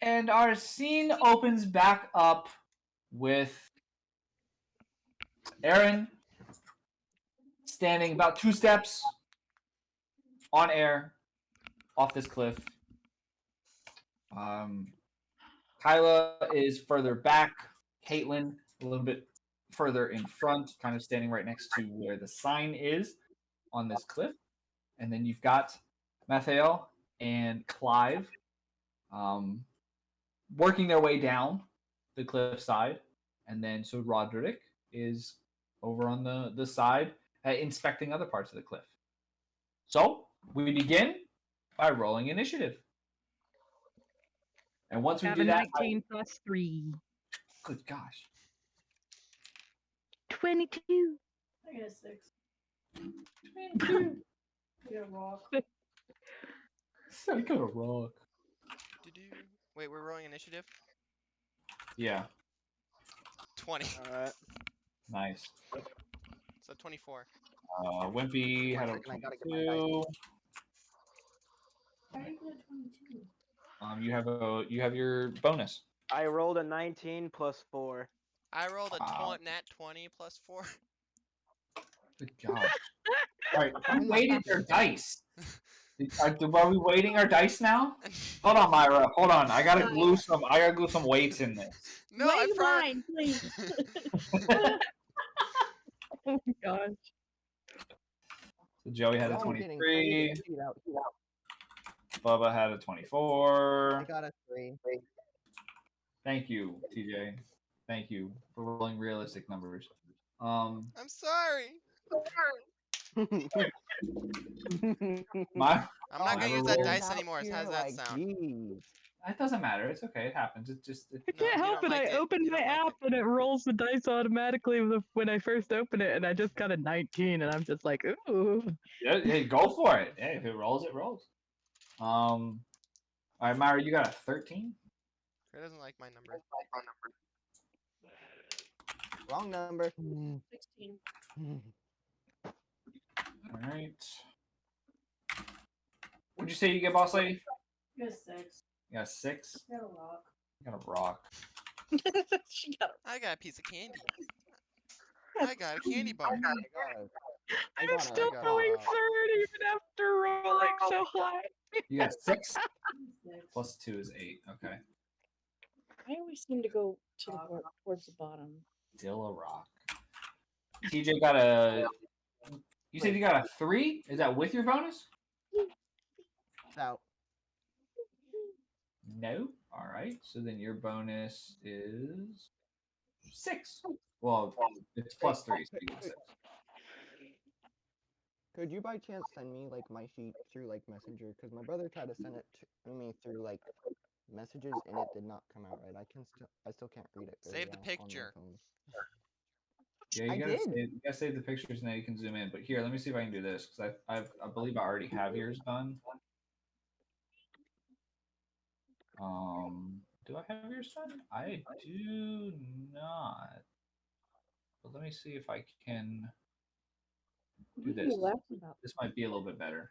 And our scene opens back up with Aaron standing about 2 steps on air off this cliff. Kyla is further back. Caitlin a little bit further in front, kind of standing right next to where the sign is on this cliff. And then you've got Mathael and Clive working their way down the cliffside. And then so Roderick is over on the side inspecting other parts of the cliff. So we begin by rolling initiative. And once we Got do a that, 19 plus 3. good gosh. 22. I got a 6. 22. I got a rock. I got a rock. Wait, we're rolling initiative? Yeah, 20. Alright. nice. So 24. Wimpy had a I gotta get my dice. 22. How do you get a 22? You have your bonus. I rolled a 19 plus 4. I rolled a Wow. nat 20 plus 4. Good gosh. All right, I'm waiting your dice. Are we waiting our dice now? Hold on, Myra. Hold on. I gotta glue some weights in this. No, I Wait mine, please. Oh my gosh. So Joey had a Y'all are getting 23. crazy. Heat out. Bubba had a I 24. got a 3. Thank you, TJ. Thank you for rolling realistic numbers. I'm sorry. My I'm not gonna use that dice anymore. How does that Like, sound? geez. It doesn't matter. It's okay. It happens. It's just. I No, can't you help don't it. like I it. opened You my don't like app and it rolls the dice automatically when I first open it, and I just got a 19, and I'm just like, ooh. Yeah, hey, go for it. Hey, if it rolls, it rolls. All right, Myra, you got a 13. It doesn't like my number. Wrong number. 16. All right. What'd you say you get, boss lady? I got a 6. You got a 6. I got a rock. You got a rock. She got I got a piece of candy. I got a candy bar. I'm still got going a- third even after rolling so high. You got 6 6. plus 2 is 8. Okay. I always seem to go to towards the bottom. Still a rock. TJ got a. You said you got a 3? Is that with your bonus? Out. No. All right. So then your bonus is 6. Well, it's plus 3, so you get 6. Could you by chance send me like my sheet through like Messenger? Because my brother tried to send it to me through like messages and it did not come out right. I still can't read it. very Save the well on my picture. phone. Yeah, I did. you gotta save the pictures and then you can zoom in. But here, let me see if I can do this because I believe I already have yours done. Do I have yours done? I do not. But let me see if I can do this. This might be a little bit better.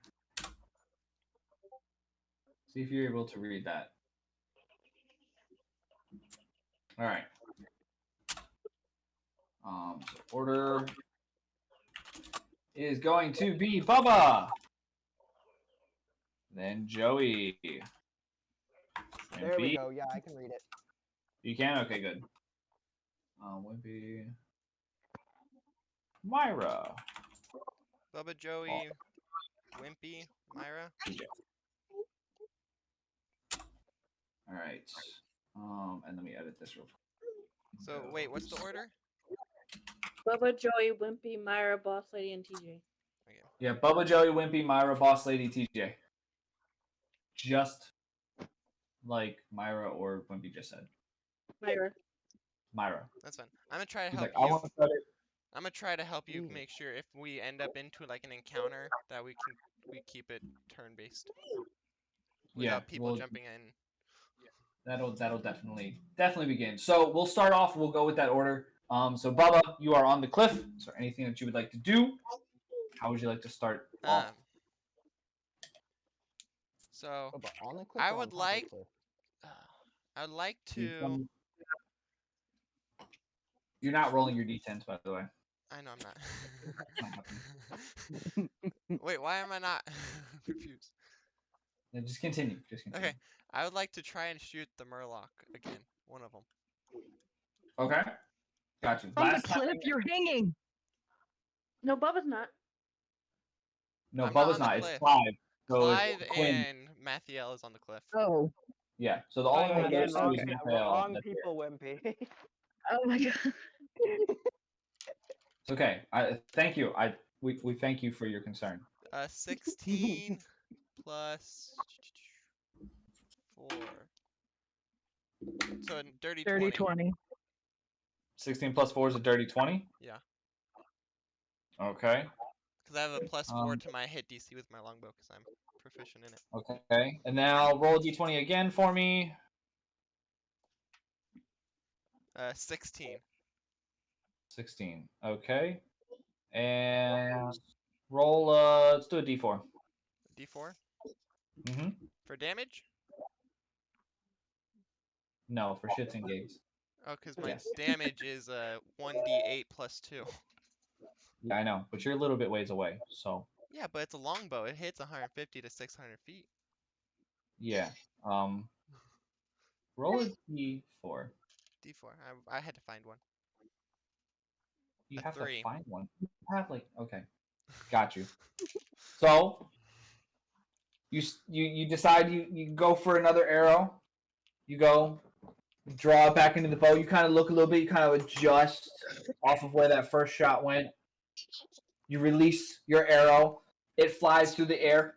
See if you're able to read that. All right. So order is going to be Bubba, then Joey. There we go. Yeah, I can read it. You can? Okay, good. Wimpy. Myra. Bubba, Joey, Wimpy, Myra. All right. And let me edit this real quick. So wait, what's the order? Bubba, Joey, Wimpy, Myra, Boss Lady, and TJ. Okay. Yeah, Bubba, Joey, Wimpy, Myra, Boss Lady, TJ. Just like Myra or Wimpy just said. Myra. That's fine. I'm gonna try to He's help like, you. I I'm gonna try to help you make sure if we end up into like an encounter that we keep it turn based. Without people jumping in. That'll definitely begin. So we'll start off. We'll go with that order. So Bubba, you are on the cliff. Is there anything that you would like to do? How would you like to start off? So On the cliff I or on would top of the like. cliff? I'd like to. D20. You're not rolling your d10s, by the way. I know I'm It's not happening. not. Wait, why am I not confused? Yeah, just continue. Just continue. Okay, I would like to try and shoot the Murloc again. One of them. Okay. Got you. From the Last time. cliff, you're hanging. No, Bubba's not. No, I'm not Bubba's on the not. It's cliff. Clive. So Clive it's Quinn. and Mathiel is on the cliff. Oh. Yeah. So the only one of Again, those wrong, two is okay. Mattel. wrong That's it. people, Wimpy. Oh my god. It's okay. Thank you. We thank you for your concern. 16 plus 4. So a dirty 20. 20. 16 plus 4 is a dirty 20. Yeah. Okay. Because I have a +4 Um, to my hit DC with my longbow because I'm proficient in it. Okay. And now roll d20 again for me. 16. 16. Okay. And roll. Let's do a d4. D4 Mm-hmm. for damage? No, for shits and gigs. Oh, because my Yes. damage is 1d8 plus 2. Yeah, I know, but you're a little bit ways away. So Yeah, but it's a longbow. It hits 150 to 600 feet. yeah. Roll a d4. D4. I had to find one. You A have 3. to find one. You have okay. Got you. So you decide you go for another arrow. You go draw it back into the bow. You kind of look a little bit. You kind of adjust off of where that first shot went. You release your arrow. It flies through the air.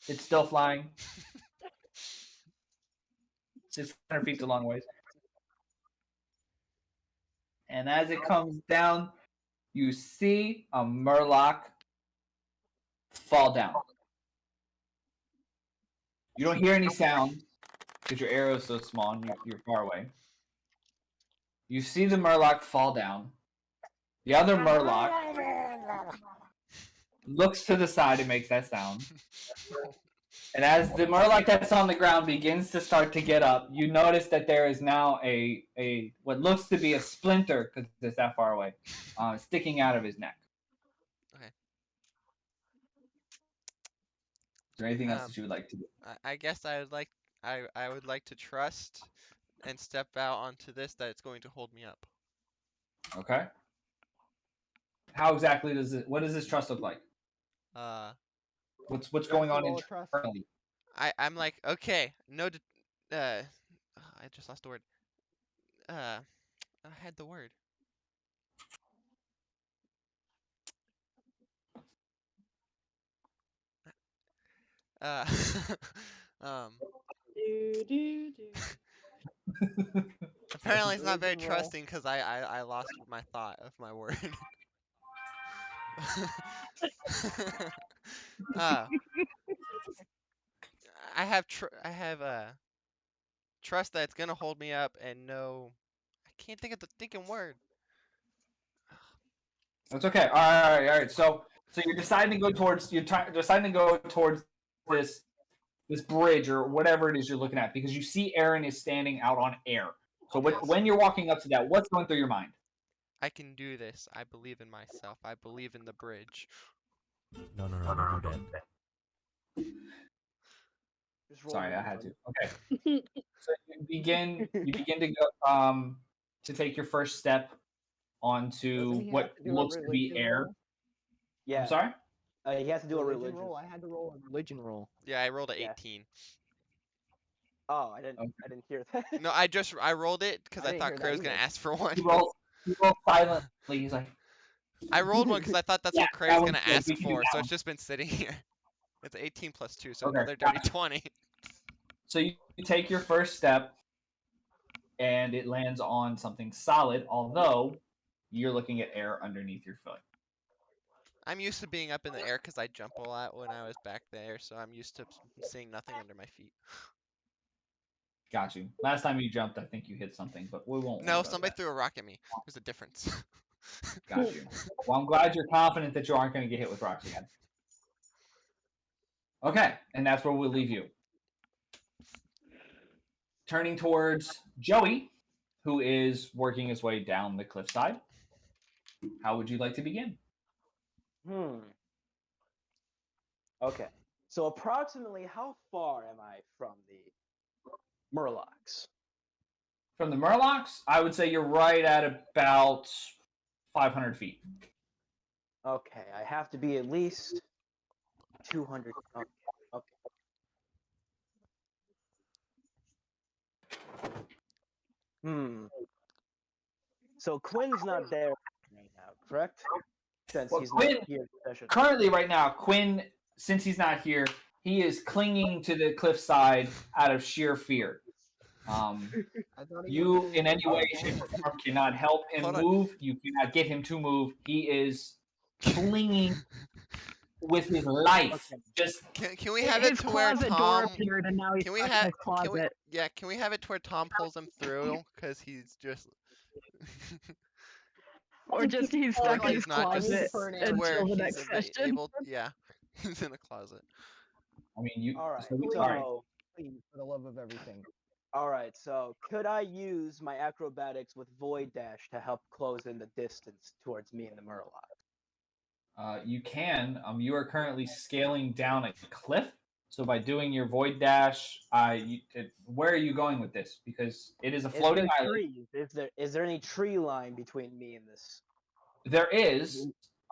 It's still flying. 600 feet a long ways. And as it comes down, you see a Murloc fall down. You don't hear any sound because your arrow is so small and you're far away. You see the Murloc fall down. The other Murloc looks to the side and makes that sound. And as the Murloc that's on the ground begins to start to get up, you notice that there is now a what looks to be a splinter, because it's that far away, sticking out of his neck. Okay. Is there anything else that you would like to do? I guess I would like to trust and step out onto this that it's going to hold me up. Okay. How exactly what does this trust look like? What's going on Roll a trust. internally? I'm like, okay, no, I just lost the word. I had the word. Um, apparently it's not very Religion roll. trusting because I lost my thought of my word. I have trust that it's gonna hold me up and no, I can't think of the thinking word. That's okay. All right. So you're deciding to go towards this bridge or whatever it is you're looking at because you see Aaron is standing out on air. So when you're walking up to that, what's going through your mind? I can do this. I believe in myself. I believe in the bridge. No, Dad. Just roll Sorry, I one, had bud. to. Okay. So you begin to go to take your first step onto Doesn't he have what to do a looks to be religion air. roll? Yeah. I'm sorry? He has to do a religion roll. I had to roll a religion roll. Yeah, I rolled a Yeah. 18. Oh, I didn't hear that. No, I rolled it because I didn't thought hear that Crayz was gonna either. ask for one. He rolls silently. He's like, I rolled one because I thought that's Yeah, what Crayz that was one's gonna good. ask We can do for, that so one. it's just been sitting here. It's 18 plus 2, so Okay, another dirty gotcha. 20. so you take your first step, and it lands on something solid, although you're looking at air underneath your foot. I'm used to being up in the air because I jump a lot when I was back there, so I'm used to seeing nothing under my feet. Got you. Last time you jumped, I think you hit something, but we won't worry No, about somebody that. threw a rock at me. There's a difference. Got you. Well, I'm glad you're confident that you aren't going to get hit with rocks again. Okay, and that's where we'll leave you. Turning towards Joey, who is working his way down the cliffside. How would you like to begin? Okay. So approximately how far am I from the Murlocs? From the Murlocs, I would say you're right at about 500 feet. Okay, I have to be at least 200. Okay. So Quinn's not there right now, correct? Since Well, he's Quinn, not here. currently, right now, Quinn, since he's not here, he is clinging to the cliffside out of sheer fear. You, in any way, shape, or form, cannot help him Hold on. move. You cannot get him to move. He is clinging with his life. Okay. Just Can we have it His to where closet door Tom? appeared, and now he's Can we stuck in have? his closet. Can we have it to where Tom pulls him through? Because he's just. Or just he's Like stuck in he's his not just closet to where until the he's next session. able. Yeah, he's in a closet. I mean, you. All right. All right. So, Please, for the love of everything. all right. So, could I use my acrobatics with Void Dash to help close in the distance towards me and the Murloc? You can. You are currently scaling down a cliff. So by doing your void dash, where are you going with this? Because it is a floating island. Trees? Is there any tree line between me and this? There is.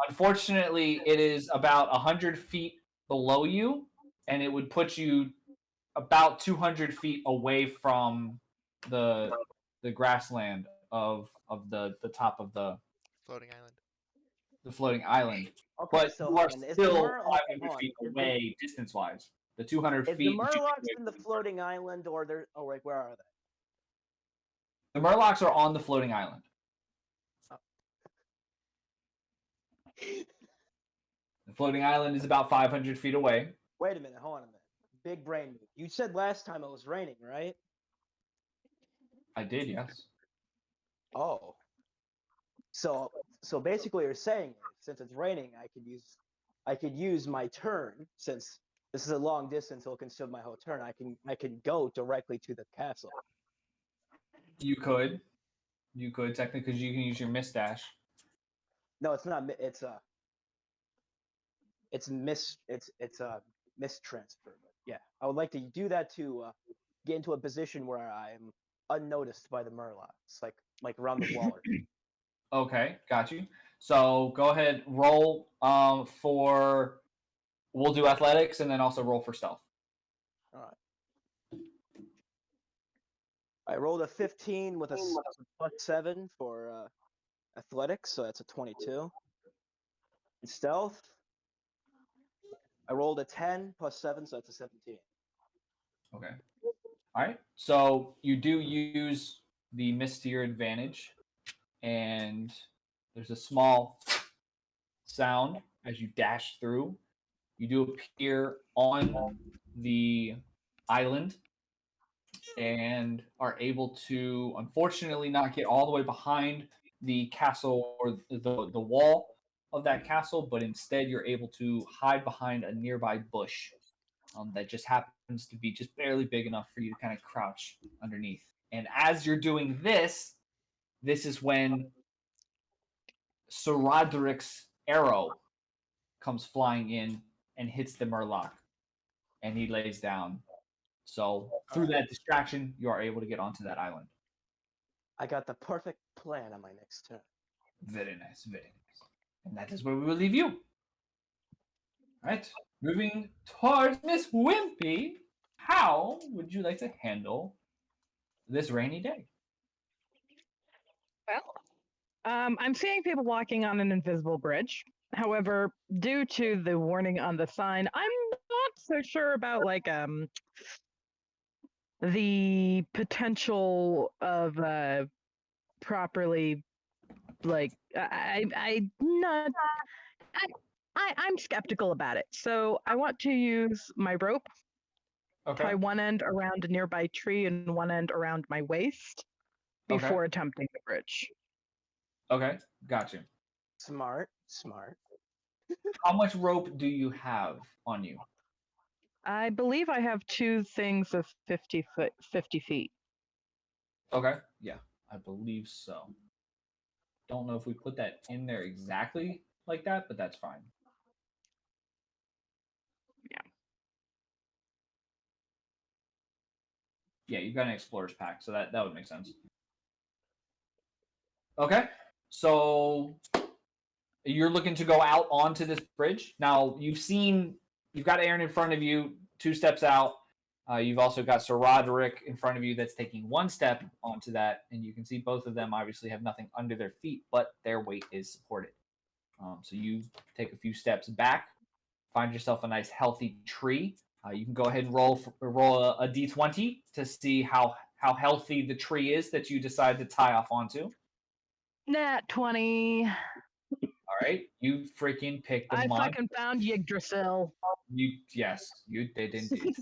Unfortunately, it is about 100 feet below you, and it would put you about 200 feet away from the grassland of the top of the Floating island. floating island. Okay, But so you are hold on, still hold 500 on, feet is away distance-wise. The 200 the feet. Murlocs in the floating island, or they're? Oh, wait, where are they? The Murlocs are on the floating island. The floating island is about 500 feet away. Wait a minute, hold on a minute. Big brain move. You said last time it was raining, right? I did, yes. Oh. So basically you're saying since it's raining, I could use my turn, since this is a long distance, it'll consume my whole turn. I can go directly to the castle. You could technically, because you can use your mist dash. No, it's not. It's mist transfer. But yeah, I would like to do that to get into a position where I am unnoticed by the Murlocs, like around the wall. Okay, got you. So go ahead, roll for. We'll do athletics and then also roll for stealth. All right. I rolled a 15 with a +7 for athletics, so that's a 22. In stealth, I rolled a 10 +7, so that's a 17. Okay. All right. So you do use the mist to your advantage, and there's a small sound as you dash through. You do appear on the island and are able to, unfortunately, not get all the way behind the castle or the wall of that castle, but instead you're able to hide behind a nearby bush that just happens to be just barely big enough for you to kind of crouch underneath. And as you're doing this is when Sir Roderick's arrow comes flying in and hits the Murloc, and he lays down. So through that distraction, you are able to get onto that island. I got the perfect plan on my next turn. Very nice, very nice. And that is where we will leave you. All right, moving towards Miss Wimpy. How would you like to handle this rainy day? Well, I'm seeing people walking on an invisible bridge. However, due to the warning on the sign, I'm not so sure about the potential of properly I'm skeptical about it. So I want to use my rope, tie one end around a nearby tree and one end around my waist before attempting the bridge. Okay, got you. Smart, smart. How much rope do you have on you? I believe I have two things of 50 feet. Okay, yeah, I believe so. Don't know if we put that in there exactly like that, but that's fine. Yeah. Yeah, you've got an explorer's pack, so that would make sense. Okay, so you're looking to go out onto this bridge. Now you've got Aaron in front of you, 2 steps out. You've also got Sir Roderick in front of you that's taking 1 step onto that, and you can see both of them obviously have nothing under their feet, but their weight is supported. So you take a few steps back, find yourself a nice healthy tree. You can go ahead and roll a d20 to see how healthy the tree is that you decide to tie off onto. Nat 20. All right, you freaking picked the I monster. fucking found Yggdrasil. Yes, you did indeed.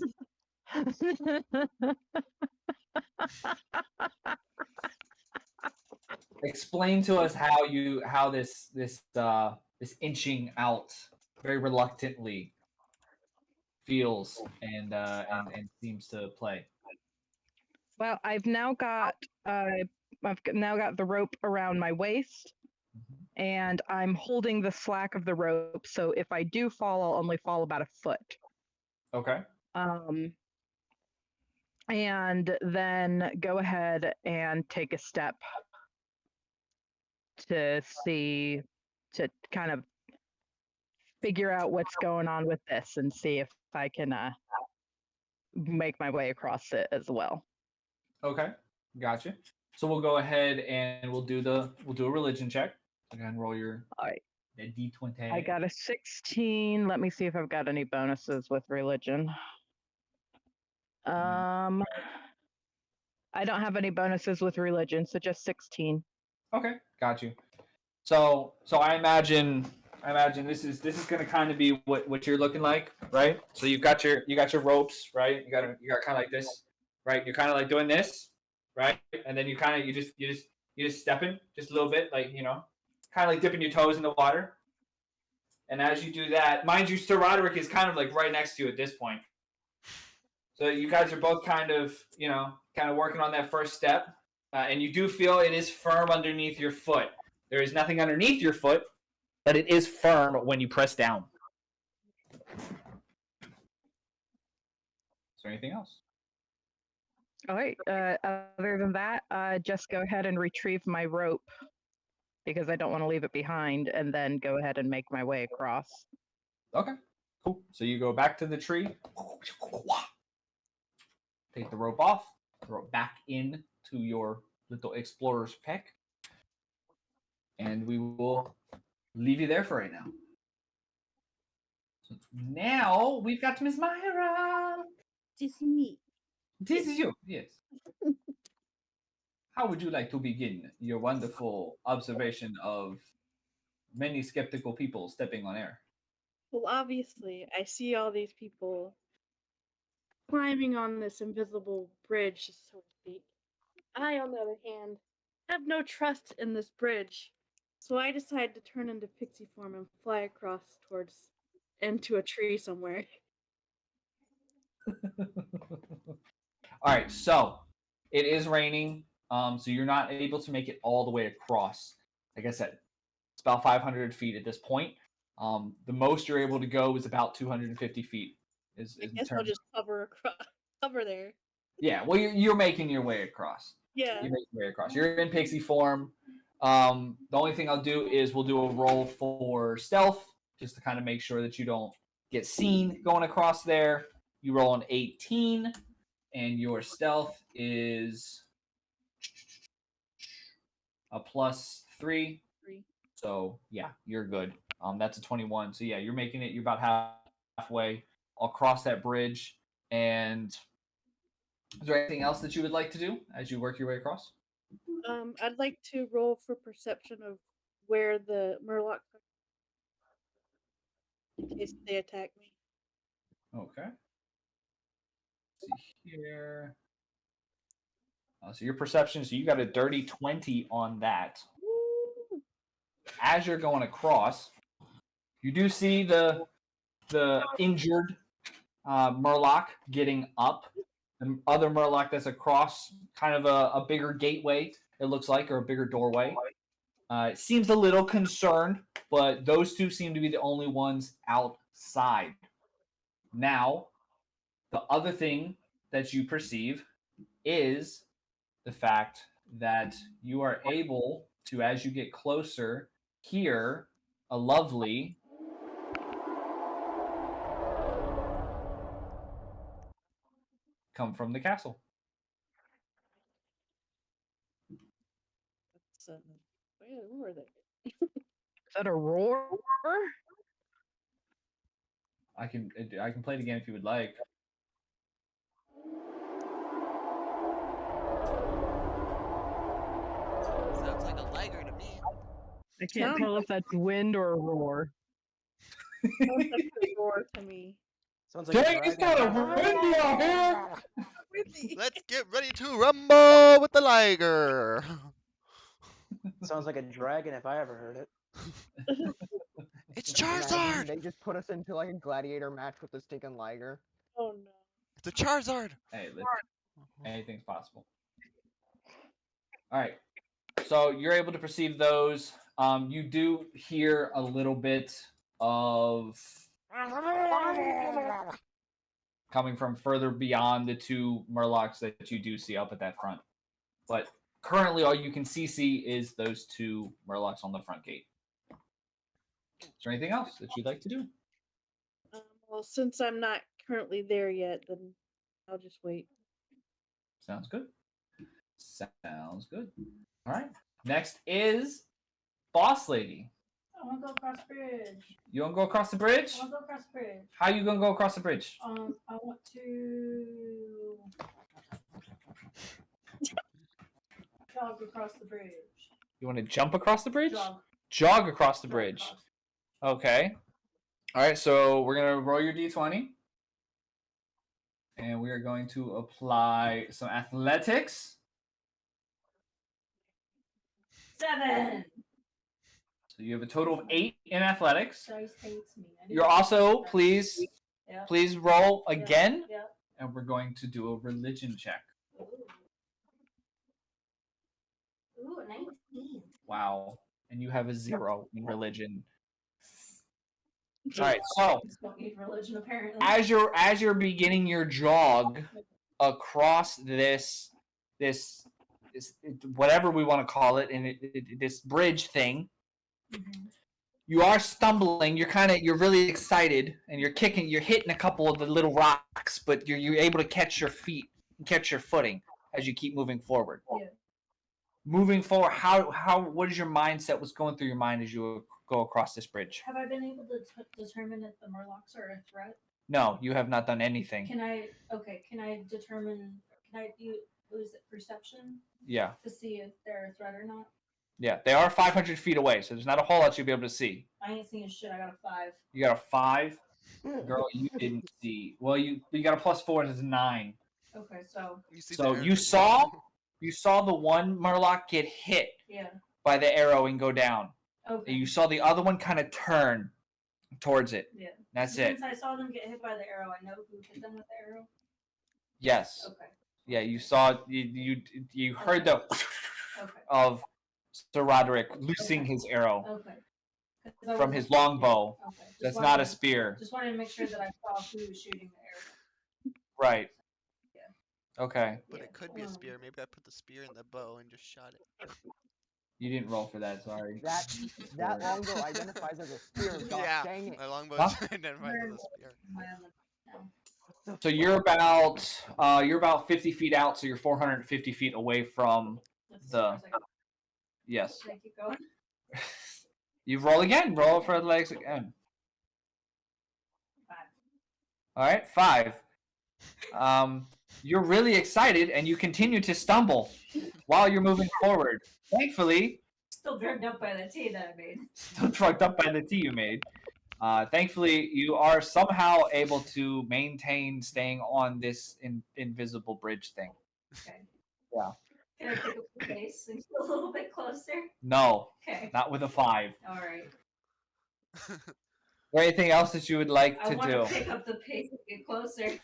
Explain to us how this inching out very reluctantly feels and seems to play. Well, I've now got the rope around my waist, and I'm holding the slack of the rope. So if I do fall, I'll only fall about a foot. Okay. And then go ahead and take a step to kind of figure out what's going on with this and see if I can make my way across it as well. Okay. Gotcha. So we'll go ahead and we'll do a religion check. Go ahead and roll your All right. d20. I got a 16. Let me see if I've got any bonuses with religion. I don't have any bonuses with religion, so just 16. Okay, got you. So I imagine this is going to kind of be what you're looking like, right? So you got your ropes, right? You got kind of like this, right? You're kind of like doing this, right? And then you just stepping just a little bit, like kind of like dipping your toes in the water. And as you do that, mind you, Sir Roderick is kind of like right next to you at this point. So you guys are both kind of working on that first step, and you do feel it is firm underneath your foot. There is nothing underneath your foot, but it is firm when you press down. Is there anything else? All right. Other than that, just go ahead and retrieve my rope because I don't want to leave it behind, and then go ahead and make my way across. Okay, cool. So you go back to the tree, take the rope off, throw it back in to your little explorer's pack, and we will leave you there for right now. So now we've got Miss Myra. This is me. This is you, yes. How would you like to begin your wonderful observation of many skeptical people stepping on air? Well, obviously, I see all these people climbing on this invisible bridge, so to speak. I, on the other hand, have no trust in this bridge, so I decide to turn into pixie form and fly across into a tree somewhere. All right, so it is raining, so you're not able to make it all the way across. Like I said, it's about 500 feet at this point. The most you're able to go is about 250 feet. I guess I'll just hover there. Yeah, well, you're making your way across. Yeah. You're making your way across. You're in pixie form. The only thing I'll do is we'll do a roll for stealth, just to kind of make sure that you don't get seen going across there. You roll an 18, and your stealth is a +3. 3. So yeah, you're good. That's a 21. So yeah, you're making it. You're about halfway across that bridge. And is there anything else that you would like to do as you work your way across? I'd like to roll for perception of where the Murlocs are, in case they attack me. Okay. Let's see here. So your perception, so you got a dirty 20 on that. Woo! as you're going across, you do see the injured Murloc getting up. The other Murloc that's across kind of a bigger gateway, it looks like, or a bigger doorway. It seems a little concerned, but those two seem to be the only ones outside. Now, the other thing that you perceive is the fact that you are able to, as you get closer, hear a lovely come from the castle. Who are they? Is that a roar? I can play it again if you would like. Sounds like a liger to me. I can't tell if that's wind or a roar. Sounds like a roar to me. Sounds like Dang, it's kind of windy out here. Let's get ready to rumble with the liger. Sounds like a dragon if I ever heard it. It's Imagine Charizard. they just put us into like a gladiator match with the stinking liger. Oh no. It's a Charizard. Hey, listen, anything's possible. All right, so you're able to perceive those. You do hear a little bit of coming from further beyond the two Murlocs that you do see up at that front. But currently, all you can see is those two Murlocs on the front gate. Is there anything else that you'd like to do? Well, since I'm not currently there yet, then I'll just wait. Sounds good. Sounds good. All right. Next is Boss Lady. I want to go across the bridge. You want to go across the bridge? I want to go across the bridge. How you gonna go across the bridge? I want to jog across the bridge. You want to jump across the bridge? Jog. Jog across the Jog bridge. across. Okay. All right. So we're gonna roll your d20, and we are going to apply some athletics. 7. So you have a total of 8 in athletics. Dice hates me. I do You're that. also please roll Yeah, again, Yeah. and we're going to do a religion check. Ooh. Ooh, 19. Wow. And you have a 0 in religion. All right. So Just don't need religion apparently. as you're beginning your jog across this whatever we want to call it, and this bridge thing, you are stumbling. You're really excited, and you're hitting a couple of the little rocks, but you're able to catch your feet and catch your footing as you keep moving forward. Yeah. Moving forward, what is your mindset? What's going through your mind as you go across this bridge? Have I been able to determine if the Murlocs are a threat? No, you have not done anything. Can I determine? Can I use perception Yeah. to see if they're a threat or not? Yeah, they are 500 feet away, so there's not a whole lot you'll be able to see. I ain't seeing shit. I got a 5. You got a 5? Girl, you didn't see. Well, you got a +4, it's 9. Okay, so You see So the you arrow. saw the one Murloc get hit yeah. by the arrow and go down. Okay. And you saw the other one kind of turn towards it. Yeah. That's Since it. I saw them get hit by the arrow, I know who hit them with the arrow. Yes. Okay. Yeah, you saw you heard the Okay. of Sir Roderick loosing his arrow Okay. 'Cause I from wasn't- his longbow. Okay. Just That's wanted not a to- spear. Just wanted to make sure that I saw who was shooting the arrow. Right. Yeah. Okay. But Yeah, it could be a um, spear. Maybe I put the spear in the bow and just shot it. You didn't roll for that, sorry. That longbow identifies as a spear. Gosh Yeah, dang it. my longbow Huh? identified as a spear. My other- no. So you're about 50 feet out, so you're 450 feet away from That's as The- far as I got. yes. Should I keep going? You roll again. Roll for athletics again. 5. All right, 5. You're really excited, and you continue to stumble while you're moving forward. Thankfully, Still drugged up by the tea that I made. still drugged up by the tea you made. Thankfully, you are somehow able to maintain staying on this invisible bridge thing. Okay. Can I pick up the pace and get a little bit closer? No, Okay. not with a 5. All right. Or anything else that you would like I to want do? to pick up the pace and get closer.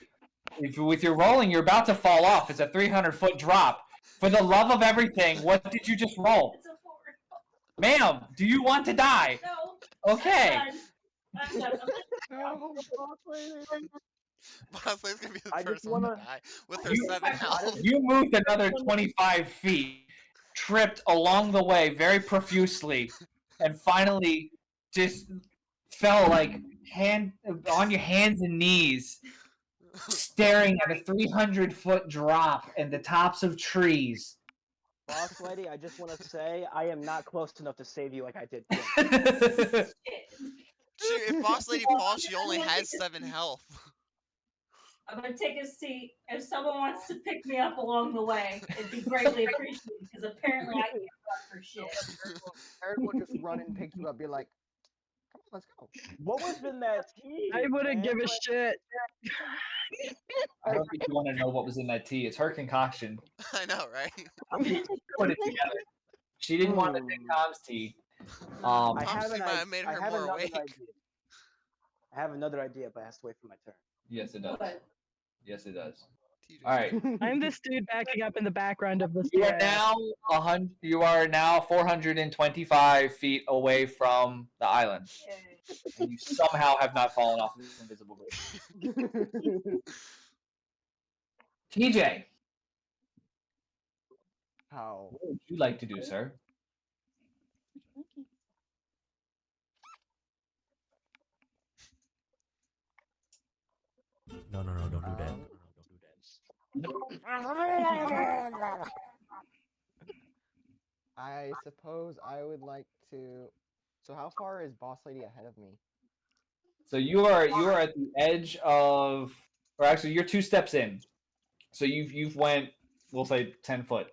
If with your rolling, you're about to fall off. It's a 300-foot drop. For the love of everything, what did you just roll? It's a 4. Ma'am, do you want to die? No. Okay. I'm done. No, boss lady. Boss Lady's gonna be the I just first one to wanna- die with her You- 7 health. You moved another 25 feet, tripped along the way very profusely, and finally just fell like on your hands and knees, staring at a 300-foot drop and the tops of trees. Boss lady, I just want to say I am not close enough to save you like I did. Shit. If Boss Lady falls, she only has 7 health. I'm gonna take a seat. If someone wants to pick me up along the way, it'd be greatly appreciated because apparently I can't run for shit. Eric will just run and pick you up. Be like, come on, let's go. What was in that tea? I wouldn't man? give a shit. I don't think you want to know what was in that tea. It's her concoction. I know, right? Put it together. She didn't want to take Tom's tea. I Tom have Sea an might idea. have made I her have more another awake. idea. I have another idea, but I have to wait for my turn. Yes, it does. But Yes, it does. TJ. All right. I'm this dude backing up in the background of this. You are guy. now 100. You are now 425 feet away from the island, and you somehow have not fallen off this invisible bridge. TJ, How? what would you like to do, sir? No, don't do that. I suppose I would like to. So how far is Boss Lady ahead of me? So you are at the edge of, or actually you're 2 steps in. So you've went, we'll say 10 foot.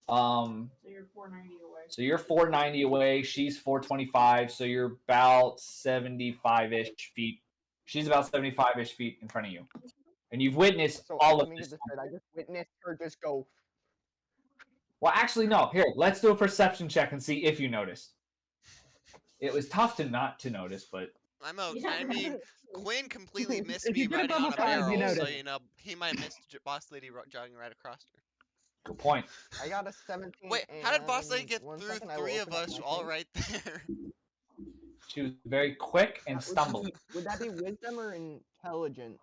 so you're 490 away. So you're 490 away. She's 425. So you're about 75-ish feet. She's about 75-ish feet in front of you, and you've witnessed So all let of me this. get this straight. I just witnessed her just go. Well, actually, no. Here, let's do a perception check and see if you noticed. It was tough to not to notice, but I mean, Quinn completely missed If me you get riding on a double five, you barrel, so notice. you know he might miss Boss Lady jogging right across her. good point. I got a 17. Wait, how did Boss Lady and get 1 through second, I will 3 of open up us my all thing. right there? She was very quick and Would that stumbled. Would that be wisdom or intelligence?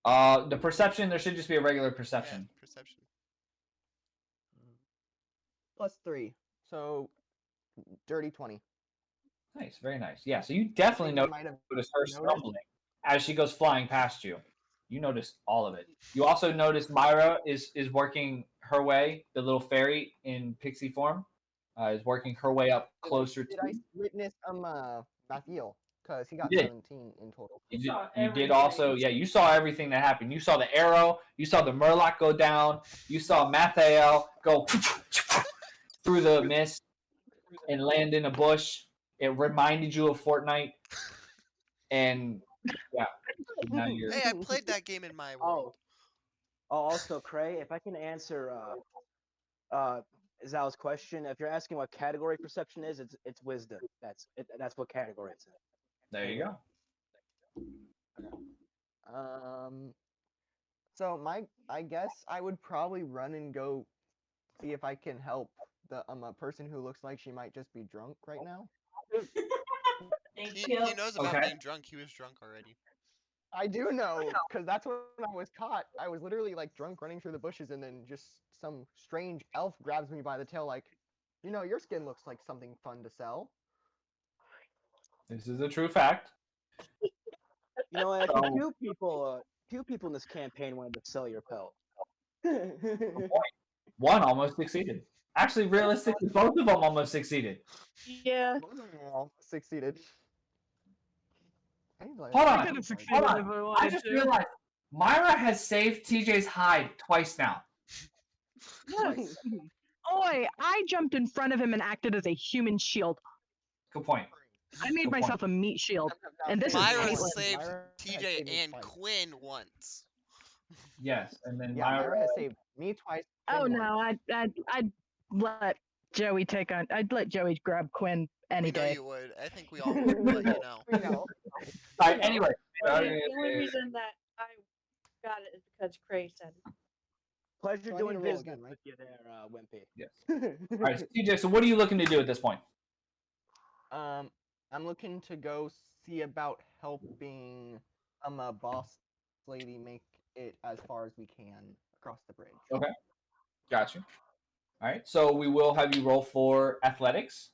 The perception. There should just be a regular perception. Yeah, perception. +3. So, dirty 20. Nice, very nice. Yeah, so you definitely I might have notice her noticed. stumbling as she goes flying past you. You notice all of it. You also notice Myra is working her way. The little fairy in pixie form is working her way up closer Did to I you. witness Mathiel? Because he got You did. 17 in total. You saw did everything. also, yeah, you saw everything that happened. You saw the arrow, you saw the Murloc go down, you saw Mathael go through the mist and land in a bush. It reminded you of Fortnite. And yeah, now you're Hey, I played that game in my world. Oh, also, Cray, if I can answer Zal's question, if you're asking what category perception is, it's wisdom. That's what category it's in. there you go. So I guess I would probably run and go see if I can help the a person who looks like she might just be drunk right now. Thank He you. knows about Okay. being drunk. He was drunk already. I do know, because that's when I was caught. I was literally like drunk running through the bushes, and then just some strange elf grabs me by the tail, like, you know, your skin looks like something fun to sell. This is a true fact. You know, I So- think two people in this campaign wanted to sell your pelt. One almost succeeded. Actually, realistically, both of them almost succeeded. Yeah. Both of them all succeeded. I need to, like, Hold I on, could have succeeded hold on. if I I wanted just to. realized Myra has saved TJ's hide twice now. Yes. Oi, I jumped in front of him and acted as a human shield. Good point. I made Good point. myself a meat shield. And this is Myra Caitlyn. saved Myra has TJ saved me and twice. Quinn once. Yes, and then Yeah, Myra has saved me twice. Oh him no, once. I'd let Joey take on. I'd let Joey grab Quinn any We know day. you would. I think we all would, but you know. We know. All right, anyway. The only reason that I got it is because Crayz said it. Pleasure So I doing need to roll business again, right? with you there, Wimpy. Yes. All right, so TJ, so what are you looking to do at this point? I'm looking to go see about helping a boss lady make it as far as we can across the bridge. Okay. Got you. All right, so we will have you roll for athletics.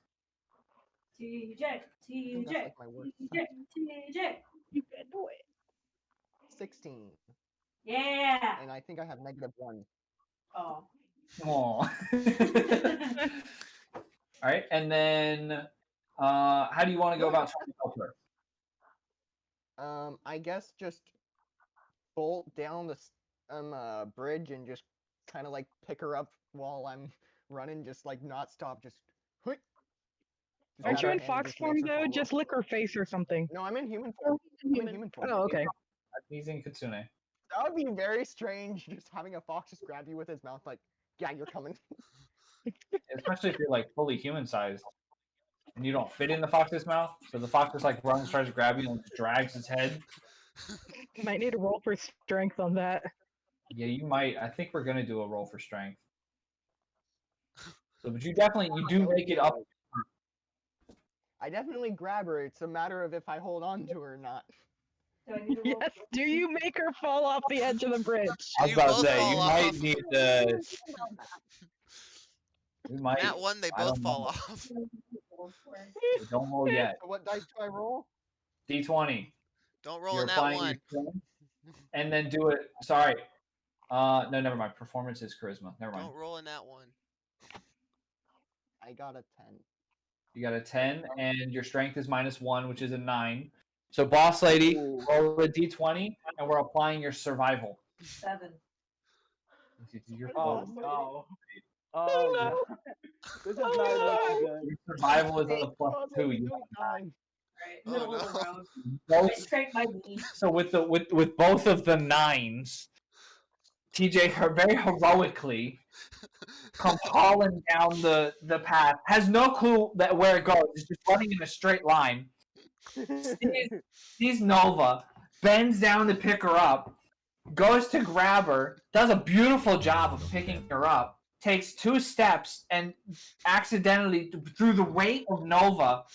TJ, That's TJ, like my worst. TJ, TJ. You can do it. 16, Yeah. and I think I have -1. Oh. Aw. All right, and then how do you want to go about trying to help her? I guess just bolt down the bridge and just kind of like pick her up while I'm running, just like not stop, just. Just Aren't grab you her in hand, fox just make form her though? follow. Just lick her face or something. No, I'm in human form. I'm in human form. Oh, okay. He's in Kitsune. That would be very strange, just having a fox just grab you with his mouth, like, yeah, you're coming. Especially if you're like fully human sized and you don't fit in the fox's mouth. So the fox just like runs, tries to grab you, and just drags its head. You might need a roll for strength on that. Yeah, you might. I think we're gonna do a roll for strength. So, but you do make it up. I definitely grab her. It's a matter of if I hold on to her or not. Do I need to roll Yes. Do you make her fall off the edge of the bridge? I was You about to both say fall you off. might need to. You might. That one, they I both don't fall know. off. Don't roll yet. So what dice do I roll? D20. Don't roll You're in that applying one. your strength, and then do it. Sorry. No, never mind. Performance is charisma. Never mind. Don't roll in that one. I got a 10. You got a 10, and your strength is -1, which is a 9. So, boss lady, roll a D20, and we're applying your survival. 7. Your Oh no. Oh no. This is not looking good. Your survival is a +2. You Right, Oh, middle of the no. road. I both, scraped my knee. so with both of the 9s, TJ very heroically comes hauling down the path, has no clue where it goes. It's just running in a straight line. Sees Nova, bends down to pick her up, goes to grab her, does a beautiful job of picking her up, takes 2 steps, and accidentally, through the weight of Nova,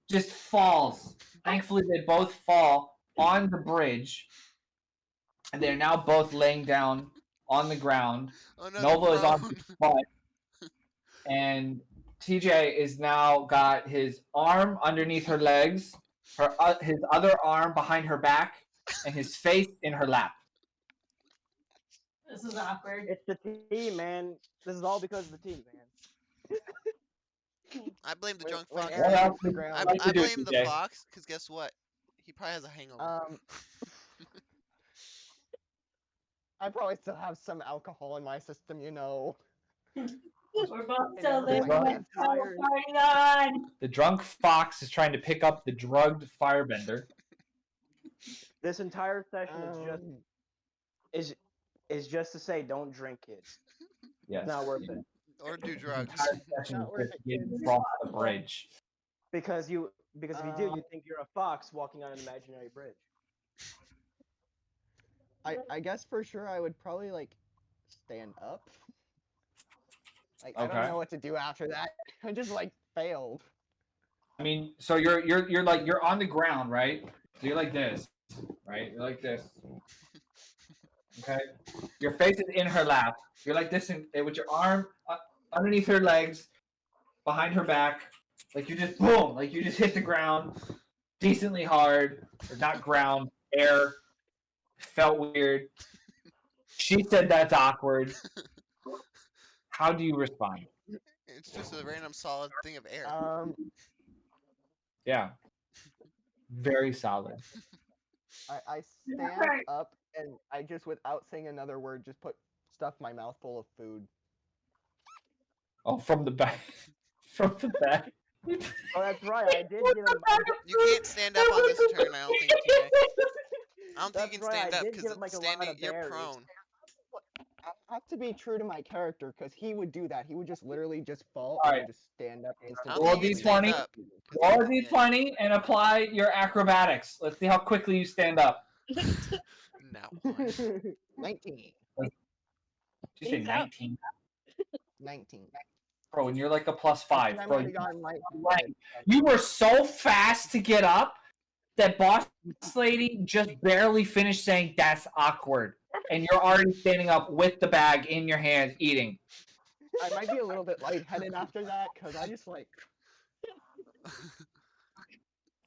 just falls. Thankfully, they both fall on the bridge, and they're now both laying down on the ground. Oh no, Nova is on prone. his butt, and TJ is now got his arm underneath her legs, his other arm behind her back, and his face in her lap. This is awkward. It's the team, man. This is all because of the team, man. I blame the When- drunk when fox. Aaron What hits else the would- ground, I like to do, blame the TJ? fox, because guess what? He probably has a hangover. I probably still have some alcohol in my system, you know. We're both I still know, living. like, Let's I'm go tired. party on. The drunk fox is trying to pick up the drugged firebender. This entire session Um, is just to say don't drink, kids. Yes. It's not worth it. Or do The drugs. entire session Not is worth just it, getting kids. across the bridge. Because if you do, you think you're a fox walking on an imaginary bridge. I guess for sure I would probably like stand up. Like I Okay. don't know what to do after that. I just like failed. I mean, so you're like you're on the ground, right? So you're like this, right? You're like this. Okay. Your face is in her lap. You're like this with your arm underneath her legs, behind her back. Like you just boom, like you just hit the ground decently hard, or not ground, air. Felt weird. She said that's awkward. How do you respond? It's just a random solid thing of air. Yeah. Very solid. I stand up and I just without saying another word just stuff my mouth full of food. Oh, from the back. From the back. Oh, that's right. I did give him. You can't stand up on this turn, I don't think, TJ. I don't That's think you can right. stand I up did because give him like a lot standing, of you're berries. prone. I have to be true to my character because he would do that. He would just literally just fall All and right. then just stand up I instantly. don't Roll think you can stand d20. up. 'cause Roll a yeah. d20 and apply your acrobatics. Let's see how quickly you stand up. Now one. 19. Did you say He's out. 19? 19. Bro, and you're like a plus I think 5. I Bro, might have gotten my. you were so fast to get up that boss lady just barely finished saying that's awkward. And you're already standing up with the bag in your hand eating. I might be a little bit lightheaded after that because I just like.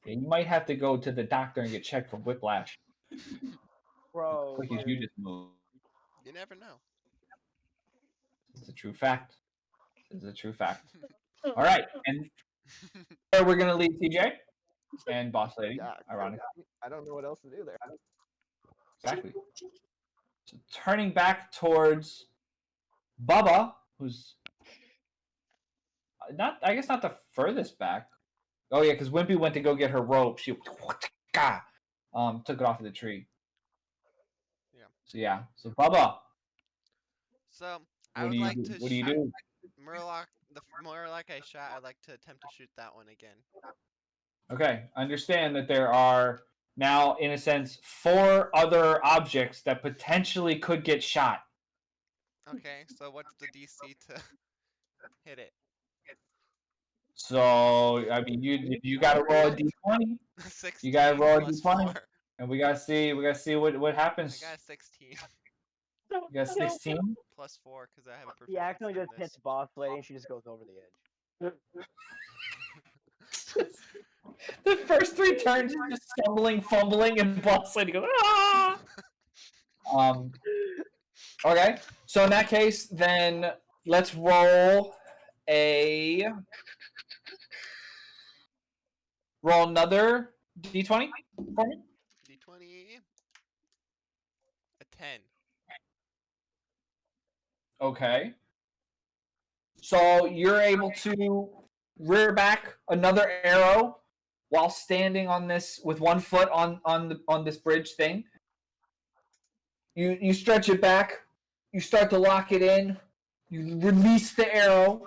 Yeah, you might have to go to the doctor and get checked for whiplash. Bro, Quick as you just moved. You never know. It's a true fact. It's a true fact. All right, and there we're gonna leave TJ and boss lady. Yeah, Ironically, I don't know what else to do there. exactly. So turning back towards Bubba, who's not, I guess, not the furthest back. Oh yeah, because Wimpy went to go get her rope. She took it off of the tree. Yeah. So yeah. So Bubba, So I what would do you like do? to What do you shoot do? Murloc. The Murloc I shot, I'd like to attempt to shoot that one again. Okay, understand that there are now, in a sense, 4 other objects that potentially could get shot. Okay, so what's the DC to hit it? So I mean, you got to roll a d20. 16 You got to roll a plus d20, 4. and we got to see what I happens. got a 16 You got 16. plus 4 because I have a he proficiency accidentally in just this. hits boss lady and she just goes over the edge. The first 3 turns, you're just stumbling, fumbling, and boss lady goes ah. Okay, so in that case, then let's roll another d20 for me. D20. A 10. Okay. So you're able to rear back another arrow while standing on this with one foot on this bridge thing. You stretch it back. You start to lock it in. You release the arrow.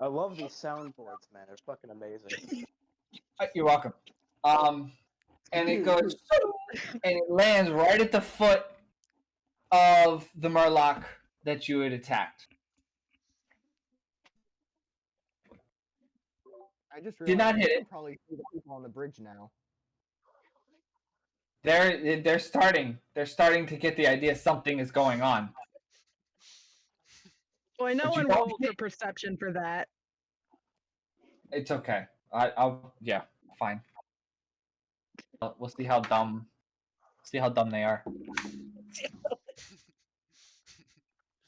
I love these soundboards, man. They're fucking amazing. You're welcome. And it goes and it lands right at the foot of the Murloc that you had attacked. I just Did not realized hit I it. can probably see the people on the bridge now. They're starting to get the idea something is going on. Well, no But you one don't rolled hit- for perception for that. It's okay. I'll yeah, fine. We'll see how dumb they are.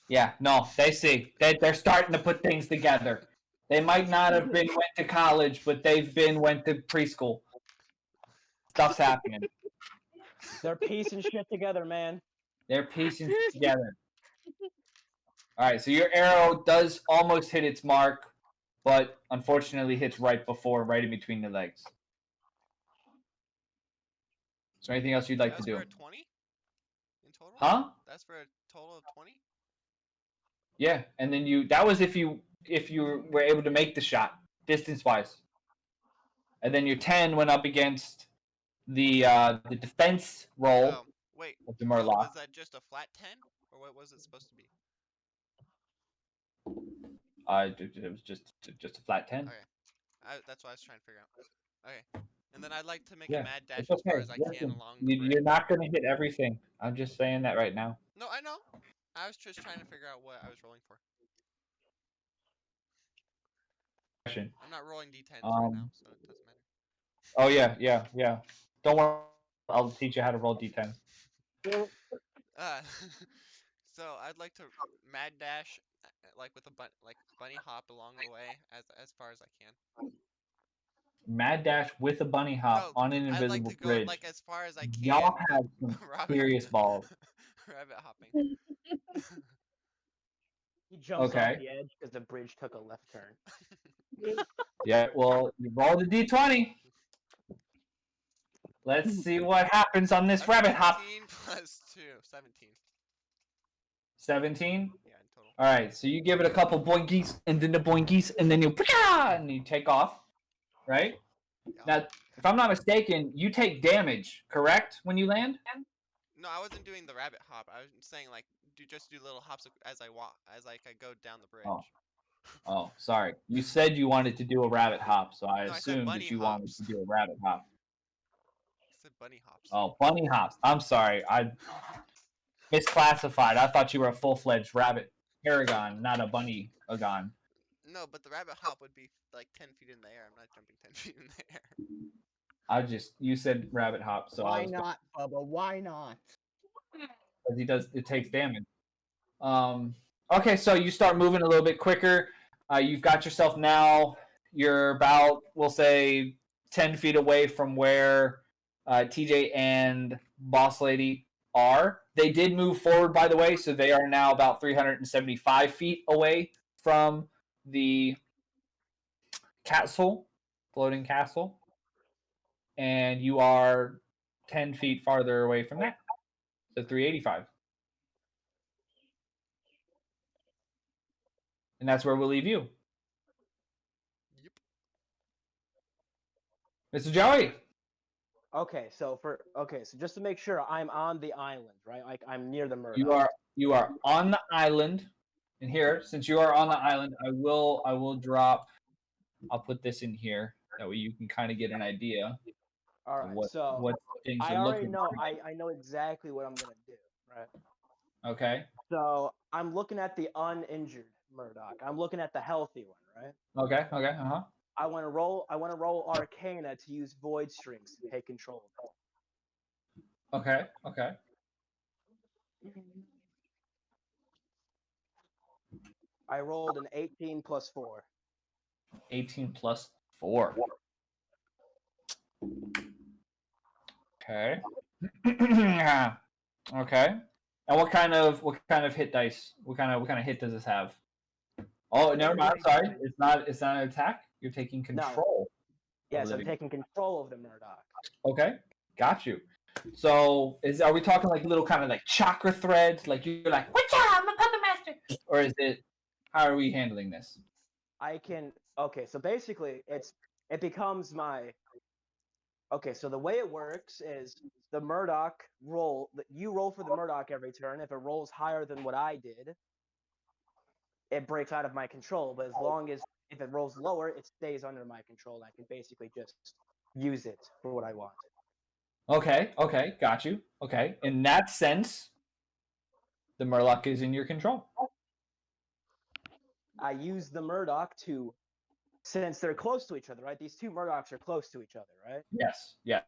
Yeah, no, they see. They're starting to put things together. They might not have went to college, but went to preschool. Stuff's happening. They're piecing shit together, man. They're piecing it together. All right, so your arrow does almost hit its mark, but unfortunately hits right in between the legs. Is there anything else you'd like to That's do? for a 20 in total? Huh? That's for a total of 20? Yeah, and then that was if you were able to make the shot distance wise. And then your 10 went up against the defense roll Oh, wait. of the So Murloc. was that just a flat 10? Or what was it supposed to be? It was just a flat 10. Okay. That's what I was trying to figure out. Okay. And then I'd like to make Yeah, a mad dash it's as far okay. as I can Listen, along the bridge. you're not going to hit everything. I'm just saying that right now. No, I know. I was just trying to figure out what I was rolling for. I'm not rolling d10s right now, so it doesn't matter. Oh yeah. Don't worry. I'll teach you how to roll d10. So I'd like to mad dash, like with a bunny hop along the way as far as I can. mad dash with a bunny hop No, on an I'd like invisible to go bridge. like as far as I can. Y'all but have some serious balls. rabbit hopping. He jumps Okay. off the edge because the bridge took a left turn. Yeah, well, you rolled a d20. Let's see what happens on this rabbit hop. 15 plus 2, 17. 17. Yeah, in total. All right, so you give it a couple boinkies, and then the boinkies, and then and you take off, right? Yeah. Now, if I'm not mistaken, you take damage, correct, when you land? No, I wasn't doing the rabbit hop. I was saying like just do little hops as I walk, as like I go down the bridge. Oh, sorry. You said you wanted to do a rabbit hop, so I No, I said assumed bunny that you wanted hops. to do a rabbit hop. I said bunny hops. Oh, bunny hops. I'm sorry. I misclassified. I thought you were a full-fledged rabbit paragon, not a bunny agon. No, but the rabbit hop would be like 10 feet in the air. I'm not jumping 10 feet in the air. You said rabbit hop, so Why not, Bubba? Why not? because it takes damage. Okay, so you start moving a little bit quicker. You've got yourself now. You're about, we'll say, 10 feet away from where TJ and Boss Lady are. They did move forward, by the way, so they are now about 375 feet away from the castle, floating castle. And you are 10 feet farther away from that. So 385. And that's where we'll leave you. Yep. Mr. Joey. Okay, so just to make sure, I'm on the island, right? Like I'm near the Murdoch. You are on the island. And here, since you are on the island, I will drop, I'll put this in here. That way you can kind of get an idea All of right, so what things I are already looking know. like. I know exactly what I'm gonna do, right? Okay. So I'm looking at the uninjured Murdoch. I'm looking at the healthy one, right? Okay. Uh-huh. I want to roll Arcana to use Void Strings to take control of it. Okay. I rolled an 18 plus 4. 18 plus 4. Okay. Okay. And what kind of hit dice? What kind of hit does this have? Oh, never mind. Sorry. It's not an attack. You're taking control. Yes, I'm taking control of the Murdoch. Okay. Got you. So are we talking like little kind of like chakra threads? Like you're like, "Whatcha, I'm a puppet master." Or is it, how are we handling this? So basically it becomes my. Okay, so the way it works is the Murdoch you roll for the Murdoch every turn. If it rolls higher than what I did, it breaks out of my control. But if it rolls lower, it stays under my control. I can basically just use it for what I want. Okay, got you. Okay, in that sense, the Murloc is in your control. I use the Murdoch since they're close to each other, right? These two Murdochs are close to each other, right? Yes. The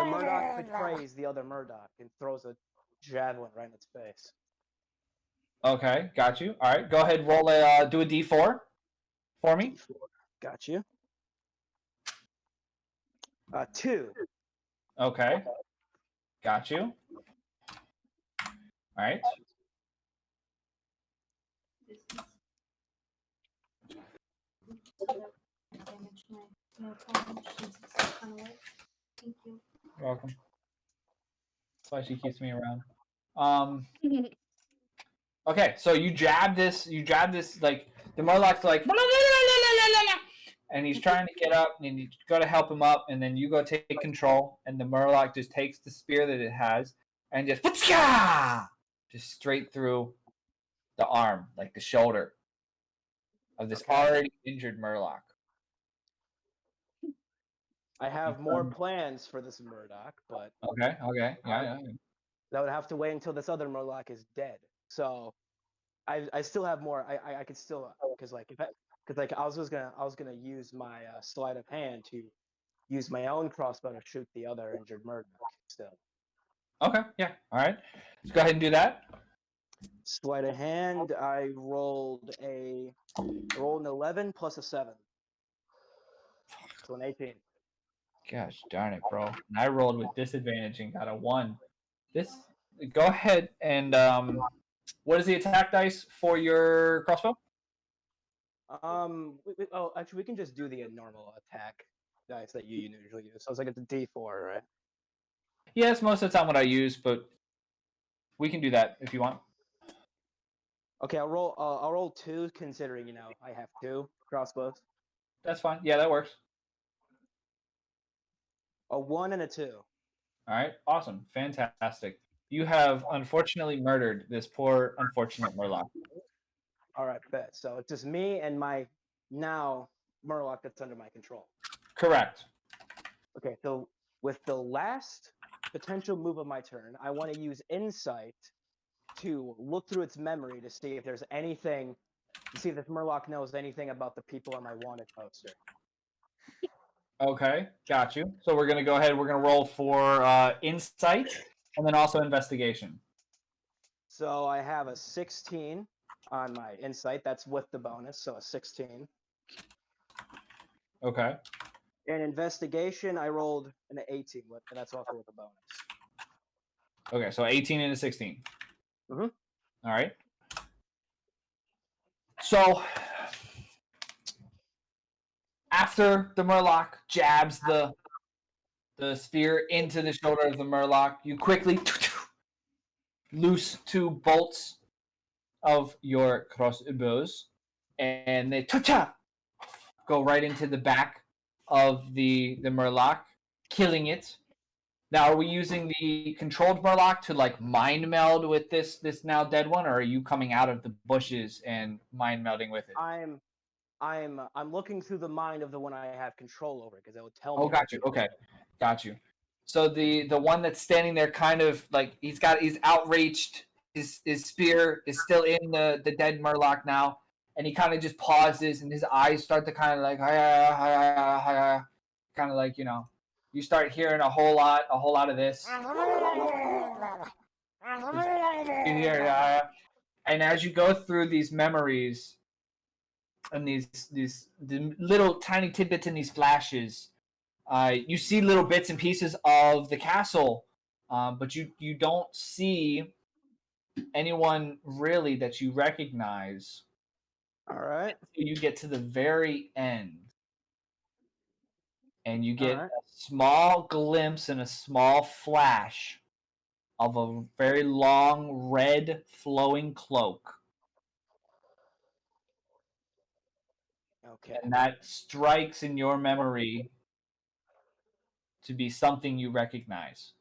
Murdoch betrays the other Murdoch and throws a javelin right in its face. Okay, got you. All right, go ahead, roll do a d4 for me. D4. Got you. 2. Okay, got you. All right. Thank you. You're welcome. That's why she keeps me around. Okay, so you jab this, like, the Murloc's like, and he's trying to get up, and you go to help him up, and then you go take control, and the Murloc just takes the spear that it has, and just straight through the arm, like the shoulder of this already injured Murloc. I have more plans for this Murdoch, but Okay, yeah. that would have to wait until this other Murloc is dead. So I still have more. I could still because I was gonna use my sleight of hand to use my own crossbow to shoot the other injured Murdoch still. Okay, yeah, all right. Let's go ahead and do that. Sleight of hand. I rolled an 11 plus a 7. So an 18. Gosh darn it, bro. And I rolled with disadvantage and got a 1. Go ahead and what is the attack dice for your crossbow? Actually, we can just do the normal attack dice that you usually use. So it's like it's a D4, right? Yes, most of the time what I use, but we can do that if you want. Okay, I'll roll 2, considering I have 2 crossbows. That's fine. Yeah, that works. A 1 and a 2. All right, awesome, fantastic. You have unfortunately murdered this poor, unfortunate Murloc. All right, bet. So it's just me and my now Murloc that's under my control. Correct. Okay, so with the last potential move of my turn, I want to use Insight to look through its memory to see if there's anything, to see if this Murloc knows anything about the people on my wanted poster. Okay, got you. So we're gonna go ahead. We're gonna roll for insight and then also investigation. So I have a 16 on my Insight. That's with the bonus, so a 16. Okay. In investigation, I rolled an 18, and that's also with a bonus. Okay, so 18 and a 16. Mm-hmm. All right. So after the Murloc jabs the spear into the shoulder of the Murloc, you quickly loose 2 bolts of your crossbows, and they go right into the back of the Murloc, killing it. Now, are we using the controlled Murloc to like mind meld with this now dead one, or are you coming out of the bushes and mind melding with it? I'm looking through the mind of the one I have control over because it will tell me. Oh, got you. Okay, got you. So the one that's standing there, kind of like he's outreached. His spear is still in the dead Murloc now, and he kind of just pauses, and his eyes start to kind of like kind of like you start hearing a whole lot of this. You hear, and as you go through these memories and these little tiny tidbits and these flashes, you see little bits and pieces of the castle, but you don't see anyone really that you recognize. All right. You get to the very end, and you get All right. a small glimpse and a small flash of a very long red flowing cloak. Okay. And that strikes in your memory to be something you recognize.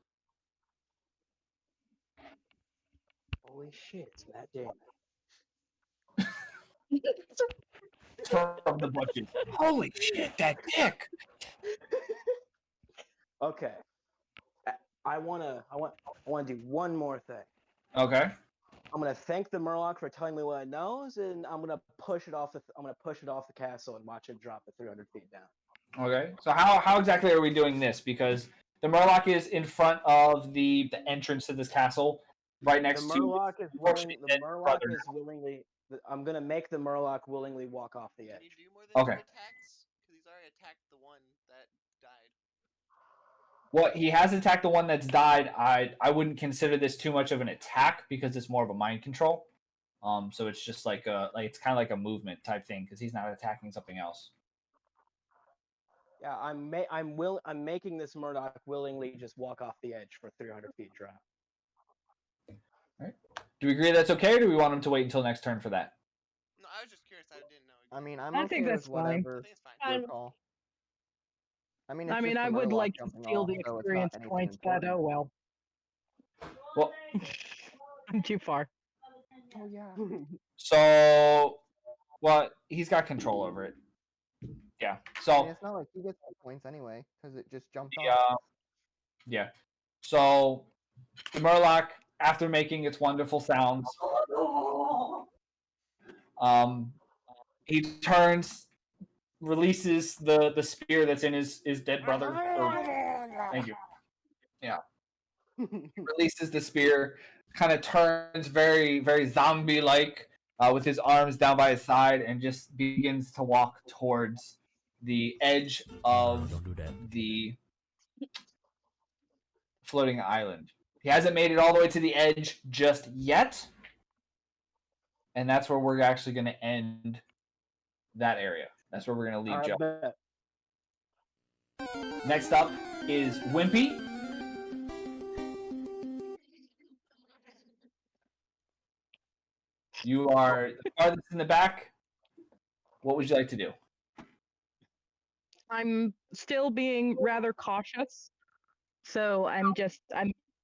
Holy shit, it's Matt Damon. From the bushes. Holy shit, that dick! Okay. I want to do one more thing. Okay. I'm gonna thank the Murloc for telling me what it knows, and I'm gonna push it off the castle and watch it drop at 300 feet down. Okay. So how exactly are we doing this? Because the Murloc is in front of the entrance to this castle, right next The to. Murloc is willingly. I'm gonna make the Murloc willingly walk off the Can edge. you do more than Okay. 2 attacks? Because he's already attacked the one that died. Well, he has attacked the one that's died. I wouldn't consider this too much of an attack because it's more of a mind control. So it's just like it's kind of like a movement type thing because he's not attacking something else. Yeah, I'm making this Murloc willingly just walk off the edge for 300 feet drop. All right. Do we agree that's okay, or do we want him to wait until next turn for that? No, I was just curious. I didn't know. I mean, I'm I okay think that's with whatever I think it's fine. your call. I mean, it's I mean, just the I would Murloc like to jumping steal off, the so it's not experience anything points, but important. oh well. Well, Too far. Oh yeah. so he's got control over it. Yeah. I So mean, it's not like he gets the points anyway, because it just jumped yeah, off. yeah. So the Murloc, after making its wonderful sounds, he turns, releases the spear that's in his dead brother. Thank you. Yeah. Releases the spear, kind of turns very, very zombie-like with his arms down by his side and just begins to walk towards the edge No, of don't do that. the floating island. He hasn't made it all the way to the edge just yet. And that's where we're actually going to end that area. That's where we're going to leave Joe. Bet. Next up is Wimpy. You are the farthest in the back. What would you like to do? I'm still being rather cautious. So I'm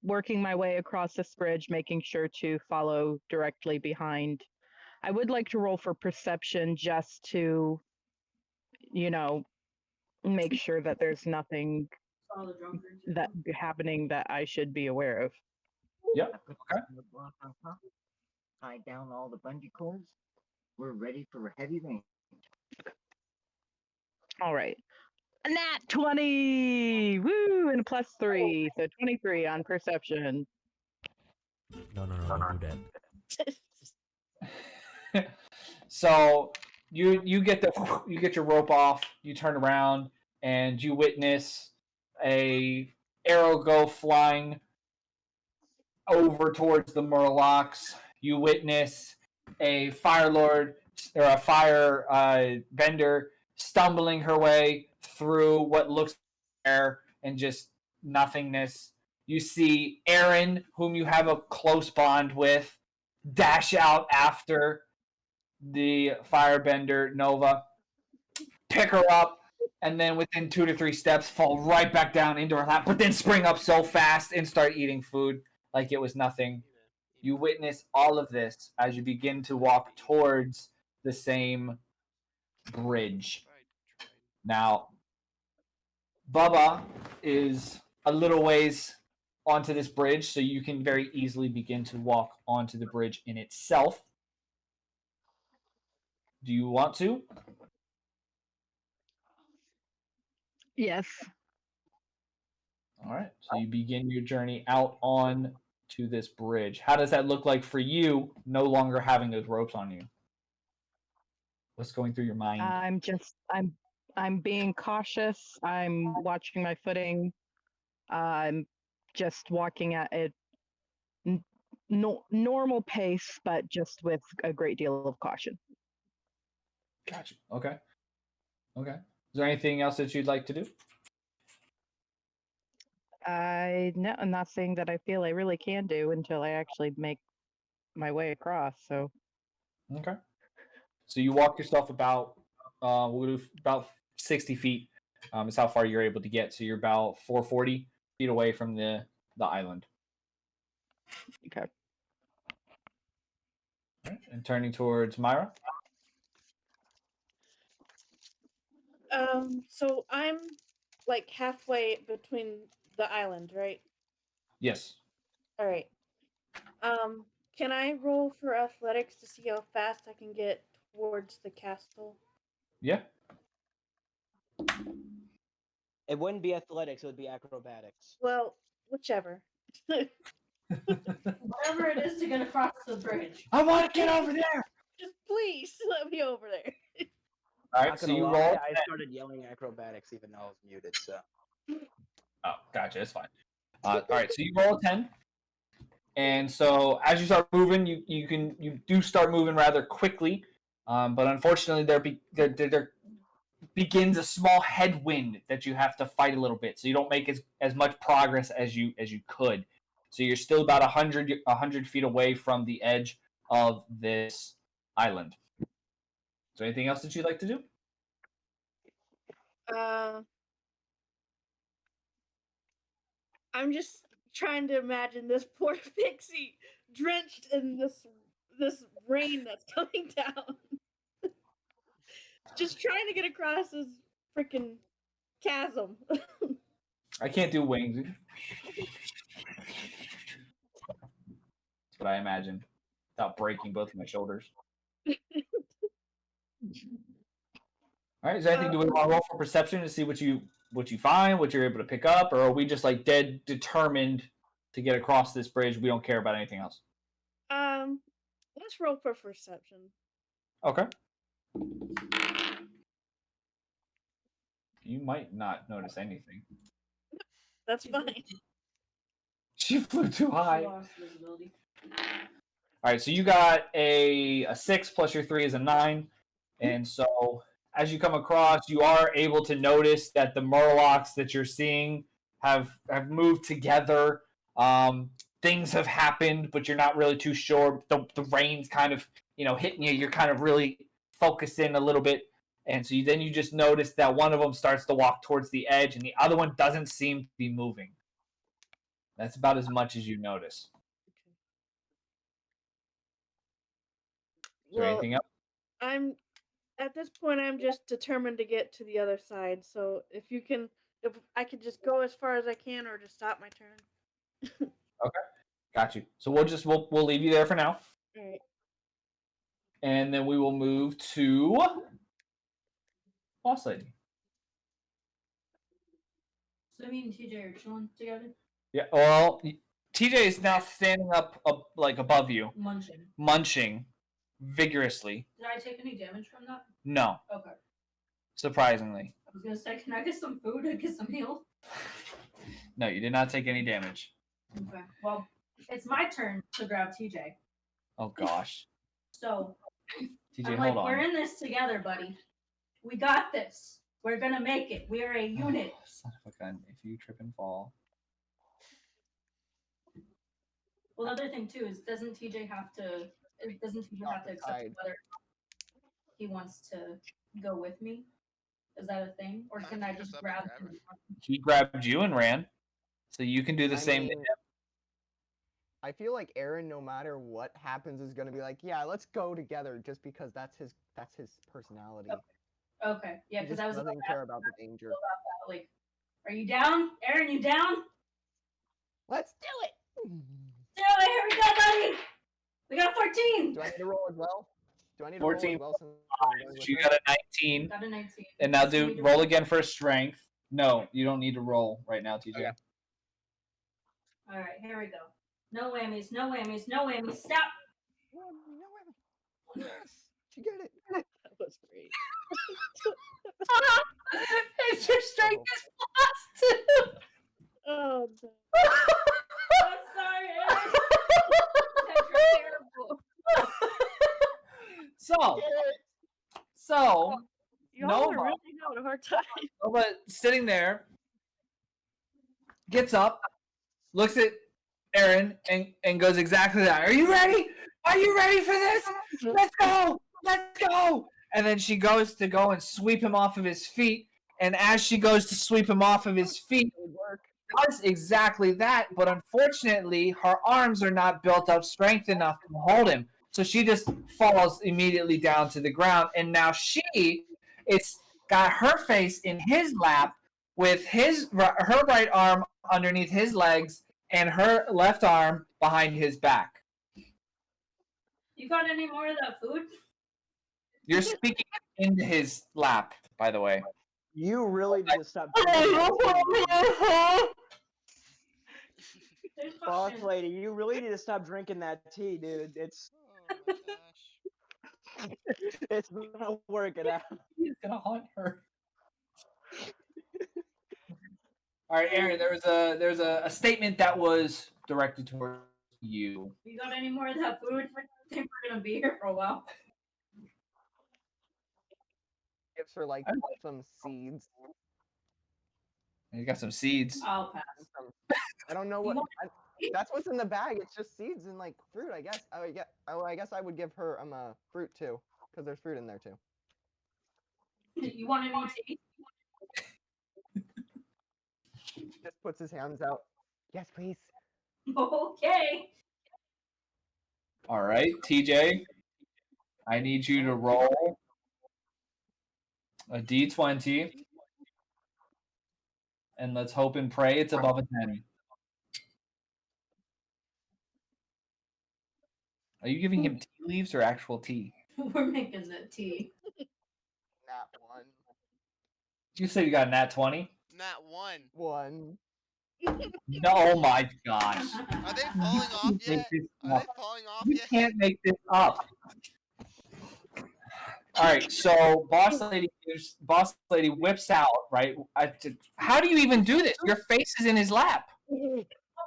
working my way across this bridge, making sure to follow directly behind. I would like to roll for perception just to, make sure that there's nothing All the drunkards. that happening that I should be aware of. Yep. Okay. Tie down all the bungee cords. We're ready for heavy rain. All right. A nat 20! Woo! And a +3. So 23 on perception. No, don't do that. So you get your rope off, you turn around, and you witness a arrow go flying over towards the Murlocs. You witness a fire lord or a fire bender stumbling her way through what looks air and just nothingness. You see Aaron, whom you have a close bond with, dash out after the firebender Nova, pick her up, and then within 2 to 3 steps fall right back down into her lap, but then spring up so fast and start eating food like it was nothing. You witness all of this as you begin to walk towards the same bridge. Now, Bubba is a little ways onto this bridge, so you can very easily begin to walk onto the bridge in itself. Do you want to? Yes. All right. So you begin your journey out on to this bridge. How does that look like for you, no longer having those ropes on you? What's going through your mind? I'm being cautious. I'm watching my footing. I'm just walking at a normal pace, but just with a great deal of caution. Gotcha. Okay. Okay. Is there anything else that you'd like to do? No, I'm not saying that I feel I really can do until I actually make my way across. So. Okay. So you walk yourself about 60 feet. Is how far you're able to get. So you're about 440 feet away from the island. Okay. All right. And turning towards Myra. So I'm like halfway between the island, right? Yes. All right. Can I roll for athletics to see how fast I can get towards the castle? Yeah. It wouldn't be athletics; it would be acrobatics. Well, whichever. Whatever it is to get across the bridge. I want to get over there. Just please let me over there. All right. Not So gonna you lie, roll. I started yelling acrobatics even though I was muted. So. Oh, gotcha. It's fine. All right. So you roll a 10. And so as you start moving, you do start moving rather quickly, but unfortunately there begins a small headwind that you have to fight a little bit, so you don't make as much progress as you could. So you're still about 100 feet away from the edge of this island. Is there anything else that you'd like to do? I'm just trying to imagine this poor pixie drenched in this rain that's coming down. Just trying to get across this freaking chasm. I can't do wings. That's what I imagine, without breaking both of my shoulders. All right, is there anything, do we want to roll for perception to see what you find, what you're able to pick up, or are we just like dead determined to get across this bridge? We don't care about anything else. Let's roll for perception. Okay. You might not notice anything. That's fine. She flew too high. She lost visibility. All right, so you got a 6 plus your 3 is a 9. And so as you come across, you are able to notice that the murlocs that you're seeing have moved together. Things have happened, but you're not really too sure. The rain's kind of, hitting you. You're kind of really focused in a little bit. And so then you just notice that one of them starts to walk towards the edge and the other one doesn't seem to be moving. That's about as much as you notice. Is there anything else? At this point, I'm just determined to get to the other side. So if I could just go as far as I can, or just stop my turn. Okay, got you. So we'll leave you there for now, All right. and then we will move to Boss Lady. So me and TJ are chilling together, Yeah. Well, TJ is now standing up like above you, munching vigorously. Did I take any damage from that? No, Okay. surprisingly. I was gonna say, can I get some food and get some heals? No, you did not take any damage. Okay. Well, it's my turn to grab TJ. Oh gosh. So TJ, I'm hold like, on. we're in this together, buddy. We got this. We're gonna make it. We are a unit. Son of a gun! If you trip and fall. Well, the other thing too is, doesn't TJ have to accept whether he wants to go with me? Is that a thing, or can I just grab him? He grabbed you and ran, so you can do the same to him. I feel like Aaron, no matter what happens, is gonna be like, "Yeah, let's go together," just because that's his personality. Okay, yeah, because I was doesn't care about the danger. About that. Like, are you down, Aaron? You down? Let's do it. Do it! Here we go, buddy. We got 14. Do I need to roll as well? Do I need to 14 roll as well? Since you got a 19. Got a 19. And now roll again for strength. No, you don't need to roll right now, TJ. Okay. All right, here we go. No whammies, no whammies, no whammies. Stop. No whammy. Yes, you get it. That was great. It's your strength is +2. Oh, no. I'm sorry, Aaron. That's terrible. So Y'all Nova, are really having a hard time. Nova sitting there, gets up, looks at Aaron, and goes exactly that. Are you ready? Are you ready for this? Let's go! Let's go! And then she goes to go and sweep him off of his feet. And as she goes to sweep him off of his feet, does exactly that. But unfortunately, her arms are not built up strength enough to hold him. So she just falls immediately down to the ground. And now it's got her face in his lap with her right arm underneath his legs and her left arm behind his back. You got any more of that food? You're speaking into his lap, by the way. You really need to stop. Boss lady, you really need to stop drinking that tea, dude. It's Oh my gosh. it's not working out. He's gonna haunt her. All right, Aaron. There's a statement that was directed towards you. You got any more of that food? I think we're gonna be here for a while. Gives her like some seeds. You got some seeds. I'll pass. I don't know what. That's what's in the bag. It's just seeds and like fruit, I guess. I guess I would give her fruit too, because there's fruit in there too. You want any tea? Just puts his hands out. Yes, please. Okay. All right, TJ. I need you to roll a d20, and let's hope and pray it's above a 10. Are you giving him tea leaves or actual tea? We're making the tea. Nat 1. Did you say you got a nat 20? Nat 1. 1. No, oh my gosh. Are they falling off Make yet? this Are up. they falling off You yet? can't make this up. All right, so boss lady whips out, right? How do you even do this? Your face is in his lap. Well,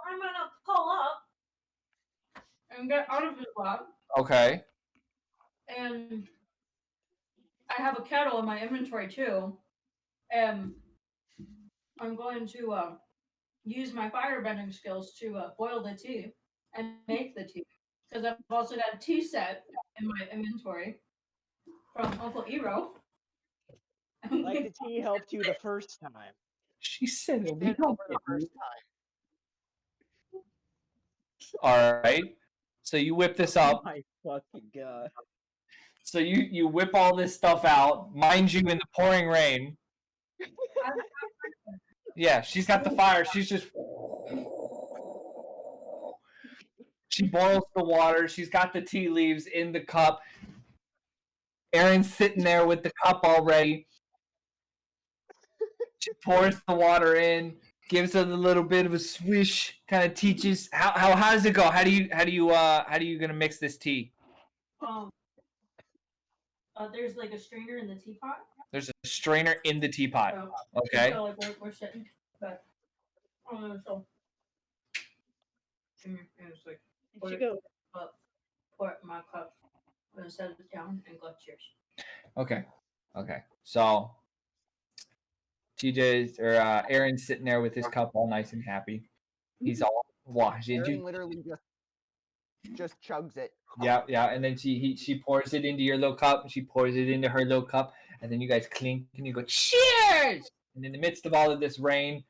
I'm gonna pull up and get out of his lap, Okay. and I have a kettle in my inventory too, and I'm going to use my firebending skills to boil the tea and make the tea, because I've also got a tea set in my inventory from Uncle Ero. Like the tea helped you the first time. She said it. Did help her the first time. All right. So you whip this up. Oh my fucking god. So you whip all this stuff out, mind you, in the pouring rain. Yeah, she's got the fire. She's just. She boils the water. She's got the tea leaves in the cup. Erin's sitting there with the cup already. She pours the water in, gives it a little bit of a swish, kind of teaches how does it go? How do you gonna mix this tea? There's like a strainer in the teapot. There's a strainer in the teapot. Okay. So like we're sitting, but so. It's like pour it up, pour it in my cup, and set it down, and go cheers. Okay. So TJ's or Aaron's sitting there with his cup all nice and happy. He's all washed. Aaron literally just chugs it. Yeah, and then she pours it into your little cup, and she pours it into her little cup, and then you guys clink and you go cheers. And in the midst of all of this rain,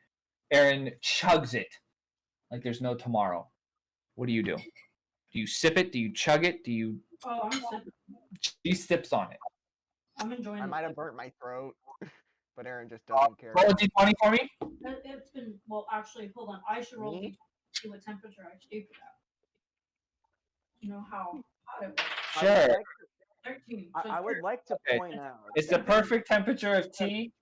Aaron chugs it like there's no tomorrow. What do you do? Do you sip it? Do you chug it? Do you? Oh, I'm sipping. She sips on it. I'm enjoying it. I might have burnt my throat, but Aaron just doesn't care. Roll a d20 for me. It's been actually. Hold on, I should roll a d20 to see what temperature I should do for that. You know how hot it was. Sure. 13. I would like to point out. It's the perfect temperature of tea.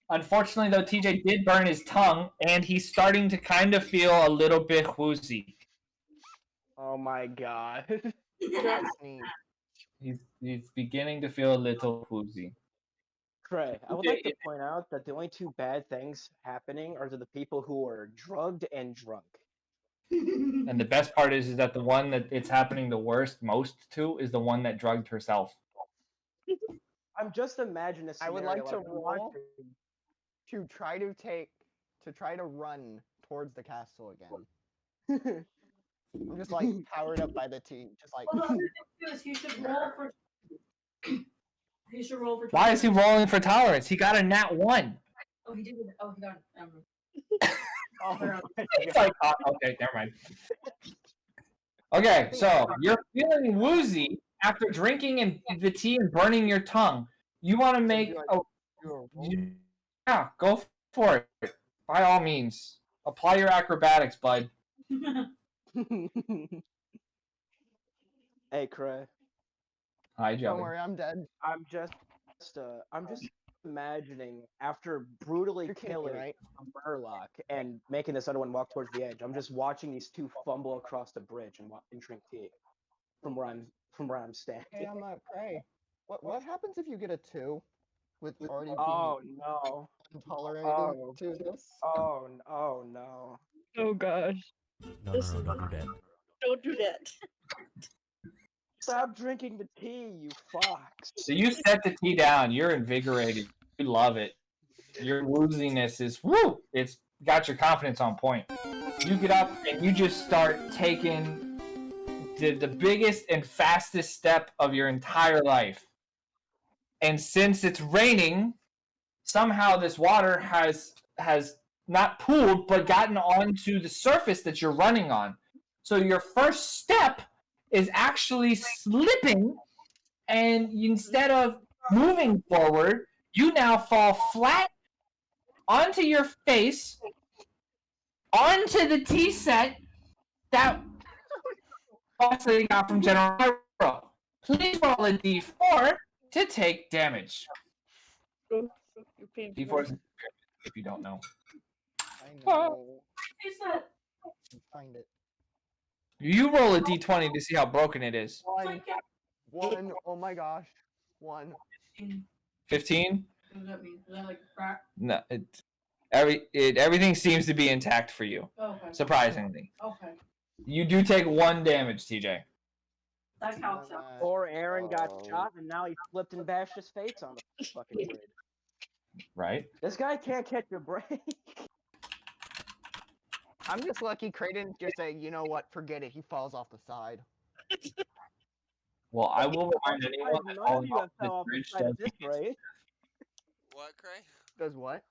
Unfortunately, though, TJ did burn his tongue, and he's starting to kind of feel a little bit woozy. Oh my god. He's beginning to feel a little woozy. Cray, I would like to point out that the only two bad things happening are to the people who are drugged and drunk. And the best part is that the one that it's happening the most to is the one that drugged herself. I'm just imagining this. I would like to roll to try to run towards the castle again. I'm just like powered up by the tea, just like. Well, the other thing is he should roll for. He should roll for. Why is he rolling for tolerance? He got a nat 1. Oh, he did. Oh, he got. It's like, okay, never mind. Okay, so you're feeling woozy after drinking the tea and burning your tongue. You want to make yeah, go for it. By all means, apply your acrobatics, bud. Hey, Cray. Hi, Joey. Don't worry, I'm dead. I'm just imagining after brutally killing a Murloc and making this other one walk towards the edge. I'm just watching these two fumble across the bridge and drink tea from where I'm standing. Hey, I'm not Cray. What happens if you get a 2 with already being no intolerating to this? Oh no. Oh gosh. No, don't do that. Don't do that. Stop drinking the tea, you fox. So you set the tea down. You're invigorated. You love it. Your wooziness is woo. It's got your confidence on point. You get up and you just start taking the biggest and fastest step of your entire life. And since it's raining, somehow this water has not pooled but gotten onto the surface that you're running on. So your first step is actually slipping, and instead of moving forward, you now fall flat onto your face, onto the tea set that also you got from General Hero. Please roll a d4 to take damage. D4 is if you don't know. I know. Find it. You roll a d20 to see how broken it is. One. Oh my gosh. 1. 15? What does that mean? Is that like a crack? No, everything seems to be intact for you. Okay. Surprisingly. Okay. You do take 1 damage, TJ. That counts out. Or Aaron got shot and now he flipped and bashed his face on the fucking bridge. Right? This guy can't catch a break. I'm just lucky Crayz didn't just say, you know what, forget it. He falls off the side. Well, I will remind anyone that None of falling you off have this fell off the bridge side of does this mean break. What, Cray? Does what?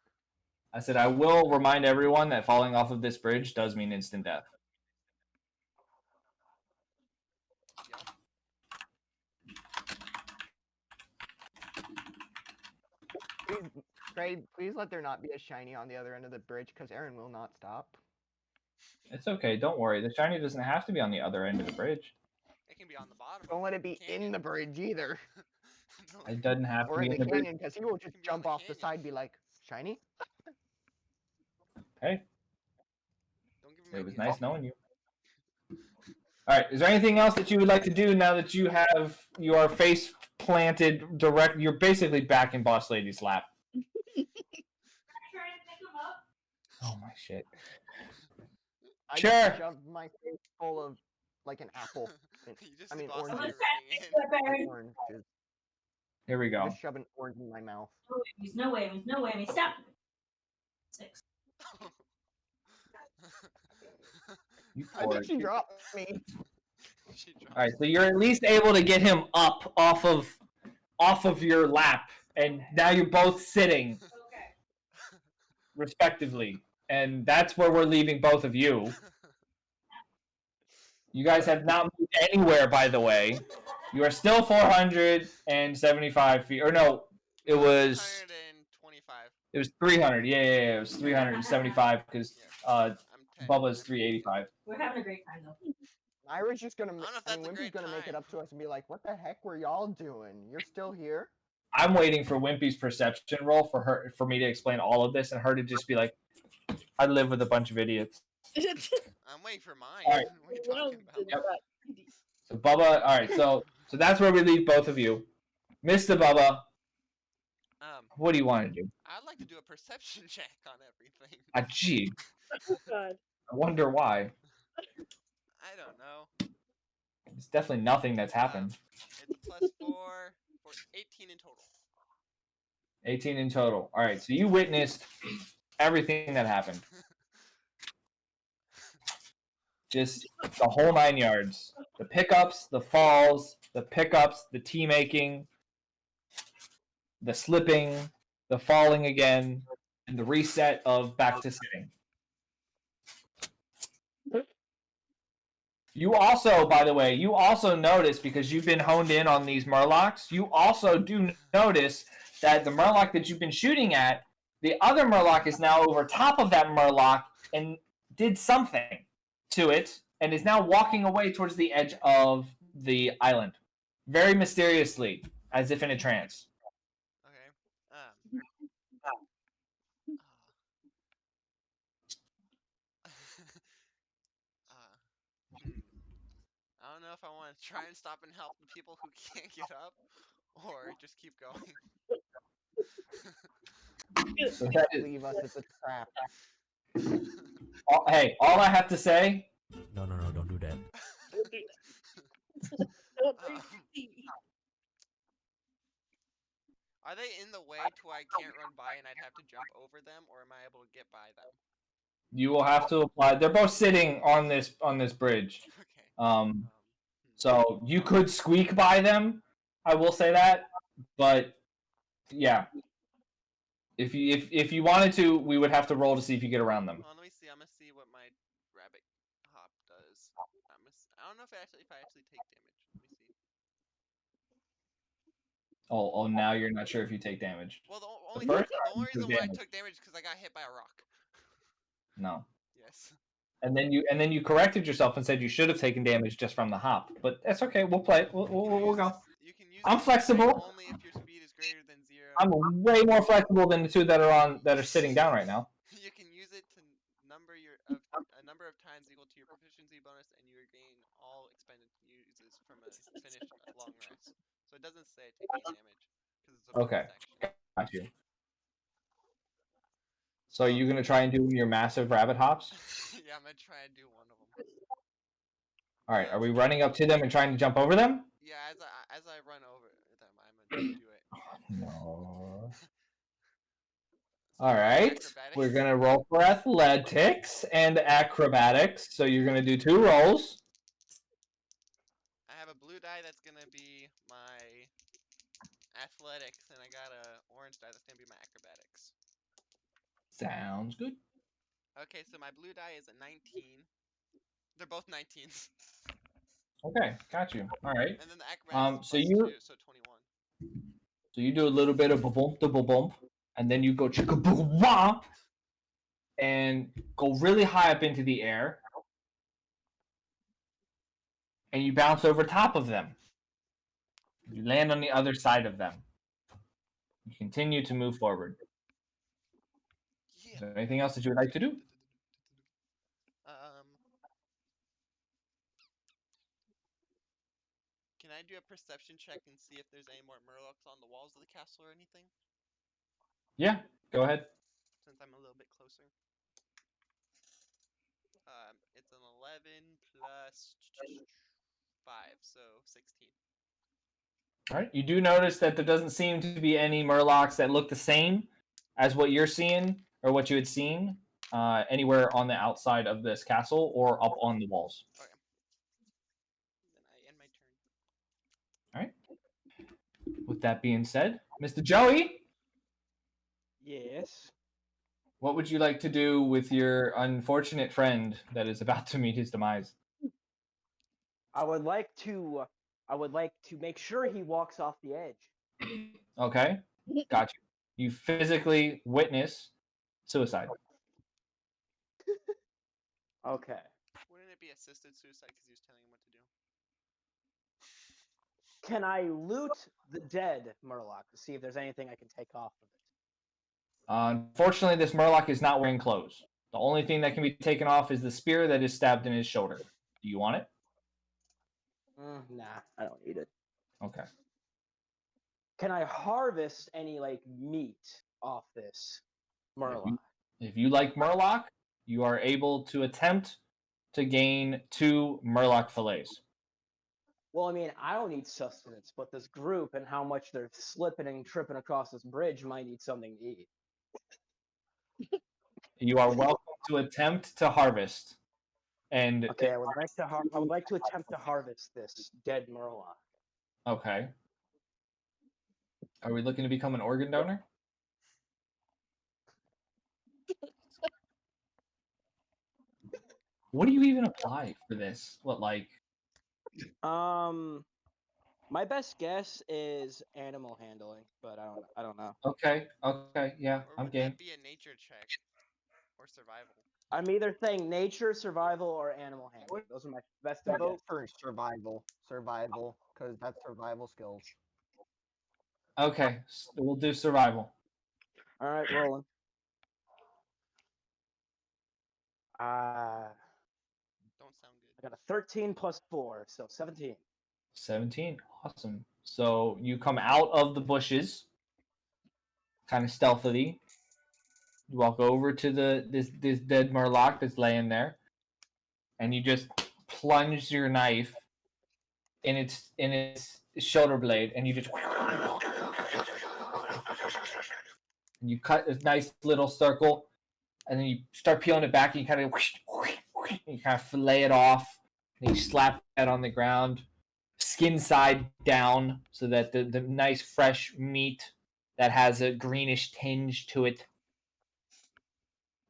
I said I will remind everyone that falling off of this bridge does mean instant death. Please let there not be a shiny on the other end of the bridge, because Aaron will not stop. It's okay. Don't worry. The shiny doesn't have to be on the other end of the bridge. It can be on the bottom. Don't let it be in the bridge either. It doesn't have to Or be in in the the bridge. canyon, because he will just jump off the side and be like, shiny? Hey. Don't give him It was ideas. nice knowing you. All right. Is there anything else that you would like to do now that you have your face planted direct? You're basically back in Boss Lady's lap. Oh my shit. I Sure. just shoved my face full of, like, an apple. You just I mean, see Boss oranges. Lady running in. Oranges. Here we go. Just shove an orange in my mouth. No whammies, no whammies. Stop. 6. You I think she dropped me. All right, so you're at least able to get him up off of your lap, and now you're both sitting, respectively, and that's where we're leaving both of you. You guys have not moved anywhere, by the way. You are still 475 feet, or no, it was 125. It was 300. Yeah, it was 375 because Bubba's 385. We're having a great time though. Ira's just gonna, I mean, Wimpy's gonna make it up to us and be like, what the heck were y'all doing? You're still here? I'm waiting for Wimpy's perception roll for me to explain all of this and her to just be like, I live with a bunch of idiots. I'm waiting for mine. All right. What are you talking about? Yep. So Bubba, all right, so that's where we leave both of you. Mr. Bubba, what do you want to do? I'd like to do a perception check on everything. Gee. Oh, God. I wonder why. I don't know. It's definitely nothing that's happened. It's +4 for 18 in total. 18 in total. All right, so you witnessed everything that happened. Just the whole 9 yards. The pickups, the falls, the pickups, the tea making, the slipping, the falling again, and the reset of back to sitting. You also, by the way, notice, because you've been honed in on these Murlocs, you also do notice that the Murloc that you've been shooting at, the other Murloc is now over top of that Murloc and did something to it and is now walking away towards the edge of the island. Very mysteriously, as if in a trance. I don't know if I want to try and stop and help the people who can't get up, or just keep going. So that is, Leave us, it's a trap. hey, all I have to say... No, don't do that. Are they in the way to where I can't run by and I'd have to jump over them, or am I able to get by them? You will have to apply. They're both sitting on this bridge. Okay. So you could squeak by them. I will say that, but yeah, if you wanted to, we would have to roll to see if you get around them. Well, let me see. I'm gonna see what my rabbit hop does. I don't know if I actually take damage. Let me see. Oh, now you're not sure if you take damage. Well, the only reason why I took damage is because I got hit by a rock. No. Yes. And then you corrected yourself and said you should have taken damage just from the hop. But that's okay. We'll play. We'll go. You can use I'm flexible. Only if your speed is greater than 0. I'm way more flexible than the two that are sitting down right now. You can use it to number a number of times equal to your proficiency bonus, and you regain all expended uses from a finished long rest. So it doesn't say take any damage, because a bonus Okay. action. Got you. So are you gonna try and do your massive rabbit hops? Yeah, I'm gonna try and do one of them. All right. Are we running up to them and trying to jump over them? Yeah, as I run over them, I'm gonna do it. No. So All right. acrobatics. We're gonna roll for athletics and acrobatics. So you're gonna do 2 rolls. I have a blue die that's gonna be my athletics, and I got a orange die that's gonna be my acrobatics. Sounds good. Okay, so my blue die is a 19. They're both 19s. Okay, got you. All right. And then the acrobatics So is you +2, so 21. so you do a little bit of bump double bump, and then you go chicka boom wah, and go really high up into the air, and you bounce over top of them. You land on the other side of them. You continue to move forward. Yeah. Is there anything else that you would like to do? Can I do a perception check and see if there's any more murlocs on the walls of the castle or anything? Yeah, go ahead. Since I'm a little bit closer. It's an 11 plus 5, so 16. All right. You do notice that there doesn't seem to be any murlocs that look the same as what you're seeing or what you had seen anywhere on the outside of this castle or up on the walls. Okay. Then I end my turn. All right. With that being said, Mr. Joey, Yes. what would you like to do with your unfortunate friend that is about to meet his demise? I would like to make sure he walks off the edge. Okay, got you. You physically witness suicide. Okay. Wouldn't it be assisted suicide because he was telling him what to do? Can I loot the dead Murloc to see if there's anything I can take off of it? Unfortunately, this Murloc is not wearing clothes. The only thing that can be taken off is the spear that is stabbed in his shoulder. Do you want it? Nah, I don't need it. Okay. Can I harvest any meat off this Murloc? If you like Murloc, you are able to attempt to gain 2 Murloc fillets. Well, I mean, I don't need sustenance, but this group and how much they're slipping and tripping across this bridge might need something to eat. You are welcome to attempt to harvest. And okay, I would like to attempt to harvest this dead Murloc. Okay. Are we looking to become an organ donor? What do you even apply for this? What My best guess is animal handling, but I don't know. Okay, yeah, Or I'm would game. that be a nature check? Or survival? I'm either saying nature, survival, or animal handling. Those are my best of Vote for survival, because that's survival skills. Okay, we'll do survival. All right, rolling. Don't sound good. I got a 13 plus 4, so 17. 17, awesome. So you come out of the bushes, kind of stealthily. You walk over to this dead Murloc that's laying there, and you just plunge your knife in its shoulder blade, and you just and you cut this nice little circle, and then you start peeling it back, and you kind of fillet it off, and you slap that on the ground, skin side down, so that the nice fresh meat that has a greenish tinge to it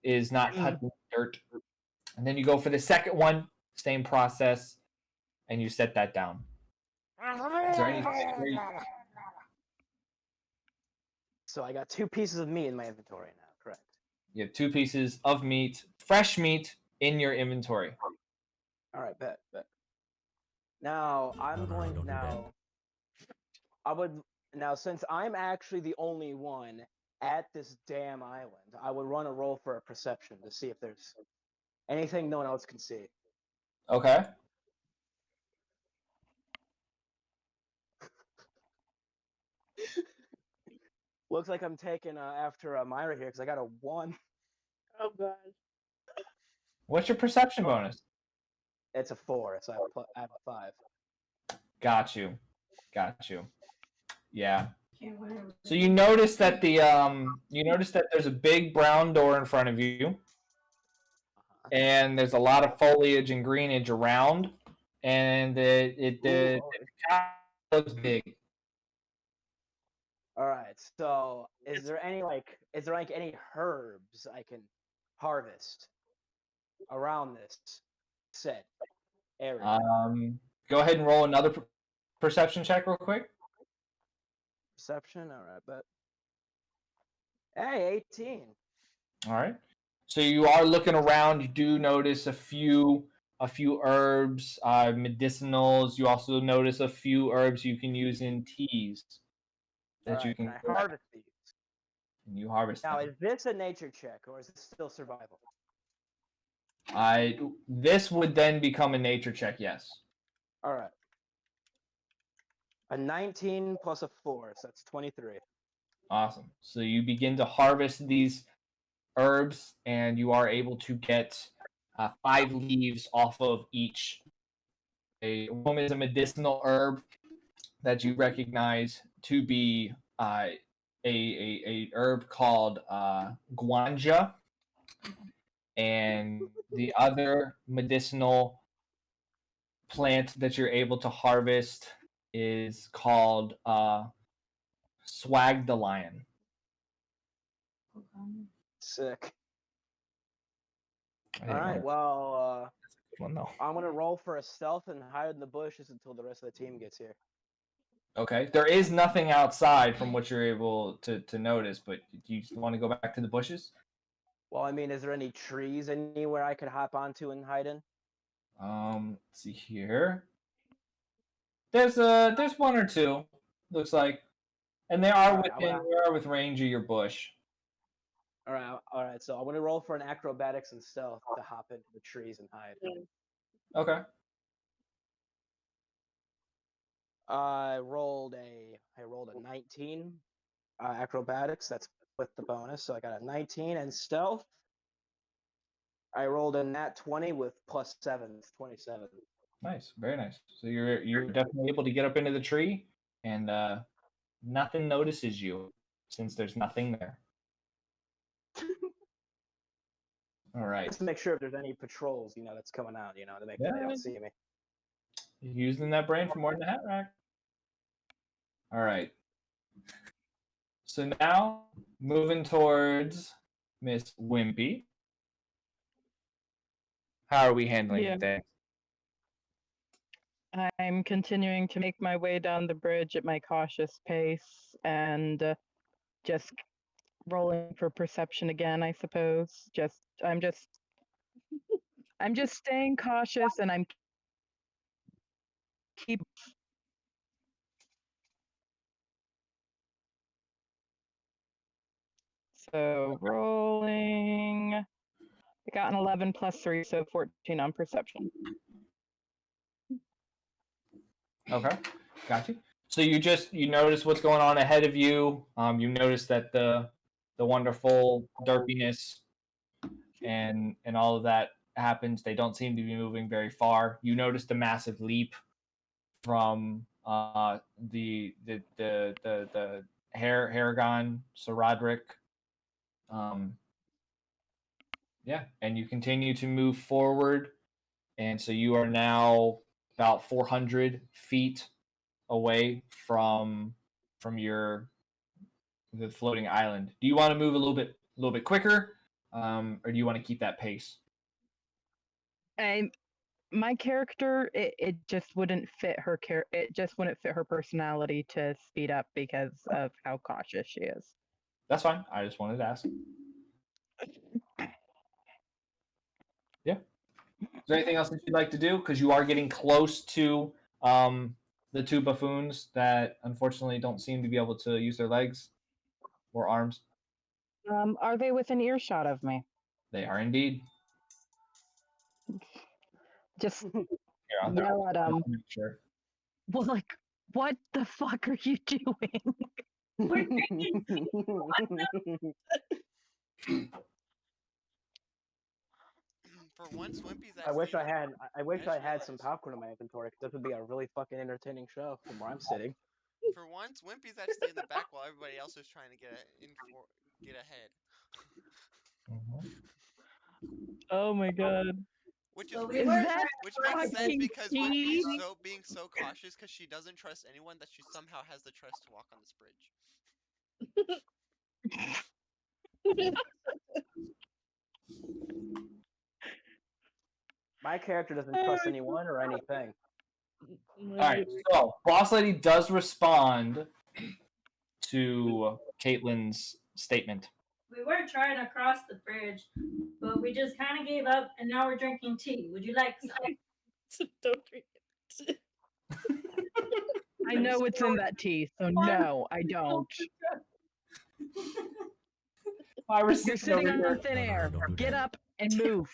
is not touching dirt. And then you go for the second one, same process, and you set that down. Is there anything? So I got 2 pieces of meat in my inventory now, correct? You have 2 pieces of meat, fresh meat, in your inventory. All right, bet. Now I'm going don't do that. now. I would now since I'm actually the only one at this damn island, I would run a roll for a perception to see if there's anything no one else can see. Okay. Looks like I'm taking after Myra here because I got a 1. Oh god. What's your perception bonus? It's a 4, so I have a 5. Got you. Yeah. Can't win it. So you notice that there's a big brown door in front of you, and there's a lot of foliage and greenage around, and the castle looks big. All right. So, is there any any herbs I can harvest around this set area? Go ahead and roll another perception check real quick. Perception. All right, but hey, 18. All right. So you are looking around. You do notice a few herbs, medicinals. You also notice a few herbs you can use in teas that you can I harvest these. And you harvest Now, them. is this a nature check or is it still survival? This would then become a nature check. Yes. All right. A 19 plus a 4, so that's 23. Awesome. So you begin to harvest these herbs, and you are able to get 5 leaves off of each. One is a medicinal herb that you recognize to be a herb called guanja, and the other medicinal plant that you're able to harvest is called swagdalion. Sick. I All didn't know right. that. Well, That's a good one though. I'm gonna roll for a stealth and hide in the bushes until the rest of the team gets here. Okay. There is nothing outside from what you're able to notice, but do you want to go back to the bushes? Well, I mean, is there any trees anywhere I could hop onto and hide in? Let's see here. There's one or two, looks like, and they are within range of your bush. All right. So I'm gonna roll for an acrobatics and stealth to hop into the trees and hide. Okay. I rolled a 19 acrobatics. That's with the bonus, so I got a 19 and stealth. I rolled a nat 20 with plus 7, 27. Nice, very nice. So you're definitely able to get up into the tree, and nothing notices you since there's nothing there. All right. Just to make sure if there's any patrols, that's coming out, to make sure they don't see me. You're using that brain for more than a hat rack. All right. So now moving towards Miss Wimpy. How are we handling things? I'm continuing to make my way down the bridge at my cautious pace and just rolling for perception again, I suppose. I'm just staying cautious, and I'm keep so rolling. I got an 11 plus 3, so 14 on perception. Okay, got you. So you notice what's going on ahead of you. You notice that the wonderful derpiness and all of that happens. They don't seem to be moving very far. You notice the massive leap from the Haragon, Sir Roderick. Yeah, and you continue to move forward, and so you are now about 400 feet away from the floating island. Do you want to move a little bit quicker, or do you want to keep that pace? My character, it just wouldn't fit her it just wouldn't fit her personality to speed up because of how cautious she is. That's fine. I just wanted to ask. Yeah. Is there anything else that you'd like to do? Because you are getting close to the 2 buffoons that unfortunately don't seem to be able to use their legs or arms. Are they within earshot of me? They are indeed. Just Here, yell at them. Sure. Well, like, what the fuck are you doing? We're drinking tea. For once, Wimpy's I wish actually I had. I wish just I had some realized. popcorn in my inventory. 'Cause this would be a really fucking entertaining show from where I'm sitting. For once, Wimpy's actually in the back while everybody else is trying to get ahead. Oh my god. Which is So we weird. Is were that Which makes sense fucking because tea? Wimpy's being so cautious because she doesn't trust anyone that she somehow has the trust to walk on this bridge. My character doesn't trust anyone or anything. All right, so Boss Lady does respond to Caitlin's statement. we were trying to cross the bridge, but we just kind of gave up, and now we're drinking tea. Would you like some? Don't drink it. I know what's in that tea, so no, I don't. You're sitting on thin air. Get up and move.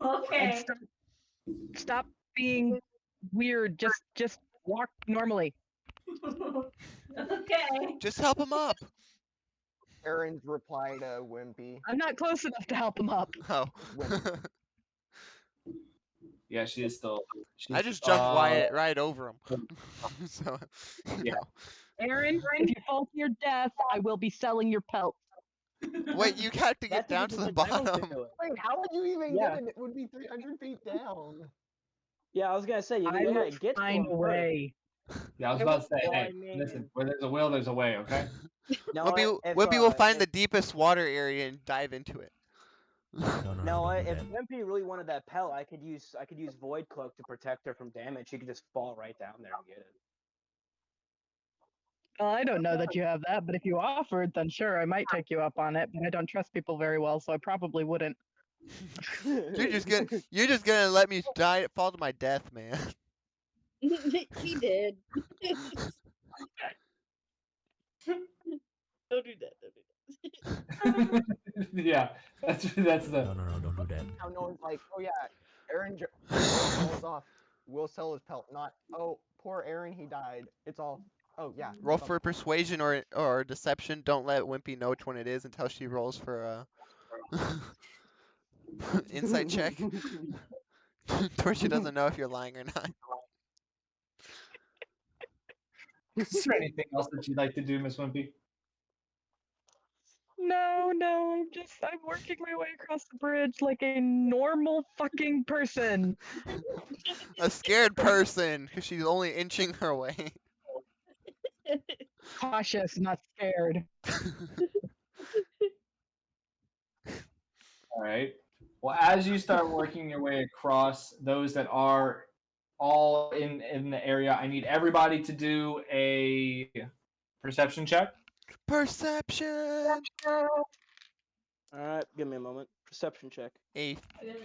Okay. And stop being weird. Just walk normally. Okay. Just help him up. Aaron's reply to Wimpy. I'm not close enough to help him up. Oh. Yeah, she is still. I just jumped Wyatt right over him. So, yeah. Aaron, if you fall to your death, I will be selling your pelt. Wait, you have to get down to the bottom. Wait, how would you even Yeah. get it? It would be 300 feet down. Yeah, I was gonna say you I will gotta get to find him a way. Yeah, I was about to say, Well, hey, I mean- listen, where there's a will, there's a way, okay? No, Wimpy will find the deepest water area and dive into it. No, if Wimpy really wanted that pelt, I could use Void Cloak to protect her from damage. She could just fall right down there and get it. Well, I don't know that you have that, but if you offered, then sure, I might take you up on it. But I don't trust people very well, so I probably wouldn't. You're just gonna let me fall to my death, man. He did. Don't do that. Don't do that. Yeah, that's the. No, don't do that. Now no one's like, oh yeah, Aaron falls off. We'll sell his pelt. Not, oh, poor Aaron, he died. It's all, oh yeah. Roll for persuasion or deception. Don't let Wimpy know which one it is until she rolls for insight check. Where she doesn't know if you're lying or not. Is there anything else that you'd like to do, Miss Wimpy? No, I'm working my way across the bridge like a normal fucking person. A scared person, because she's only inching her way. Cautious, not scared. All right. Well, as you start working your way across, those that are all in the area, I need everybody to do a perception check. Perception. All right, give me a moment. Perception check. A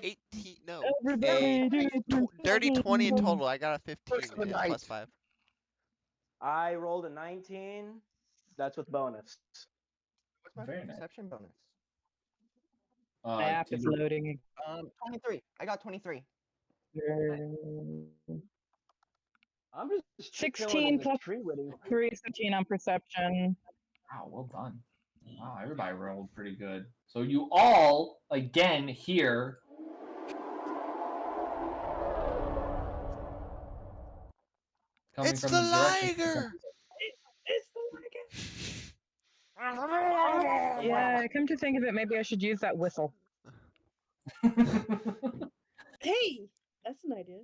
18, no, Everybody do dirty 20 in perception. total. I got a 15 First of the and night. plus 5. I rolled a 19. That's with bonus. What's my Very nice. perception bonus? My app is loading. 23. I got 23. I'm just 16 chilling in this plus tree with you. 3, 17 on perception. Wow, well done. Wow, everybody rolled pretty good. So you all, again, hear coming It's from the direction. liger. It's the Yeah, come to think of it, maybe I should use that whistle. Hey, that's an idea.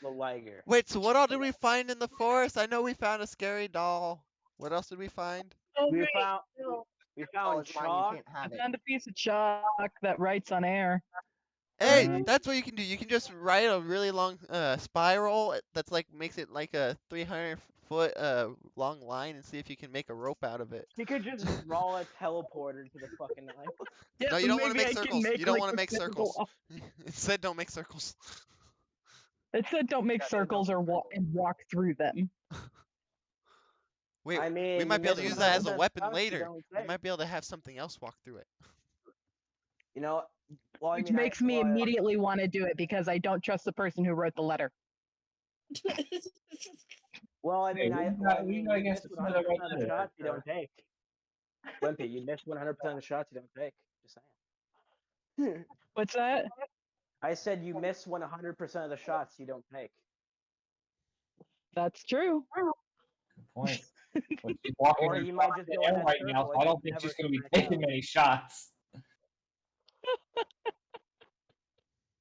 The liger. Wait, so what all did we find in the forest? I know we found a scary doll. What else did we find? Oh, We great. found No. Oh, it's mine. You chalk. can't have I it. found a piece of chalk that writes on air. Hey, Mhm. that's what you can do. You can just write a really long spiral that's like makes it like a 300-foot long line and see if you can make a rope out of it. You could just draw a teleporter to the fucking line. Yeah, No, you don't want to maybe make I can circles. make, You don't like, want to a make physical circles. It said don't make circles. It said don't make Yeah, circles or walk through them. Wait, I mean, we might be able to maybe use that as a that's weapon how you later. don't We say. might be able to have something else walk through it. You know, well, I Which mean, makes me immediately want to do it because I don't trust the person who wrote the letter. Well, I mean, I you guess miss it's 100% right of the shots you don't take. Wimpy, you miss 100% of the shots you don't take. Just saying. What's that? I said you miss 100% of the shots you don't take. That's true. Good point. But she's walking Or you might just go in that right now, circle so I and don't think never she's going to be come back taking out. many shots.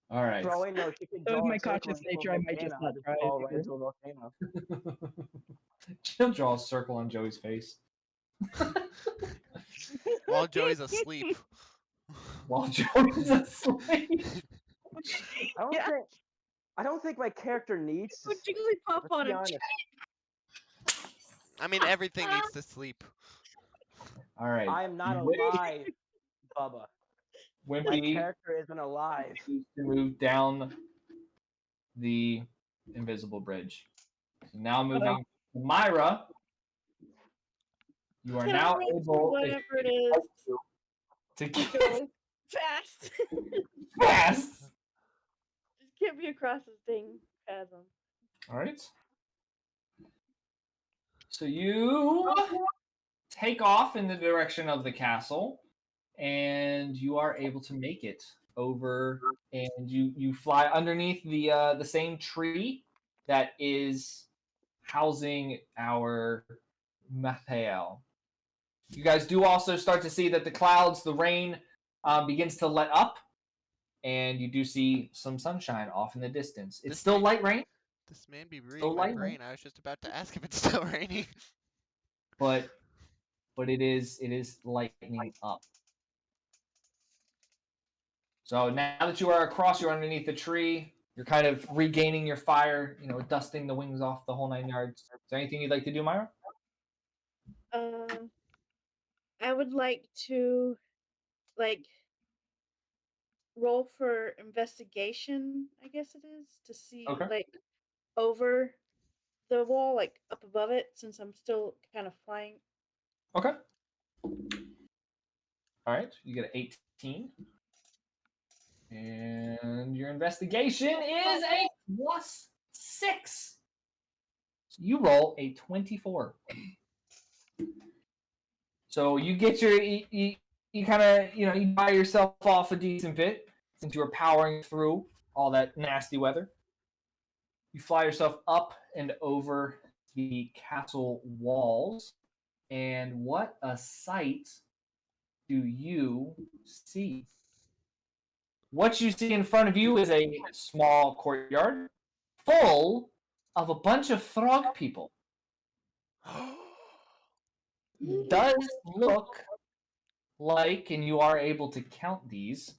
All right. Throwing, no, she could So with draw my a circle cautious into a nature, I might just volcano. not Just try fall it right either. into a volcano. She'll draw a circle on Joey's face. While Joey's asleep. While Joey's asleep. I don't think my character needs to Would sleep. Jigglypuff Let's on be him. honest. I mean, everything needs to sleep. All right. I am not Wimpy- alive, Bubba. My Wimpy character isn't alive. needs to move down the invisible bridge. So now moving to Myra. You are Can I now run through able whatever it is to get go fast? fast. Just get me across this dang chasm. All right. So you take off in the direction of the castle, and you are able to make it over, and you fly underneath the same tree that is housing our Mathael. You guys do also start to see that the clouds, the rain, begins to let up, and you do see some sunshine off in the distance. It's still light rain. This man be reading my light brain. I was just about to ask if it's still raining. but it is lightening up. So now that you are across, you're underneath the tree. You're kind of regaining your fire, dusting the wings off the whole 9 yards. Is there anything you'd like to do, Myra? I would like to, roll for investigation, I guess it is, to see, over the wall, up above it, since I'm still kind of flying. Okay. All right, you get an 18. And your investigation is a +6. So you roll a 24. So you get you kind of, you buy yourself off a decent bit since you were powering through all that nasty weather. You fly yourself up and over the castle walls. And what a sight do you see? What you see in front of you is a small courtyard full of a bunch of frog people. Does look like, and you are able to count these,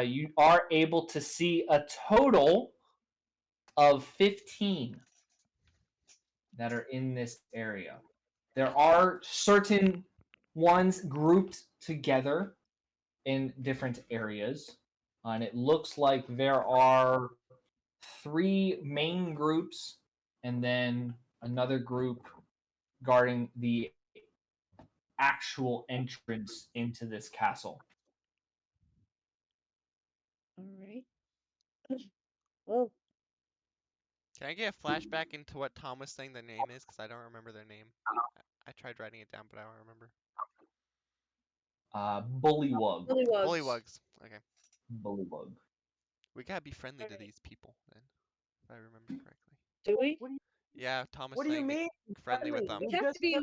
you are able to see a total of 15 that are in this area. There are certain ones grouped together in different areas. And it looks like there are 3 main groups and then another group guarding the actual entrance into this castle. All right. Well, Can I get a flashback into what Tom was saying their name is? Because I don't remember their name. I tried writing it down, but I don't remember. Bullywug. Bullywags. Okay. Bullywug. We gotta be friendly to these people, then, if I remember correctly. do we? Yeah, Tom was What do you saying mean? friendly with them. We have to be.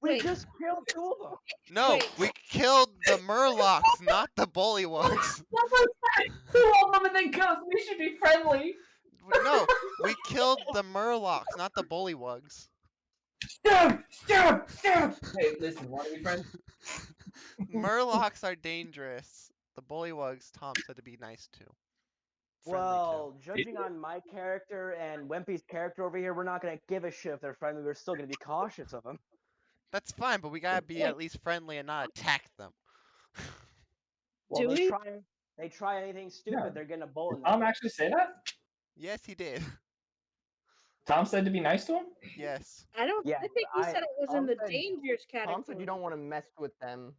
We Wait. just killed 2 of them. No, Wait. we killed the Murlocs, not the Bullywags. Two of them and then goes, we should be friendly. No, we killed the Murlocs, not the Bullywags. Stop! Hey, listen, want to be friends? Murlocs are dangerous. The Bullywags, Tom said to be nice to. Well, judging on my character and Wimpy's character over here, we're not going to give a shit if they're friendly. We're still going to be cautious of them. That's fine, but we gotta be at least friendly and not attack them. Well, they try anything stupid, they're getting a bullet in Did their Tom head. actually say that? Yes, he did. Tom said to be nice to him? Yes. I think he said it was in the dangerous category. Tom said you don't want to mess with them.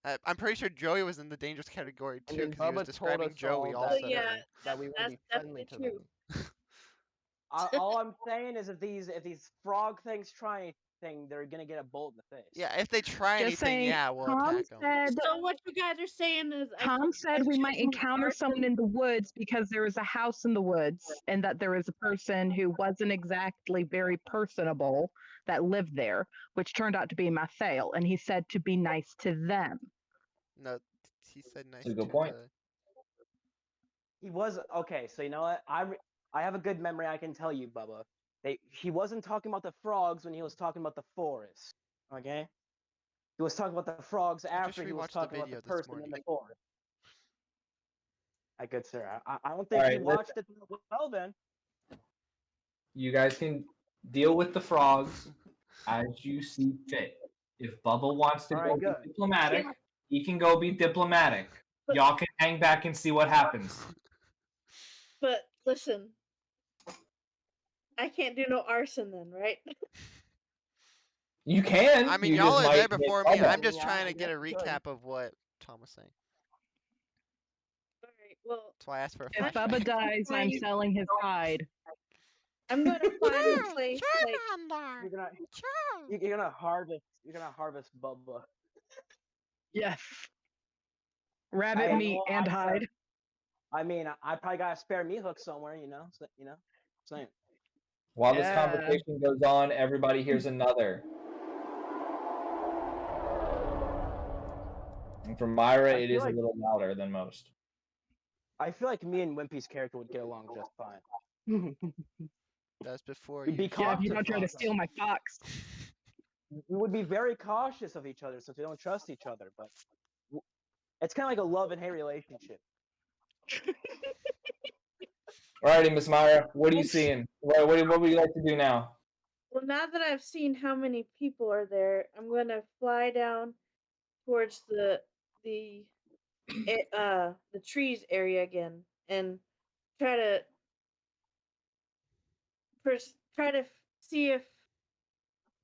I'm pretty sure Joey was in the dangerous category And too, then because he was Bubba told describing us Joey all also. that- yeah, that we want to that's be friendly to definitely them. all I'm saying is if these frog things try anything, they're gonna get a bolt in the face. Yeah, if they try Just anything, saying, yeah, we'll Tom attack them. said So what you guys are saying is, Tom said we might encounter someone in the woods because there was a house in the woods, and that there was a person who wasn't exactly very personable that lived there, which turned out to be Mathael, and he said to be nice to them. No, he said nice That's a good to point. He was okay. So you know what? I have a good memory. I can tell you, Bubba. He wasn't talking about the frogs when he was talking about the forest. Okay. He was talking about the frogs after he was rewatched the talking about video the this person in morning. the forest. Good sir. I don't think All you right, watched it well then. You guys can deal with the frogs as you see fit. If Bubba wants to All go right, be good. diplomatic, he can go be diplomatic. Y'all can hang back and see what happens. But listen, I can't do no arson then, right? You can. I mean, you y'all just are might there hit before me. Bubba. I'm just Yeah, trying I to get a guess you could. recap of what Tom was saying. All right. Well, That's why I asked for a If flashback. Bubba dies, I'm selling his hide. I'm gonna find a place like You're gonna harvest Bubba. Yes. Rabbit Hey, meat well, and hide. I mean, I probably got a spare meat hook somewhere, you know. So, saying. While this Yeah. conversation goes on, everybody hears another. And for Myra, I it feel is like- a little louder than most. I feel like me and Wimpy's character would get along just fine. That's before We'd be you. Yeah, if you cautious don't try to of steal my fox. We would be very cautious of each other since we don't trust each other. But it's kind of like a love and hate relationship. Alrighty, Miss Myra, what are you seeing? What would you like to do now? Well, now that I've seen how many people are there, I'm gonna fly down towards the trees area again and try to see if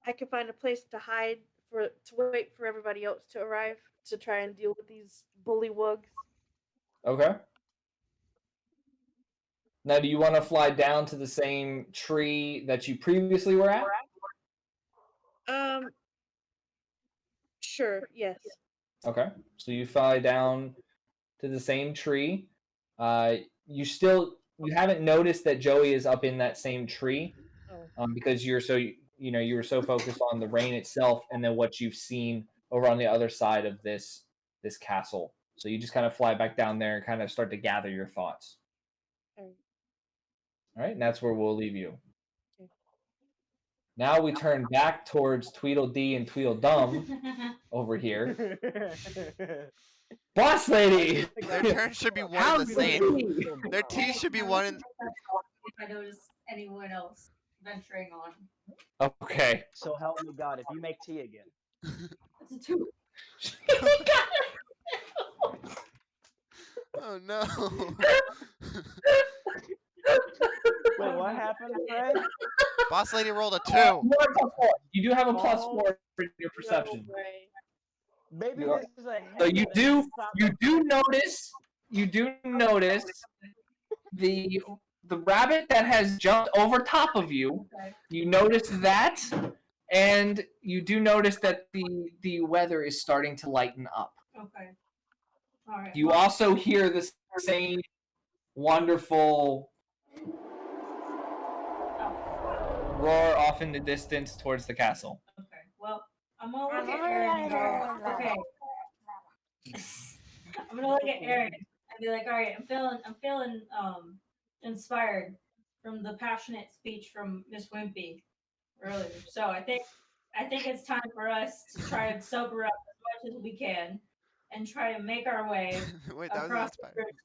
I can find a place to hide to wait for everybody else to arrive to try and deal with these bullywugs. Okay. Now, do you want to fly down to the same tree that you previously were at? Sure, yes. Okay. So you fly down to the same tree. You haven't noticed that Joey is up in that same tree, because you were so focused on the rain itself and then what you've seen over on the other side of this castle. So you just kind of fly back down there and kind of start to gather your thoughts. All right, and that's where we'll leave you. Okay. Now we turn back towards Tweedledee and Tweedledum over here. Boss lady! Their turn should be one and the same. Their T should be one and... If I notice anyone else venturing on. Okay. So help me God, if you make tea again. It's a 2. Oh no. Wait, what happened, Fred? Boss lady rolled a 2. You do have a +4 for your perception. No way. Maybe You are- this is a So you do notice the rabbit that has jumped over top of you. Okay. You notice that, and you do notice that the weather is starting to lighten up. Okay. All right. You also hear the same wonderful roar off in the distance towards the castle. Okay. Well, I'm gonna look at Aaron and go, okay. I'm gonna look at Aaron and be like, all right, I'm feeling inspired from the passionate speech from Miss Wimpy earlier. So I think it's time for us to try and sober up as much as we can and try to make our way Wait, that was across the inspiring. bridge.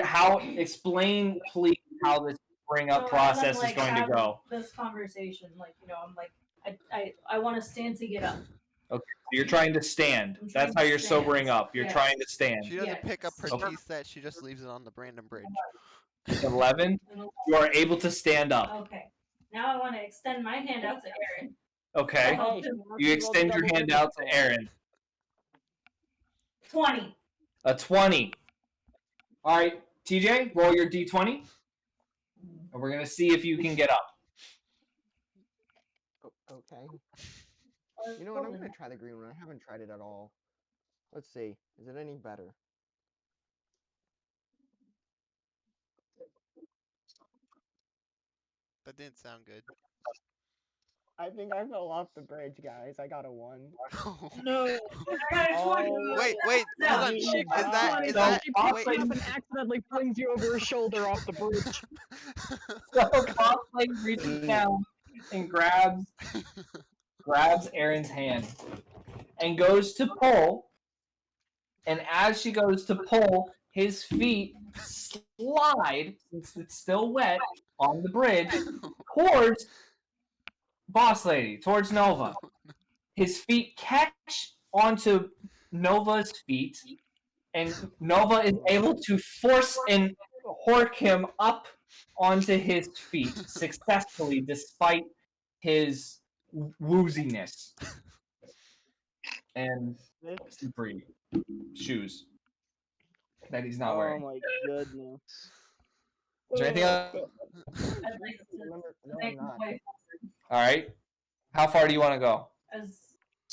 How explain please how this bring up process is going to go. This conversation, I'm like, I want to stand to get up. Okay, so you're trying to stand. That's how you're sobering up. You're trying to stand. She doesn't pick up her Okay. tea set, she just leaves it on the Brandon Bridge. 11. You are able to stand up. Okay. Now I want to extend my hand out to Aaron. Okay. Oh, You extend your hand out to Aaron. 20. A 20. All right, TJ, roll your d20. and we're gonna see if you can get up. Okay. You know what? I'm gonna try the green one. I haven't tried it at all. Let's see. Is it any better? That didn't sound good. I think I fell off the bridge, guys. I got a 1. No. Wait, hold on. Is Shit, that funny is that that she picks wait? you up and accidentally flings you over her shoulder off the bridge. So Bosley reaches down and grabs Aaron's hand and goes to pull. And as she goes to pull, his feet slide, since it's still wet, on the bridge towards Boss Lady, towards Nova. His feet catch onto Nova's feet, and Nova is able to force and hork him up onto his feet successfully, despite his wooziness and slippery shoes that he's not wearing. Oh my goodness. Is there anything else? No, I'm not. All right. How far do you want to go? As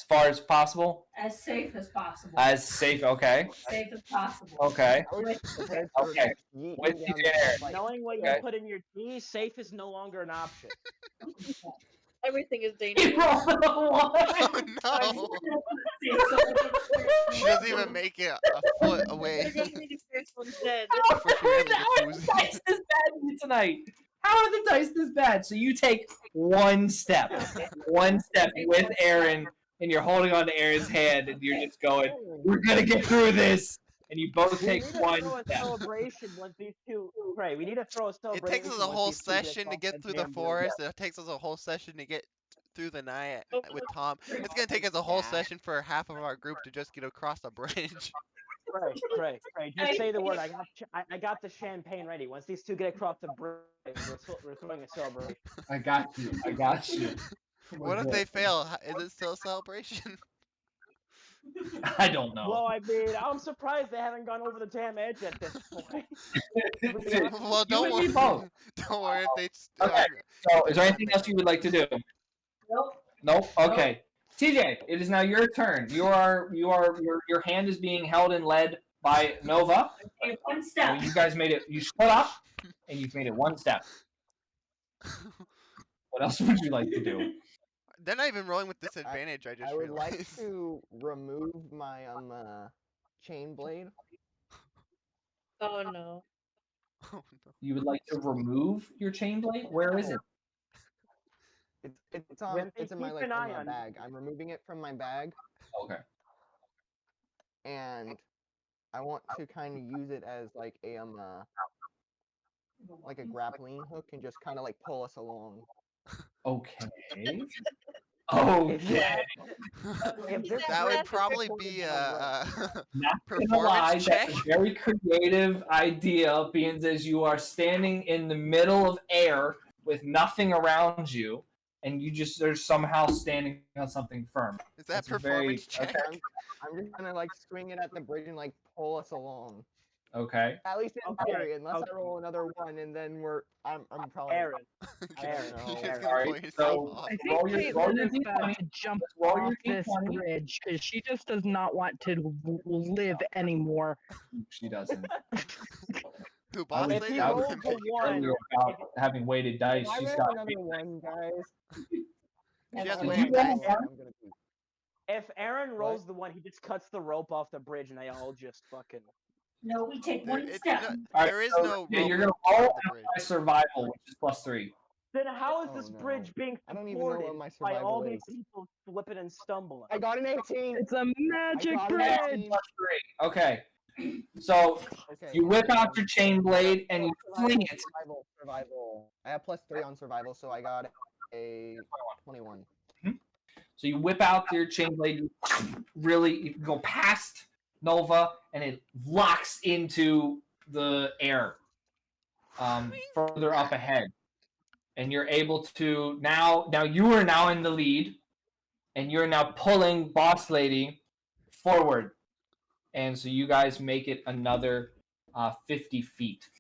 far as possible? As safe as possible. As safe, okay. Safe as possible. Okay. Okay. With TJ and Aaron. Knowing what you put in your tea, safe is no longer an option. Everything is dangerous. Oh no! She doesn't even make it a foot away. They're going to first one's dead. How are the dice this bad for you tonight? How are the dice this bad? So you take one step with Aaron, and you're holding on to Aaron's hand, and you're just going, "We're gonna get through this." And you both take one step. Celebration once these two. Right, we need to throw a It celebration. takes us a whole session to get through the forest. It takes us a whole session to get through the night with Tom. It's gonna take us a whole session for half of our group to just get across the bridge. Right. Just say the word. I got the champagne ready. Once these two get across the bridge, we're throwing a celebration. I got you. What if they fail? Is it still a celebration? I don't know. Well, I mean, I'm surprised they haven't gone over the damn edge at this point. Well, don't worry. Don't worry if they. Okay. So, is there anything else you would like to do? Nope. Okay. TJ, it is now your turn. Your hand is being held and led by Nova. Okay, one step. So you guys made it. You split up, and you've made it one step. What else would you like to do? They're not even rolling with disadvantage. I would realized. like to remove my chain blade. Oh no. You would like to remove your chain blade? Where is it? It's in my my bag. I'm removing it from my bag. Okay. And I want to kind of use it as like a grappling hook and just kind of like pull us along. Okay. Okay. That would probably be a Not performance check. That's a very creative idea, being as you are standing in the middle of air with nothing around you, and you just are somehow standing on something firm. Is that performance check? Okay. I'm just gonna like swing it at the bridge and like pull us along. Okay. At least in theory, unless I roll another one, and then I'm probably Aaron. All right. So I think roll your Caitlin is about d20. to jump Roll off your this d20. bridge because she just does not want to live anymore. She doesn't. Who I boss was lady? talking earlier about having weighted dice. I She's roll got. another one, guys. She has Did weighted you dice. roll one? I'm gonna be. If Aaron rolls the one, he just cuts the rope off the bridge, and they all just fucking. No, we take one There- step. All right, There is so, no yeah, rope you're gonna on roll the bridge. by survival, which is +3. Then how is Oh, this no. bridge being I don't even know supported what my by all survival these is. people slipping and stumbling? I got an 18. It's a magic got an bridge. 18. +3. Okay. So Okay. you whip out your chain blade and you fling it. Survival. I have +3 on survival, so I got a 21. So you whip out your chain blade, you really go past Nova, and it locks into the air further up ahead. And you're able to now you are now in the lead, and you're now pulling Boss Lady forward. And so you guys make it another 50 feet.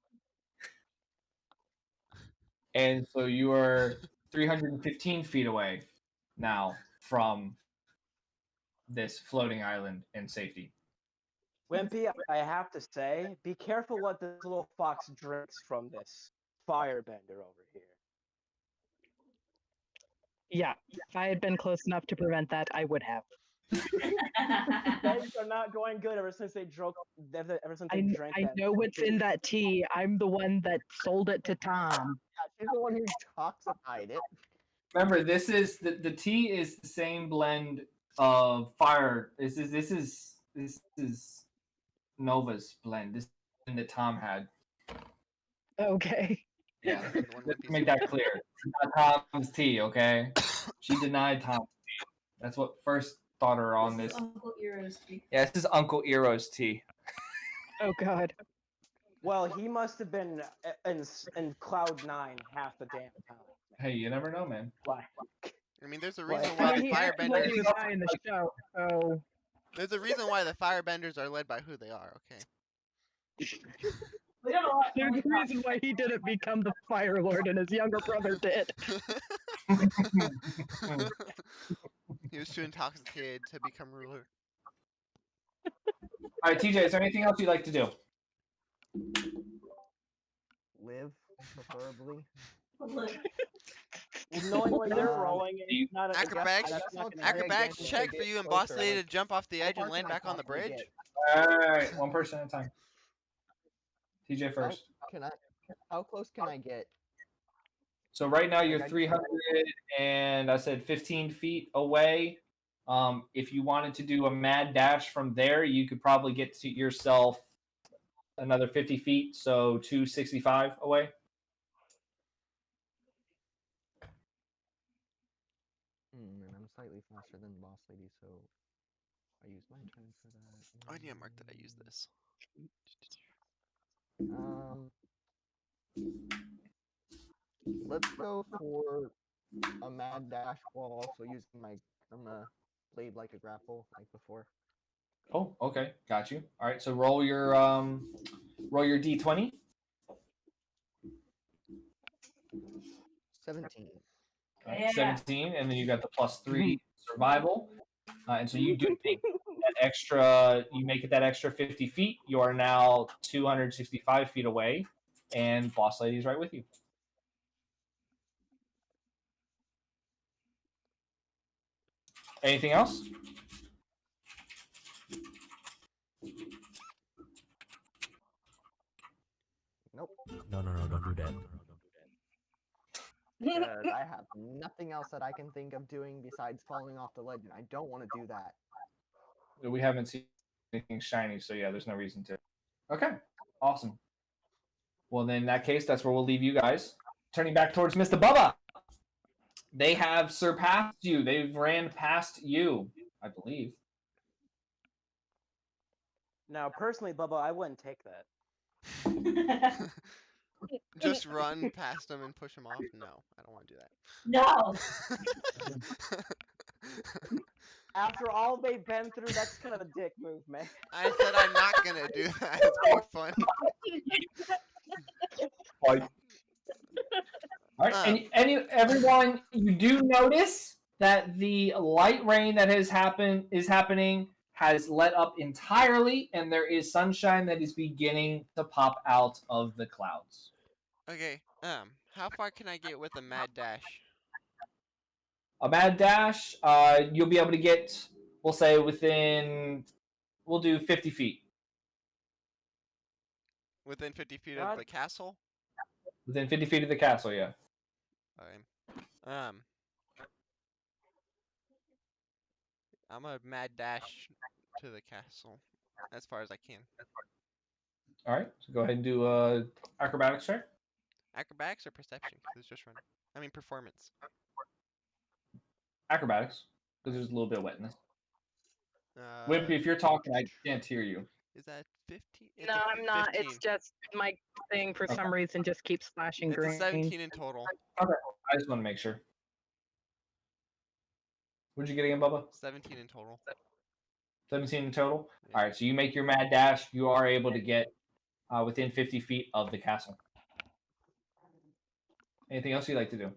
And so you are 315 feet away now from this floating island in safety. Wimpy, I have to say, be careful what this little fox drinks from this firebender over here. Yeah, if I had been close enough to prevent that, I would have. Things are not going good ever since they drank. Ever since they drank I that. know what's in that tea. I'm the one that sold it to Tom. She's the one who toxified it. Remember, this is the tea is the same blend of fire. This is Nova's blend. This is the blend that Tom had. Okay. Yeah, The one let's with make that clear. It's not Tom's tea, okay? She denied Tom's tea. That's what first thought her on this. This is Uncle Ero's tea. Yeah, this is Uncle Ero's tea. Oh God. Well, he must have been in cloud 9 half the damn time. Hey, you never know, man. Why? I mean, there's a Well, reason I why mean, the he acted like he was firebenders. high in the show. So There's a reason why the firebenders are led by who they are. Okay. We got a lot. there's a reason why he didn't become the Fire Lord and his younger brother did. He was too intoxicated to become ruler. All right, TJ, is there anything else you'd like to do? Live, preferably. Knowing what you're rolling, it's not a Acrobatics, that's not gonna acrobatics advantage check to for get you and closer, Boss Lady like, to jump off the how edge far and land can I back on the possibly bridge. get? All right, one person at a time. TJ first. How close can I get? So right now you're Like, I just 300 and I said 15 feet away. If you wanted to do a mad dash from there, you could probably get to yourself another 50 feet, so 265 away. And I'm slightly faster than Boss Lady, so I use my turn for that. Oh, I need to mark that I use this. Let's go for a mad dash while also using my blade like a grapple like before. Oh, okay, got you. All right, so roll your d20. 17. All right, Yeah. 17, and then you got the +3 survival, and so you do make that extra. You make it that extra 50 feet. You are now 265 feet away, and Boss Lady is right with you. Anything else? Nope. No, don't do that. Because I have nothing else that I can think of doing besides falling off the ledge, and I don't want to do that. We haven't seen anything shiny, so yeah, there's no reason to. Okay, awesome. Well, then in that case, that's where we'll leave you guys. Turning back towards Mr. Bubba. They have surpassed you. They've ran past you, I believe. Now, personally, Bubba, I wouldn't take that. Just run past them and push them off? No, I don't want to do No. that. After all they've been through, that's kind of a dick move, man. I said I'm not gonna do that. It's being funny. All right, and everyone, you do notice that the light rain that is happening has let up entirely, and there is sunshine that is beginning to pop out of the clouds. Okay, how far can I get with a mad dash? A mad dash, you'll be able to get, we'll say we'll do 50 feet. Within 50 feet of the castle? Within 50 feet of the castle, yeah. Okay. I'm a mad dash to the castle as far as I can. All right, so go ahead and do acrobatics check. Acrobatics or perception? 'Cause it's just running. I mean performance. Acrobatics, because there's a little bit of wetness. Wimpy, if you're talking, I can't hear you. Is that 15? No, I'm not. It's just my thing for some reason just keeps flashing green. It's a 17 in total. Okay, I just want to make sure. What'd you get again, Bubba? 17 in total. 17 in total? Yeah. All right, so you make your mad dash. You are able to get within 50 feet of the castle. Anything else you'd like to do?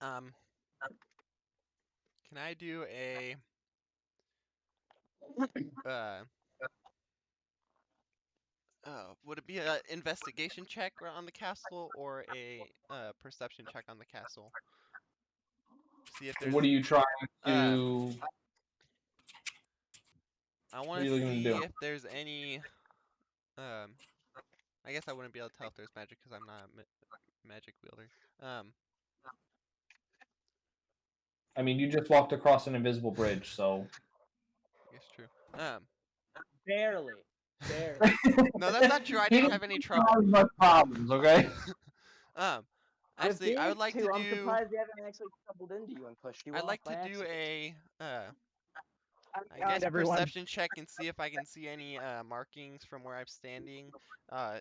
Can I do a would it be an investigation check on the castle or a perception check on the castle? See if there's. What are you trying Uh, to? I What want are you to looking to see do? if there's any. I guess I wouldn't be able to tell if there's magic because I'm not a magic wielder. I mean, you just walked across an invisible bridge, so. I guess true. Barely. No, that's not true. I didn't have any trouble. Much problems, okay? Actually, I would like to I'm do. surprised they haven't actually stumbled into you and pushed you I'd off like by to do accident. I guess perception check and see if I can see any markings from where I'm standing.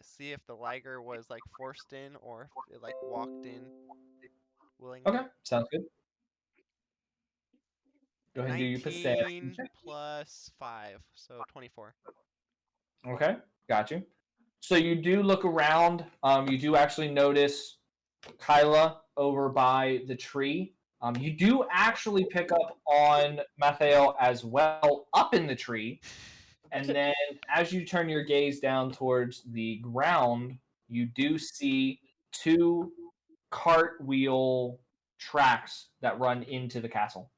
See if the liger was like forced in or if it like walked in willingly. Okay, sounds good. Go ahead and do your perception 19 check. plus 5, so 24. Okay, got you. So you do look around. You do actually notice Kyla over by the tree. You do actually pick up on Mathael as well up in the tree. And then as you turn your gaze down towards the ground, you do see 2 cartwheel tracks that run into the castle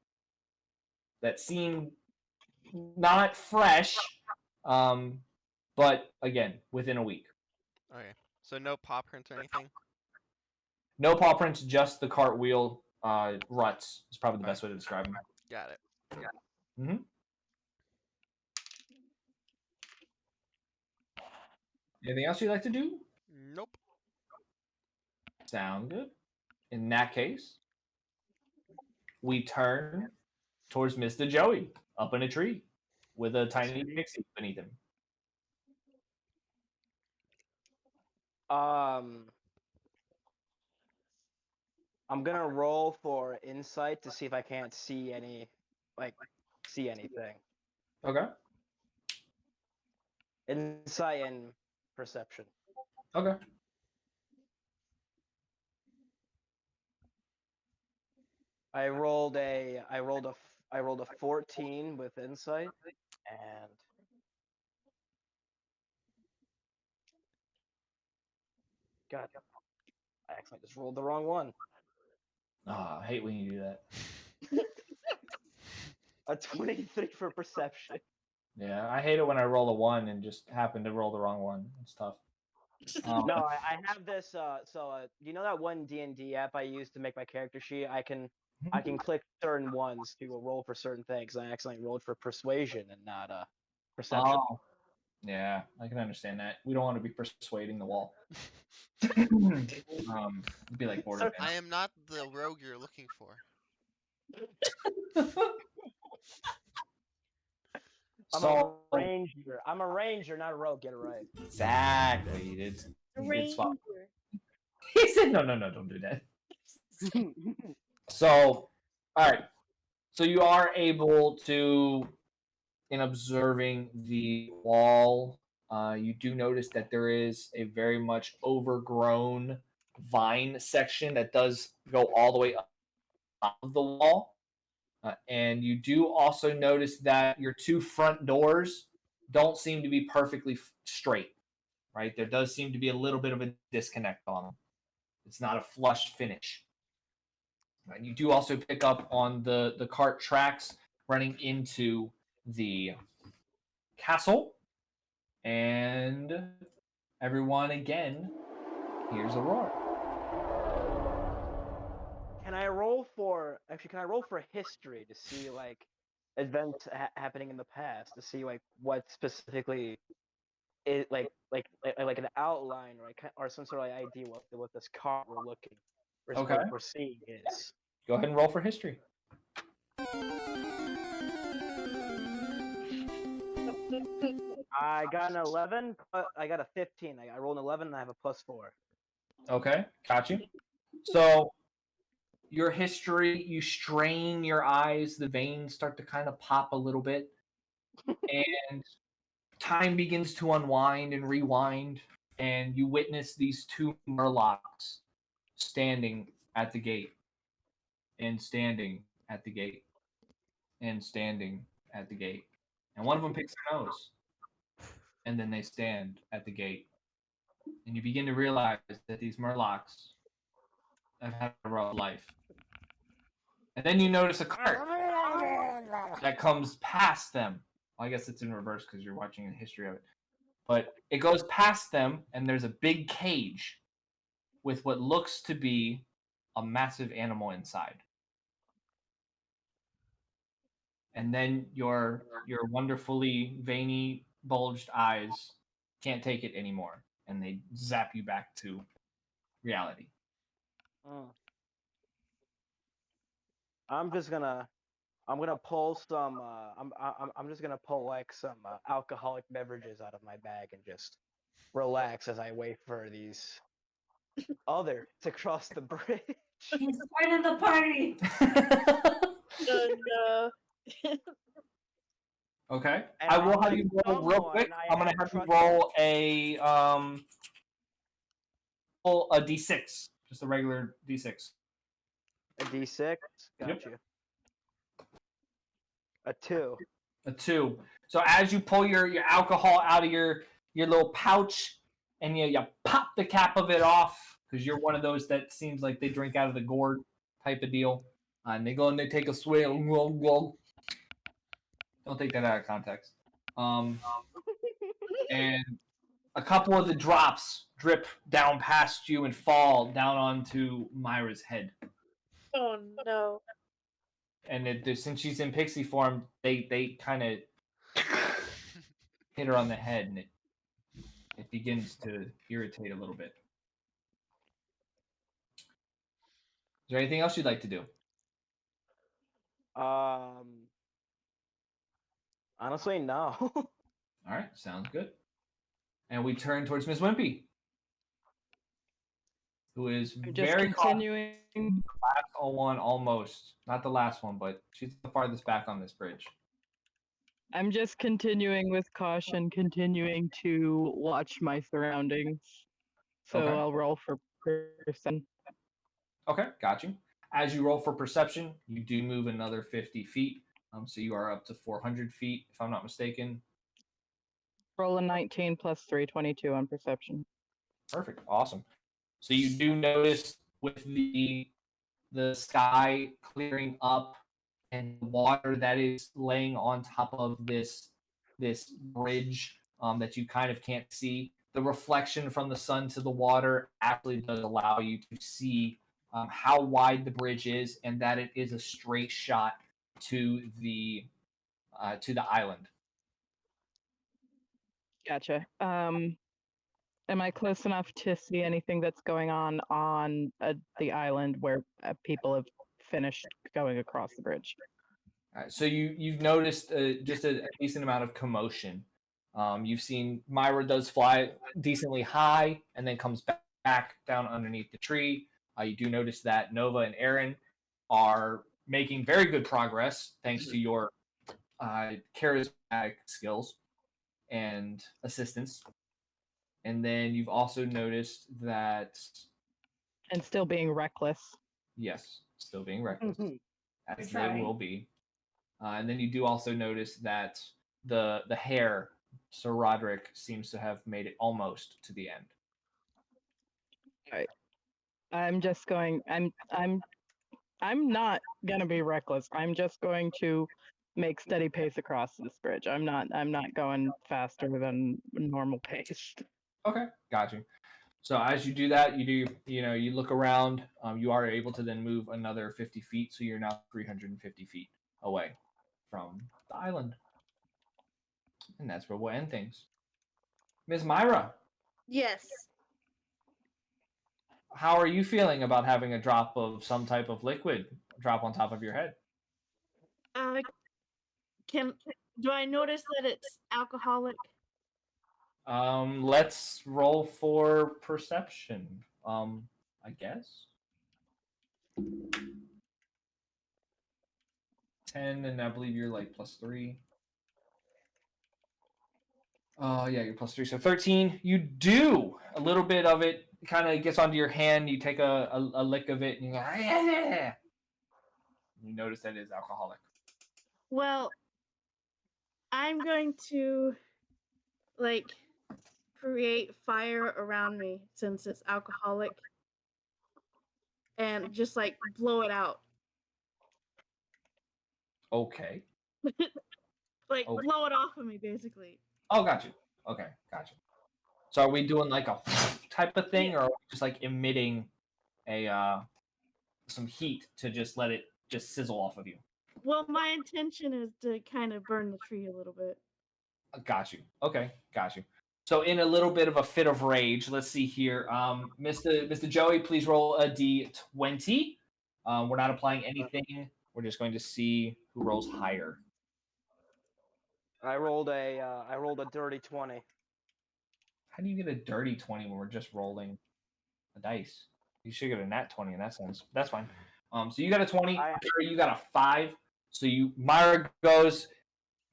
that seem not fresh, but again, within a week. Okay, so no paw prints or anything? No paw prints, just the cartwheel ruts is probably the best way to describe them. Got it. Mm-hmm. Anything else you'd like to do? Nope. Sound good. In that case, we turn towards Mr. Joey up in a tree with a tiny pixie beneath him. I'm gonna roll for insight to see if I can't see anything. Okay. Insight and perception. Okay. I rolled a 14 with insight, and God, I actually just rolled the wrong one. I hate when you do that. A 23 for perception. Yeah, I hate it when I roll a 1 and just happen to roll the wrong one. It's tough. No, I have this. You know that one D&D app I use to make my character sheet? I can click certain ones to roll for certain things. I accidentally rolled for persuasion and not perception. Oh, yeah, I can understand that. We don't want to be persuading the wall. Be like Borderlands. I am not the rogue you're looking for. I'm a ranger. I'm a ranger, not a rogue. Get it right. Exactly. You did. Ranger. He said, no, don't do that. So, all right. So you are able to, in observing the wall, you do notice that there is a very much overgrown vine section that does go all the way up of the wall. And you do also notice that your 2 front doors don't seem to be perfectly straight, right? There does seem to be a little bit of a disconnect on them. It's not a flushed finish. And you do also pick up on the cart tracks running into the castle. And everyone again hears a roar. Can I roll for history to see like events happening in the past to see like what specifically is like an outline or some sort of idea what this card we're looking or Okay. what we're seeing is. Go ahead and roll for history. I got an 11. I got a 15. I rolled an 11 and I have a +4. Okay, got you. So your history, you strain your eyes, the veins start to kind of pop a little bit, and time begins to unwind and rewind, and you witness these 2 murlocs standing at the gate, and standing at the gate, and standing at the gate. And one of them picks their nose, and then they stand at the gate. And you begin to realize that these Murlocs have had a rough life. And then you notice a cart that comes past them. Well, I guess it's in reverse because you're watching the history of it. But it goes past them, and there's a big cage with what looks to be a massive animal inside. And then your wonderfully veiny, bulged eyes can't take it anymore, and they zap you back to reality. I'm gonna pull some. I'm just gonna pull like some alcoholic beverages out of my bag and just relax as I wait for these other to cross the bridge. He's joining the party. No. Okay. And I will have unlike you roll real someone, quick. I I'm gonna have have you trust- roll a d6, just a regular d6. A D6. Got Yep. you. A 2. A 2. So as you pull your alcohol out of your little pouch, and you pop the cap of it off, because you're one of those that seems like they drink out of the gourd type of deal, and they go and they take a swig. Don't take that out of context. And a couple of the drops drip down past you and fall down onto Myra's head. Oh no. And since she's in pixie form, they kind of hit her on the head, and it begins to irritate a little bit. Is there anything else you'd like to do? Honestly, no. All right, sounds good. And we turn towards Miss Wimpy, who is I'm just very continuing. last one, almost not the last one, but she's the farthest back on this bridge. I'm just continuing with caution, continuing to watch my surroundings. So Okay. I'll roll for perception. Okay, got you. As you roll for perception, you do move another 50 feet. So you are up to 400 feet, if I'm not mistaken. Roll a 19 plus 3, 22 on perception. Perfect, awesome. So you do notice with the sky clearing up and water that is laying on top of this bridge that you kind of can't see. The reflection from the sun to the water actually does allow you to see how wide the bridge is, and that it is a straight shot to the island. Gotcha. Am I close enough to see anything that's going on the island where people have finished going across the bridge? All right, so you've noticed just a decent amount of commotion. You've seen Myra does fly decently high and then comes back down underneath the tree. You do notice that Nova and Aaron are making very good progress thanks to your charismatic skills and assistance. And then you've also noticed that... And still being reckless. Yes, still being reckless, as You're they will be. And then you do also notice that the hair, Sir Roderick, seems to have made it almost to the end. All right. I'm just going. I'm not gonna be reckless. I'm just going to make steady pace across this bridge. I'm not going faster than normal pace. Okay, got you. So as you do that, you look around. You are able to then move another 50 feet, so you're now 350 feet away from the island. And that's where we'll end things. Ms. Myra, Yes. how are you feeling about having a drop of some type of liquid drop on top of your head? Do I notice that it's alcoholic? Let's roll for perception. I guess 10, and I believe you're like +3. Yeah, you're +3, so 13. You do. A little bit of it kind of gets onto your hand. You take a lick of it, and you go, yeah. You notice that it is alcoholic. Well, I'm going to like create fire around me since it's alcoholic and just like blow it out. Okay. Like Okay. blow it off of me basically. Oh, got you. Okay, got you. So are we doing like a type of thing, Yeah. or are we just like emitting a some heat to just let it just sizzle off of you? Well, my intention is to kind of burn the tree a little bit. Got you. Okay, got you. So in a little bit of a fit of rage, let's see here. Mr. Joey, please roll a d20. We're not applying anything. We're just going to see who rolls higher. I rolled a dirty 20. How do you get a dirty 20 when we're just rolling a dice? You should get a nat 20 in that sense. That's fine. So you got a 20. You got a 5. So Myra goes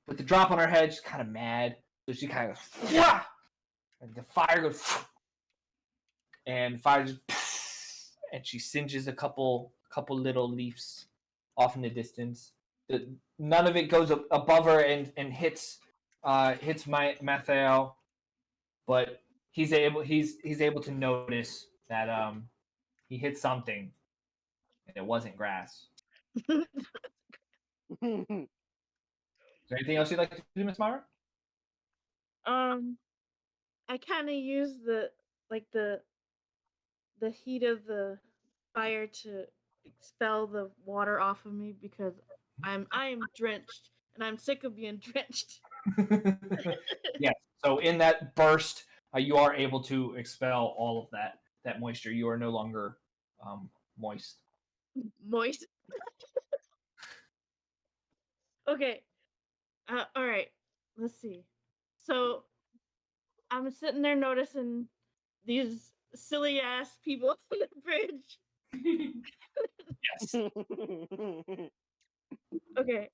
with the drop on her head. She's kind of mad. So she kind of goes, yeah! And the fire goes, and fire just, and she singes a couple little leaves off in the distance. None of it goes above her and hits Mattheo, but he's able to notice that he hit something, and it wasn't grass. Is there anything else you'd like to do, Miss Myra? I kind of use the heat of the fire to expel the water off of me because I am drenched and I'm sick of being drenched. Yes. So in that burst, you are able to expel all of that moisture. You are no longer moist. Moist. Okay. All right. Let's see. So I'm sitting there noticing these silly ass people on the bridge. Yes. Okay.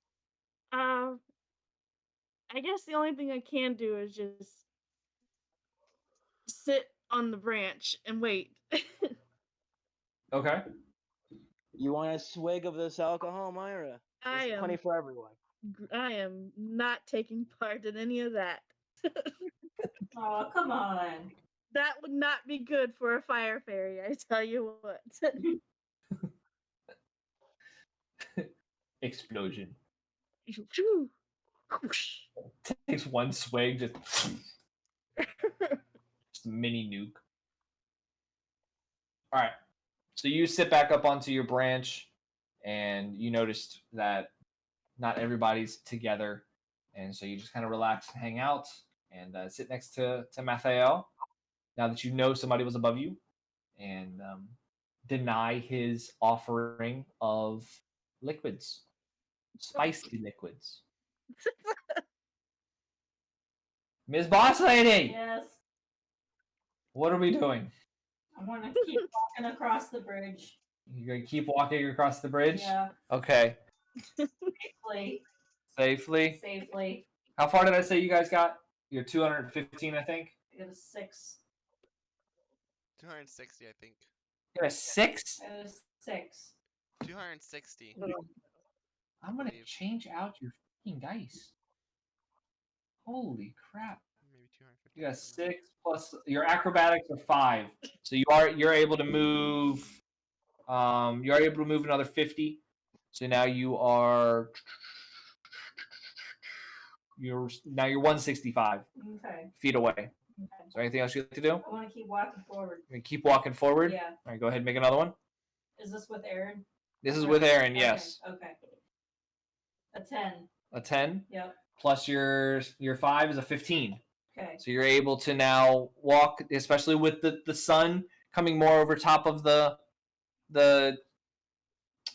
I guess the only thing I can do is just sit on the branch and wait. Okay. You want a swig of this alcohol, Myra? There's plenty for everyone. I am not taking part in any of that. Oh, come on. That would not be good for a fire fairy, I tell you what. Explosion. Takes one swig, just a mini nuke. All right. So you sit back up onto your branch, and you noticed that not everybody's together, and so you just kind of relax and hang out and sit next to Mattheo. Now that you know somebody was above you, and deny his offering of liquids, spicy liquids. Ms. Boss Lady, Yes. what are we doing? I want to keep walking across the bridge. You're gonna keep walking across the bridge? Yeah. Okay. Safely. Safely. How far did I say you guys got? You're 215, I think. It was 6. 260, I think. You got a 6? It was 6. 260. I'm gonna change out your fucking dice. Holy crap! Maybe 250. You got 6 plus your acrobatics are 5, so you're able to move. You're able to move another 50. So now you're 165 feet away. Okay. Is there anything else you'd like to do? I want to keep walking forward. You can keep walking forward. Yeah. All right, go ahead and make another one. Is this with Aaron? This is with Aaron. Yes. Okay. A 10. A 10. Yep. Plus your 5 is a 15. Okay. So you're able to now walk, especially with the sun coming more over top of the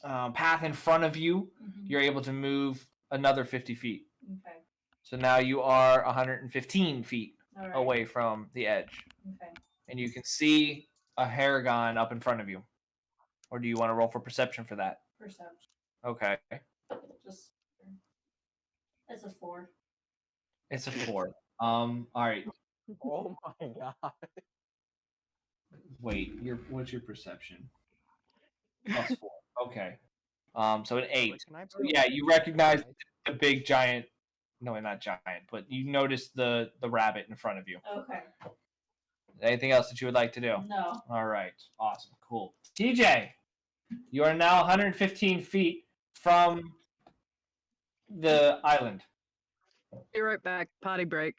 path in front of you. Mm-hmm. You're able to move another 50 feet. Okay. So now you are 115 feet All right. away from the edge. Okay. And you can see a Haragon up in front of you. Or do you want to roll for perception for that? Perception. Okay. Just. It's a 4. It's a 4. All right. Oh my god. Wait, what's your perception? +4. Okay. So an 8. Wait, can I So yeah, you borrow recognize my- the big giant. No, not giant, but you notice the rabbit in front of you. Okay. Anything else that you would like to do? No. All right. Awesome. Cool. TJ, you are now 115 feet from the island. Be right back. Potty break.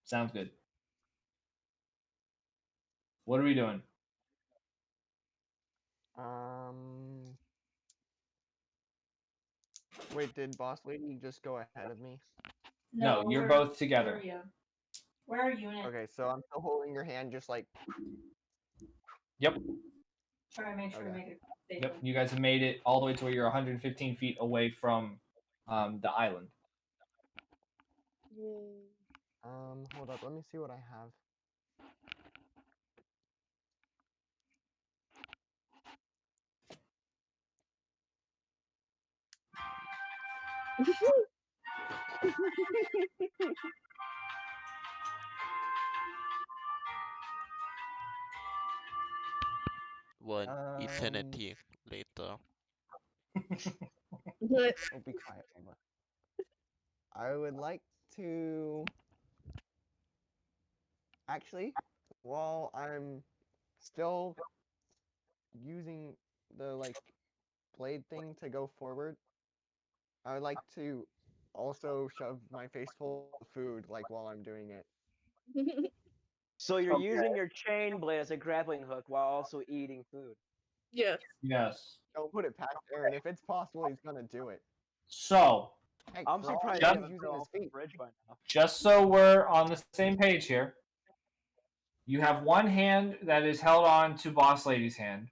Sounds good. What are we doing? Wait, did Boss Lady just go ahead of me? No, you're both together. Where are you? Where are you in it? Okay, so I'm still holding your hand, just like. Yep. Try to make sure to make it safe. Yep. You guys have made it all the way to where you're 115 feet away from the island. Yay. Hold up. Let me see what I have. One eternity later. Oh, be quiet, Amber. I would like to. Actually, while I'm still using the like blade thing to go forward, I would like to also shove my face full of food like while I'm doing it. So you're using your chain blade as a grappling hook while also eating food. Yes. Yes. Don't put it past Aaron. If it's possible, he's gonna do it. So, Heck, I'm for all surprised I you know, haven't he's fell using off his the feet. bridge by now. just so we're on the same page here, you have one hand that is held on to Boss Lady's hand.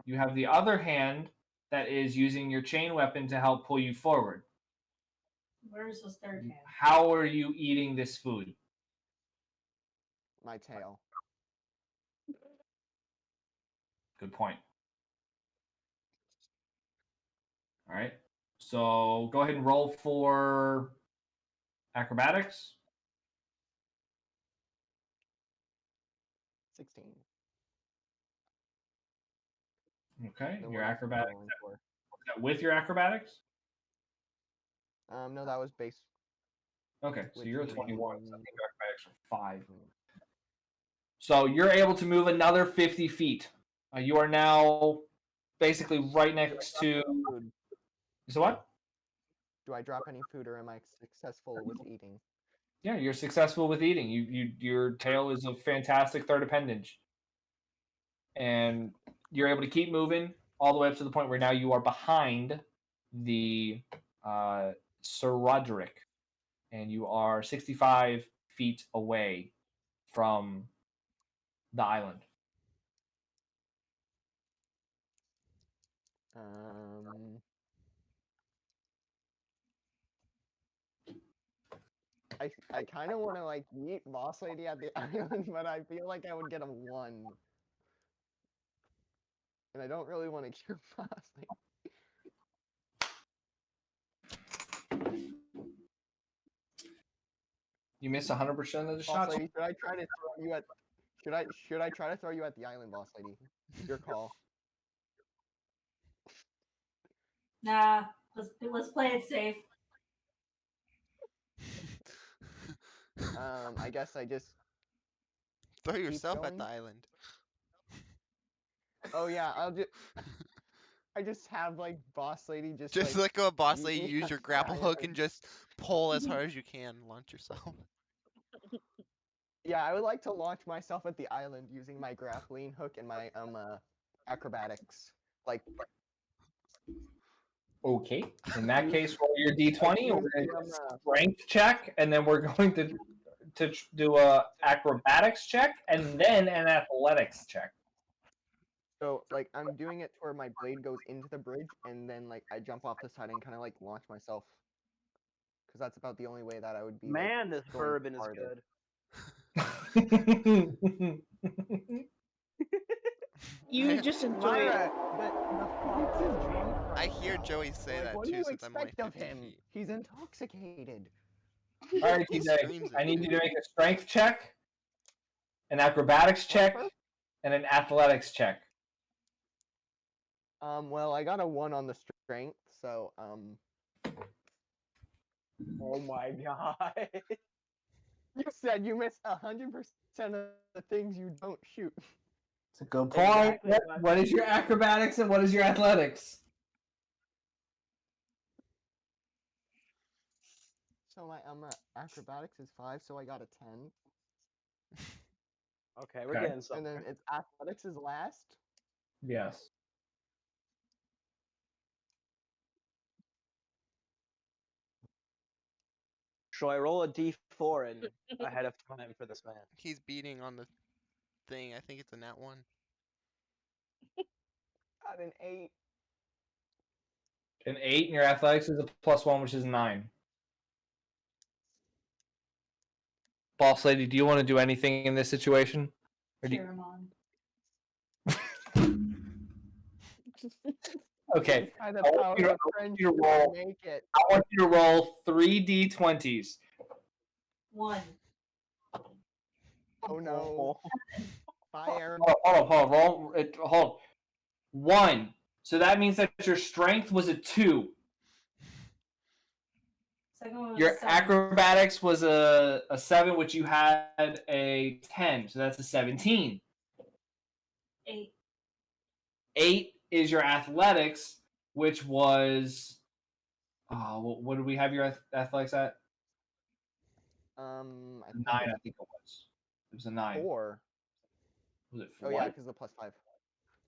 You have the other hand that is using your chain weapon to help pull you forward. Where's his third hand? How are you eating this food? My tail. Good point. All right. So go ahead and roll for acrobatics. 16. Okay. Then Your what am I acrobatics. rolling for? With your acrobatics? No, that was base. Okay. So Which you're a is- 21. So I think your acrobatics are 5. So you're able to move another 50 feet. You are now basically right next to. Food. So what? Do I drop any food or am I successful with eating? Yeah, you're successful with eating. Your tail is a fantastic third appendage, and you're able to keep moving all the way up to the point where now you are behind the Sir Roderick, and you are 65 feet away from the island. I kind of want to like meet Boss Lady at the island, but I feel like I would get a 1. And I don't really want to kill Boss Lady. You miss 100% of the Boss shots. Lady, should I try to throw you at? Should I try to throw you at the island, Boss Lady? Your call. Nah, let's play it safe. I guess I just Throw yourself at going? the island. Oh yeah, I just have like Boss Lady just Just like like a boss meet lady, me use at your the grapple hook island. and just pull as hard as you can. Launch yourself. Yeah, I would like to launch myself at the island using my grappling hook and my acrobatics. Like Okay. In that case, roll your d20. use We're going to the, do a strength check, and then we're going to do a acrobatics check, and then an athletics check. So like I'm doing it to where my blade goes into the bridge, and then like I jump off the side and kind of like launch myself. Because that's about the only way that I would be. Man, like, this going bourbon is farther. good. You just enjoy it. Myra, the fox is being I fried hear now. Joey say Like, that what do too, you since I'm only expect of 50 him? feet. He's intoxicated. All right, He TJ. screams I it need you too. to make a strength check, an acrobatics check, and an athletics check. Well, I got a 1 on the strength, so Oh my god. You said you miss 100% of the things you don't shoot. It's a good point. Exactly. What is your acrobatics and what is your athletics? So my acrobatics is 5, so I got a 10. Okay, we're Okay. getting And somewhere. then it's athletics is last. Yes. Shall I roll a d4 and ahead of time for this man? He's beating on the thing. I think it's a nat 1. Got an 8. An 8, and your athletics is a +1, which is 9. Boss lady, do you want to do anything in this situation? Or do you... Cheer him on. Okay. By the I want power you to- of friendship, you to roll. make it. I want you to roll 3 d20s. 1. Oh no. Fire. Hold on. Hold. 1. So that means that your strength was a 2. Second one was Your 7. acrobatics was a 7, which you had a 10. So that's a 17. 8. 8 is your athletics, which was... what did we have your athletics at? I 9, I think it was. It was a 9. 4. Was it 4? Oh yeah, because the +5.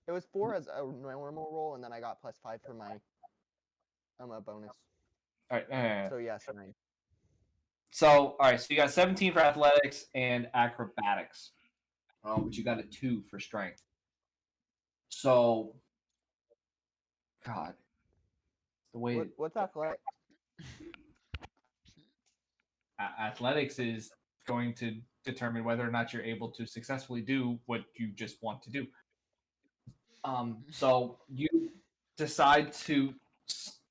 It was 4 as a normal roll, and then I got +5 for my a bonus. All right. So yes, 9. So, all right. So you got 17 for athletics and acrobatics, but you got a 2 for strength. So, God, the way What's athletics? Athletics is going to determine whether or not you're able to successfully do what you just want to do. So you decide to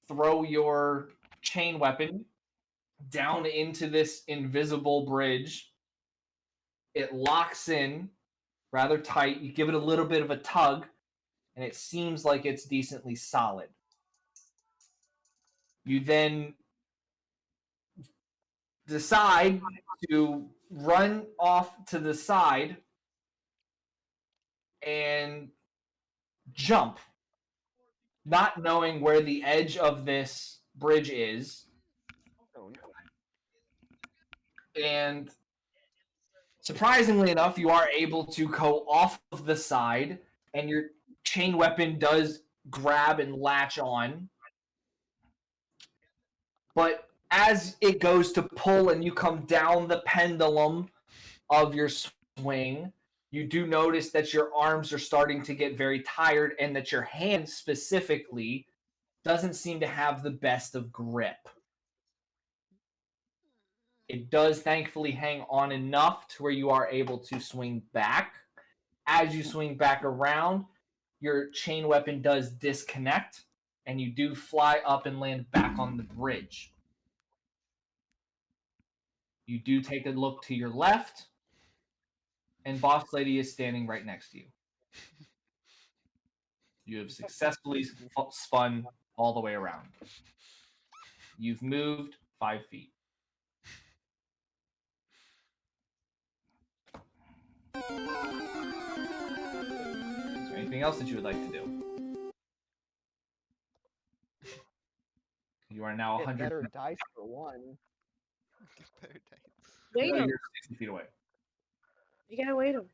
throw your chain weapon down into this invisible bridge. It locks in rather tight. You give it a little bit of a tug, and it seems like it's decently solid. You then decide to run off to the side and jump, not knowing where the edge of this bridge is. Oh no. And surprisingly enough, you are able to go off of the side, and your chain weapon does grab and latch on. But as it goes to pull and you come down the pendulum of your swing, you do notice that your arms are starting to get very tired and that your hand specifically doesn't seem to have the best of grip. It does thankfully hang on enough to where you are able to swing back. As you swing back around, your chain weapon does disconnect, and you do fly up and land back on the bridge. You do take a look to your left, and Boss Lady is standing right next to you. You have successfully spun all the way around. You've moved 5 feet. Is there anything else that you would like to do? You are now Get 100. better dice for one. Better dice. Wait him. You're 60 feet away. You gotta wait him.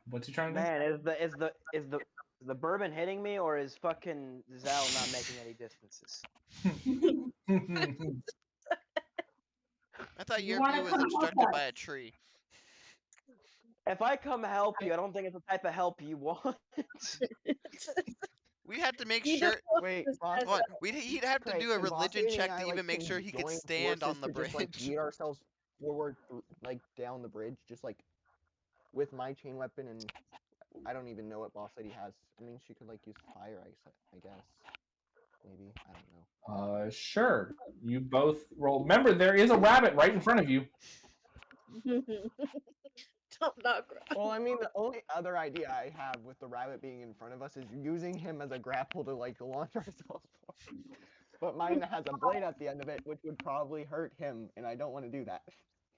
What's he trying to do? Man, is the bourbon hitting me, or is fucking Zal not making any distances? I thought You your wanna view was come help obstructed us? by a tree. If I come help you, I don't think it's the type of help you want. We had to make He sure. just wants Wait, to boss. stress What? us. He'd have to Great, do a can Boss religion Lady check and I, to even like, make can sure he could join stand on forces the to just, like, bridge. lead ourselves forward, like down the bridge, just like with my chain weapon, and I don't even know what Boss Lady has. I mean, she could like use fire, I guess. maybe. I don't know. Sure. You both roll. Remember, there is a rabbit right in front of you. Don't not grab. Well, I mean, the only other idea I have with the rabbit being in front of us is using him as a grapple to like launch ourselves forward. But mine has a blade at the end of it, which would probably hurt him, and I don't want to do that.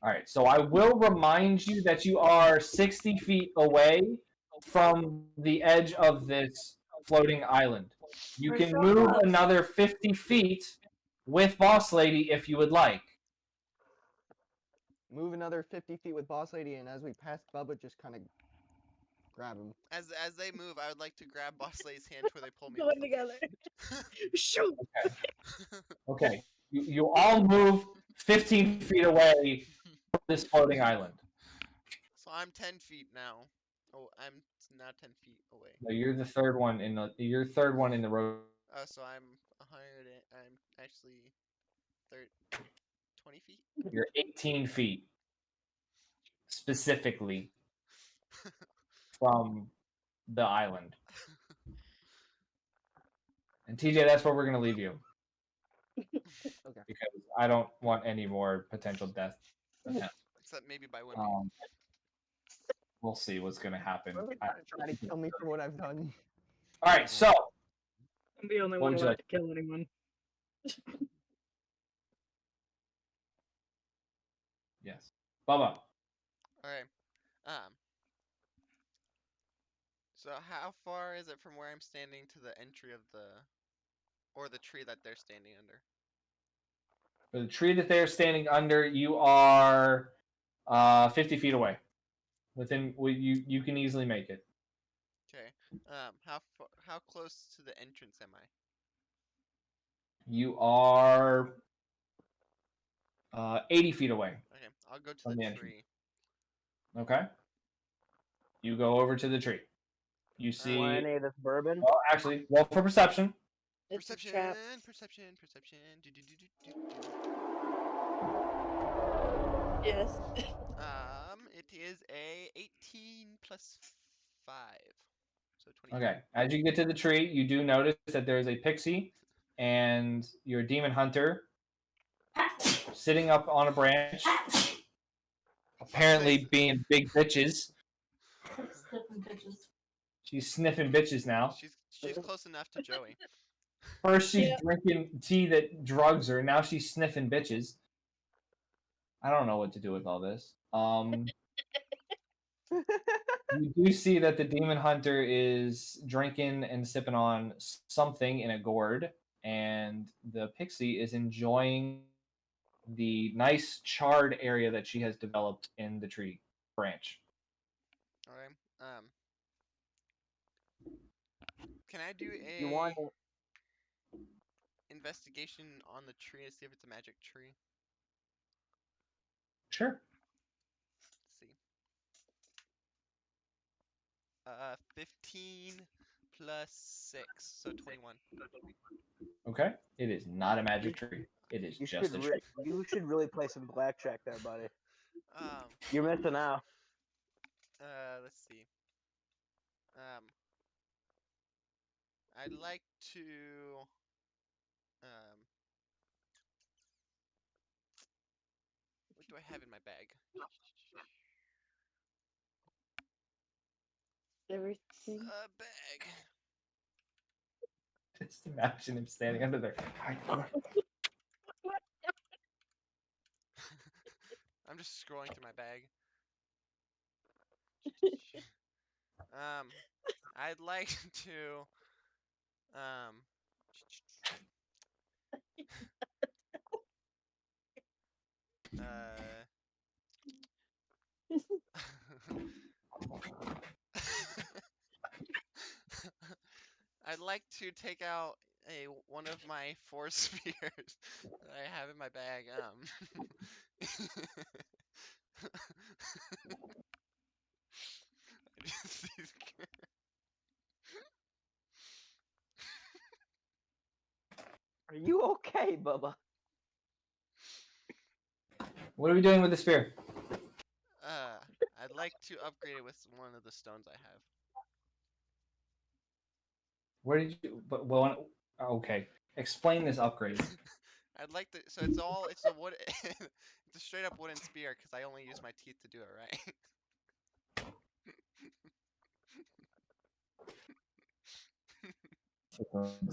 All right, so I will remind you that you are 60 feet away from the edge of this floating island. You can move another 50 feet with Boss Lady if you would like. Move another 50 feet with Boss Lady, and as we pass Bubba, just kind of grab him. As they move, I would like to grab Boss Lady's hand where they pull me. Going together. Shoot. Okay. You all move 15 feet away from this floating island. So I'm 10 feet now. Oh, I'm now 10 feet away. No, you're the third one in the road. Oh, so I'm 100. I'm actually 20 feet. You're 18 feet specifically from the island. And TJ, that's where we're gonna leave you. Okay. Because I don't want any more potential death attempts. Except maybe by women. We'll see what's gonna happen. Try to kill me for what I've done. All right, so I'm the only What one would you allowed like? to kill anyone. yes, Bubba. Alright. So how far is it from where I'm standing to the entry of the tree that they're standing under? For the tree that they're standing under, you are 50 feet away. You can easily make it. Okay. How close to the entrance am I? You are 80 feet away. Okay, I'll go to From the the entrance. tree. Okay. You go over to the tree. You see. Want any of this bourbon? Well, actually, roll for perception. It's Perception, a trap. perception. Yes. It is a 18 plus 5. So 20. Okay. As you get to the tree, you do notice that there is a pixie and your demon hunter sitting up on a branch, apparently being big bitches. Sniffing bitches. She's sniffing bitches now. She's close enough to Joey. First she's drinking tea that drugs her, now she's sniffing bitches. I don't know what to do with all this. You do see that the demon hunter is drinking and sipping on something in a gourd, and the pixie is enjoying the nice charred area that she has developed in the tree branch. Alright. Can I do a You want investigation on the tree to see if it's a magic tree? Sure. Let's see. 15 plus 6, so 21. Okay. It is not a magic tree. It is just a tree. You should really play some blackjack there, buddy. Um, You're missing out. let's see. I'd like to what do I have in my bag? Everything. A bag. Just imagine him standing under there. I'm just scrolling through my bag. I'd like to I'd like to take out one of my 4 spears that I have in my bag. Are you okay, Bubba? What are we doing with the spear? I'd like to upgrade it with one of the stones I have. Where did you? But well, okay. Explain this upgrade. I'd like to. So it's a wood. It's a straight up wooden spear because I only use my teeth to do it, right?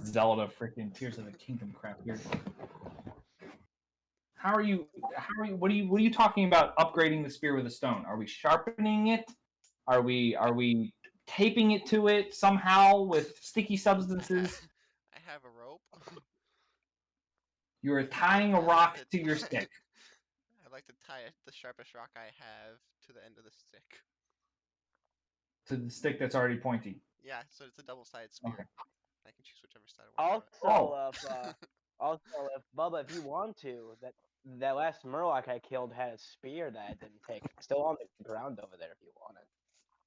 Zelda freaking Tears of the Kingdom crap here. How are you? What are you talking about? Upgrading the spear with a stone? Are we sharpening it? Are we taping it to it somehow with sticky substances? I have a rope. You are tying a rock to your stick. I'd like to tie the sharpest rock I have to the end of the stick. To the stick that's already pointy. Yeah, so it's a double-sided spear. Okay. I can choose whichever side I want. Also, if Bubba, if you want to, that last Murloc I killed had a spear that I didn't take. Still on the ground over there if you want it.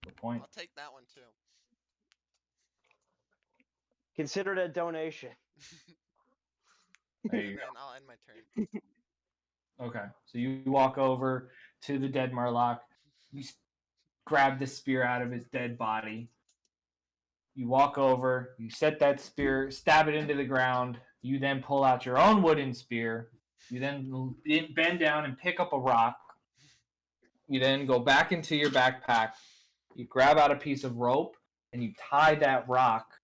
Good point. I'll take that one too. Consider it a donation. There you And go. then I'll end my turn. Okay, so you walk over to the dead Murloc. You grab the spear out of his dead body. You walk over, you set that spear, stab it into the ground. You then pull out your own wooden spear. You then bend down and pick up a rock. You then go back into your backpack. You grab out a piece of rope and you tie that rock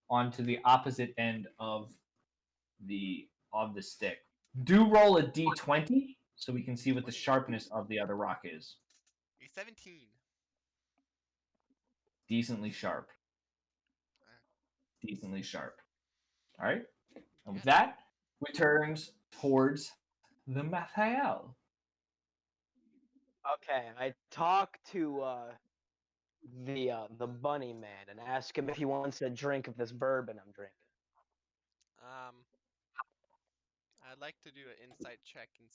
onto the opposite end of the stick. Do roll a d20 so we can see what the sharpness of the other rock is. A 17. Decently sharp. Decently sharp. All right. And with that, we turns towards the Mathael. Okay, I talk to the bunny man and ask him if he wants a drink of this bourbon I'm drinking. I'd like to do an insight check and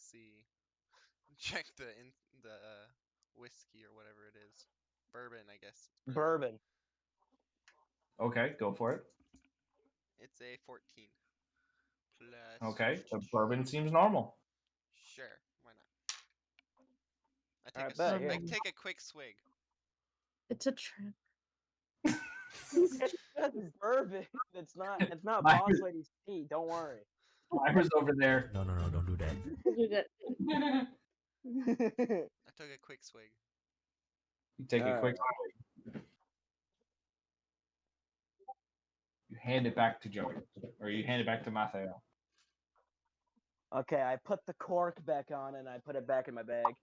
check the whiskey or whatever it is. Bourbon, I guess. Bourbon. Okay, go for it. It's a 14. Plus. Okay, the bourbon seems normal. Sure, why not? I take a quick swig. It's a trap. That's bourbon. It's not Boss Lady's tea. Don't worry. Myra's over there. No, don't do that. Do that. I took a quick swig. You take a quick swig. You hand it back to Joey, or you hand it back to Mathael. Okay, I put the cork back on and I put it back in my bag.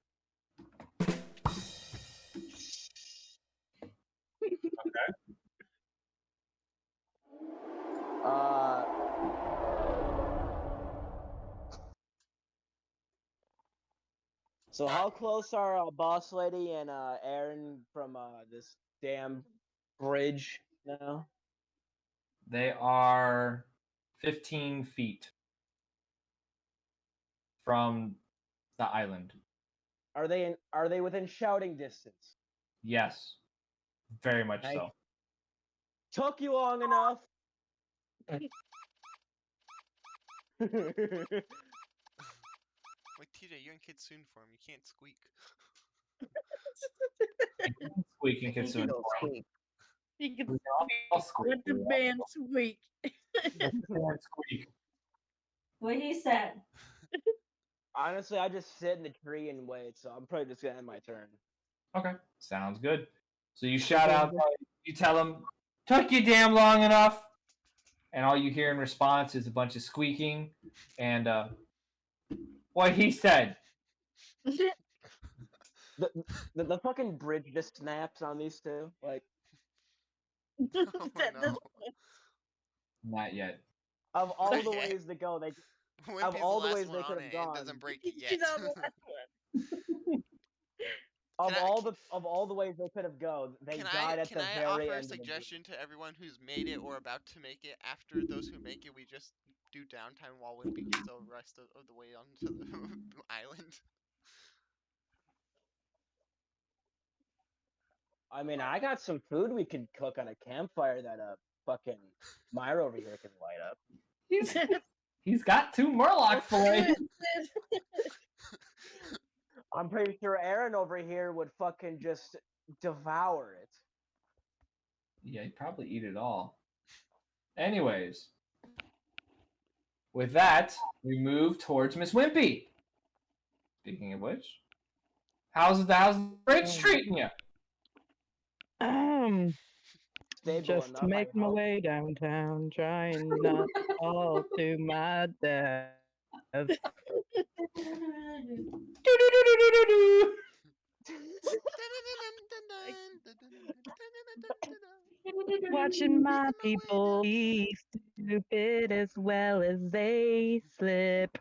Okay. So how close are Boss Lady and Aaron from this damn bridge now? They are 15 feet from the island. Are they within shouting distance? Yes, very much so. Took you long enough. Wait, TJ, you're in Kitsune form. You can't squeak. Squeak in Kitsune form. You can squeak. let the band squeak. Squeak. What he said. Honestly, I just sit in the tree and wait, so I'm probably just gonna end my turn. Okay, sounds good. So you shout out, you tell him, took you damn long enough. And all you hear in response is a bunch of squeaking and what he said. The fucking bridge just snaps on these two. Like, Oh, no. Not yet. of all the ways to go, they of all the ways they could have gone. It doesn't break it yet. Of all the ways they could have gone, they died at the very end. Can I offer a of the suggestion to everyone who's made it or about to make it? After those who make it, we just do downtime while Wimpy gets the rest of the way onto the island. I mean, I got some food we could cook on a campfire that fucking Myra over here can light up. He's got 2 Murloc fillets. I'm pretty sure Aaron over here would fucking just devour it. Yeah, he'd probably eat it all. Anyways, with that, we move towards Miss Wimpy. Speaking of which, how's the bridge treating you? Stable Just enough, I make my hope. way downtown, trying not to fall to my death. Watching my people be stupid as well as they slip.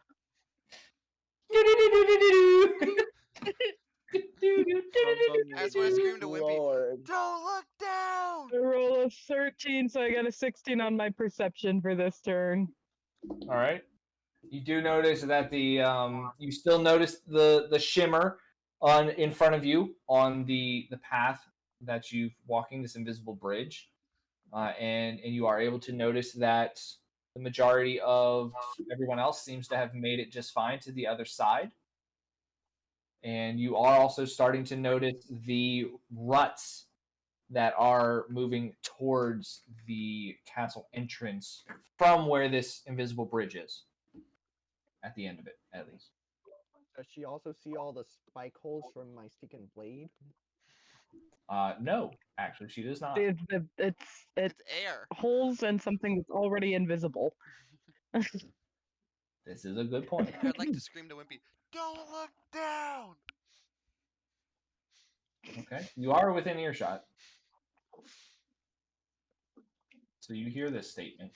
I just want to scream to Wimpy, Lord. "Don't look down!" I roll a 13, so I got a 16 on my perception for this turn. All right. You do notice that you still notice the shimmer in front of you on the path that you've walking this invisible bridge, and you are able to notice that the majority of everyone else seems to have made it just fine to the other side. And you are also starting to notice the ruts that are moving towards the castle entrance from where this invisible bridge is. At the end of it, at least. Does she also see all the spike holes from my sticking blade? No, actually, she does not. It's air. Holes and something that's already invisible. This is a good point. I'd like to scream to Wimpy, "Don't look down!" Okay, you are within earshot, so you hear this statement.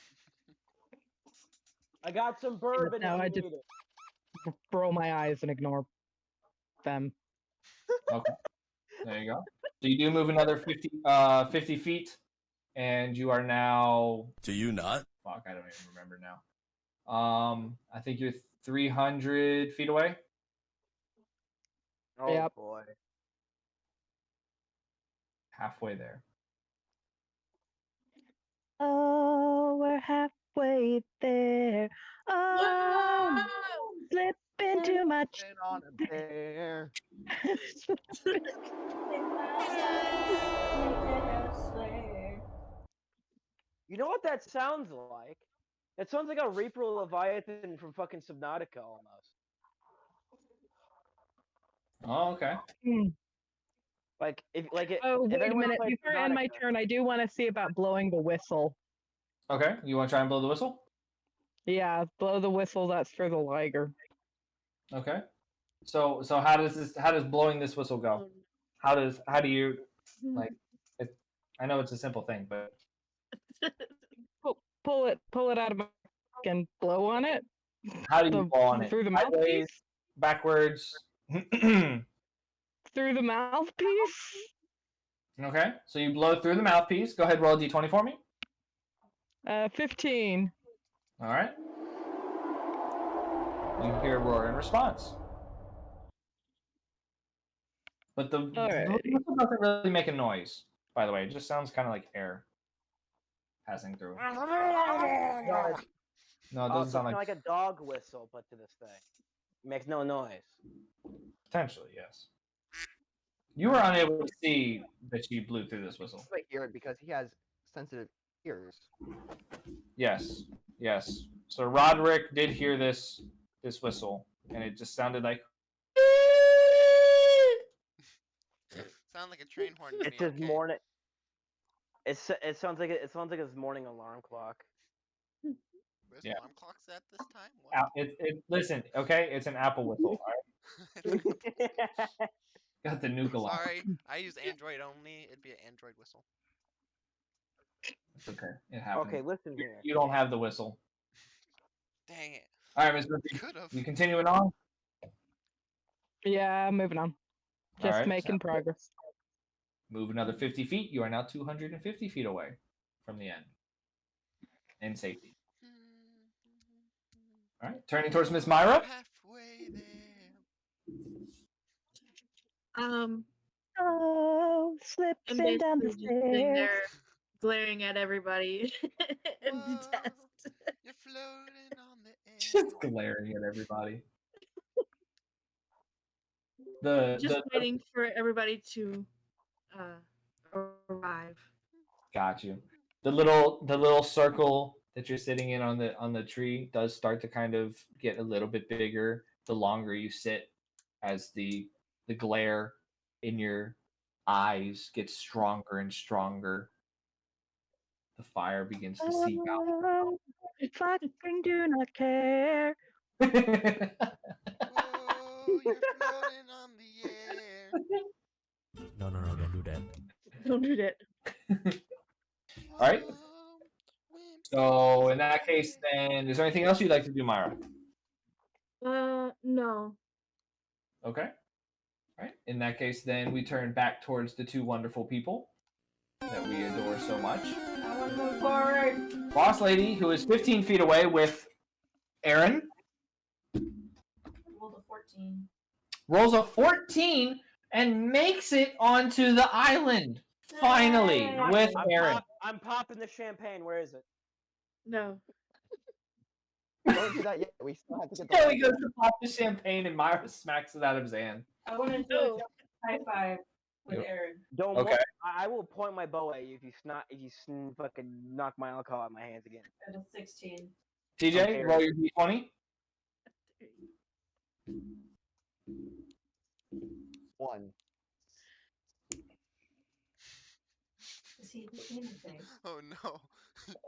I got some bourbon Now if I you just need it. roll my eyes and ignore them. Okay, there you go. So you do move another 50 feet, and you are now. Do you not? Fuck, I don't even remember now. I think you're 300 feet away. Oh Yep. boy. Halfway there. Oh, we're halfway there. Oh, slip into my on a bear. You know what that sounds like? It sounds like a Reaper Leviathan from fucking Subnautica almost. Oh, okay. Oh, if wait a anyone minute. played Before I end my Subnautica- turn, I do want to see about blowing the whistle. Okay, you want to try and blow the whistle? Yeah, blow the whistle. That's for the Liger. Okay. So how does blowing this whistle go? How do you like it? I know it's a simple thing, but Pull it out of my and blow on it. how do you blow on it? Through the Sideways, mouthpiece? backwards. Through the mouthpiece? Okay, so you blow through the mouthpiece. Go ahead, roll a d20 for me. 15. All right. You hear a roar in response. But the whistle doesn't really make a noise, by the way. It just sounds kind of like air passing through. No, it doesn't so sound it's like a dog whistle, but to this thing. It makes no noise. Potentially, yes. You were unable to see that she blew through this whistle. I hear it because he has sensitive ears. Yes, yes. So Roderick did hear this whistle, and it just sounded like. Sound like a train horn to It's me. his morning. It sounds like his morning alarm clock. There's Yeah. alarm clocks at this time? What? Listen, okay, it's an Apple whistle. All right? Got the nuke alarm. Sorry, I use Android only. It'd be an Android whistle. It's okay. It happens. Okay, listen here. You don't have the whistle. Dang it. All right, Ms. Murphy. You continuing on? Yeah, moving on. All Just right, making sounds good. progress. Move another 50 feet. You are now 250 feet away from the end. In safety. All right, turning towards Miss Myra. Halfway there. Oh, I'm slipping down the basically just sitting stairs. there glaring at everybody in detest. You're floating on the air. Just glaring at everybody. Just waiting for everybody to arrive. Got you. The little circle that you're sitting in on the tree does start to kind of get a little bit bigger the longer you sit, as the glare in your eyes gets stronger and stronger. The fire begins to seep out. Fucking do not care. Oh, you're floating on the air. No, don't do that. Don't do that. All right. So in that case, then, is there anything else you'd like to do, Myra? No. Okay. All right. In that case, then we turn back towards the two wonderful people that we adore so much. I want to move forward. Boss Lady, who is 15 feet away with Aaron, Rolled a 14. rolls a 14 and makes it onto the island. Finally, Yay! with Aaron. I'm popping the champagne. Where is it? No. Don't do that yet. We still have to get the. So he goes to pop the champagne and Myra smacks it out of his hand. I want to do a high five with Yep. Aaron. Don't. Okay. I will point my bow at you if you fucking knock my alcohol out of my hands again. At a 16. TJ, Okay. roll your d20. 1. Does he hit me in the face? Oh no.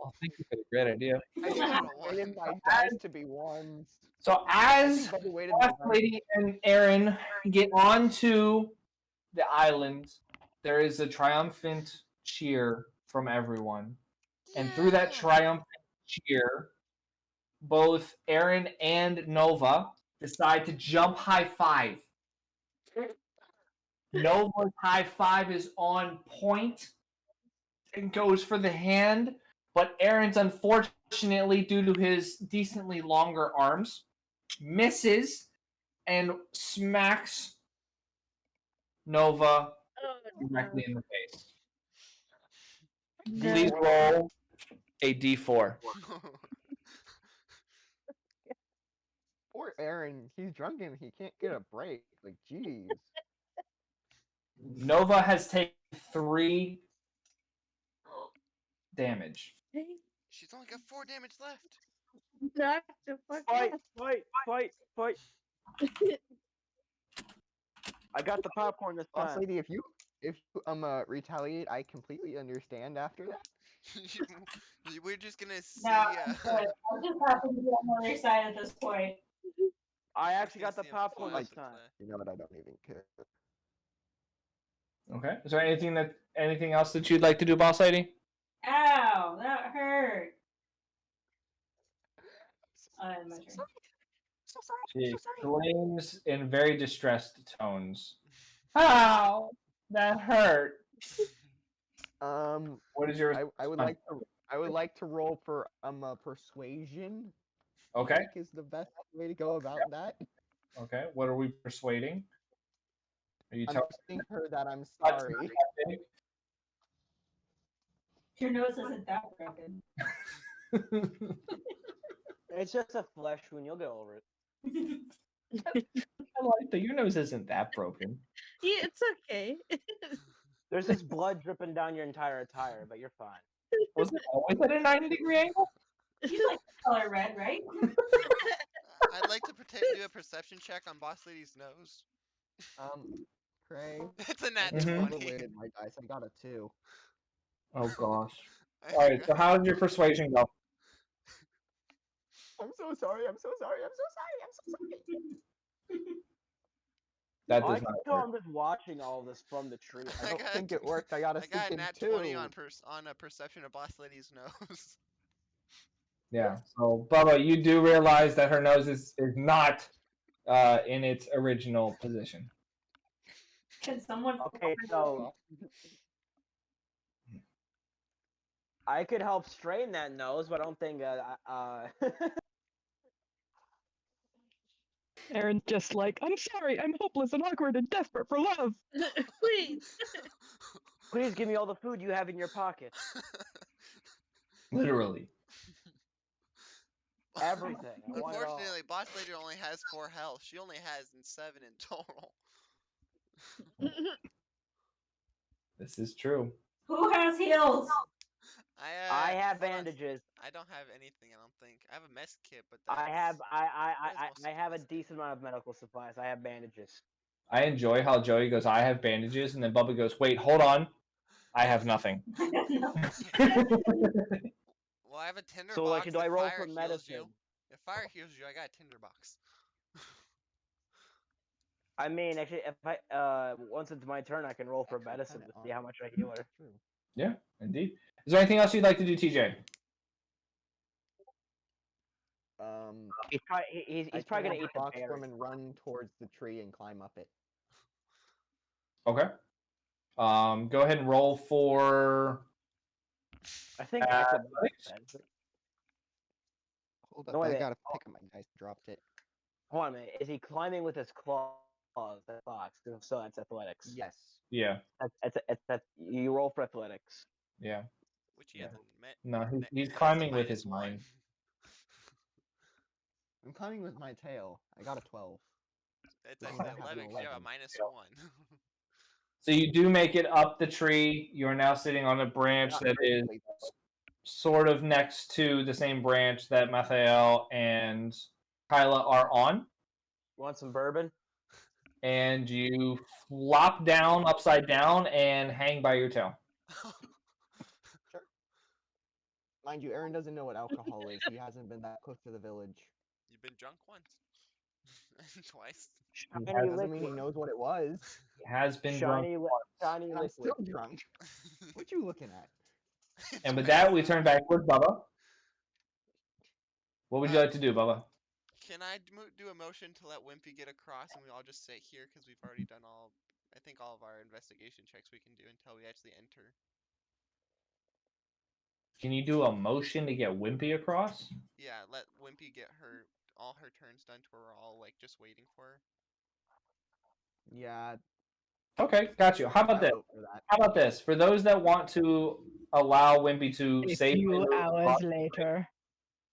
Oh, thank you for the great idea. I waited my dice to be 1s. So as Everybody waited Boss my dice. Lady and Aaron get onto the island, there is a triumphant cheer from everyone. And through that triumphant cheer, both Aaron and Nova decide to jump high five. Nova's high five is on point and goes for the hand, but Aaron's, unfortunately, due to his decently longer arms, misses and smacks Nova directly in the face. Please roll a d4. Poor Aaron. He's drunken. He can't get a break. Like, jeez. Nova has taken 3 damage. She's only got 4 damage left. Knock the fuck Fight! I got the popcorn this Boss time. Lady, if you retaliate, I completely understand after that. We're just gonna see. No, I'm just happy to be on the other side at this point. I actually got the popcorn this time. You know what? I don't even care. Okay. Is there anything else that you'd like to do, Boss Lady? Ow, that hurt. My turn. She exclaims in very distressed tones, "Ow, that hurt." What is your? I would like to roll for persuasion. Okay. I think is the best way to go about that. Okay. What are we persuading? Are you I'm telling her that I'm That's sorry. not that big? Your nose isn't that broken. It's just a flesh wound. You'll get over it. I like that your nose isn't that broken. Yeah, it's okay. There's just blood dripping down your entire attire, but you're fine. Was it always at a 90-degree angle? You like the color red, right? I'd like to do a perception check on Boss Lady's nose. Crayz. It's a nat Mhm. 20. Overweighted my dice. I got a 2. Oh gosh. All right. So how did your persuasion go? I'm so sorry. I'm so sorry. I'm so sorry. I'm so sorry. That I does can not tell work. I'm just watching all of this from the tree. I don't think it worked. I got a I got a stinking nat 2. 20 on a perception of Boss Lady's nose. Yeah. So Bubba, you do realize that her nose is not in its original position. Can someone? Okay, so I could help strain that nose, but I don't think. Aaron's just like, I'm sorry, I'm hopeless and awkward and desperate for love. Please give me all the food you have in your pocket. Literally. Everything. I want it all. Unfortunately, Boss Lady only has 4 health. She only has 7 in total. This is true. Who has heals? I have hold on. bandages. I don't have anything. I don't think I have a mess kit, but I have most I have a supplies. decent amount of medical supplies. I have bandages. I enjoy how Joey goes, I have bandages, and then Bubba goes, wait, hold on. I have nothing. Well, I have a tinder So box. like, do I If roll fire for heals medicine? you. If fire heals you, I got a tinder box. I mean, actually, if I once it's my turn, I can roll for Actually, medicine kinda to see how on. much I heal her. True. Yeah, indeed. Is there anything else you'd like to do, TJ? He's probably he's probably gonna eat the box berry. from and run towards the tree and climb up it. Okay. Go ahead and roll for I think athletics. Hold up, No, wait, I gotta pick up my dice. Dropped it. Hold on a minute. Is he climbing with his claws? That box. So that's athletics. Yes. Yeah. That's you roll for athletics. Yeah. Which he hasn't met. No, he's That's a climbing with his -1. mind. I'm climbing with my tail. I got a 12. It's Which a means I have an 11 because you have a 11. -1. So you do make it up the tree. You are now sitting on a branch Not that is greatly, though. sort of next to the same branch that Mathael and Kyla are on. Want some bourbon? And you flop down upside down and hang by your tail. Sure. Mind you, Aaron doesn't know what alcohol is. He hasn't been that close to the village. You've been drunk once. Twice. Shiny That doesn't liquid. mean he knows what it was. He has been drunk Shiny, once. shiny And I'm liquid. still drunk. What you looking at? And with that, we turn back toward Bubba. What would you like to do, Bubba? Can I do a motion to let Wimpy get across and we all just sit here because we've already done I think all of our investigation checks we can do until we actually enter. Can you do a motion to get Wimpy across? Yeah, let Wimpy get all her turns done to where we're all like just waiting for her. Yeah. Okay, got you. How about this? How about this? For those that want to allow Wimpy to A safely few move hours across, later.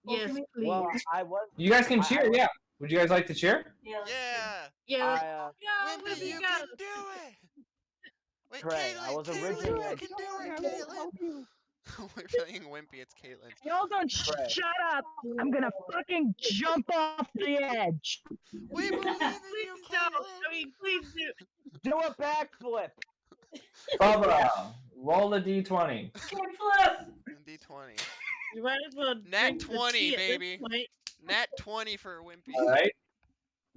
Yes, please. Well, I was. you guys can cheer, yeah. Would you guys like to cheer? Yeah. Yeah. Wimpy, you can do it. Wait, Cray, I was Caitlin, originally. you can do it, Caitlin. We're playing Wimpy. It's Caitlin. Y'all don't Cray. shut up! I'm gonna fucking jump off the edge. We believe in you, Caitlin. I mean, please do. Do a backflip. Bubba, roll a d20. Kickflip. D20. You might as well Nat drink the 20, tea at this baby. point. Nat 20 for Wimpy. All right.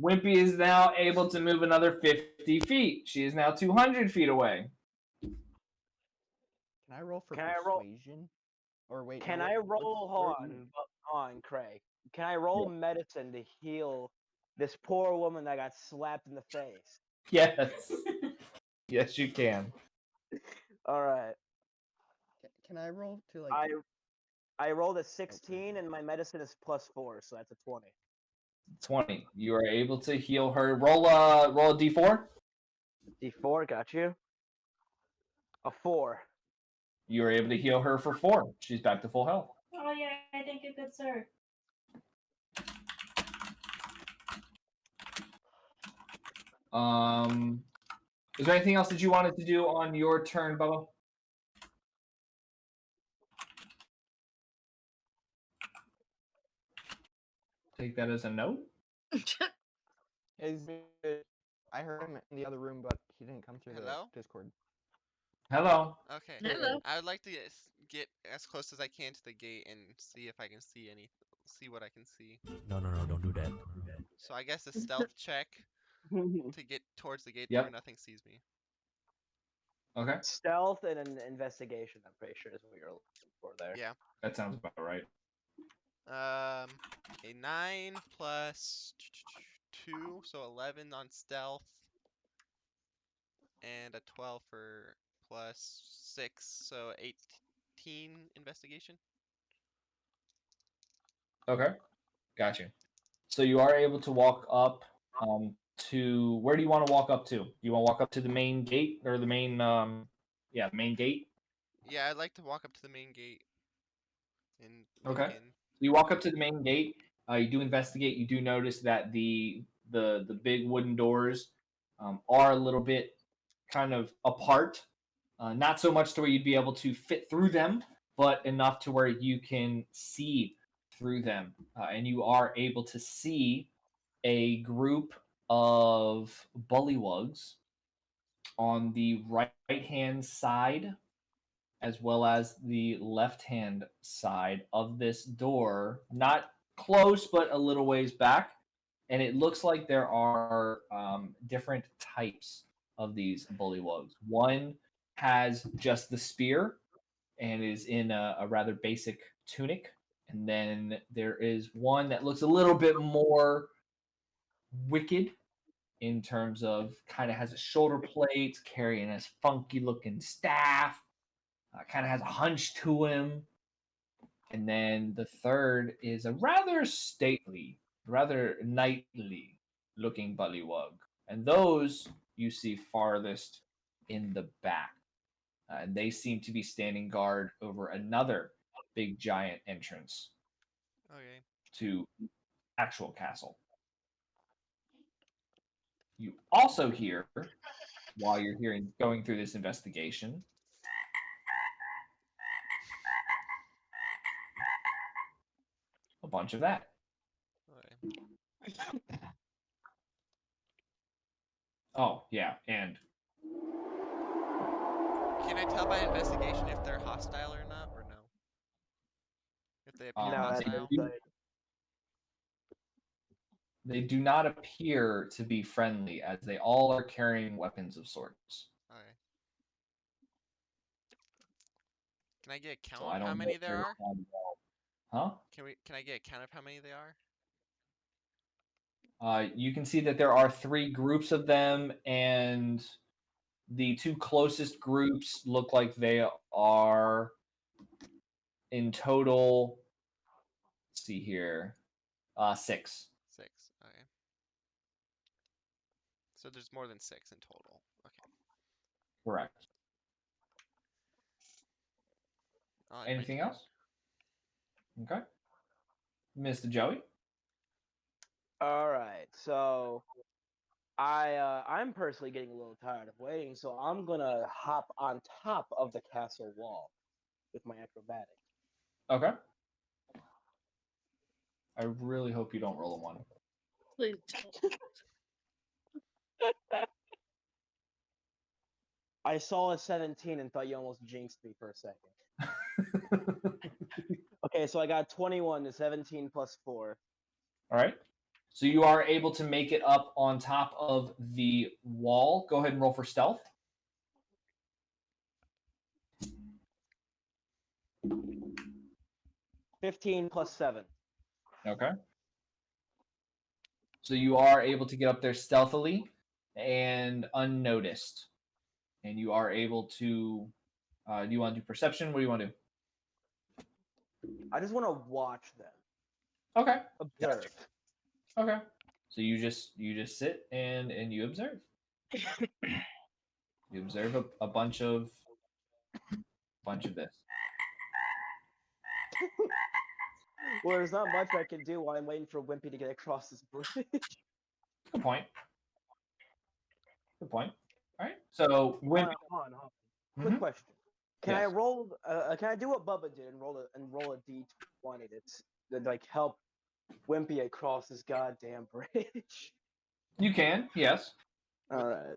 Wimpy is now able to move another 50 feet. She is now 200 feet away. Can I roll for Can I roll- persuasion? Or wait. Can no, I what- roll? what's- Hold on, Craig. Can I roll medicine to heal this poor woman that got slapped in the face? Yes. Yes, you can. All right. Can I roll to like? I rolled a 16 and my medicine is +4, so that's a 20. 20. You are able to heal her. Roll a d4. D4, got you. A 4. You are able to heal her for 4. She's back to full health. Oh yeah, I think you could, sir. Is there anything else that you wanted to do on your turn, Bubba? Take that as a no. I heard him in the other room, but he didn't come through Hello? the Discord. Hello. Okay. Hello. I would like to get as close as I can to the gate and see if I can see what I can see. No, don't do that. So I guess a stealth check to get towards the gate Yep. where nothing sees me. Okay. Stealth and an investigation, I'm pretty sure, is what you're looking for there. Yeah. That sounds about right. A 9 plus 2, so 11 on stealth, and a 12 for plus 6, so 18 investigation. Okay. Gotcha. So you are able to walk up to where do you want to walk up to? You want to walk up to the main gate or the main main gate? Yeah, I'd like to walk up to the main gate and look Okay. in. You walk up to the main gate. You do investigate. You do notice that the big wooden doors are a little bit kind of apart. Not so much to where you'd be able to fit through them, but enough to where you can see through them, and you are able to see a group of bullywugs on the right hand side as well as the left hand side of this door, not close but a little ways back. And it looks like there are different types of these bullywugs. One has just the spear and is in a rather basic tunic. And then there is one that looks a little bit more wicked in terms of kind of has a shoulder plate, carrying this funky looking staff, kind of has a hunch to him. And then the third is a rather stately, rather knightly looking bullywug. And those you see farthest in the back. And they seem to be standing guard over another big giant entrance to actual castle. You also hear, while you're going through this investigation, a bunch of that. Oh, yeah, and can I tell by investigation if they're hostile or not, or no? If they appear hostile? They do not appear to be friendly, as they all are carrying weapons of sorts. Okay. Can I get a count So of how many there are? Huh? Can I get a count of how many they are? You can see that there are 3 groups of them, and the 2 closest groups look like they are in total. Let's see here, 6. 6. Okay. So there's more than 6 in total. Okay. Correct. Anything else? Okay. Mr. Joey? All right, so I'm personally getting a little tired of waiting, so I'm gonna hop on top of the castle wall with my acrobatics. Okay. I really hope you don't roll a 1. Please don't. I saw a 17 and thought you almost jinxed me for a second. Okay, so I got 21 to 17 plus 4. All right. So you are able to make it up on top of the wall. Go ahead and roll for stealth. $15 plus 7. Okay. So you are able to get up there stealthily and unnoticed. And you are able to. Do you want to do perception? What do you want to do? I just want to watch them. Okay. Observe. Okay. So you just sit and you observe. You observe a bunch of this. Well, there's not much I can do while I'm waiting for Wimpy to get across this bridge. Good point. Good point. All right. So Wimpy. Hold on. Quick question. Can I roll? Can I do what Bubba did and roll a d20 that like help Wimpy across this goddamn bridge? You can, yes. All right.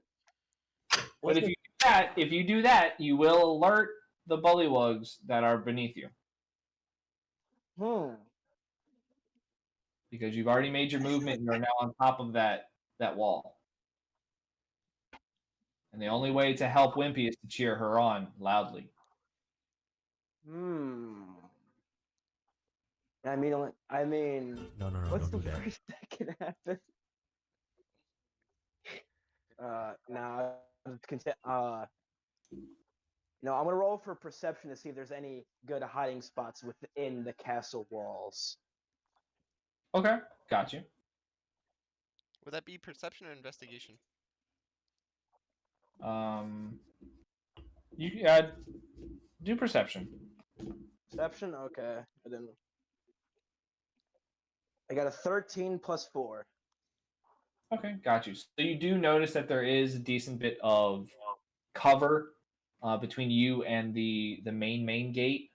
But if you do that, you will alert the bullywugs that are beneath you. Because you've already made your movement, you are now on top of that wall. And the only way to help Wimpy is to cheer her on loudly. I mean. No, what's the don't do that. worst that can happen? No, I'm gonna roll for perception to see if there's any good hiding spots within the castle walls. Okay, got you. Would that be perception or investigation? You do perception. Perception, okay. I got a 13 plus 4. Okay, got you. So you do notice that there is a decent bit of cover between you and the main gate.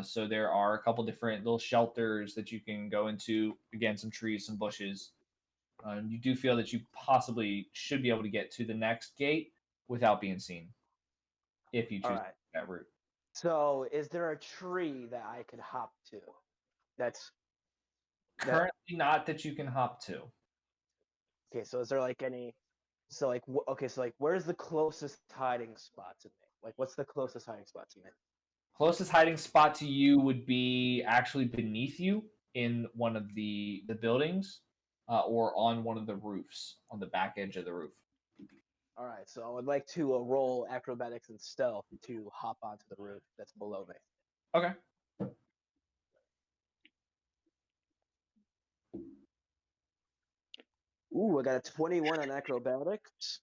So there are a couple different little shelters that you can go into. Again, some trees, some bushes. You do feel that you possibly should be able to get to the next gate without being seen, if you choose that route. So, is there a tree that I could hop to? That's currently not that you can hop to. Okay, so is there like any? So like, okay, so like, where's the closest hiding spot to me? Like, what's the closest hiding spot to me? Closest hiding spot to you would be actually beneath you in one of the buildings, or on one of the roofs, on the back edge of the roof. All right, so I would like to roll acrobatics and stealth to hop onto the roof that's below me. Okay. Ooh, I got a 21 on acrobatics.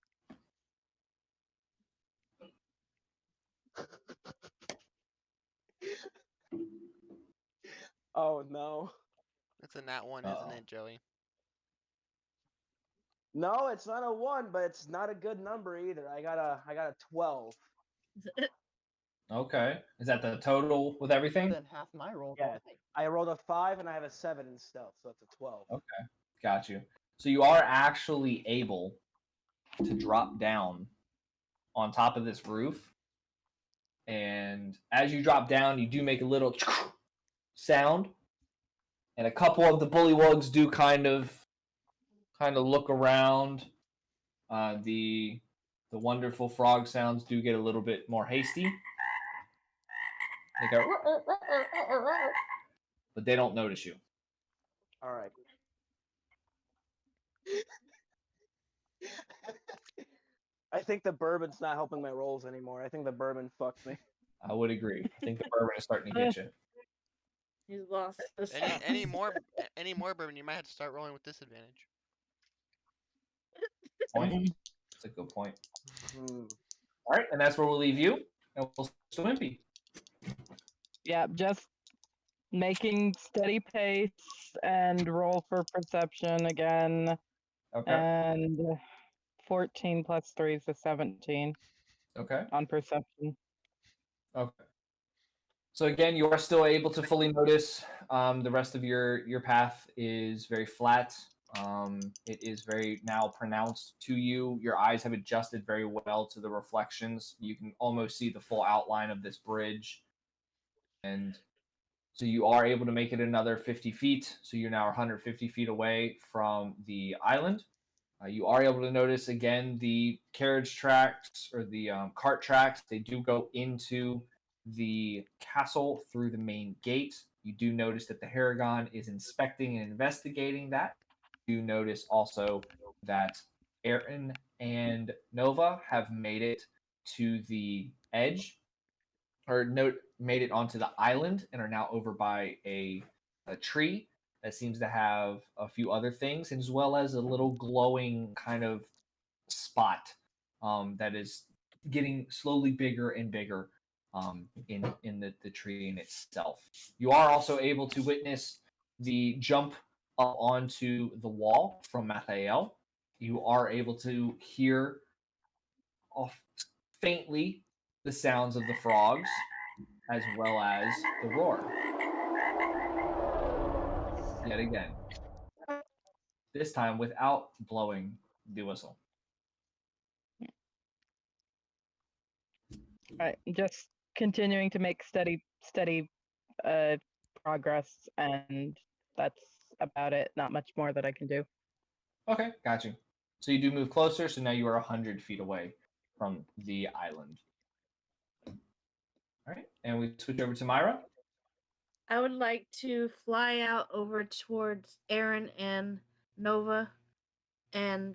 Oh no. It's a nat one, isn't it, Joey? No, it's not a 1, but it's not a good number either. I got a 12. Okay. Is that the total with everything? Then half my roll. Yeah, I rolled a 5 and I have a 7 in stealth, so it's a 12. Okay. Got you. So you are actually able to drop down on top of this roof. And as you drop down, you do make a little sound. And a couple of the Bullywags do kind of look around. The wonderful frog sounds do get a little bit more hasty. They go, but they don't notice you. All right. I think the bourbon's not helping my rolls anymore. I think the bourbon fucked me. I would agree. I think the bourbon is starting to get you. He's lost this. Any more bourbon, you might have to start rolling with disadvantage. Point. That's a good point. All right, and that's where we'll leave you. And we'll swim Wimpy. Yeah, just making steady pace and roll for perception again. Okay. And 14 plus 3 is a 17. Okay. On perception. Okay. So again, you are still able to fully notice. The rest of your path is very flat. It is very now pronounced to you. Your eyes have adjusted very well to the reflections. You can almost see the full outline of this bridge. And so you are able to make it another 50 feet. So you're now 150 feet away from the island. You are able to notice, again, the carriage tracks or the cart tracks. They do go into the castle through the main gate. You do notice that the Haragon is inspecting and investigating that. You notice also that Aaron and Nova have made it to the edge, or made it onto the island and are now over by a tree that seems to have a few other things, as well as a little glowing kind of spot that is getting slowly bigger and bigger in the tree in itself. You are also able to witness the jump up onto the wall from Mathael. You are able to hear faintly the sounds of the frogs, as well as the roar. Yet again. This time without blowing the whistle. All right, just continuing to make steady progress, and that's about it. Not much more that I can do. Okay, got you. So you do move closer, so now you are 100 feet away from the island. All right, and we switch over to Myra. I would like to fly out over towards Aaron and Nova and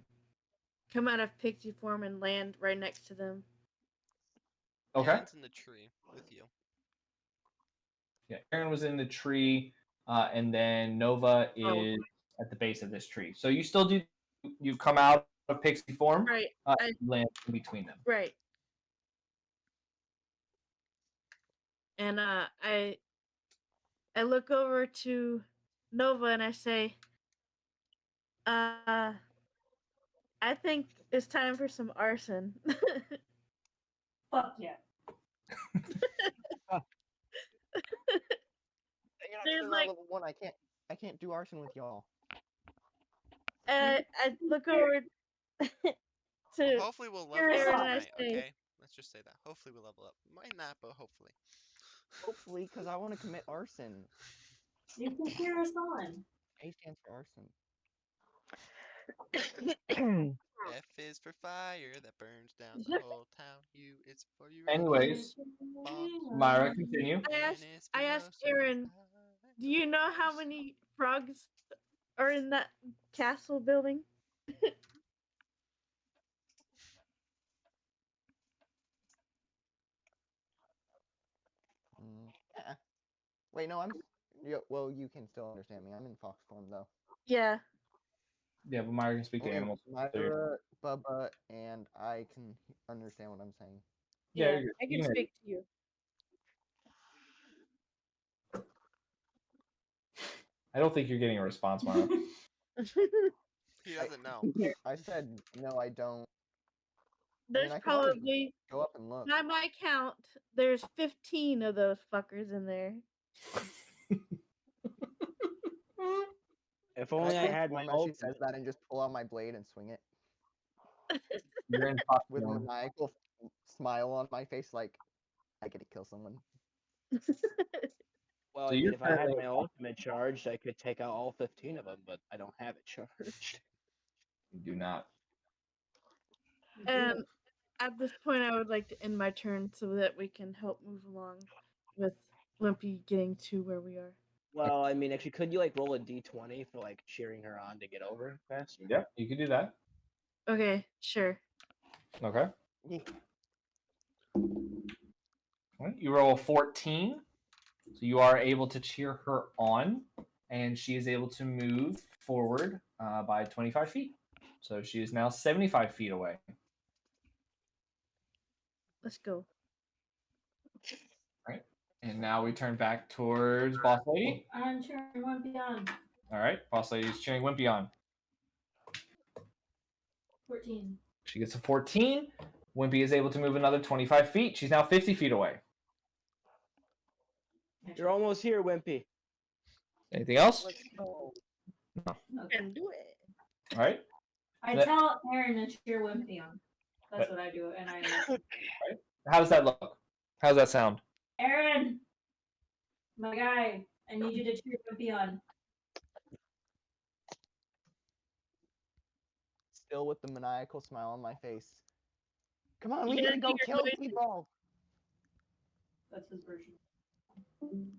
come out of pixie form and land right next to them. Okay. Aaron's in the tree with you. Yeah, Aaron was in the tree, and then Nova is at the base of this tree. So you still do, you come out of pixie form, right? And land in between them. Right. And I look over to Nova and I say, I think it's time for some arson. Fuck yeah. There's like level 1. I can't do arson with y'all. I look over to Well, hopefully we'll level Aaron up and I tonight, say, okay? Let's just say that. Hopefully we'll level up. Might not, but hopefully. Hopefully, because I want to commit arson. You can hear us on. A stands for arson. F is for fire that burns down the whole town. U is for you. Anyways, Myra, continue. I asked Aaron, do you know how many frogs are in that castle building? Yeah. Wait, no, well, you can still understand me. I'm in fox form, though. Yeah. Yeah, but Myra can speak to Only animals. Myra, Bubba, and I can understand what I'm saying. Yeah, I can speak to you. I don't think you're getting a response, Myra. He doesn't know. I said, no, I don't. There's I can always probably, go up and look. by my count, there's 15 of those fuckers in there. If only I had my She ult. says that and just pull out my blade and swing it. You're in fox With a form. maniacal smile on my face, like, I get to kill someone. Well, So I mean, you're if I had currently- my ultimate charged, I could take out all 15 of them, but I don't have it charged. You do not. And at this point, I would like to end my turn so that we can help move along with Wimpy getting to where we are. Well, I mean, actually, could you like roll a d20 for like cheering her on to get over faster? Yeah, you could do that. Okay, sure. Okay. Alright, you roll a 14, so you are able to cheer her on, and she is able to move forward by 25 feet. So she is now 75 feet away. Let's go. All right, and now we turn back towards Boss Lady. I'm cheering Wimpy on. All right, Boss Lady is cheering Wimpy on. 14. She gets a 14. Wimpy is able to move another 25 feet. She's now 50 feet away. You're almost here, Wimpy. Anything else? Let's go. Can do it. All right. I tell Aaron to cheer Wimpy on. That's what I do, and I. How does that look? How does that sound? Aaron, my guy, I need you to cheer Wimpy on. Still with the maniacal smile on my face. Come on, we gotta go kill people! That's his version.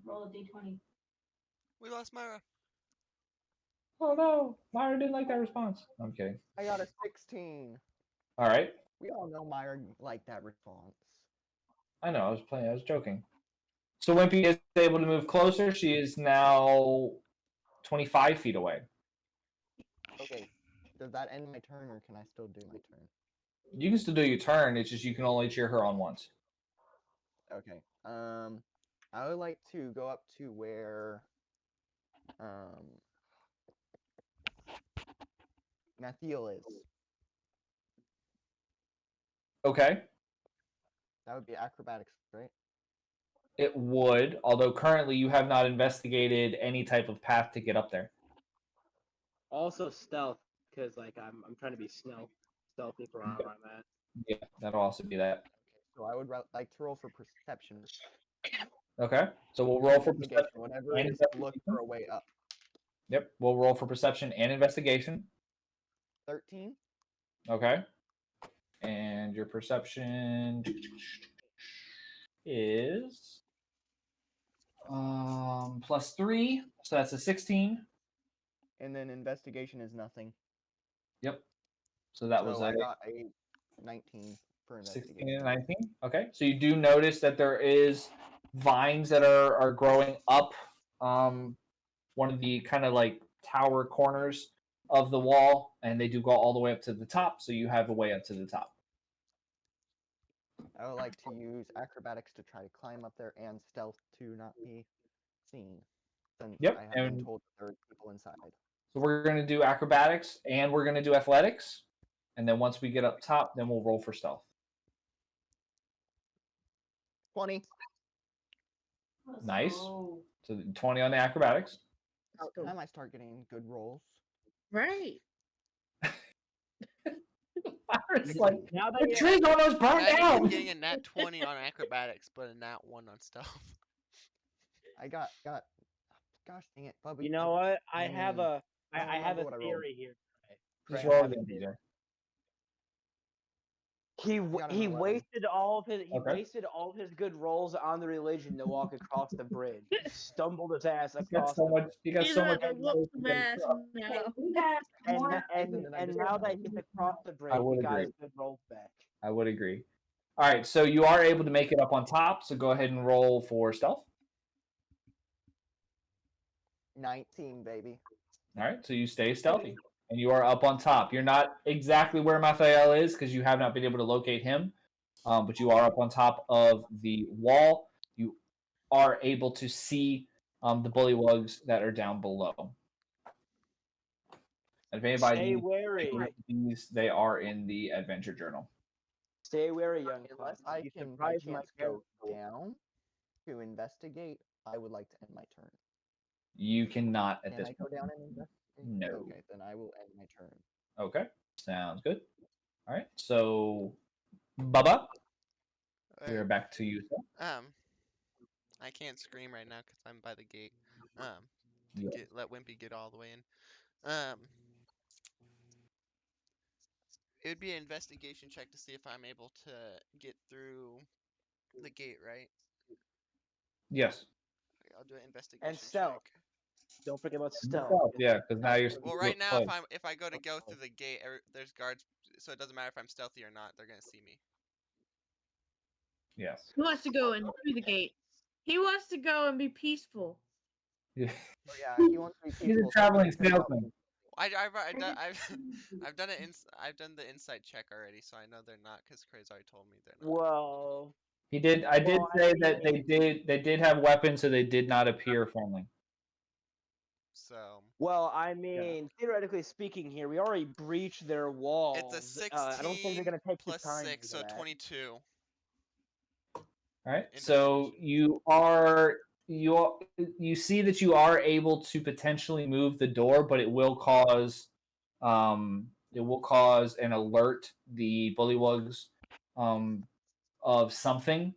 Roll a d20. We lost Myra. Oh no, Myra didn't like that response. I'm kidding. I got a 16. All right. We all know Myra liked that response. I know. I was joking. So Wimpy is able to move closer. She is now 25 feet away. Okay. Does that end my turn, or can I still do my turn? You can still do your turn. It's just you can only cheer her on once. Okay. I would like to go up to where Mathiel is. Okay. That would be acrobatics, right? It would, although currently you have not investigated any type of path to get up there. Also stealth, because like I'm trying to be stealthy for where I'm at. Yeah, that'll also be that. Okay, so I would like to roll for perception. Okay, so we'll roll for Investigation, perception. whatever and it is, look for a way up. Yep, we'll roll for perception and investigation. 13. Okay. And your perception is +3, so that's a 16. And then investigation is nothing. Yep. So that was I got a 19 for investigation. 16 and 19. Okay. So you do notice that there is vines that are growing up one of the kind of like tower corners of the wall, and they do go all the way up to the top, so you have a way up to the top. I would like to use acrobatics to try to climb up there and stealth to not be seen. Since Yep, I have been told that there are people inside. So we're going to do acrobatics and we're going to do athletics. And then once we get up top, then we'll roll for stealth. 20. Nice. Oh. So 20 on the acrobatics. Let's go. I might start getting good rolls. Right. It's like Now that the you tree's almost burned Imagine down. him getting a nat 20 on acrobatics, but a nat 1 on stealth. I got. Gosh dang it, Bubba. you know what? I have Mm, a I don't I have remember a what I rolled. theory here. Just Cray, I roll have a again, theory. DJ. got an He 11. wasted all of his Okay. good rolls on the religion to walk across the bridge. He stumbled his ass He got across so the much. He got He's so about much. to whoop some ass now. We have and more. na- and, Then I and just now rolled. that he's across the bridge, would he got agree. his good rolls back. I would agree. All right, so you are able to make it up on top. So go ahead and roll for stealth. 19, baby. All right, so you stay stealthy, and you are up on top. You're not exactly where Raphael is because you have not been able to locate him, but you are up on top of the wall. You are able to see the bullywugs that are down below. And if anybody Stay needs wary. these, they are in the adventure journal. Stay wary, young Unless clown. I You can by surprised my chance go character. down to investigate, I would like to end my turn. You cannot at Can this I go point. down and investigate? No. Okay, then I will end my turn. Okay, sounds good. All right, so Bubba, we're Alright, back to you. Sir. I can't scream right now because I'm by the gate. Yeah. Let Wimpy get all the way in. It would be an investigation check to see if I'm able to get through the gate, right? Yes. Okay, I'll do an investigation And stealth. check. Don't forget about Stealth, stealth. yeah, because now you're. Well, right now, if I go through the gate, there's guards, so it doesn't matter if I'm stealthy or not. They're gonna see me. Yes. He wants to go in through the gate. He wants to go and be peaceful. Yeah. Oh, yeah, he wants to be He's a peaceful. traveling salesman. I've done the insight check already, so I know they're not because Crayz already told me they're not. Well, He did. I did Well, I say that mean- they did have weapons, so they did not appear friendly. So I mean, theoretically speaking, here we already breached their walls. it's a 16 I don't think they're gonna take the plus time 6, for so that. 22. All right. So you see that you are able to potentially move the door, but it will cause an alert the bullywugs of something.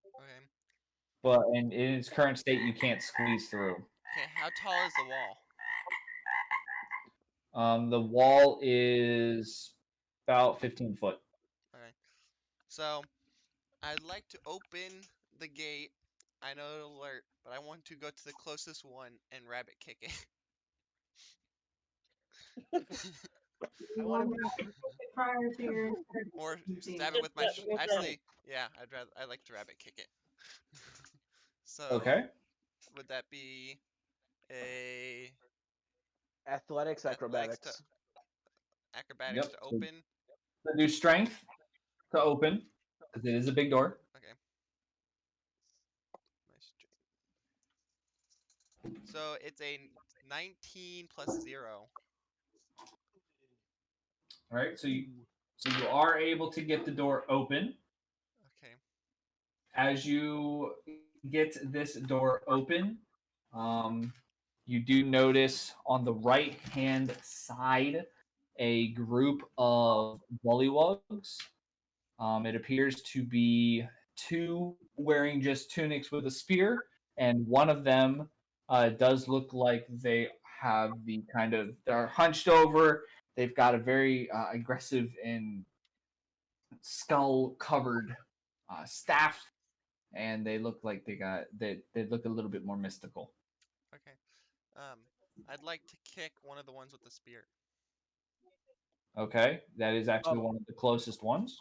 Okay. But in its current state, you can't squeeze through. Okay, how tall is the wall? The wall is about 15 foot. Okay. So I'd like to open the gate. I know it'll alert, but I want to go to the closest one and rabbit kick it. I want to be. Prior to your Or stab it with my. Actually, yeah, I'd like to rabbit kick it. So. Okay. Would that be a Athletics, acrobatics. acrobatics Yep. to open? So do strength to open because it is a big door. Okay. So it's a 19 plus 0. All right. So you are able to get the door open. Okay. As you get this door open, you do notice on the right-hand side a group of bullywugs. It appears to be two wearing just tunics with a spear, and one of them does look like they have they're hunched over. They've got a very aggressive and skull-covered staff, and they look like they look a little bit more mystical. Okay. I'd like to kick one of the ones with the spear. Okay, that is actually one of the closest ones.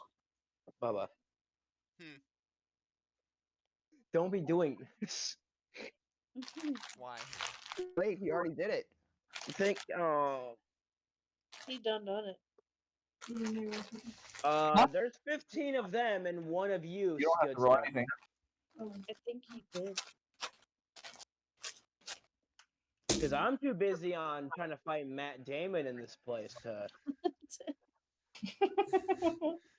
Bubba. Hmm. Don't be doing this. Why? Wait, he already did it. Think. He done it. There's 15 of them and one of you. You don't have to roll anything. I think he did. Because I'm too busy on trying to fight Matt Damon in this place to.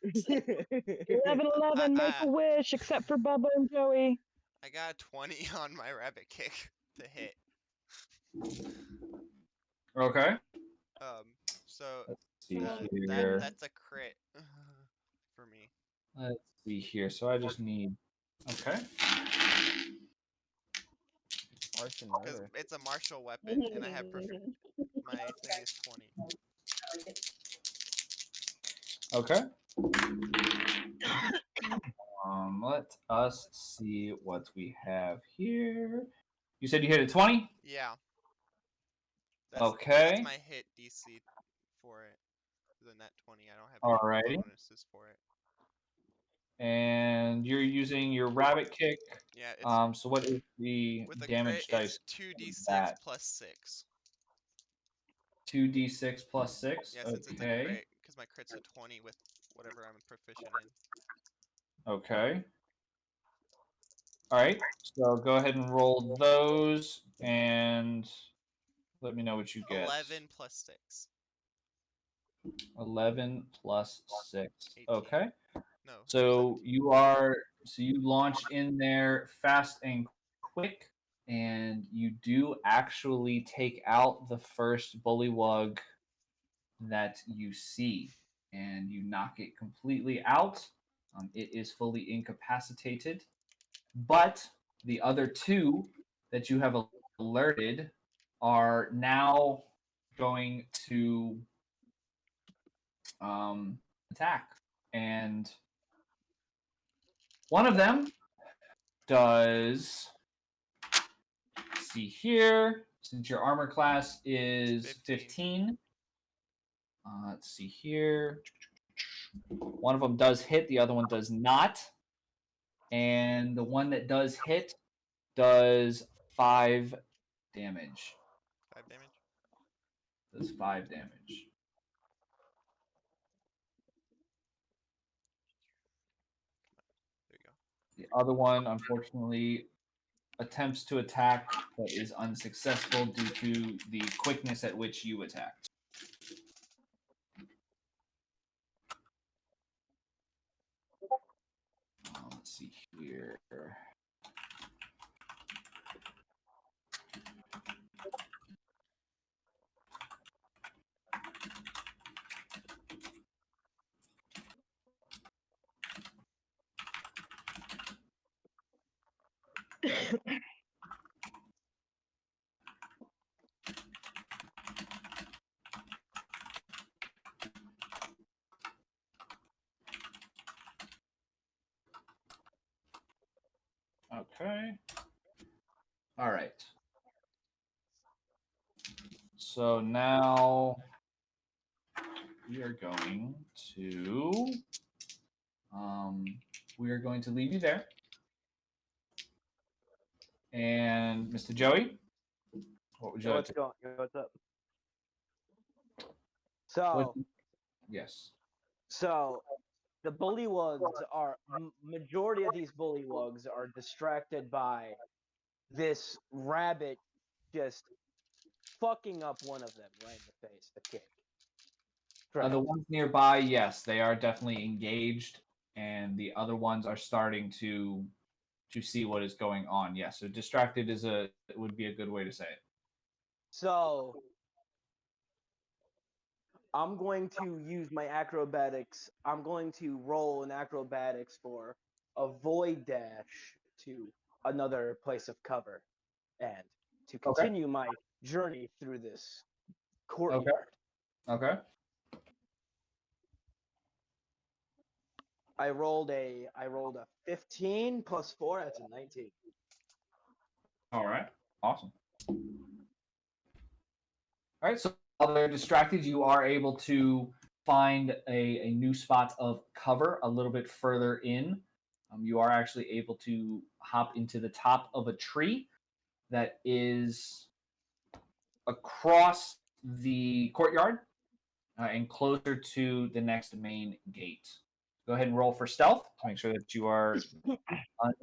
11-11, make a wish, except for Bubba and Joey. I got a 20 on my rabbit kick to hit. Okay. So Let's see here. that's a crit for me. Let's see here. So I just need. Okay. Arson Because murder. it's a martial weapon, and I have my thing is 20. Okay. Let us see what we have here. You said you hit a 20? Yeah. Okay. That's my hit DC for it. The net 20. I don't have any Alrighty. bonuses for it. And you're using your rabbit kick. Yeah. It's, so what is the with a damage crit, dice? it's 2d6 that? plus 6. 2d6 plus 6? Yeah, since it's a crit, because my crit's a 20 with whatever I'm proficient in. Okay. All right. So go ahead and roll those and let me know what you get. 11 plus 6. 11 plus 6. 18. Okay. No. So 17. you launch in there fast and quick, and you do actually take out the first bullywug that you see, and you knock it completely out. It is fully incapacitated, but the other two that you have alerted are now going to attack, and one of them does. Let's see here, since your armor class is 15. Let's see here. One of them does hit, the other one does not. And the one that does hit does 5 damage. 5 damage? Does 5 damage. There you go. The other one, unfortunately, attempts to attack but is unsuccessful due to the quickness at which you attacked. Let's see here. Okay. All right. So now we are going to leave you there. And Mr. Joey, what would you like to? What's up? So yes. So the bullywugs are majority of these bullywugs are distracted by this rabbit just fucking up one of them right in the face. The kick. The ones nearby, yes, they are definitely engaged, and the other ones are starting to see what is going on. Yes, so distracted would be a good way to say it. So I'm going to use my acrobatics. I'm going to roll an acrobatics for a void dash to another place of cover and to continue my journey through this courtyard. Okay. I rolled a 15 plus 4. That's a 19. All right. Awesome. All right. So while they're distracted, you are able to find a new spot of cover a little bit further in. You are actually able to hop into the top of a tree that is across the courtyard and closer to the next main gate. Go ahead and roll for stealth to make sure that you are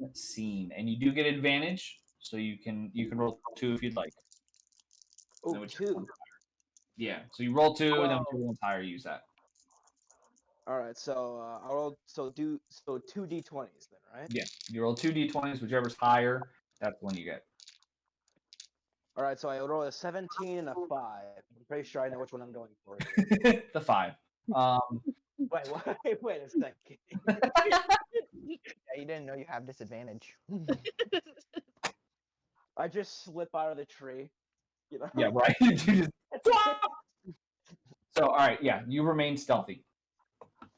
unseen, and you do get advantage, so you can roll 2 if you'd like. Oh, 2. Yeah, so you roll 2, and then whichever one's higher, use that. All right, so I'll roll. So 2d20s then, right? Yeah, you roll 2d20s, whichever's higher, that's the one you get. All right, so I roll a 17 and a 5. I'm pretty sure I know which one I'm going for. The 5. Wait a second. Yeah, you didn't know you have disadvantage. I just slip out of the tree. You know? Yeah, right. You just- So, all right, yeah, you remain stealthy.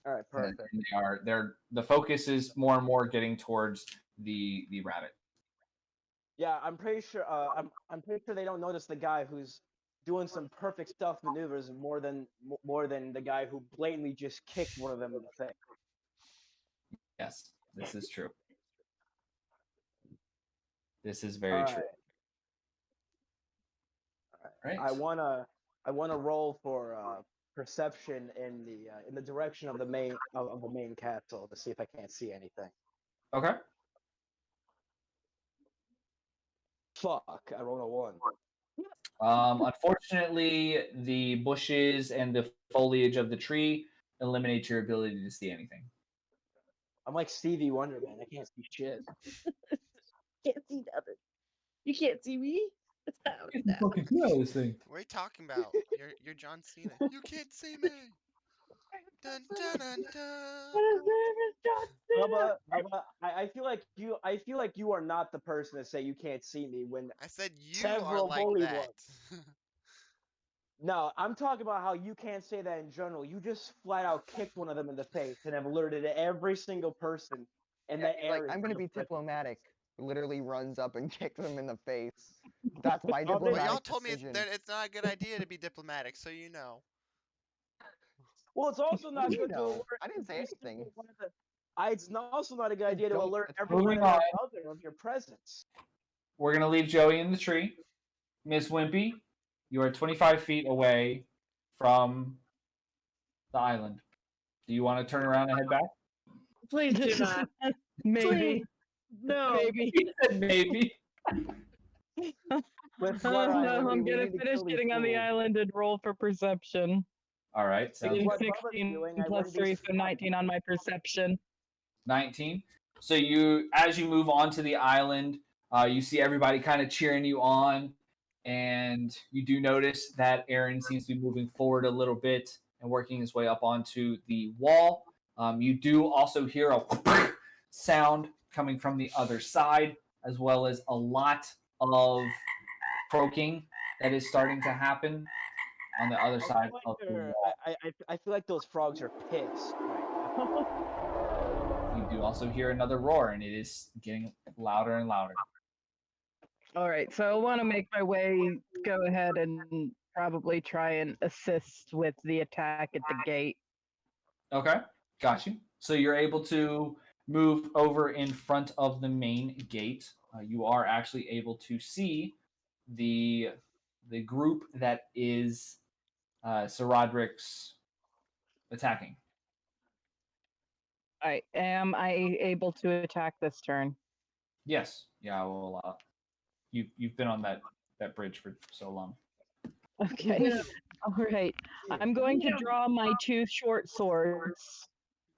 All right, perfect. And they're the focus is more and more getting towards the rabbit. Yeah, I'm pretty sure. I'm pretty sure they don't notice the guy who's doing some perfect stealth maneuvers more than the guy who blatantly just kicked one of them in the face. Yes, this is true. This is very true. All right. I wanna roll for perception in the direction of the main castle to see if I can't see anything. Okay. Fuck! I rolled a 1. Unfortunately, the bushes and the foliage of the tree eliminate your ability to see anything. I'm like Stevie Wonder, man. I can't see shit. Can't see nothing. You can't see me? What's happening now? Fucking cool, this thing. What are you talking about? You're John Cena. You can't see me. Dun, dun, dun, dun. What is this, John Cena? Bubba, I feel like you are not the person to say you can't see me when I said you are several like bully that. ones. No, I'm talking about how you can't say that in general. You just flat out kicked one of them in the face and have alerted every single person in that Like, area. I'm gonna be diplomatic. Literally runs up and kicks him in the face. That's my Oh, Well, diplomatic y'all told me decision. that it's not a good idea to be diplomatic, so you know. Well, it's also not You good to know, alert. I didn't say every single anything. one of the- It's also not a good idea to Don't- alert that's everyone moving and their on. mother of your presence. We're gonna leave Joey in the tree. Miss Wimpy, you are 25 feet away from the island. Do you want to turn around and head back? Please do not. Maybe. Please. No. Maybe. He said maybe. With Oh, what no, we I'm gonna need to finish kill these getting on the fools. island and roll for perception. All right, sounds Getting what good. Bubba's 16 doing, I plus wouldn't be 3, so surprised. 19 on my perception. 19. So as you move onto the island, you see everybody kind of cheering you on, and you do notice that Aaron seems to be moving forward a little bit and working his way up onto the wall. You do also hear a sound coming from the other side, as well as a lot of croaking that is starting to happen on the other side of the wall. I feel like those frogs are pissed right now. You do also hear another roar, and it is getting louder and louder. All right, so I want to make my way, go ahead and probably try and assist with the attack at the gate. Okay, got you. So you're able to move over in front of the main gate. You are actually able to see the group that is Sir Roderick's attacking. All right, am I able to attack this turn? Yes, yeah, I will allow. You've been on that bridge for so long. Okay. Yeah. All right. I'm going to draw my 2 short swords.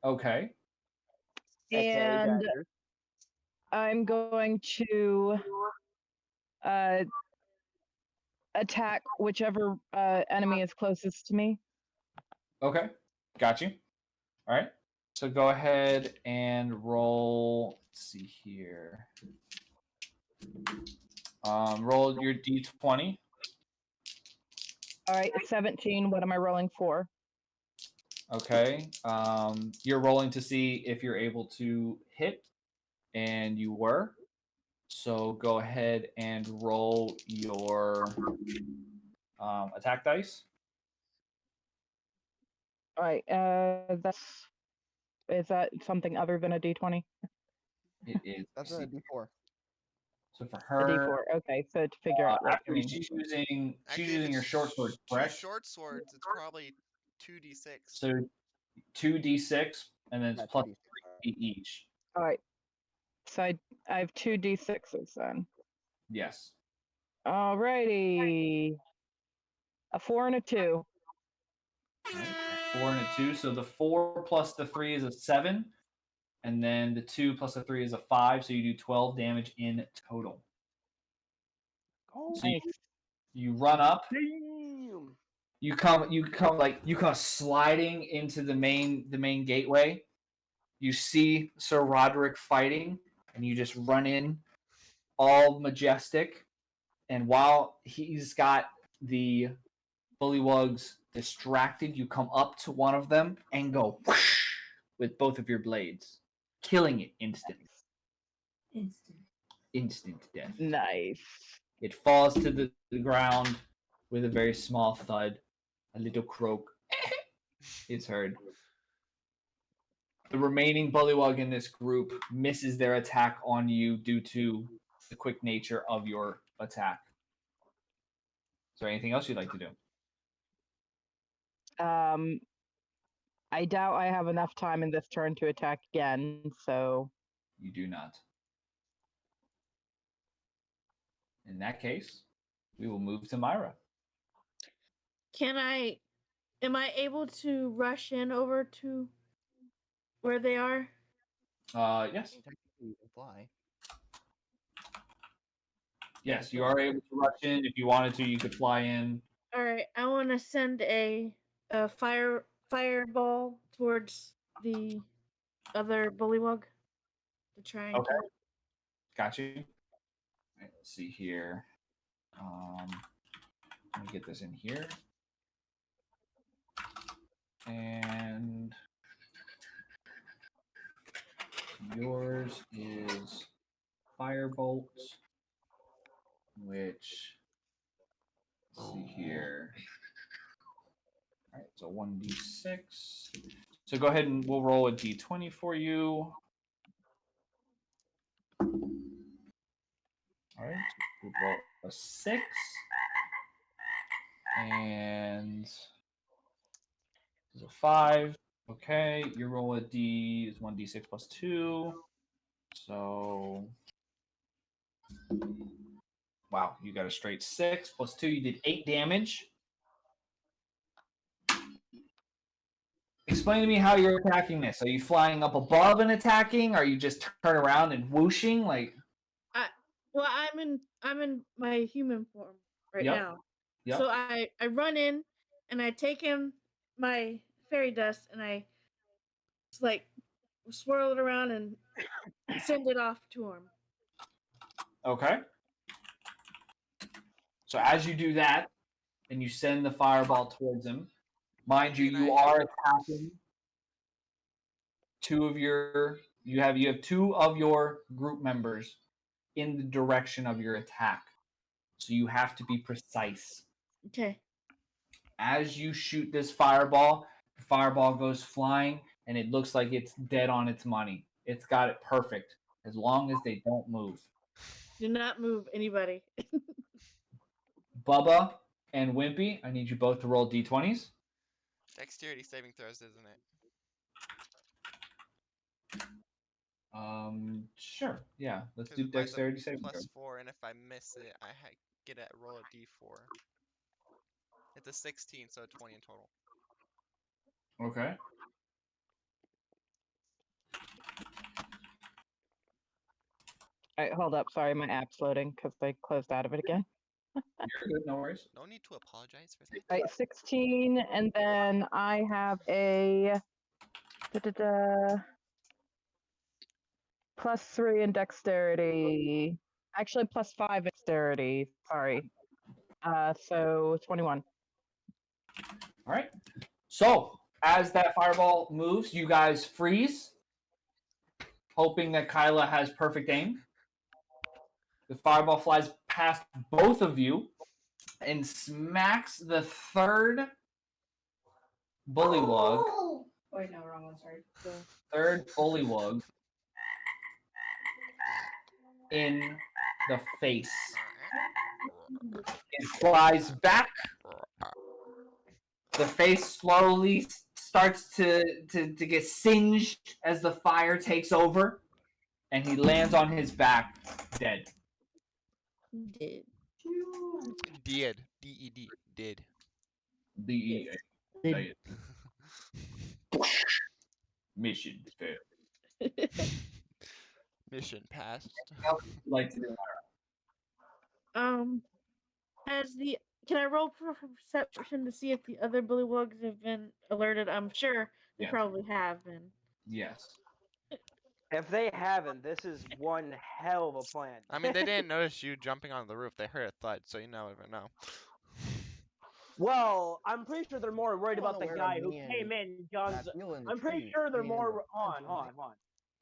Okay. And daggers. I'm going to attack whichever enemy is closest to me. Okay, got you. All right. So go ahead and roll. Let's see here. Roll your d20. All right, 17. What am I rolling for? Okay. You're rolling to see if you're able to hit, and you were. So go ahead and roll your attack dice. All right, is that something other than a d20? It is. That's a D4. So for A her, d4. Okay, so to figure out what I actually, mean. she's using Actually, your short sword, two correct? short swords, it's probably 2d6. So 2d6, and then it's Yeah, plus 2d6. 3 each. All right, so I have 2 d6s then. Yes. All righty. A 4 and a 2. Right. 4 and a 2. So the 4 plus the 3 is a 7. And then the 2 plus the 3 is a 5. So you do 12 damage in total. So you run up. Damn. You come sliding into the main gateway. You see Sir Roderick fighting, and you just run in, all majestic. And while he's got the Bullywags distracted, you come up to one of them and go whoosh with both of your blades, killing it instantly. Instant death. Nice. It falls to the ground with a very small thud. A little croak is heard. The remaining Bullywug in this group misses their attack on you due to the quick nature of your attack. Is there anything else you'd like to do? I doubt I have enough time in this turn to attack again, so... You do not. In that case, we will move to Myra. Am I able to rush in over to where they are? Yes. You can fly. Yes, you are able to rush in. If you wanted to, you could fly in. All right, I want to send a fireball towards the other bullywug to try and kill it. Got you. Right, let's see here. Let me get this in here. And yours is Firebolt, which, let's see here. All right, so 1d6. So go ahead and we'll roll a d20 for you. All right, we'll roll a 6. And this is a 5. Okay, your roll a d is 1d6 plus 2. So, wow, you got a straight 6 plus 2. You did 8 damage. Explain to me how you're attacking this. Are you flying up above and attacking? Are you just turn around and whooshing like? Well, I'm in my human form right Yep. now. Yep. So I run in and I take him my fairy dust and I just like swirl it around and send it off to him. Okay. So as you do that, and you send the fireball towards him, mind you, you are attacking you have 2 of your group members in the direction of your attack. So you have to be precise. Okay. As you shoot this fireball, the fireball goes flying and it looks like it's dead on its money. It's got it perfect as long as they don't move. Do not move anybody. Bubba and Wimpy, I need you both to roll d20s. Dexterity saving throws, isn't it? Sure. Yeah, let's 'Cause do mine's a dexterity saving throw. +4, and if I miss it, I get a roll a d4. It's a 16, so 20 in total. Okay. All right, hold up. Sorry, my app's loading because I closed out of it again. You're good, no worries. No need to apologize for that. All right, 16, and then I have a +3 in dexterity. Actually, +5 dexterity. Sorry. So 21. All right. So as that fireball moves, you guys freeze, hoping that Kyla has perfect aim. The fireball flies past both of you and smacks the third bullywug. Wait, no, wrong one. Sorry. Third bullywug in the face. It flies back. The face slowly starts to get singed as the fire takes over, and he lands on his back, dead. Did. Did. D-E-D. Did. D-E-A. Did. Mission failed. Mission passed. How would you like to do As the can I roll for perception to see if the other Bullywags have been alerted? I'm sure they Yes. probably have been. Yes. If they haven't, this is one hell of a plan. I mean, they didn't notice you jumping on the roof. They heard a thud, so you never know. Well, I'm pretty sure they're more worried about the unaware guy of who me and came in John's. Matthew in the I'm pretty tree sure they're being in more the on.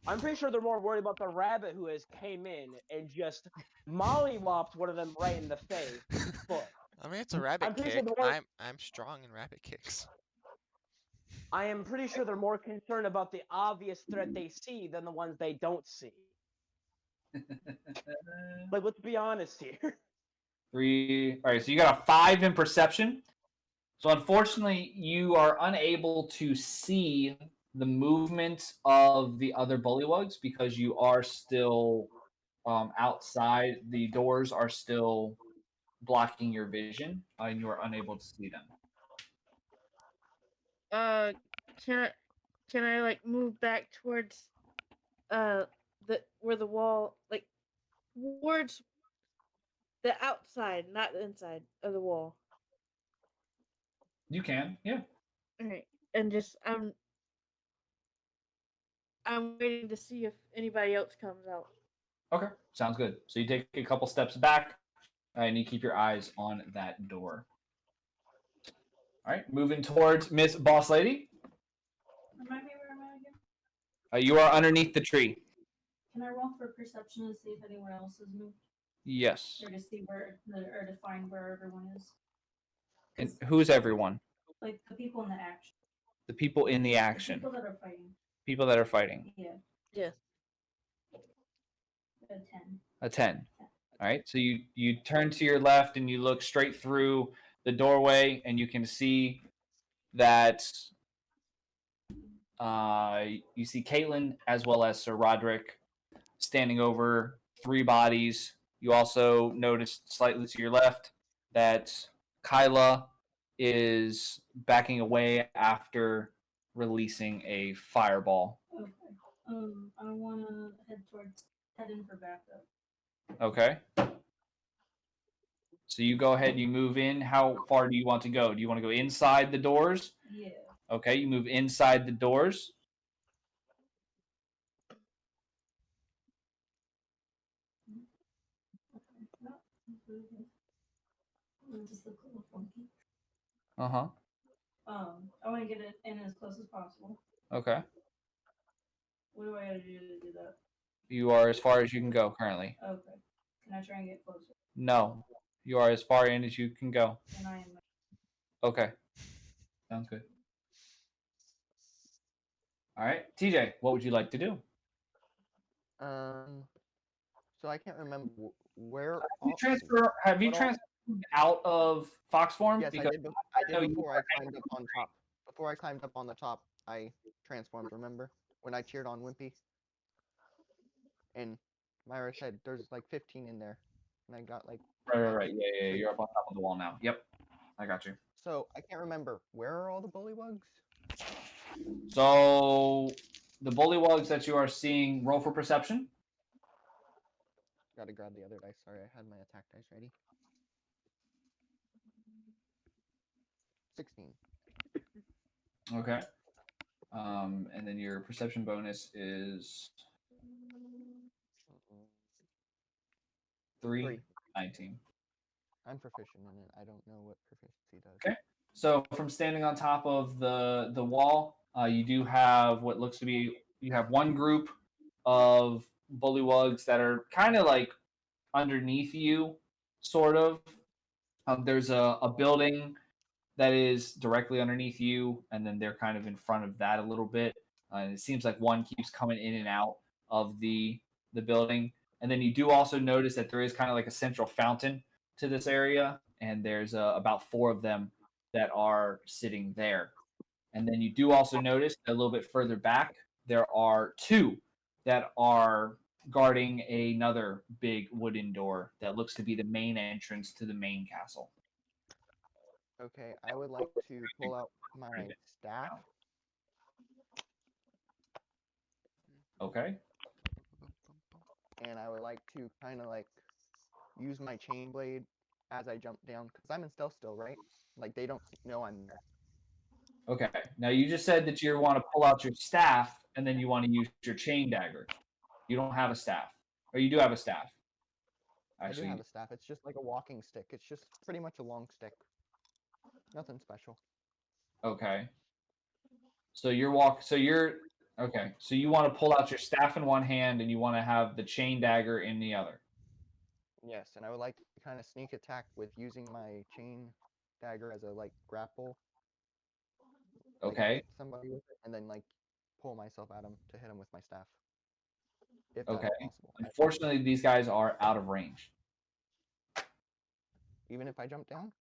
I'm pretty sure they're more worried about the rabbit who has came in and just mollywopped one of them right in the face. Foot. I mean, it's a rabbit I'm pretty kick. sure they're more, I'm strong in rabbit kicks. I am pretty sure they're more concerned about the obvious threat they see than the ones they don't see. Like, let's be honest here. 3. All right, so you got a 5 in perception. So unfortunately, you are unable to see the movement of the other Bullywugs because you are still outside. The doors are still blocking your vision, and you are unable to see them. Can I like move back towards the where the wall, like towards the outside, not the inside of the wall? You can, yeah. All right, and just I'm waiting to see if anybody else comes out. Okay, sounds good. So you take a couple steps back, and you keep your eyes on that door. All right, moving towards Miss Boss Lady. Remind me where am I again? You are underneath the tree. Can I roll for perception to see if anywhere else has moved? Yes. Or to see or to find where everyone is? And who's everyone? Like the people in the action. The people in the The action. people that are fighting. People that are fighting. Yeah. Yes. A 10. A 10. All right. So you turn to your left and you look straight through the doorway, and you can see that you see Caitlin as well as Sir Roderick standing over 3 bodies. You also notice slightly to your left that Kyla is backing away after releasing a fireball. Okay. I want to head in for backup. Okay. So you go ahead, you move in. How far do you want to go? Do you want to go inside the doors? Yeah. Okay, you move inside the doors. Just look a little funky. Uh-huh. I want to get it in as close as possible. Okay. What do I gotta do to do that? You are as far as you can go currently. Okay. Can I try and get closer? No. You are as far in as you can go. And I am. Okay. Sounds good. All right. TJ, what would you like to do? So I can't remember where. Have you transferred out of Fox form? Yes, because I did before I climbed up on top. Before I climbed up on the top, I transformed. Remember when I cheered on Wimpy? And Myra said there's like 15 in there, and I got like. Right. Yeah. You're up on top of the wall now. Yep, I got you. So I can't remember where are all the Bullywugs. So the Bullywugs that you are seeing, roll for perception. Gotta grab the other dice. Sorry, I had my attack dice ready. 16. Okay. And then your perception bonus is 3. 19. I'm proficient in it. I don't know what proficiency does. Okay. So from standing on top of the wall, you do have what looks to be, you have one group of Bullywugs that are kind of like underneath you, sort of. There's a building that is directly underneath you, and then they're kind of in front of that a little bit. And it seems like one keeps coming in and out of the building. And then you do also notice that there is kind of like a central fountain to this area, and there's about 4 of them that are sitting there. And then you do also notice that a little bit further back, there are 2 that are guarding another big wooden door that looks to be the main entrance to the main castle. Okay, I would like to pull out my staff Okay. And I would like to kind of like use my chain blade as I jump down because I'm in stealth still, right? Like they don't know I'm there. Okay. Now you just said that you want to pull out your staff and then you want to use your chain dagger. You don't have a staff, or you do have a staff. Actually, I do have a staff. It's just like a walking stick. It's just pretty much a long stick. Nothing special. Okay. So you're okay. So you want to pull out your staff in one hand and you want to have the chain dagger in the other. Yes, and I would like to kind of sneak attack with using my chain dagger as a like grapple. Okay. Like, hit somebody with it and then like pull myself at him to hit him with my staff. If Okay. that's possible. Unfortunately, these guys are out of range. Even if I jump down?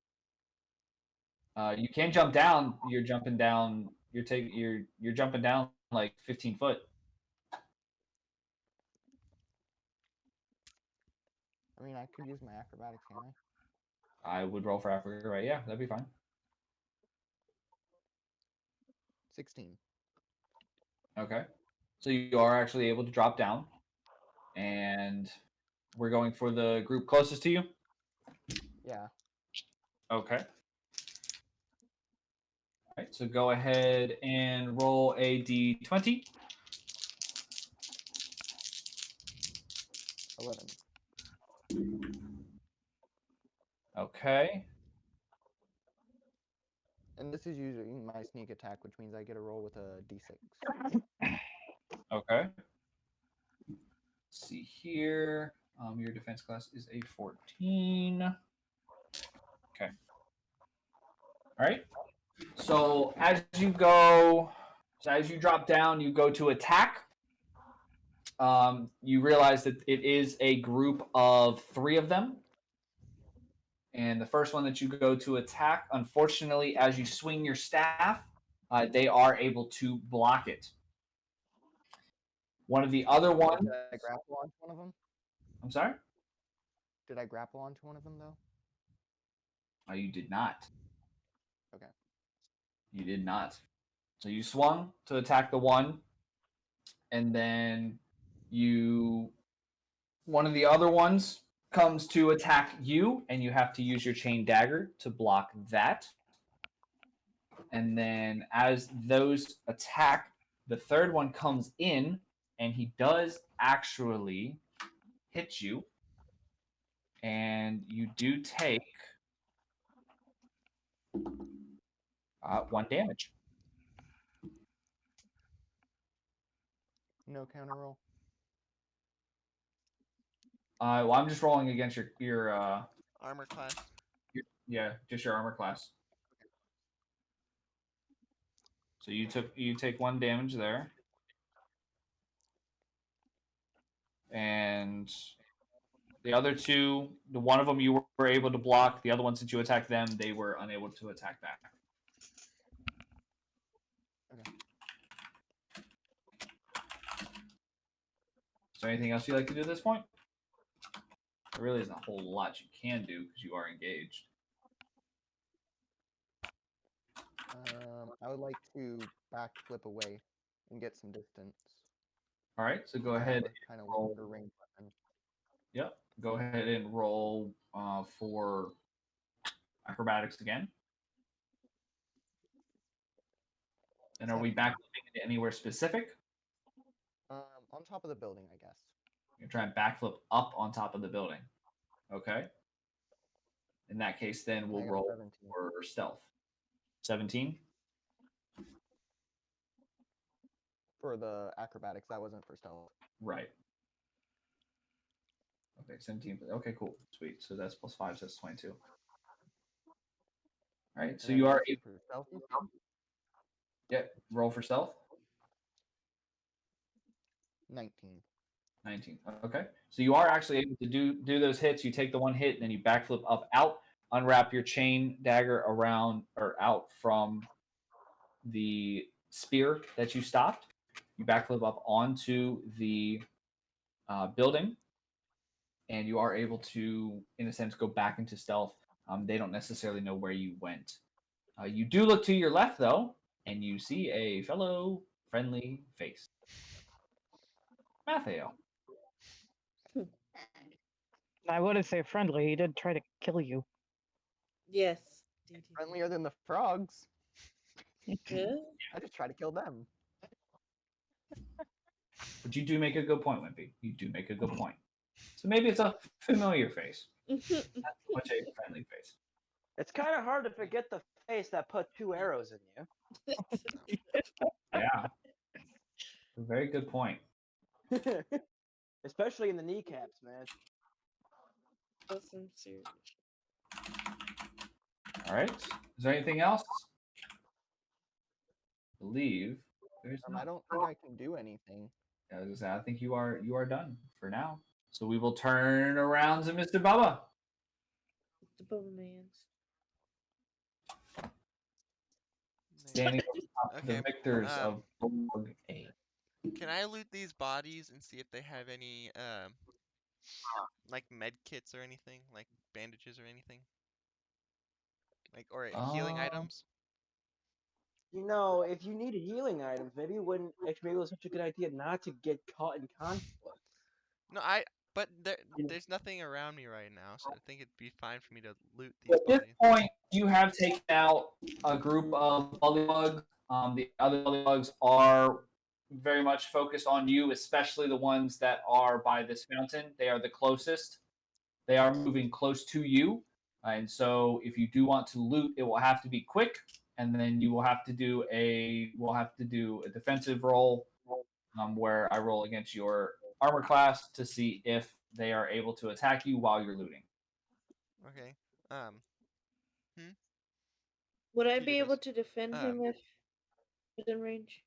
You can jump down. You're jumping down. You're jumping down like 15 foot. I mean, I could use my acrobatics, can't I? I would roll for Africa, right? Yeah, that'd be fine. 16. Okay. So you are actually able to drop down. And we're going for the group closest to you? Yeah. Okay. All right, so go ahead and roll a d20. 11. Okay. And this is usually my sneak attack, which means I get a roll with a d6. Okay. Let's see here. Your defense class is a 14. Okay. All right. So as you drop down, you go to attack. You realize that it is a group of 3 of them. And the first one that you go to attack, unfortunately, as you swing your staff, they are able to block it. One of the other ones. Did I grapple onto one of them? I'm sorry? Did I grapple onto one of them, though? You did not. Okay. You did not. So you swung to attack the one, and then one of the other ones comes to attack you, and you have to use your chain dagger to block that. And then as those attack, the third one comes in, and he does actually hit you. And you do take 1 damage. No counter roll. Well, I'm just rolling against your armor class. Just your armor class. So you take 1 damage there, and the other 2, the one of them you were able to block. The other one, since you attacked them, they were unable to attack back. Okay. Is there anything else you'd like to do at this point? There really isn't a whole lot you can do because you are engaged. I would like to backflip away and get some distance. All right, so go I have ahead. a kind of roll. longer range weapon. Yep. Go ahead and roll for acrobatics again. And are we backflipping into anywhere specific? On top of the building, I guess. You're trying to backflip up on top of the building. Okay. In that case, then we'll roll 17. for stealth. 17? For the acrobatics, that wasn't for stealth. Right. Okay, 17. Okay, cool. Sweet. So that's +5, so that's 22. All right, so you are able for stealth. Yep. Roll for stealth. 19. 19. Okay. So you are actually able to do those hits. You take the 1 hit, and then you backflip up out, unwrap your chain dagger around or out from the spear that you stopped. You backflip up onto the building, and you are able to, in a sense, go back into stealth. They don't necessarily know where you went. You do look to your left, though, and you see a fellow friendly face. Mathael. I wouldn't say friendly. He did try to kill you. Yes. Friendlier than the frogs. Yeah. I just try to kill them. But you do make a good point, Wimpy. You do make a good point. So maybe it's a familiar face, not so much a friendly face. It's kind of hard to forget the face that put 2 arrows in Yeah. A very good point. you. Especially in the kneecaps, man. That's some serious. All right. Is there anything else? I believe there's I not. don't think I can do anything. I think you are done for now. So we will turn around to Mr. Bubba. The Bubba Mans. Standing over top of the Okay, victors of Bullywags A. Can I loot these bodies and see if they have any like med kits or anything, like bandages or anything, like or healing items? You know, if you needed healing items, maybe it wouldn't. Maybe it was such a good idea not to get caught in conflict. No, but there's nothing around me right now, so I think it'd be fine for me to loot these At this bodies. point, you have taken out a group of Bullywags. The other Bullywags are very much focused on you, especially the ones that are by this fountain. They are the closest. They are moving close to you. And so if you do want to loot, it will have to be quick, and then you will have to do a defensive roll where I roll against your armor class to see if they are able to attack you while you're looting. Okay. Would I TJ be able goes, to defend him if within range?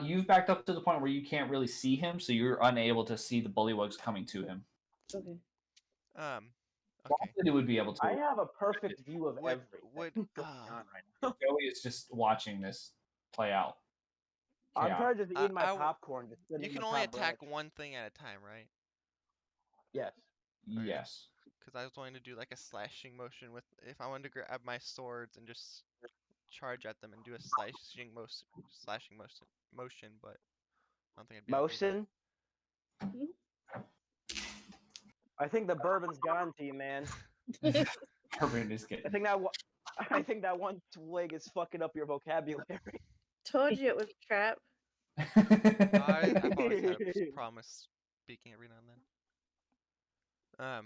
You've backed up to the point where you can't really see him, so you're unable to see the Bullywags coming to him. Okay. Okay. He would be able to. I have a perfect view of everything going on right now. Joey is just watching this play out. I'm Chaos. trying to just eat my popcorn. Just You can only attack one thing at a time, right? Yes. Yes. Because I was going to do like a slashing motion with if I wanted to grab my swords and just charge at them and do a slashing motion, but I don't think I'd be able to do Motion. I think the bourbon's gone to you, man. Bourbon is getting. I think that one twig is fucking up your vocabulary. Told you it was a trap. I've always had a promise speaking every now and then.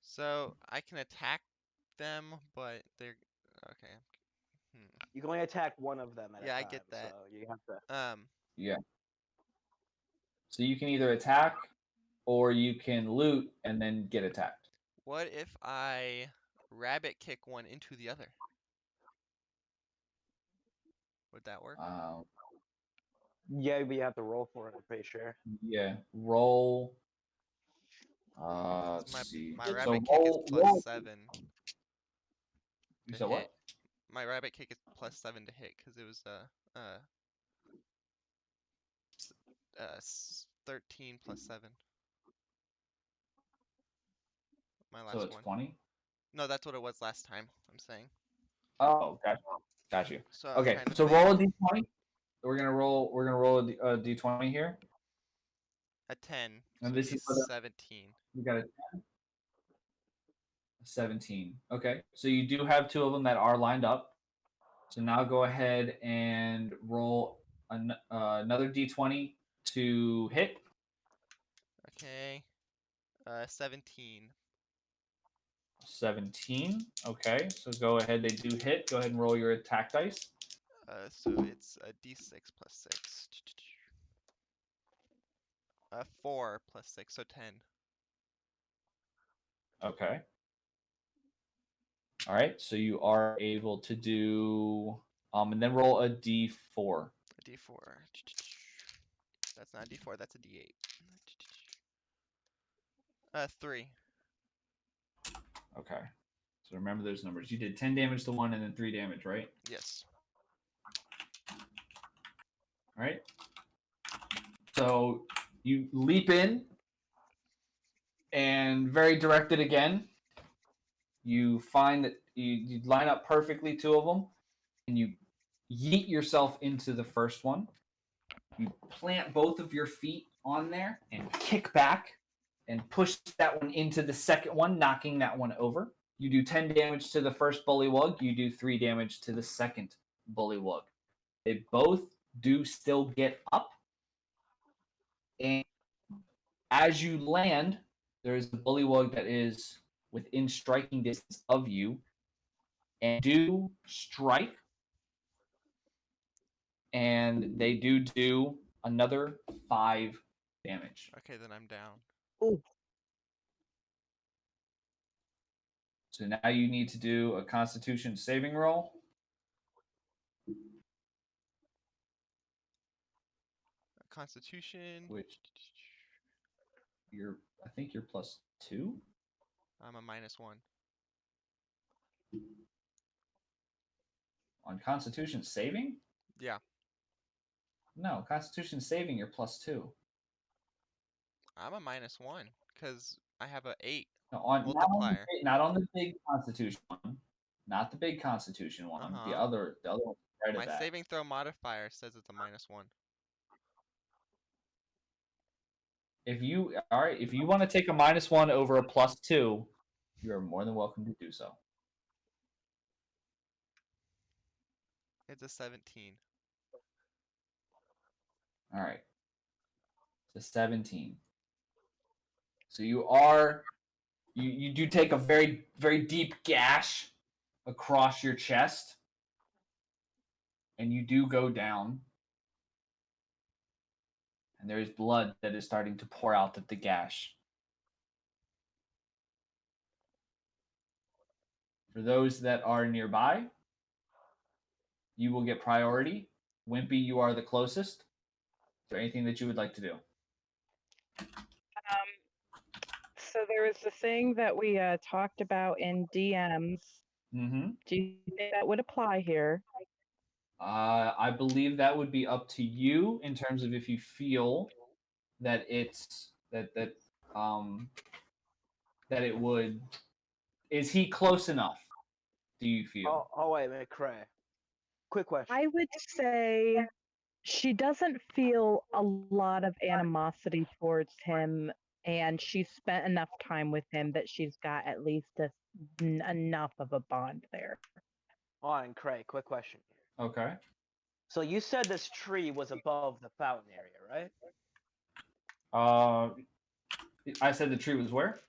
So I can attack them, but they're okay. You can only attack one of them at a time. Yeah, I get that. So you have to. Yeah. So you can either attack, or you can loot and then get attacked. What if I rabbit kick one into the other? Would that work? Yeah, but you have to roll for it. I'm pretty sure. Yeah, roll. Let's see. My rabbit kick is plus 7. You said what? My rabbit kick is plus 7 to hit because it was 13 plus 7. My last one. So it's 20? No, that's what it was last time, I'm saying. Oh, got you. So okay, so roll a d20. We're gonna roll a d20 here. A 10. And So this is 17. You got a 10. 17. Okay, so you do have 2 of them that are lined up. So now go ahead and roll another d20 to hit. Okay. 17. 17. Okay, so go ahead. They do hit. Go ahead and roll your attack dice. So it's a d6 plus 6. 4 plus 6, so 10. Okay. All right, so you are able to do and then roll a d4. A d4. That's not a d4, that's a d8. 3. Okay. So remember those numbers. You did 10 damage to one and then 3 damage, right? Yes. All right. So you leap in and very directed again. You find that you line up perfectly 2 of them, and you yeet yourself into the first one. You plant both of your feet on there and kick back and push that one into the second one, knocking that one over. You do 10 damage to the first bullywug. You do 3 damage to the second bullywug. They both do still get up. And as you land, there is a bullywug that is within striking distance of you and do strike. And they do another 5 damage. Okay, then I'm down. Ooh. So now you need to do a Constitution saving roll. Constitution. Which I think you're +2. I'm a -1. On Constitution saving? Yeah. No, Constitution saving, you're +2. I'm a -1 because I have a 8 No, multiplier. Not on the big Constitution one. Not the big Constitution one. The other one right My of that. saving throw modifier says it's a -1. If you want to take a -1 over a +2, you are more than welcome to do so. It's a 17. All right. It's a 17. So you do take a very, very deep gash across your chest, and you do go down. And there is blood that is starting to pour out of the gash. For those that are nearby, you will get priority. Wimpy, you are the closest. Is there anything that you would like to do? So there was the thing that we talked about in DMs. Mm-hmm. Do you think that would apply here? I believe that would be up to you in terms of if you feel that it's that it would. Is he close enough? Do you feel? Oh wait a minute, Cray. Quick question. I would say she doesn't feel a lot of animosity towards him, and she's spent enough time with him that she's got at least enough of a bond there. On Cray, quick question. Okay. So you said this tree was above the fountain area, right? I said the tree was where?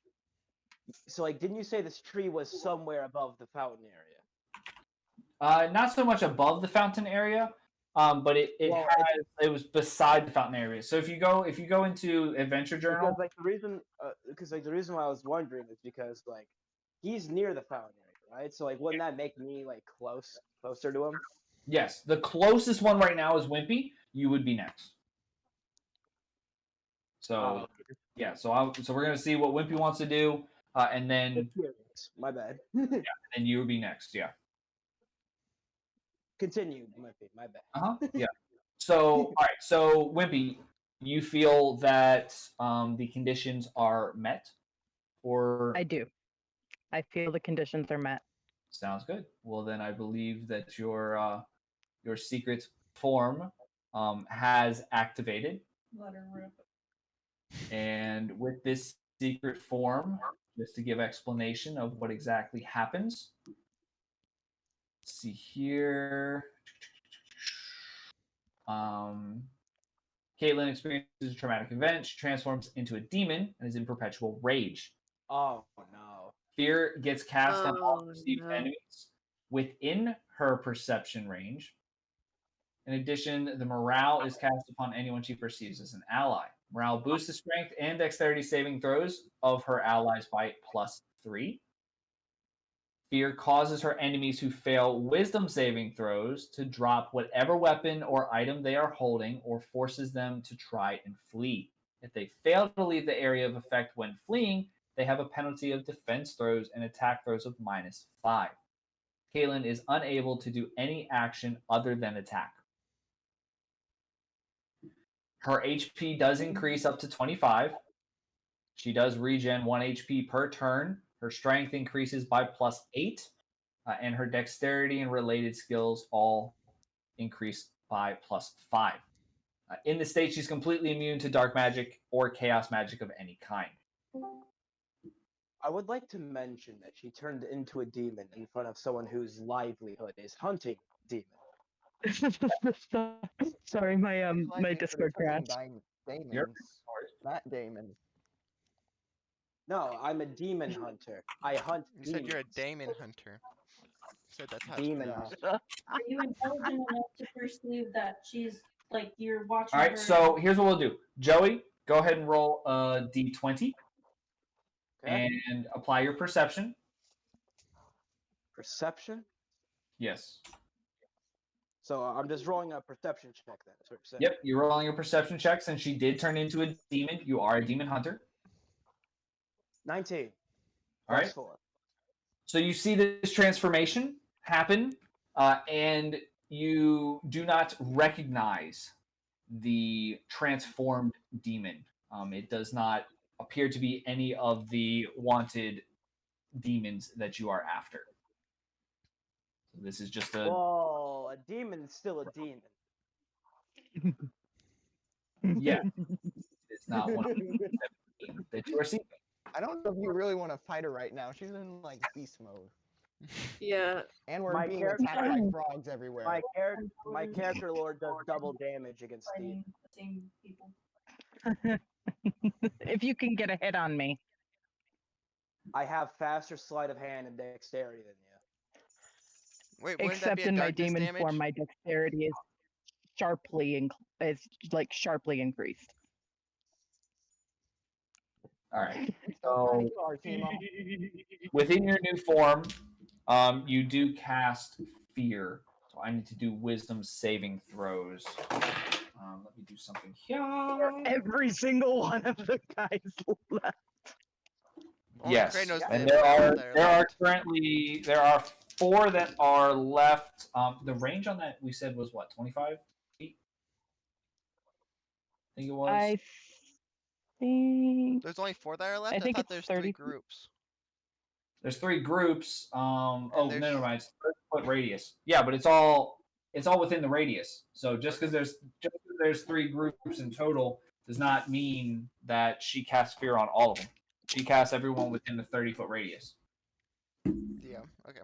So like, didn't you say this tree was somewhere above the fountain area? Not so much above the fountain area, but it was beside the fountain area. So if you go into Adventure Journal, because the reason why I was wondering is because like he's near the fountain area, right? So like, wouldn't that make me like closer to him? Yes, the closest one right now is Wimpy. You would be next. So yeah, so we're gonna see what Wimpy wants to do, and then my bad. Yeah, and you would be next. Yeah. Continue, Wimpy. My bad. Yeah. So all right. So Wimpy, you feel that the conditions are met, or I do. I feel the conditions are met. Sounds good. Well, then I believe that your secret form has activated. Let her rip. And with this secret form, just to give explanation of what exactly happens. Let's see here. Caitlin experiences a traumatic event. She transforms into a demon and is in perpetual rage. Oh no. Fear gets cast on all perceived enemies within her perception range. In addition, the morale is cast upon anyone she perceives as an ally. Morale boosts the strength and dexterity saving throws of her allies by +3. Fear causes her enemies who fail wisdom saving throws to drop whatever weapon or item they are holding or forces them to try and flee. If they fail to leave the area of effect when fleeing, they have a penalty of defense throws and attack throws of -5. Caitlin is unable to do any action other than attack. Her HP does increase up to 25. She does regen 1 HP per turn. Her strength increases by +8. And her dexterity and related skills all increased by +5. In the state, she's completely immune to dark magic or chaos magic of any kind. I would like to mention that she turned into a demon in front of someone whose livelihood is hunting demons. Sorry, my Your my livelihood is Discord hunting crashed. Demons. Not Damon. No, I'm a demon hunter. I hunt You demons. said you're a Damon hunter. You said that's how Demon it's pronounced. hunter. Are you intelligent enough to perceive that she's like you're watching All right, her? so here's what we'll do. Joey, go ahead and roll a d20 Okay. and apply your perception. Perception? Yes. So I'm just rolling a perception check then. That's what you're saying. Yep, you're rolling your perception check. Since she did turn into a demon, you are a demon hunter. 19. All right. 4. So you see this transformation happen, and you do not recognize the transformed demon. It does not appear to be any of the wanted demons that you are after. So this is just a Whoa, a demon's still a demon. yeah. It's not one of the demons that you are seeing. I don't know if you really want to fight her right now. She's in like beast mode. Yeah. And we're My being character- attacked by frogs everywhere. My character lord does double damage against demons. Fighting the same people. If you can get a hit on me. I have faster sleight of hand and dexterity than you. Wait, wouldn't that Except be a in my darkness demon damage? form, my dexterity is sharply increased. All right. So So within your new form, you do cast fear. So I need to do wisdom saving throws. Let me do something here. Every single one of the guys left. Only Yes, Kratos and did there that are left. currently 4 that are left. The range on that we said was what, 25 feet? I think it was. I think There's only 4 that are left? I think thought it's there's 30 3 feet. groups. There's 3 groups. Oh, there's- never mind. It's 30-foot radius. Yeah, but it's all within the radius. So just because there's 3 groups in total does not mean that she casts fear on all of them. She casts everyone within the 30-foot radius. Yeah, okay.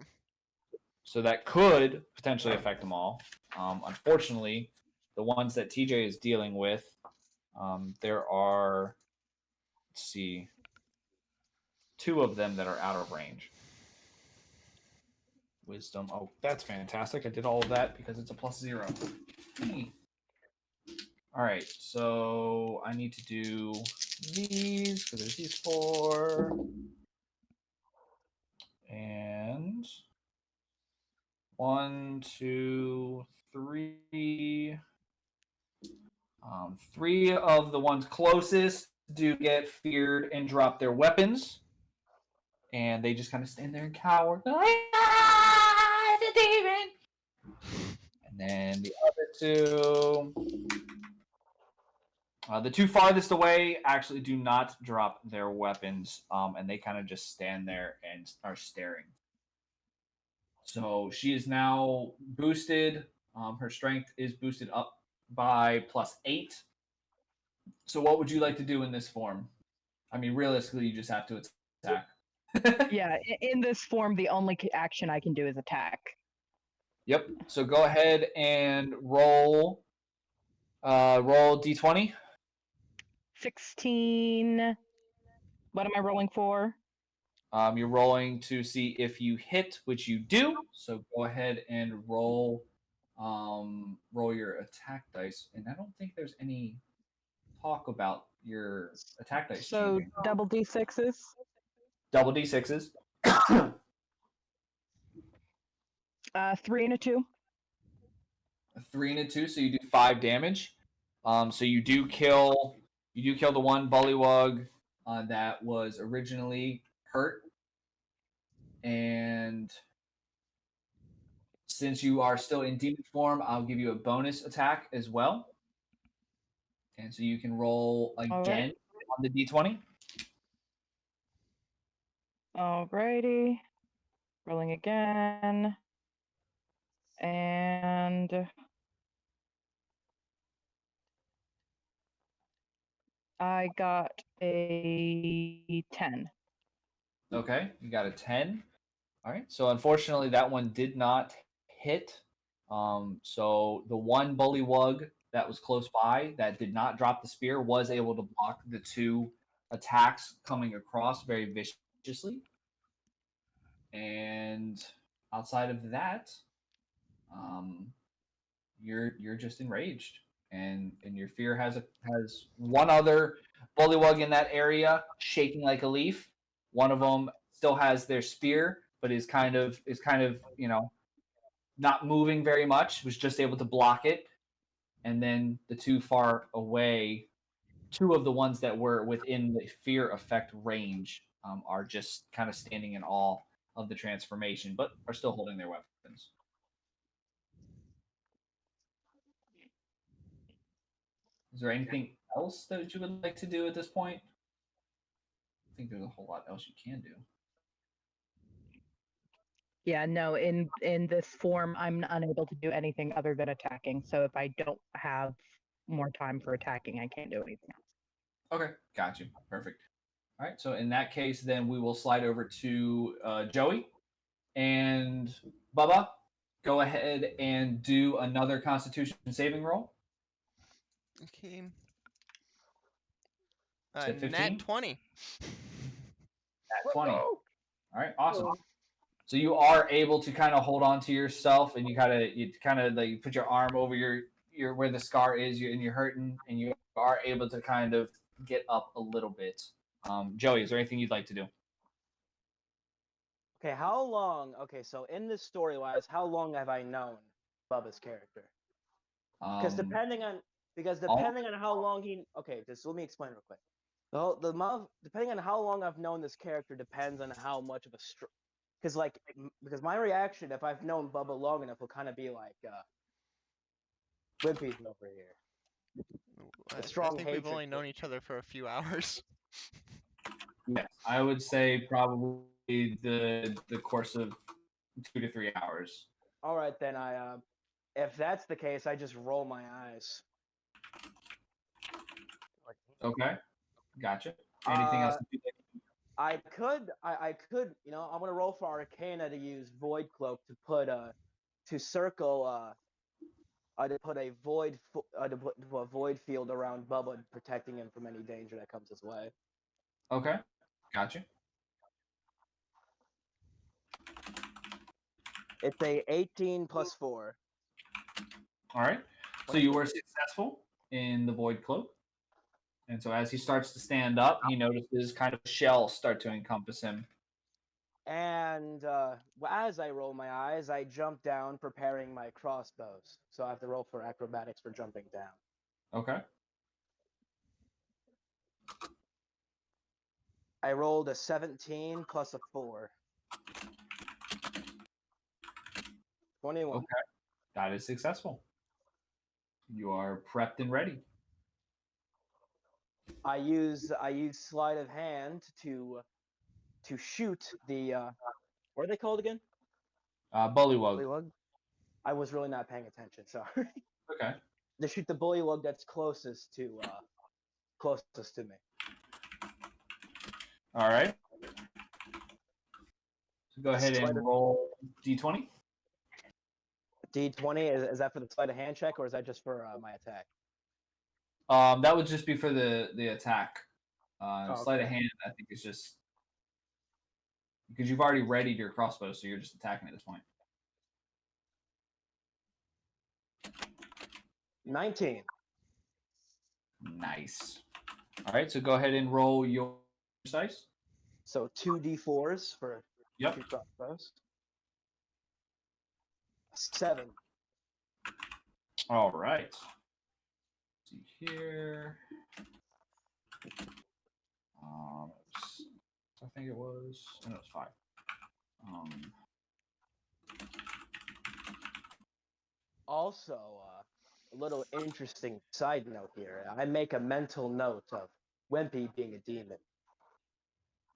So that could potentially affect them all. Unfortunately, the ones that TJ is dealing with, there are, let's see, 2 of them that are out of range. Wisdom. Oh, that's fantastic. I did all of that because it's a +0. All right, so I need to do these because there's these 4. And 1, 2, 3. 3 of the ones closest do get feared and drop their weapons. And they just kind of stand there and cower. Ah, the demon! And then the other 2, the 2 farthest away actually do not drop their weapons, and they kind of just stand there and are staring. So she is now boosted. Her strength is boosted up by +8. So what would you like to do in this form? I mean, realistically, you just have to attack. Yeah, in this form, the only action I can do is attack. Yep. So go ahead and roll. Roll d20. 16. What am I rolling for? You're rolling to see if you hit, which you do. So go ahead and roll your attack dice. And I don't think there's any talk about your attack dice. So changing. double d6s. Double d6s. 3 and a 2. A 3 and a 2, so you do 5 damage. So you do kill the one bullywug that was originally hurt. And since you are still in demon form, I'll give you a bonus attack as well. And so you can roll again on the d20. Alrighty. Rolling again. And I got a 10. Okay, you got a 10. All right. So unfortunately, that one did not hit. So the one bullywug that was close by that did not drop the spear was able to block the two attacks coming across very viciously. And outside of that, um, you're just enraged, and your fear has one other bullywug in that area shaking like a leaf. One of them still has their spear, but is kind of not moving very much. Was just able to block it, and then the two far away, two of the ones that were within the fear effect range are just kind of standing in awe of the transformation, but are still holding their weapons. Is there anything else that you would like to do at this point? I think there's a whole lot else you can do. Yeah, no, in this form, I'm unable to do anything other than attacking. So if I don't have more time for attacking, I can't do anything else. Okay, got you. Perfect. All right, so in that case, then we will slide over to Joey and Bubba. Go ahead and do another Constitution saving roll. Okay. At 15? Nat 20. At 20. All right, awesome. So you are able to kind of hold on to yourself, and you kind of like put your arm over your where the scar is, and you're hurting, and you are able to kind of get up a little bit. Joey, is there anything you'd like to do? Okay, how long? Okay, so in this story wise, how long have I known Bubba's character? Because depending on how long he just let me explain real quick. Well, depending on how long I've known this character depends on how much of a because my reaction if I've known Bubba long enough will kind of be like Wimpy's over here. I think we've only known each other for a few hours. Yes, I would say probably the course of 2 to 3 hours. All right, then if that's the case, I just roll my eyes. Okay, gotcha. Anything else? I could, I'm gonna roll for Arcana to use Void Cloak to put to circle to put a void field around Bubba, protecting him from any danger that comes his way. Okay, gotcha. It's a 18 plus 4. All right. So you were successful in the Void Cloak. And so as he starts to stand up, he notices kind of shells start to encompass him. And as I roll my eyes, I jump down, preparing my crossbows. So I have to roll for acrobatics for jumping down. Okay. I rolled a 17 plus a 4. 21. Okay. That is successful. You are prepped and ready. I use sleight of hand to shoot the what are they called again? Bullywug. I was really not paying attention. Sorry. Okay. To shoot the bullywug that's closest to me. All right. So go ahead and roll d20. D20 is that for the sleight of hand check, or is that just for my attack? That would just be for the attack. Sleight of hand, I think, is just because you've already readied your crossbow, so you're just attacking at this point. 19. Nice. All right, so go ahead and roll your dice. So 2d4s for 2 crossbows. 7. All right. Let's see here. I think it was. No, it was 5. Also, a little interesting side note here. I make a mental note of Wimpy being a demon.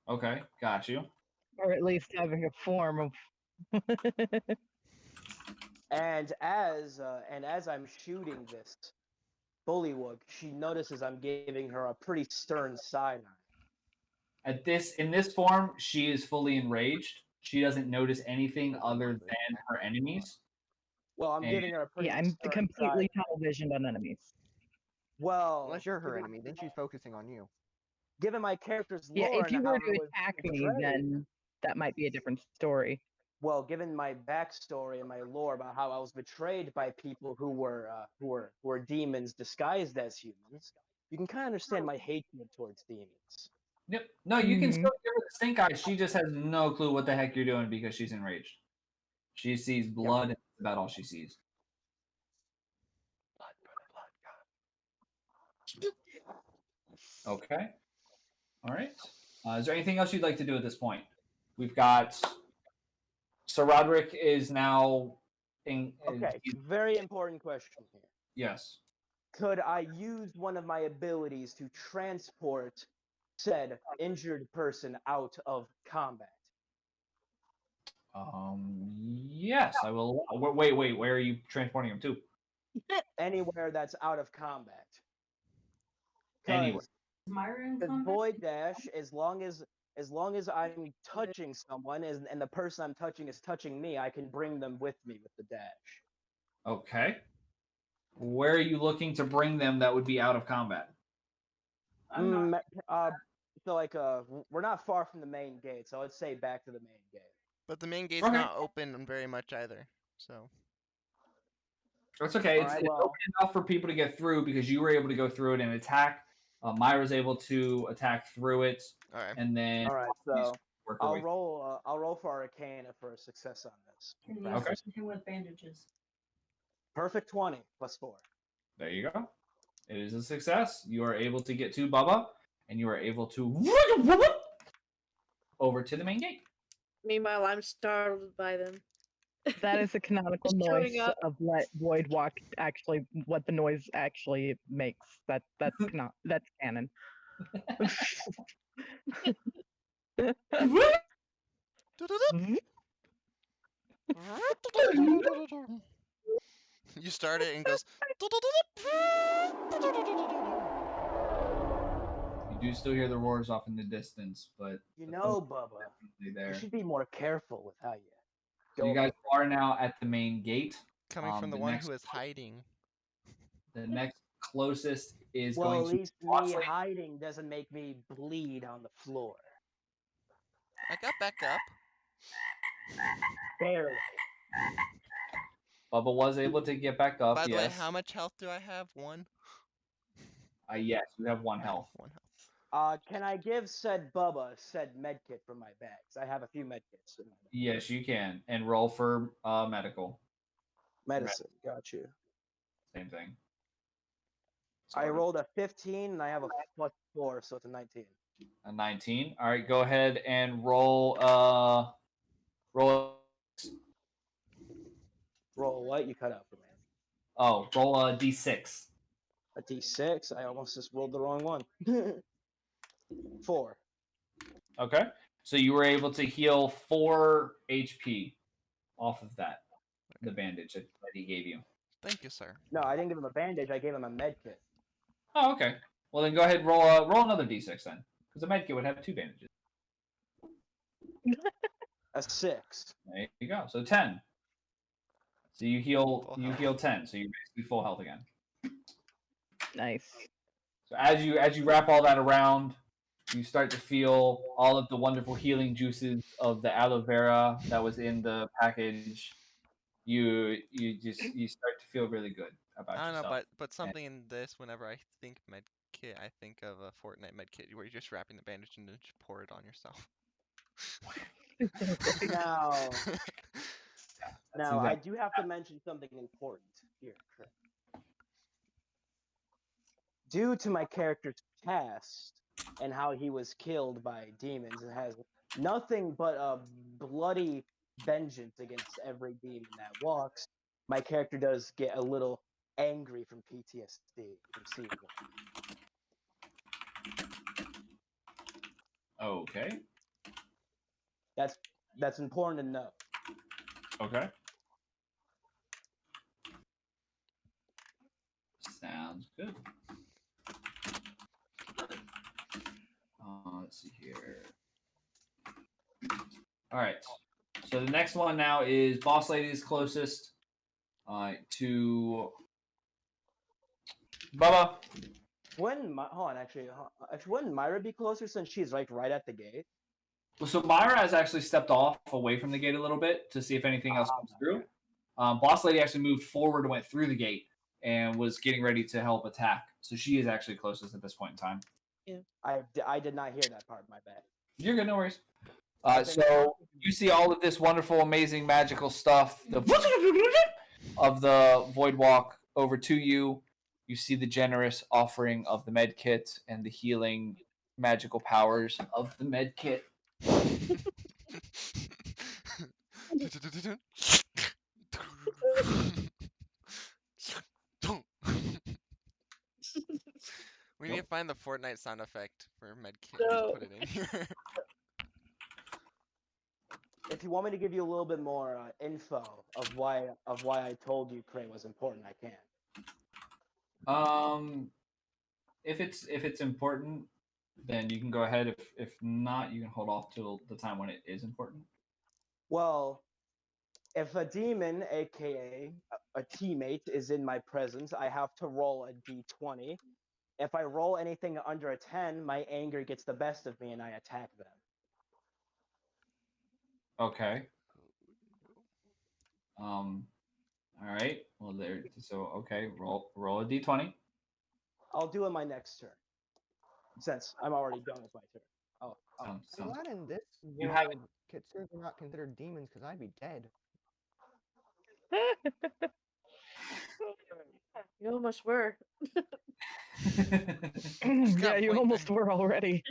Okay, got you. Or at least having a form of. And as I'm shooting this Bullywug, she notices I'm giving her a pretty stern side eye. In this form, she is fully enraged. She doesn't notice anything other than her enemies. Well, I'm giving her a pretty Yeah, I'm stern completely side. tunnel visioned on enemies. Well, Unless you're her enemy, then she's focusing on you. given my character's Yeah, lore if you and were how to it was attack me, portrayed, then that might be a different story. well, given my backstory and my lore about how I was betrayed by people who were demons disguised as humans, you can kind of understand my hatred towards demons. Yep. No, you can still give her the stink eye. She just has no clue what the heck you're doing because she's enraged. She sees blood, and that's about all she sees. Okay. All right. Is there anything else you'd like to do at this point? We've got Sir Roderick is now in. Okay, very important question here. Yes. Could I use one of my abilities to transport said injured person out of combat? Yes, I will. Wait. Where are you transporting him to? Anywhere that's out of combat. Anywhere. Myra in The combat? void dash, as long as I'm touching someone and the person I'm touching is touching me, I can bring them with me with the dash. Okay. Where are you looking to bring them that would be out of combat? So like we're not far from the main gate, so I'd say back to the main gate. But the main gate's not open very much either, so. That's okay. It's well, open enough for people to get through because you were able to go through it and attack. Myra's able to attack through it, and then. All right, so I'll roll for Arcana for a success on this. Can you Okay. assist him with bandages? Perfect 20 plus 4. There you go. It is a success. You are able to get to Bubba, and you are able to over to the main gate. Meanwhile, I'm startled by them. That is the canonical Just noise showing up. of let void walk actually what the noise actually makes. That's canon. You start it and goes. You do still hear the roars off in the distance, but You know, Bubba, there. you should be more careful with how you So you guys are now at the main gate. Coming from the one who is hiding. The next closest is well, going at to least me hiding doesn't make me bleed on the floor. I got back up. Barely. Bubba was able to get back up. By the way, yes. how much health do I have? 1? Yes, you have 1 health. 1 health. Can I give said Bubba said medkit from my bags? I have a few medkits. Yes, you can. And roll for medical. Medicine. Got you. Same thing. I rolled a 15 and I have a plus 4, so it's a 19. A 19. All right, go ahead and roll. Roll what? You cut out for me. Oh, roll a d6. A d6? I almost just rolled the wrong one. 4. Okay. So you were able to heal 4 HP off of that, the bandage that he gave you. Thank you, sir. No, I didn't give him a bandage. I gave him a medkit. Oh, okay. Well, then go ahead and roll another d6 then, because a medkit would have 2 bandages. A 6. There you go. So 10. So you heal 10. So you're basically full health again. Nice. So as you wrap all that around, you start to feel all of the wonderful healing juices of the aloe vera that was in the package. You start to feel really good about yourself. I don't know, but something in this, whenever I think medkit, I think of a Fortnite medkit where you're just wrapping the bandage and then just pour it on yourself. Now, I do have to mention something important here. Due to my character's past and how he was killed by demons, it has nothing but a bloody vengeance against every demon that walks. My character does get a little angry from PTSD from seeing one. Okay. That's important to know. Okay. Sounds Sounds good. Let's see here. All right. So the next one now is Boss Lady is closest to Bubba. Wouldn't hold on, actually, wouldn't Myra be closer since she's like right at the gate? Well, so Myra has actually stepped off away from the gate a little bit to see if anything else comes through. Boss Lady actually moved forward and went through the gate and was getting ready to help attack. So she is actually closest at this point in time. Yeah. I did not hear that part. My bad. You're good, no worries. So you see all of this wonderful, amazing, magical stuff of the Void Walk over to you. You see the generous offering of the med kit and the healing magical powers of the med kit. We need to find the Fortnite sound effect for medkit No. and put it in here. If you want me to give you a little bit more info of why I told you Crayz was important, I can. If it's important, then you can go ahead. If not, you can hold off till the time when it is important. Well, if a demon, aka a teammate, is in my presence, I have to roll a d20. If I roll anything under a 10, my anger gets the best of me and I attack them. Okay. All right. Well, there. So okay, roll a d20. I'll do it my next turn, since I'm already done with my turn. Oh. I'm glad in this You world, haven't- Kitsurs are not considered demons because I'd be dead. You almost were. Yeah, you almost were already.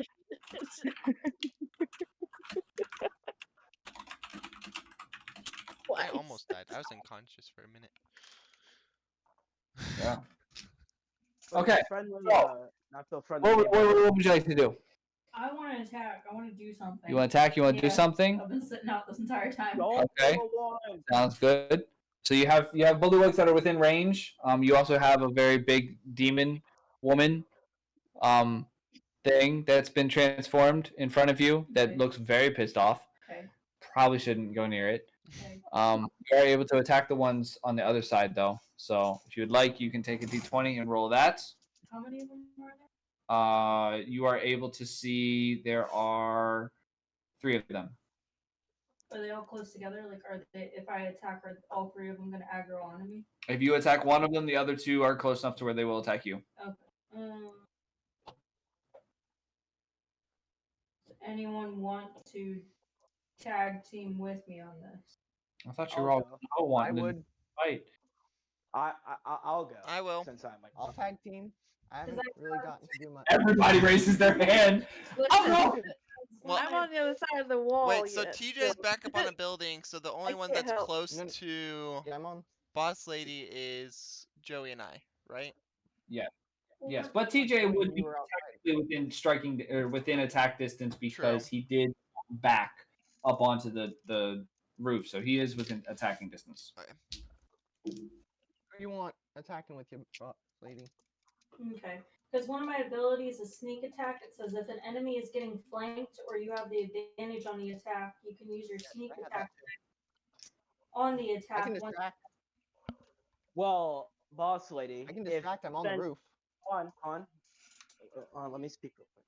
I almost died. I was unconscious for a minute. Yeah. But Okay. Friendly, So, not so friendly. what would you like to do? I want to attack. I want to do something. You want to attack? You want to do something? I've been sitting out this entire time. Okay. Sounds good. So you have Bullywags that are within range. You also have a very big demon woman thing that's been transformed in front of you that looks very pissed off. Okay. Probably shouldn't go near it. Okay. You are able to attack the ones on the other side though. So if you would like, you can take a d20 and roll that. How many of them are there? You are able to see there are 3 of them. Are they all close together? Like, are they? If I attack, are all 3 of them going to aggro onto me? If you attack one of them, the other 2 are close enough to where they will attack you. Okay. Does anyone want to tag team with me on this? I thought you were all wanting to fight. I'll go. I will. Since I'm like, I'll tag team. I haven't really gotten to do much. Everybody raises their hand. Listen, Well, I'm on the other side of the wall. wait, so yet, TJ's so- back up on a building, so the only one can't that's help. close No, to Yeah, I'm on. Boss Lady is Joey and I, right? Yes, but TJ would be You were outside. technically within striking or within attack distance because he did back up onto the roof, so he is within attacking distance. Who do you want attacking with you, lady? Okay. Because one of my abilities is sneak attack. It says if an enemy is getting flanked or you have the advantage on the attack, you can use your sneak I have attack on the I attack. can once- distract. well, boss lady. I can distract. I'm on the roof. On. Let me speak real quick.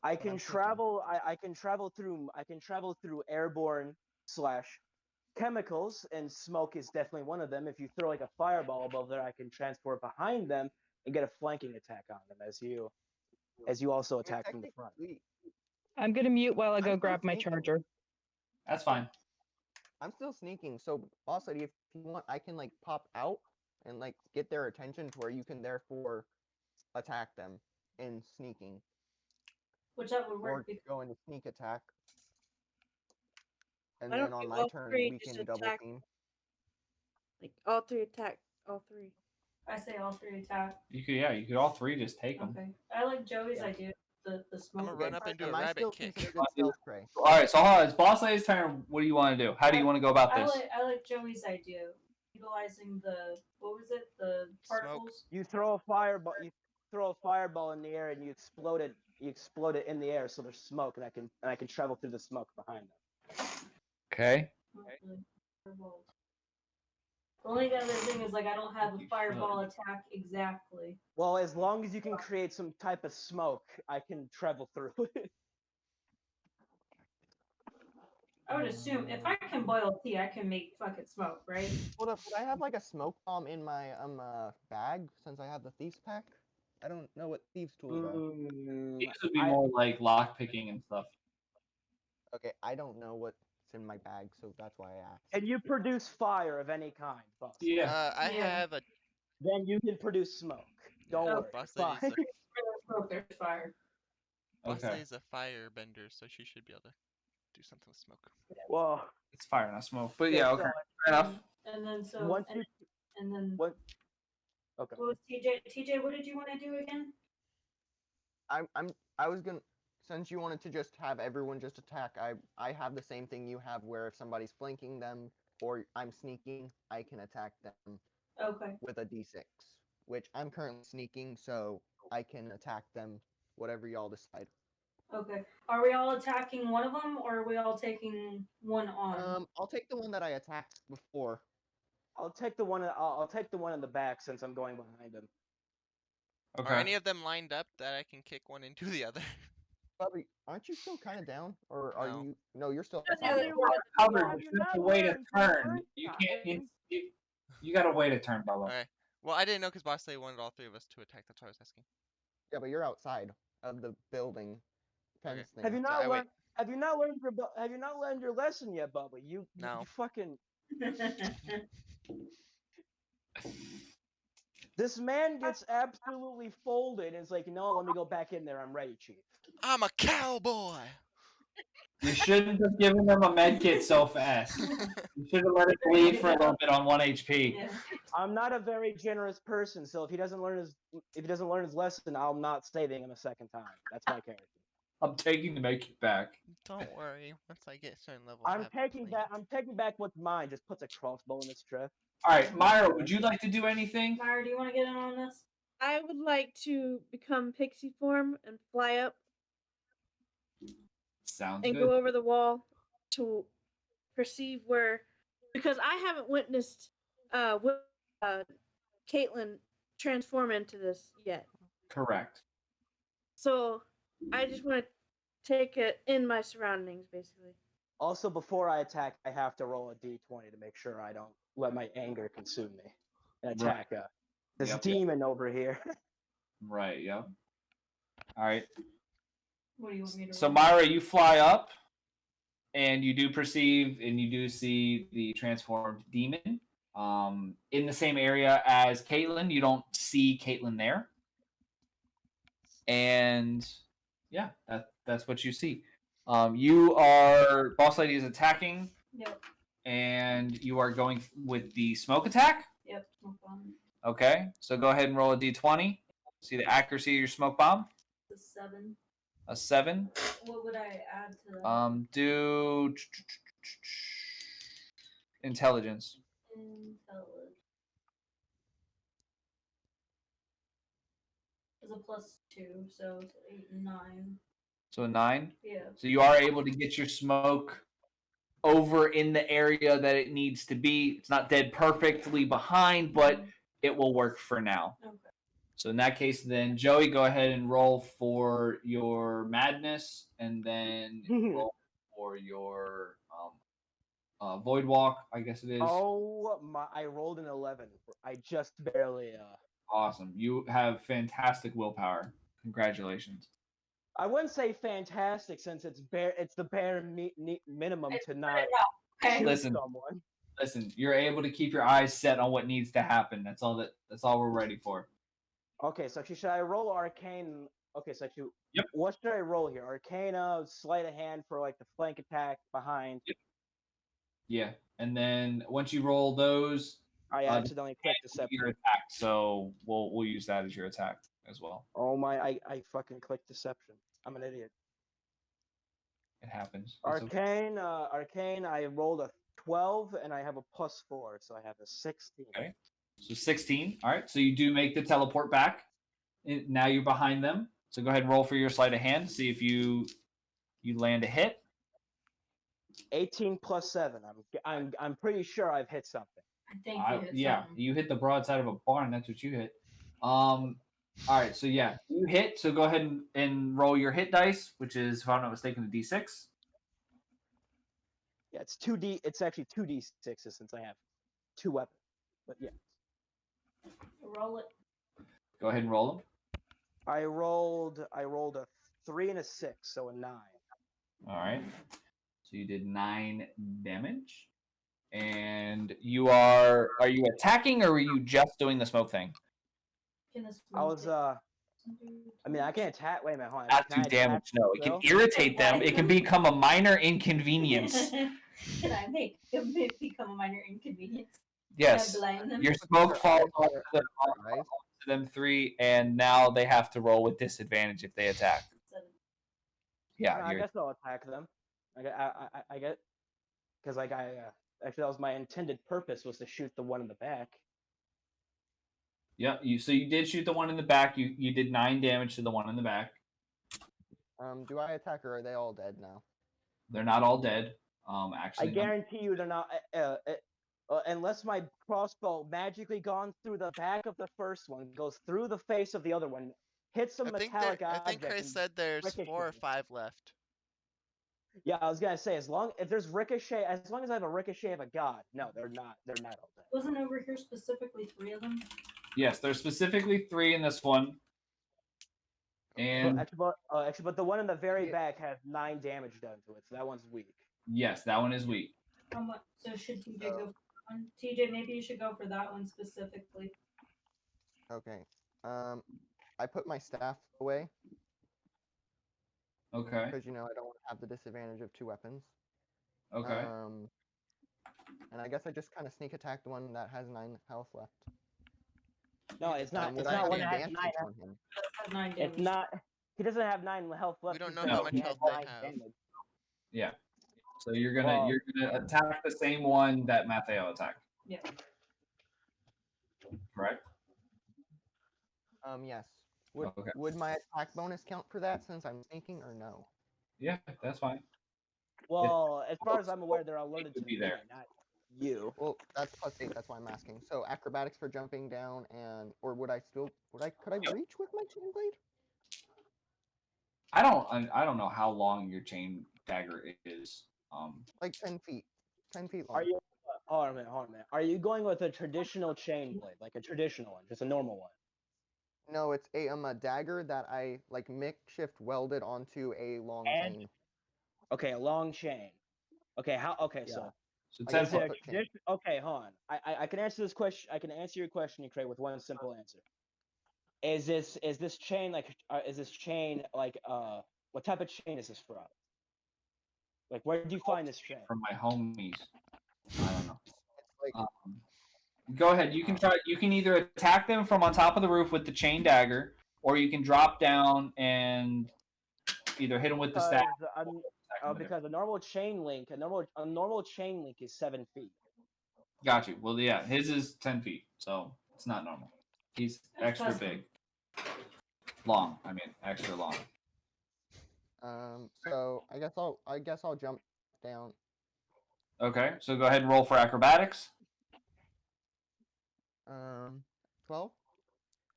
I can I'm travel. I can travel through airborne / chemicals, and smoke is definitely one of them. If you throw like a fireball above there, I can transport behind them and get a flanking attack on them as you also attack from the front. I'm gonna mute while I go I'm grab my sneaking. charger. That's fine. I'm still sneaking, so boss lady, if you want, I can like pop out and like get their attention to where you can therefore attack them in sneaking, Which that would or work. Because go into sneak attack, and Why then don't on you my all turn three we just can double attack- team. Like all 3 attack. All 3. I say all 3 attack. You could all 3 just take them. Okay. I like Joey's idea. The I'm smoke. gonna run up and do a Am I rabbit still kick. considered stealth prey? All right, so hold on. It's Boss Lady's turn. What do you want to do? How do you want to go about this? I like Joey's idea. utilizing the what was it? The particles. You throw a fireball. You throw a fireball in the air and you explode it. You explode it in the air, so there's smoke, and I can travel through the smoke behind them. Okay. Fireballs. The only other thing is like I don't have a fireball attack exactly. Well, as long as you can create some type of smoke, I can travel through it. I would assume if I can boil tea, I can make fucking smoke, right? Hold up, would I have like a smoke bomb in my bag since I have the thieves pack? I don't know what thieves tools are. These would be more like lock picking and stuff. Okay, I don't know what's in my bag, so that's why I asked. And you produce fire of any kind, boss. Yeah. I have a. Then you can produce smoke. Don't worry. Boss it's fine. lady's Smoke, there's fire. Boss Okay. lady's a firebender, so she should be able to do something with smoke. Well, it's fire, not smoke. But yeah, okay, fair enough. And then so Once and then what? Okay. What was TJ? TJ, what did you want to do again? I was gonna, since you wanted to just have everyone just attack, I have the same thing you have where if somebody's flanking them or I'm sneaking, I can attack them. Okay. With a D6, which I'm currently sneaking, so I can attack them, whatever y'all decide. Okay. Are we all attacking one of them, or are we all taking one on? I'll take the one that I attacked before. I'll take the one. I'll take the one in the back since I'm going behind him. Okay. Are any of them lined up that I can kick one into the other? Bobby, aren't you still kind of down, or are No. you? No, you're still. Covered. You have to wait a turn. You can't. You gotta wait a turn, Bubba. Okay. Well, I didn't know because boss lady wanted all three of us to attack. That's why I was asking. Yeah, but you're outside of the building. Fence thing. Have you So not I learned? Have you not learned your? Have you not learned your lesson yet, Bubba? You No. fucking. This man gets absolutely folded and is like, no, let me go back in there. I'm ready, Chief. I'm a cowboy. You shouldn't have given them a med kit so fast. You should have let it bleed for a little bit on 1 HP. I'm not a very generous person, so if he doesn't learn his lesson, I'm not saving him a second time. That's my character. I'm taking the med kit back. Don't worry. Once I get a certain level, I'm taking back what's mine. Just puts a crossbow in his chest. All right, Myra, would you like to do anything? Myra, do you want to get in on this? I would like to become pixie form and fly up Sounds and good. go over the wall to perceive where, because I haven't witnessed Caitlin transform into this yet. Correct. So I just want to take it in my surroundings, basically. Also, before I attack, I have to roll a d20 to make sure I don't let my anger consume me and attack this demon over here. Right. Yep. All right. What do you want me to So roll? Myra, you fly up, and you do perceive, and you do see the transformed demon. In the same area as Caitlin, you don't see Caitlin there. And yeah, that's what you see. Boss Lady is attacking. Yep. And you are going with the smoke attack? Yep. Smoke bomb. Okay, so go ahead and roll a d20. See the accuracy of your smoke bomb? The 7. A 7. What would I add to that? Do intelligence. Intelligence. It's a +2, so it's 8 and 9. So a 9? Yeah. So you are able to get your smoke over in the area that it needs to be. It's not dead perfectly behind, but it will work for now. Okay. So in that case, then Joey, go ahead and roll for your madness, and then roll for your void walk. I guess it is. Oh my! I rolled an 11. I just barely. Awesome! You have fantastic willpower. Congratulations. I wouldn't say fantastic since it's the bare minimum to not shoot someone. Listen, you're able to keep your eyes set on what needs to happen. That's all we're ready for. Okay, so should I roll arcane? Okay, so Yep. What should I roll here? Arcana, sleight of hand for like the flank attack behind. Yep. Yeah, and then once you roll those, I accidentally clicked deception. Your attack, so we'll use that as your attack as well. Oh my! I fucking clicked deception. I'm an idiot. It happens. Arcane, I rolled a 12 and I have a +4, so I have a 16. Okay. So 16. All right. So you do make the teleport back. Now you're behind them. So go ahead and roll for your sleight of hand. See if you land a hit. 18 plus 7. I'm pretty sure I've hit something. I think you hit Yeah, something. you hit the broadside of a barn. That's what you hit. All right. So yeah, you hit. So go ahead and roll your hit dice, which is, if I'm not mistaken, a D6. Yeah, it's 2D. It's actually 2D6s since I have 2 weapons. But yeah, Roll it. Go ahead and roll them. I rolled a 3 and a 6, so a 9. All right. So you did 9 damage. And are you attacking, or were you just doing the smoke thing? I was I mean, I can attack. Wait a minute, hold on. Not Can do I attack damage. No, it can still? irritate them. It can become a minor inconvenience. Can I make it become a minor inconvenience? Yes. Can I blind them? Your smoke falls onto Right? them 3, and now they have to roll with disadvantage if they attack. Yeah, No, I guess I'll attack them. I get, because like actually that was my intended purpose, was to shoot the one in the back. yeah. So you did shoot the one in the back. You did 9 damage to the one in the back. Do I attack or are they all dead now? They're not all dead. Actually, I guarantee you they're not. Unless my crossbow magically gone through the back of the first one, goes through the face of the other one, hits some metallic I object. think Crayz and said there's 4 or ricochets. 5 left. Yeah, I was gonna say, if there's ricochet, as long as I have a ricochet of a god, no, they're not all dead. Wasn't over here specifically 3 of them? Yes, there's specifically 3 in this one. And But the one in the very back has 9 damage done to it, so that one's weak. yes, that one is weak. So should TJ go for that one? TJ, maybe you should go for that one specifically. Okay. I put my staff away Okay. because I don't want to have the disadvantage of 2 weapons. Okay. And I guess I just kind of sneak attack the one that has 9 health left. No, it's not. Would It's I not have one that has advantage 9 on him? That's 9 damage. It's not. He doesn't have 9 health left. We don't know because how much he health has they 9 have. damage. Yeah. So you're gonna attack the same one that Matteo attacked. Yeah. Correct? Yes. Okay. Would my attack bonus count for that since I'm sneaking or no? Yeah, that's fine. Well, as far as I'm aware, they're alerted to be me, there. not you. Well, that's +8. That's why I'm asking. So acrobatics for jumping down, or could I reach with my chain blade? I don't know how long your chain dagger is. Like 10 feet. 10 feet long. Are you? Hold on a minute. Are you going with a traditional chain blade, like a traditional one, just a normal one? No, it's a dagger that I makeshift welded onto a long chain. Okay, a long chain. Okay, Yeah. so 10 is it foot. a okay, hold on. I can answer this question. I can answer your question, Craig, with one simple answer. Is this chain like what type of chain is this from? Like, where did you find this chain? From my homies. I don't know. It's like Go ahead. You can try. You can either attack them from on top of the roof with the chain dagger, or you can drop down and either hit them with the staff. Because a normal chain link is 7 feet. Got you. Well, yeah, his is 10 feet, so it's not normal. He's extra big, long. I mean, extra long. So I guess I'll jump down. Okay, so go ahead and roll for acrobatics. 12.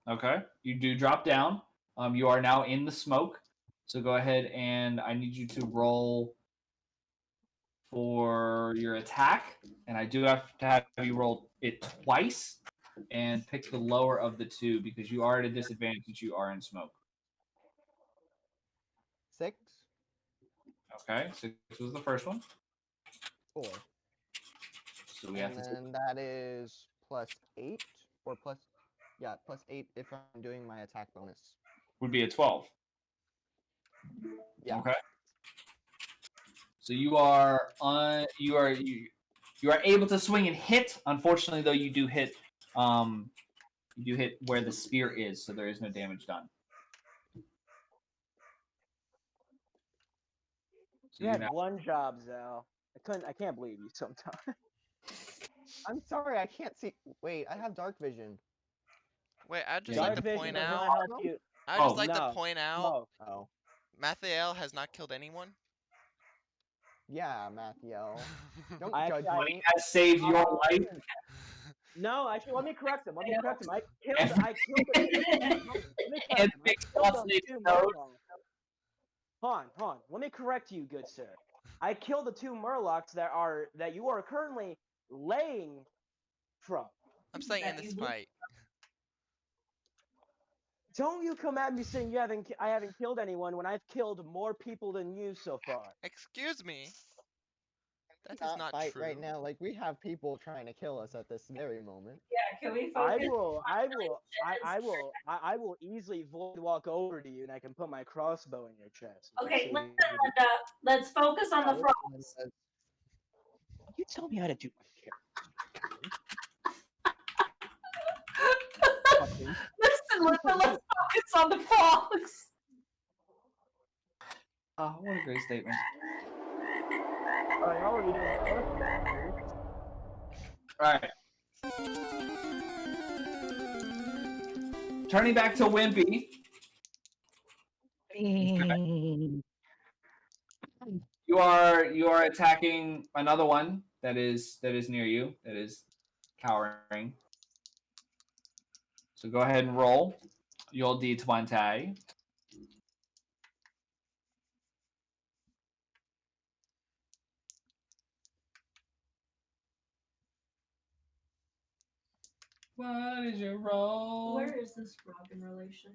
Okay, you do drop down. You are now in the smoke. So go ahead and I need you to roll for your attack, and I do have to have you roll it twice and pick the lower of the 2 because you are at a disadvantage since you are in smoke. 6. Okay, 6 was the first one. 4. So we have to. And that is +8 or +8 if I'm doing my attack bonus. Would be a 12. Yeah. Okay. So you are able to swing and hit. Unfortunately, though, you do hit where the spear is, so there is no damage done. You had one job, Zal. I can't believe you sometimes. I'm sorry, I can't see. Wait, I have dark vision. Wait, I'd just Yeah, like Dark to vision point does out. not help you. I'd just Oh, like to No, point out. no. Oh. Mathael has not killed anyone. Yeah, Mathiel. Don't I judge actually- me. Has saved your life. No, actually, let me correct him. Let me correct him. I And- killed. Let me correct And him. I Big killed Boss those Nate's 2 nose. Murlocs. Hold on. Let me correct you, good sir. I killed the 2 Murlocs that you are currently laying from. I'm saying in That this you fight. Don't you come at me saying I haven't killed anyone when I've killed more people than you so far. Excuse me. That is Not not fight true. right now. Like we have people trying to kill us at this very moment. Yeah, can we I focus? will easily void walk over to you and I can put my crossbow in your chest. Okay, See- listen, Linda. Let's focus on the Yeah, frogs. You tell me how to do my character. Listen, Linda, let's focus on the frogs. Oh, what a great statement. I already did. All right. Turning back to Wimpy. You are attacking another one that is near you, that is cowering. So go ahead and roll your D20. What is your roll? Where is this frog in relation?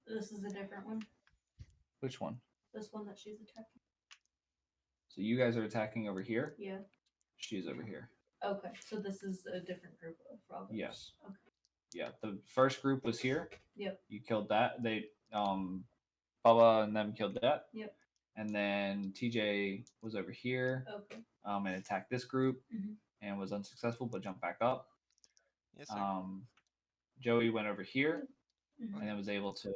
This is a different one. Which one? This one that she's attacking. So you guys are attacking over here. Yeah. She's over here. Okay, so this is a different group of frogs. Yes. Okay. Yeah, the first group was here. Yep. You killed that. They Bubba and them killed that. Yep. And then TJ was over here. Okay. And attacked this group Mhm. and was unsuccessful, but jumped back up. Yes, sir. Joey went over here Mhm. and then was able to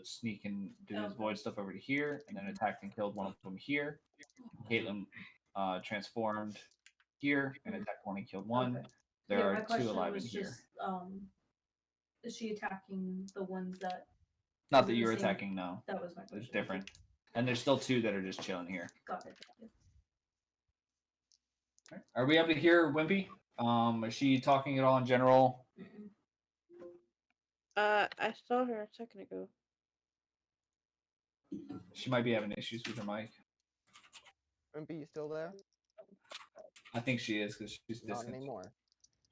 sneak and do his Okay. void stuff over to here, and then attacked and killed one of them here. Caitlin transformed here and attacked one and killed one. Okay. There Yeah, are my 2 question alive in was here. just, is she attacking the ones that? Not is that it you're the same- attacking, no. That was my question. It's different. And there's still 2 that are just chilling here. Got it. Are we able to hear Wimpy? Is she talking at all in general? Mm-mm. I saw her a second ago. She might be having issues with her mic. Wimpy, you still there? I think she is because she's Not distant. anymore.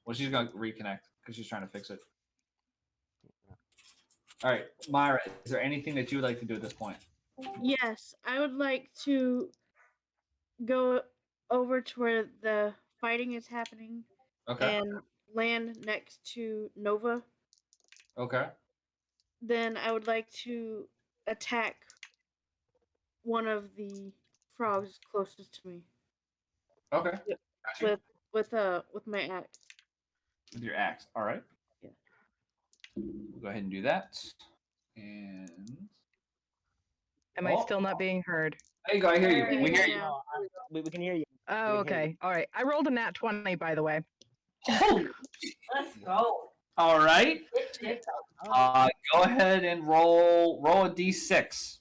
Well, she's gonna reconnect because she's trying to fix it. All right, Myra, is there anything that you would like to do at this point? Yes, I would like to go over to where the fighting is happening Okay. and land next to Nova. Okay. Then I would like to attack one of the frogs closest to me Okay. Gotcha. with my axe. With your axe. All right. Yeah. We'll go ahead and do that. And Am I still not being heard? there you go. I hear you. There We you hear go. you. Yeah. We can hear you. Oh, We can hear okay. All right. I rolled a nat 20, by the way. Oh, Let's go. all right. Tick, Go ahead and roll a d6.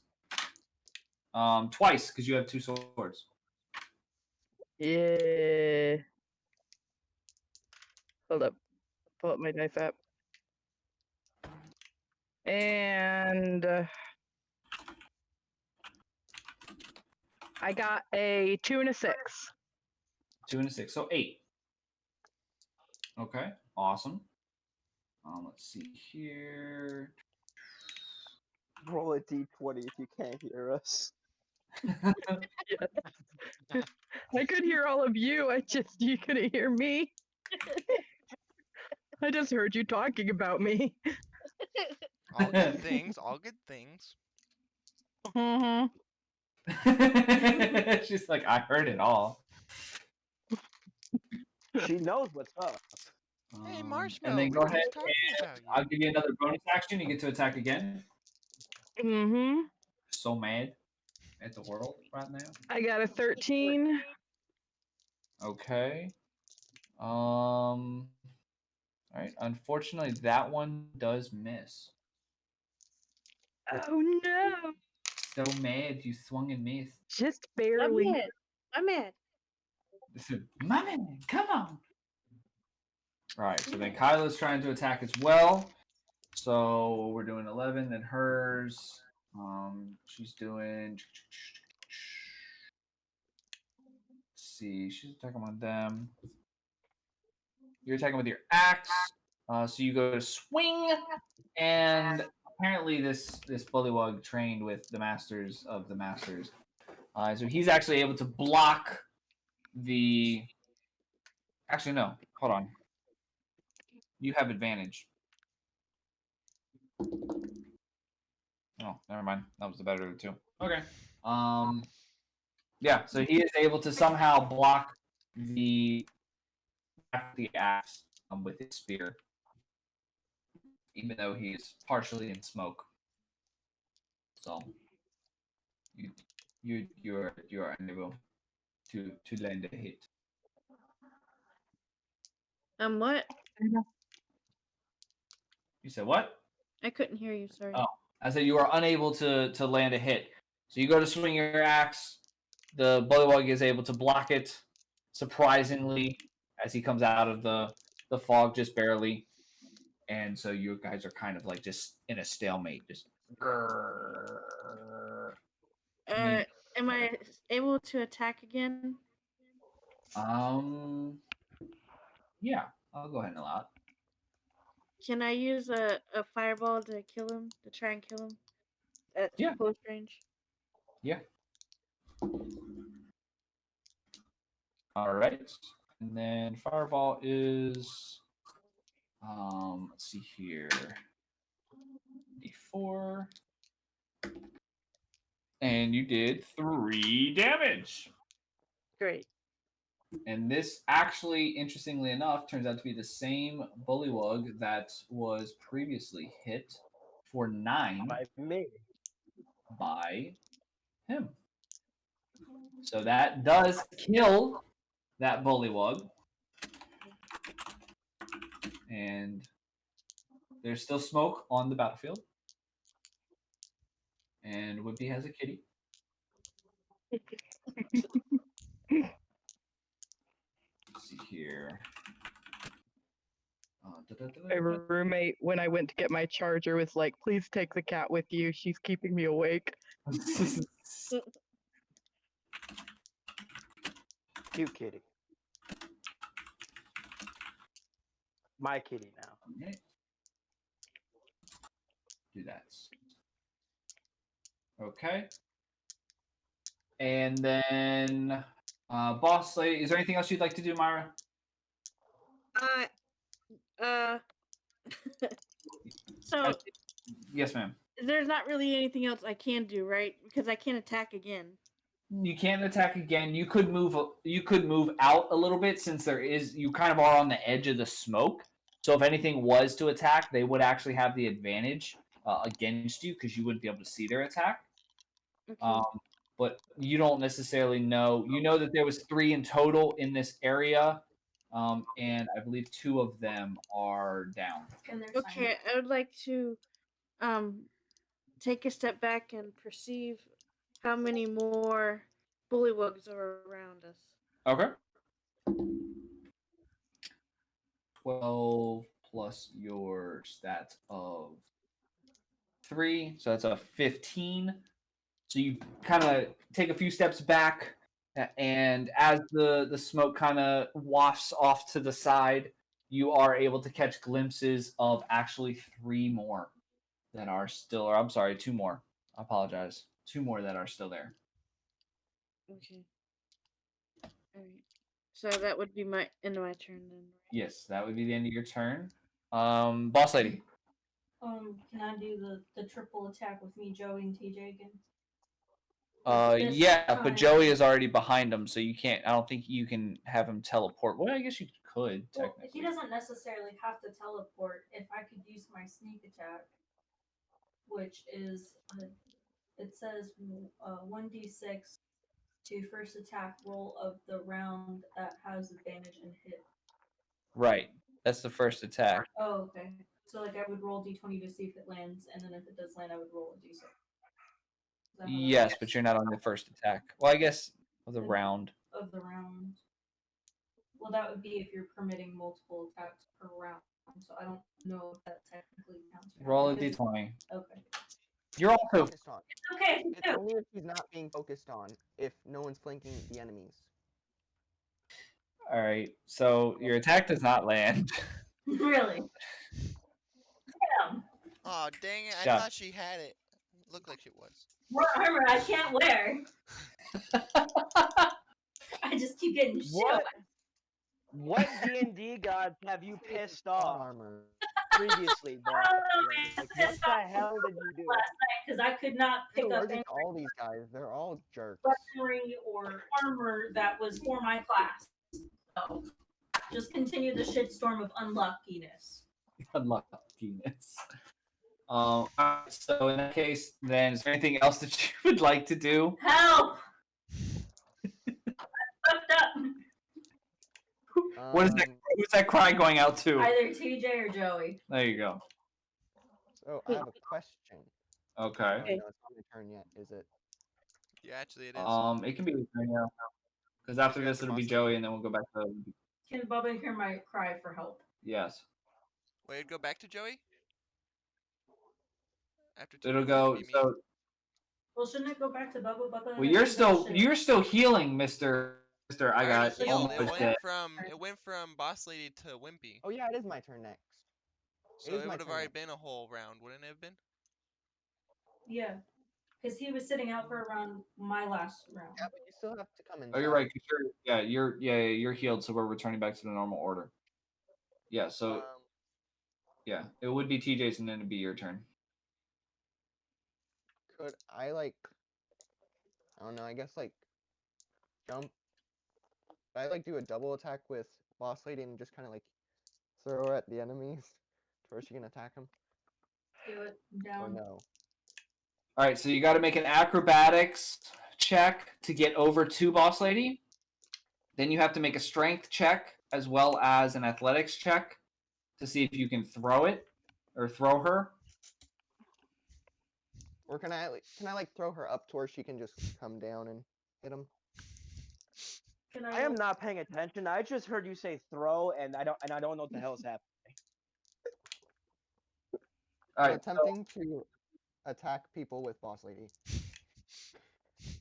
Twice because you have 2 swords. Yeah. Hold up. Pull up my dice app. And I got a 2 and a 6. 2 and a 6, so 8. Okay, awesome. Let's see here. Roll a d20 if you can't hear us. I could hear all of you. You couldn't hear me. I just heard you talking about me. All good things. All good things. Mm-hmm. She's like, I heard it all. She knows what's up. Hey, And Marshmallow. then go we were ahead just talking about you. I'll give you another bonus action. You get to attack again. Mm-hmm. So mad at the world right now. I got a 13 Okay. All right. Unfortunately, that one does miss. Oh no! So mad you swung and missed. Just I'm barely. mad. I'm mad. My man, come on. All right. So then Kyla's trying to attack as well. So we're doing 11, then hers. She's doing. Let's see, she's attacking on them. You're attacking with your axe. So you go to swing, and apparently this bullywug trained with the masters of the masters. So he's actually able to block the. Actually, no. Hold on. You have advantage. Oh, never mind. That was the better of the two. Okay. Yeah. So he is able to somehow block the axe with his spear, even though he's partially in smoke. So you're unable to land a hit. What? You said what? I couldn't hear you. Sorry. Oh, I said you are unable to land a hit. So you go to swing your axe. The bullywug is able to block it, surprisingly, as he comes out of the fog just barely. And so you guys are kind of like just in a stalemate, just. Am I able to attack again? Yeah, I'll go ahead and allow it. Can I use a fireball to kill him? To try and kill him at close range? Yeah. All right, and then fireball is. Let's see here. D4. And you did 3 damage. Great. And this actually, interestingly enough, turns out to be the same bullywug that was previously hit for 9 By me. by him. So that does kill that bullywug. And there's still smoke on the battlefield. And Wimpy has a kitty. Let's see here. My roommate, when I went to get my charger, was like, "Please take the cat with you. She's keeping me awake." Cute kitty. My kitty now. Okay. Do that. Okay. And then, boss lady, is there anything else you'd like to do, Myra? So Yes, ma'am. there's not really anything else I can do, right? Because I can't attack again. You can't attack again. You could move. You could move out a little bit since there is. You kind of are on the edge of the smoke. So if anything was to attack, they would actually have the advantage against you because you wouldn't be able to see their attack. Okay. But you don't necessarily know. You know that there was 3 in total in this area, and I believe 2 of them are down. Okay, I would like to take a step back and perceive how many more bullywugs are around us. Okay. 12 plus your stats of 3, so that's a 15. So you kind of take a few steps back, and as the smoke kind of wafts off to the side, you are able to catch glimpses of actually 3 more that are still, or I'm sorry, 2 more. I apologize. 2 more that are still there. Okay. All right. So that would be my end of my turn then. Yes, that would be the end of your turn. Boss lady. Can I do the triple attack with me, Joey, and TJ again? Yeah, but Joey is already behind him, so you can't. I don't think you can have him teleport. Well, I guess you could technically. Well, he doesn't necessarily have to teleport. If I could use my sneak attack, which is it says 1d6 to first attack roll of the round that has damage and hit. Right. That's the first attack. Oh, okay. So like I would roll d20 to see if it lands, and then if it does land, I would roll a d6. Yes, but you're not on the first attack. Well, I guess of the round. Of the round. Well, that would be if you're permitting multiple attacks per round. So I don't know if that technically counts. Roll a d20. Okay. You're also focused on. Okay. It's only if he's not being focused on. If no one's flanking the enemies. all right. So your attack does not land. Really? Damn. Oh, dang it. I Shut. thought she had it. Looked like she was. What armor I can't wear. I just keep getting shot. What D&D gods have you pissed off Armor. previously, bro? Like, what the hell did you do? Last night because I could not pick I'm up allergic any to all these guys. They're all jerks. weaponry or armor that was for my class. So just continue the shitstorm of unluckiness. Unluckiness. Alright, so in that case, then is there anything else that you would like to do? Help! Fucked up. What is that? Who's that cry going out to? Either TJ or Joey. There you go. So I have a question. Okay. No, it's not my turn yet, is it? Yeah, actually it is. It can be right now. Because after this it'll be Joey, and then we'll go back to. Can Bubba hear my cry for help? Yes. Wait, go back to Joey? After It'll TJ, go. be me. So. Well, shouldn't it go back to Bubba? Well, you're still healing, Mister. I already got healed. almost dead. It went from Boss Lady to Wimpy. Oh yeah, it is my turn next. So it would have already been a whole round, wouldn't it have been? Yeah, because he was sitting out for around my last round. Yeah, but you still have to come in. Oh, you're right. 'Cause you're healed, so we're returning back to the normal order. Yeah. So. Yeah, it would be TJ's, and then it'd be your turn. Could I I don't know, I guess jump. I do a double attack with Boss Lady and just kind of throw her at the enemies to where she can attack them. Do it Or down. no? All right, so you got to make an acrobatics check to get over to Boss Lady. Then you have to make a strength check as well as an athletics check to see if you can throw it or throw her. Or can I throw her up to where she can just come down and hit him? I am not paying attention. I just heard you say throw, and I don't know what the hell is happening. All right, attempting to attack people with Boss Lady.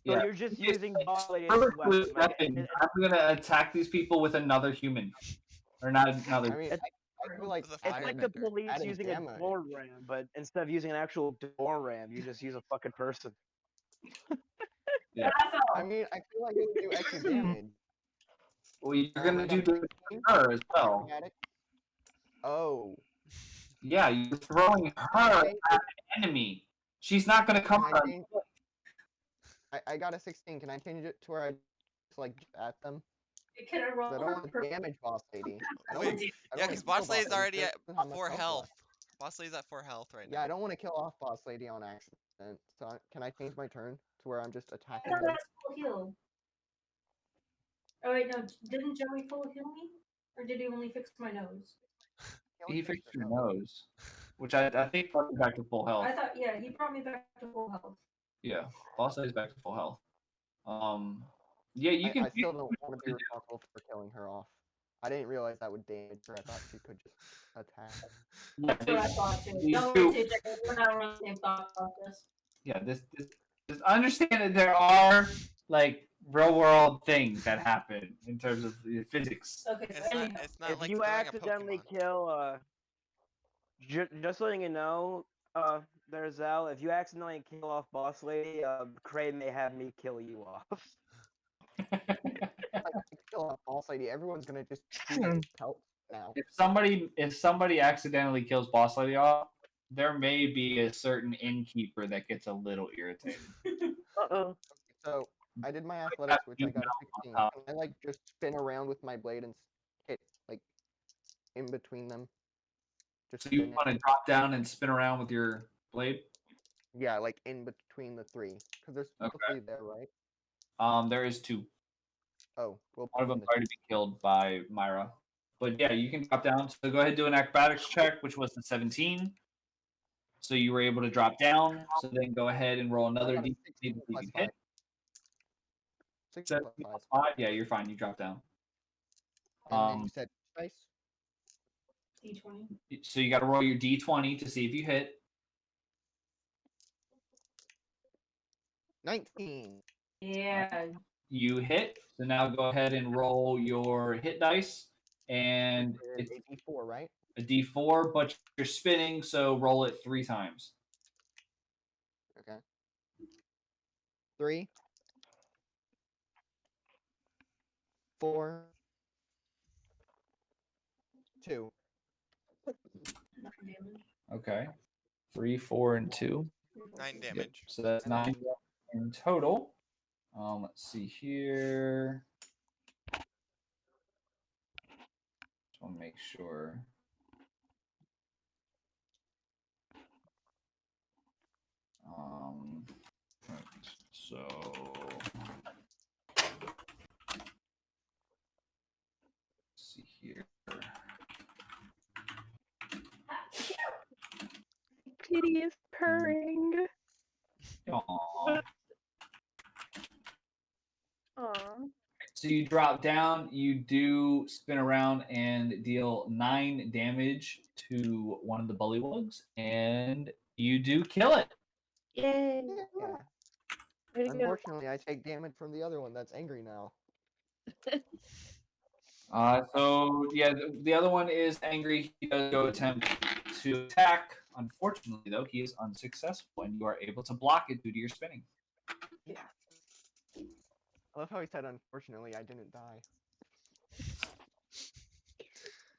So you're just using Boss Lady as a weapon. weapon. I'm gonna attack these people with another human, or not another. I mean, I feel it's like the police using a door ram, but instead of using an actual door ram, you just use a fucking person. Yeah. I mean, I feel like it would do extra damage. Well, you're gonna do to her as well. Oh. Yeah, you're throwing her at an enemy. She's not gonna come. I got a 16. Can I change it to where I just at them? Can I roll? I don't want to damage Boss Lady. Wait, yeah, because Boss Lady's already at 4 health. Boss Lady's at 4 health right now. Yeah, I don't want to kill off Boss Lady on accident. So can I change my turn to where I'm just attacking I thought her? that's full heal. Oh wait, no, didn't Joey full heal me? Or did he only fix my nose? He fixed your nose, which I think brought you back to full health. I thought, yeah, he brought me back to full health. Yeah, Boss Lady's back to full health. Yeah, you can. I still don't want to be responsible for killing her off. I didn't realize that would damage her. I thought she could just attack. That's what I thought too. Don't worry, TJ, we're not on the same thought process. Yeah, this just understand that there are real world things that happen in terms of the physics. Okay, it's not if like you throwing a accidentally Pokemon. kill, just letting you know, there's Al. If you accidentally kill off Boss Lady, Crayz may have me kill you off. Kill off Boss Lady. Everyone's gonna just shoot pelt now. If somebody accidentally kills Boss Lady off, there may be a certain innkeeper that gets a little irritated. Uh-oh. So I did my athletics, which I got a 16. Can I just spin around with my blade and hit in between them? So you want to drop down and spin around with your blade? Yeah, in between the three, because there's still 3 there, right? There is 2. Oh, we'll One of put them in already been killed by Myra. But yeah, you can drop down. So go ahead and do an acrobatics check, which was the 17. So you were able to drop down. So then go ahead and roll I another got a d20 to see if 16 you plus can 5. hit. 16 17 plus 5. plus 5. Yeah, you're fine. You drop down. And then you said dice? D20. So you got to roll your d20 to see if you hit. 19. Yeah. You hit. So now go ahead and roll your hit dice. And it's a D4, right? a d4, but you're spinning, so roll it 3 times. Okay. 3, 4, 2. 9 damage. Okay. 3, 4, and 2. 9 Yep. damage. So that's 9 in total. Let's see here. Just want to make sure. Right, so let's see here. Kitty is purring. Aww. Aw. So you drop down, you do spin around and deal 9 damage to one of the Bullywags, and you do kill it. Yay. Yeah. Way to go. Unfortunately, I take damage from the other one that's angry now. So yeah, the other one is angry. He does go attempt to attack. Unfortunately, though, he is unsuccessful, and you are able to block it due to your spinning. Yeah. I love how he said, unfortunately, I didn't die.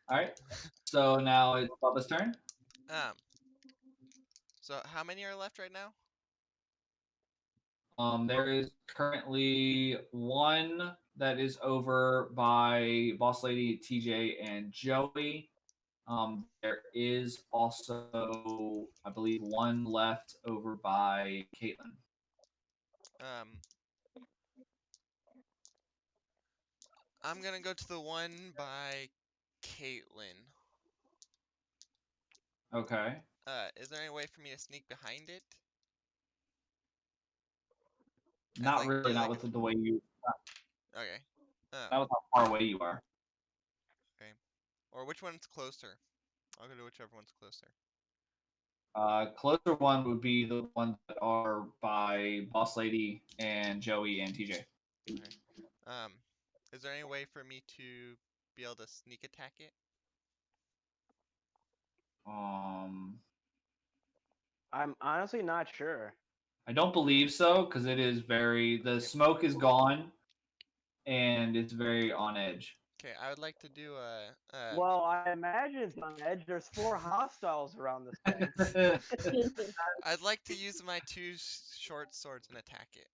All right. So now it's Bubba's turn. So how many are left right now? There is currently one that is over by Boss Lady, TJ, and Joey. There is also, I believe, one left over by Caitlin. I'm gonna go to the one by Caitlin. Okay. Is there any way for me to sneak behind it? Not like, really. Not with the way you. Okay. Not with how far away you are. Okay. Or which one's closer? I'll go to whichever one's closer. Closer one would be the ones that are by Boss Lady and Joey and TJ. Okay. Is there any way for me to be able to sneak attack it? I'm honestly not sure. I don't believe so, because it is the smoke is gone, and it's very on edge. Okay, I would like to do a. Well, I imagine it's on edge. There's 4 hostiles around this thing. I'd like to use my 2 short swords and attack it.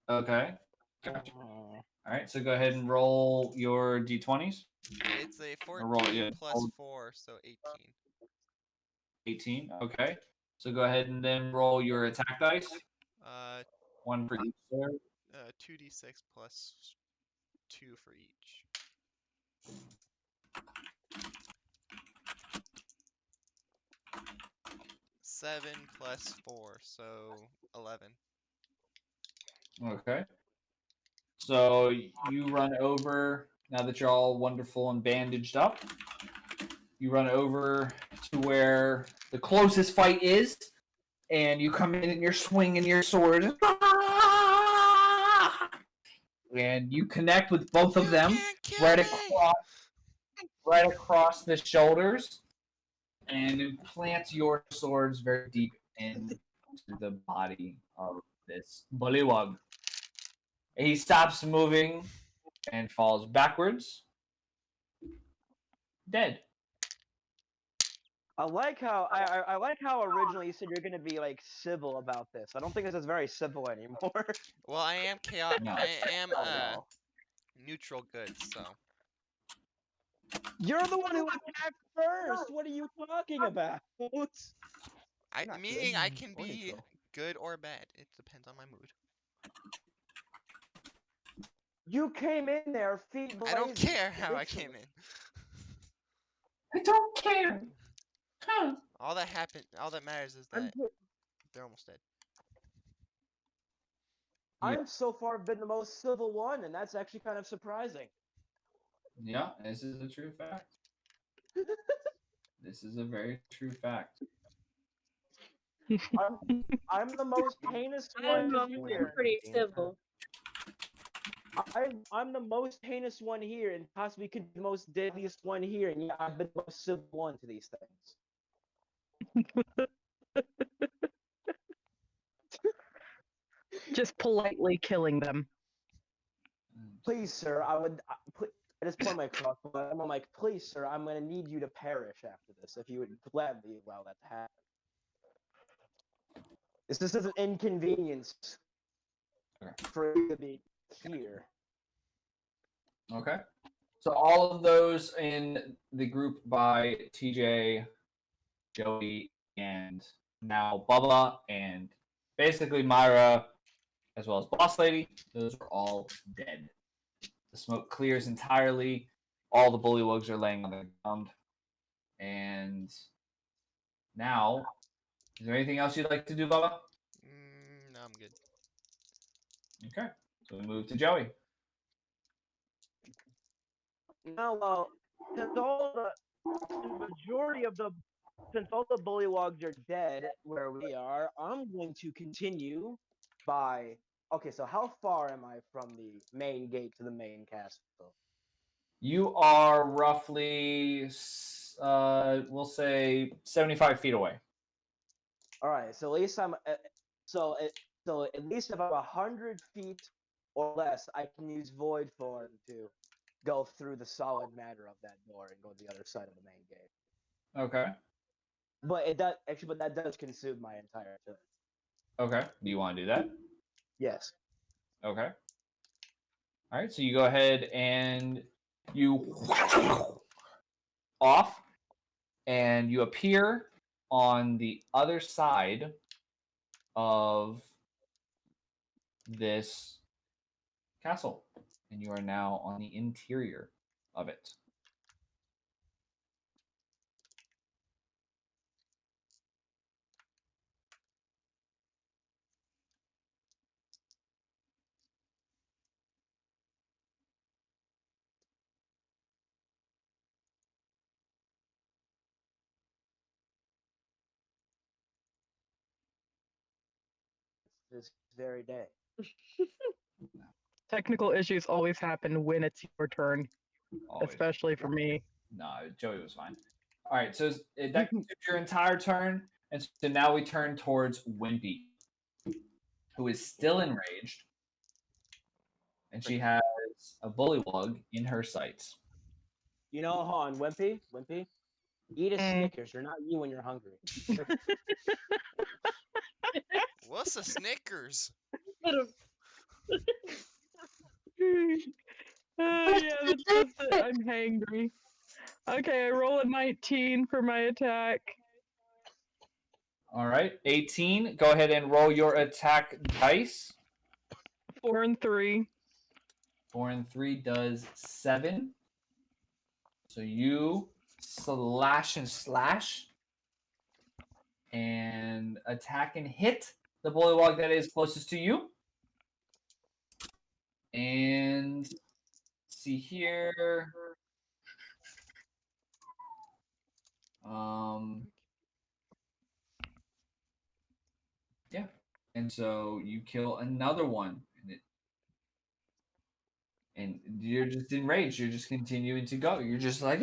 Okay. Gotcha. All right, so go ahead and roll your d20s. It's a 14 plus 4, so 18. 18. Okay. So go ahead and then roll your attack dice. One for each sword. 2d6 plus 2 for each. 7 plus 4, so 11. Okay. So you run over, now that you're all wonderful and bandaged up, you run over to where the closest fight is, and you come in and you're swinging your sword. And you connect with both of them right across the shoulders, and implant your swords very deep into the body of this Bullywug. He stops moving and falls backwards, dead. I like how I like how originally you said you're gonna be like civil about this. I don't think this is very civil anymore. Well, I am chaotic. No. I am no. neutral good, so. You're the one who attacked first. What are you talking about? Meaning I can be good or bad. It depends on my mood. You came in there, feet blazing. I don't care how I came in. I don't care. Huh. All that happened. All that matters is that they're almost dead. I'm so far been the most civil one, and that's actually kind of surprising. Yeah, this is a true fact. This is a very true fact. I'm the most heinous I'm one here. pretty civil. I'm the most heinous one here, and possibly could be the most deadliest one here, and yeah, I've been the most civil one to these things. Just politely killing them. Please, sir, I just point my crossbow. I'm like, please, sir, I'm gonna need you to perish after this. If you would gladly allow that to happen. This is an inconvenience for you to be here. Okay. So all of those in the group by TJ, Joey, and now Bubba, and basically Myra, as well as Boss Lady, those are all dead. The smoke clears entirely. All the Bullywags are laying on the ground. And now, is there anything else you'd like to do, Bubba? No, I'm good. Okay. So we move to Joey. Now, since all the Bullywogs are dead where we are, I'm going to continue by. Okay, so how far am I from the main gate to the main castle? You are roughly, we'll say, 75 feet away. All right, so at least I'm. So at least if I'm 100 feet or less, I can use Void Form to go through the solid matter of that door and go to the other side of the main gate. Okay. But that does consume my entire turn. Okay. Do you want to do that? Yes. Okay. All right. So you go ahead and you off, and you appear on the other side of this castle, and you are now on the interior of it. This very day. Technical issues always happen when it's your turn, Always. especially for me. No, Joey was fine. All right, so that consumes your entire turn, and so now we turn towards Wimpy, who is still enraged, and she has a Bullywug in her sights. You know, hold on, Wimpy, eat a Snickers. You're not you when you're hungry. What's a Snickers? Yeah, that's just it. I'm hangry. Okay, I roll a 19 for my attack. All right, 18. Go ahead and roll your attack dice. 4 and 3. 4 and 3 does 7. So you slash and attack and hit the Bullywug that is closest to you. And see here. Yeah. And so you kill another one. And you're just enraged. You're just continuing to go. You're just like,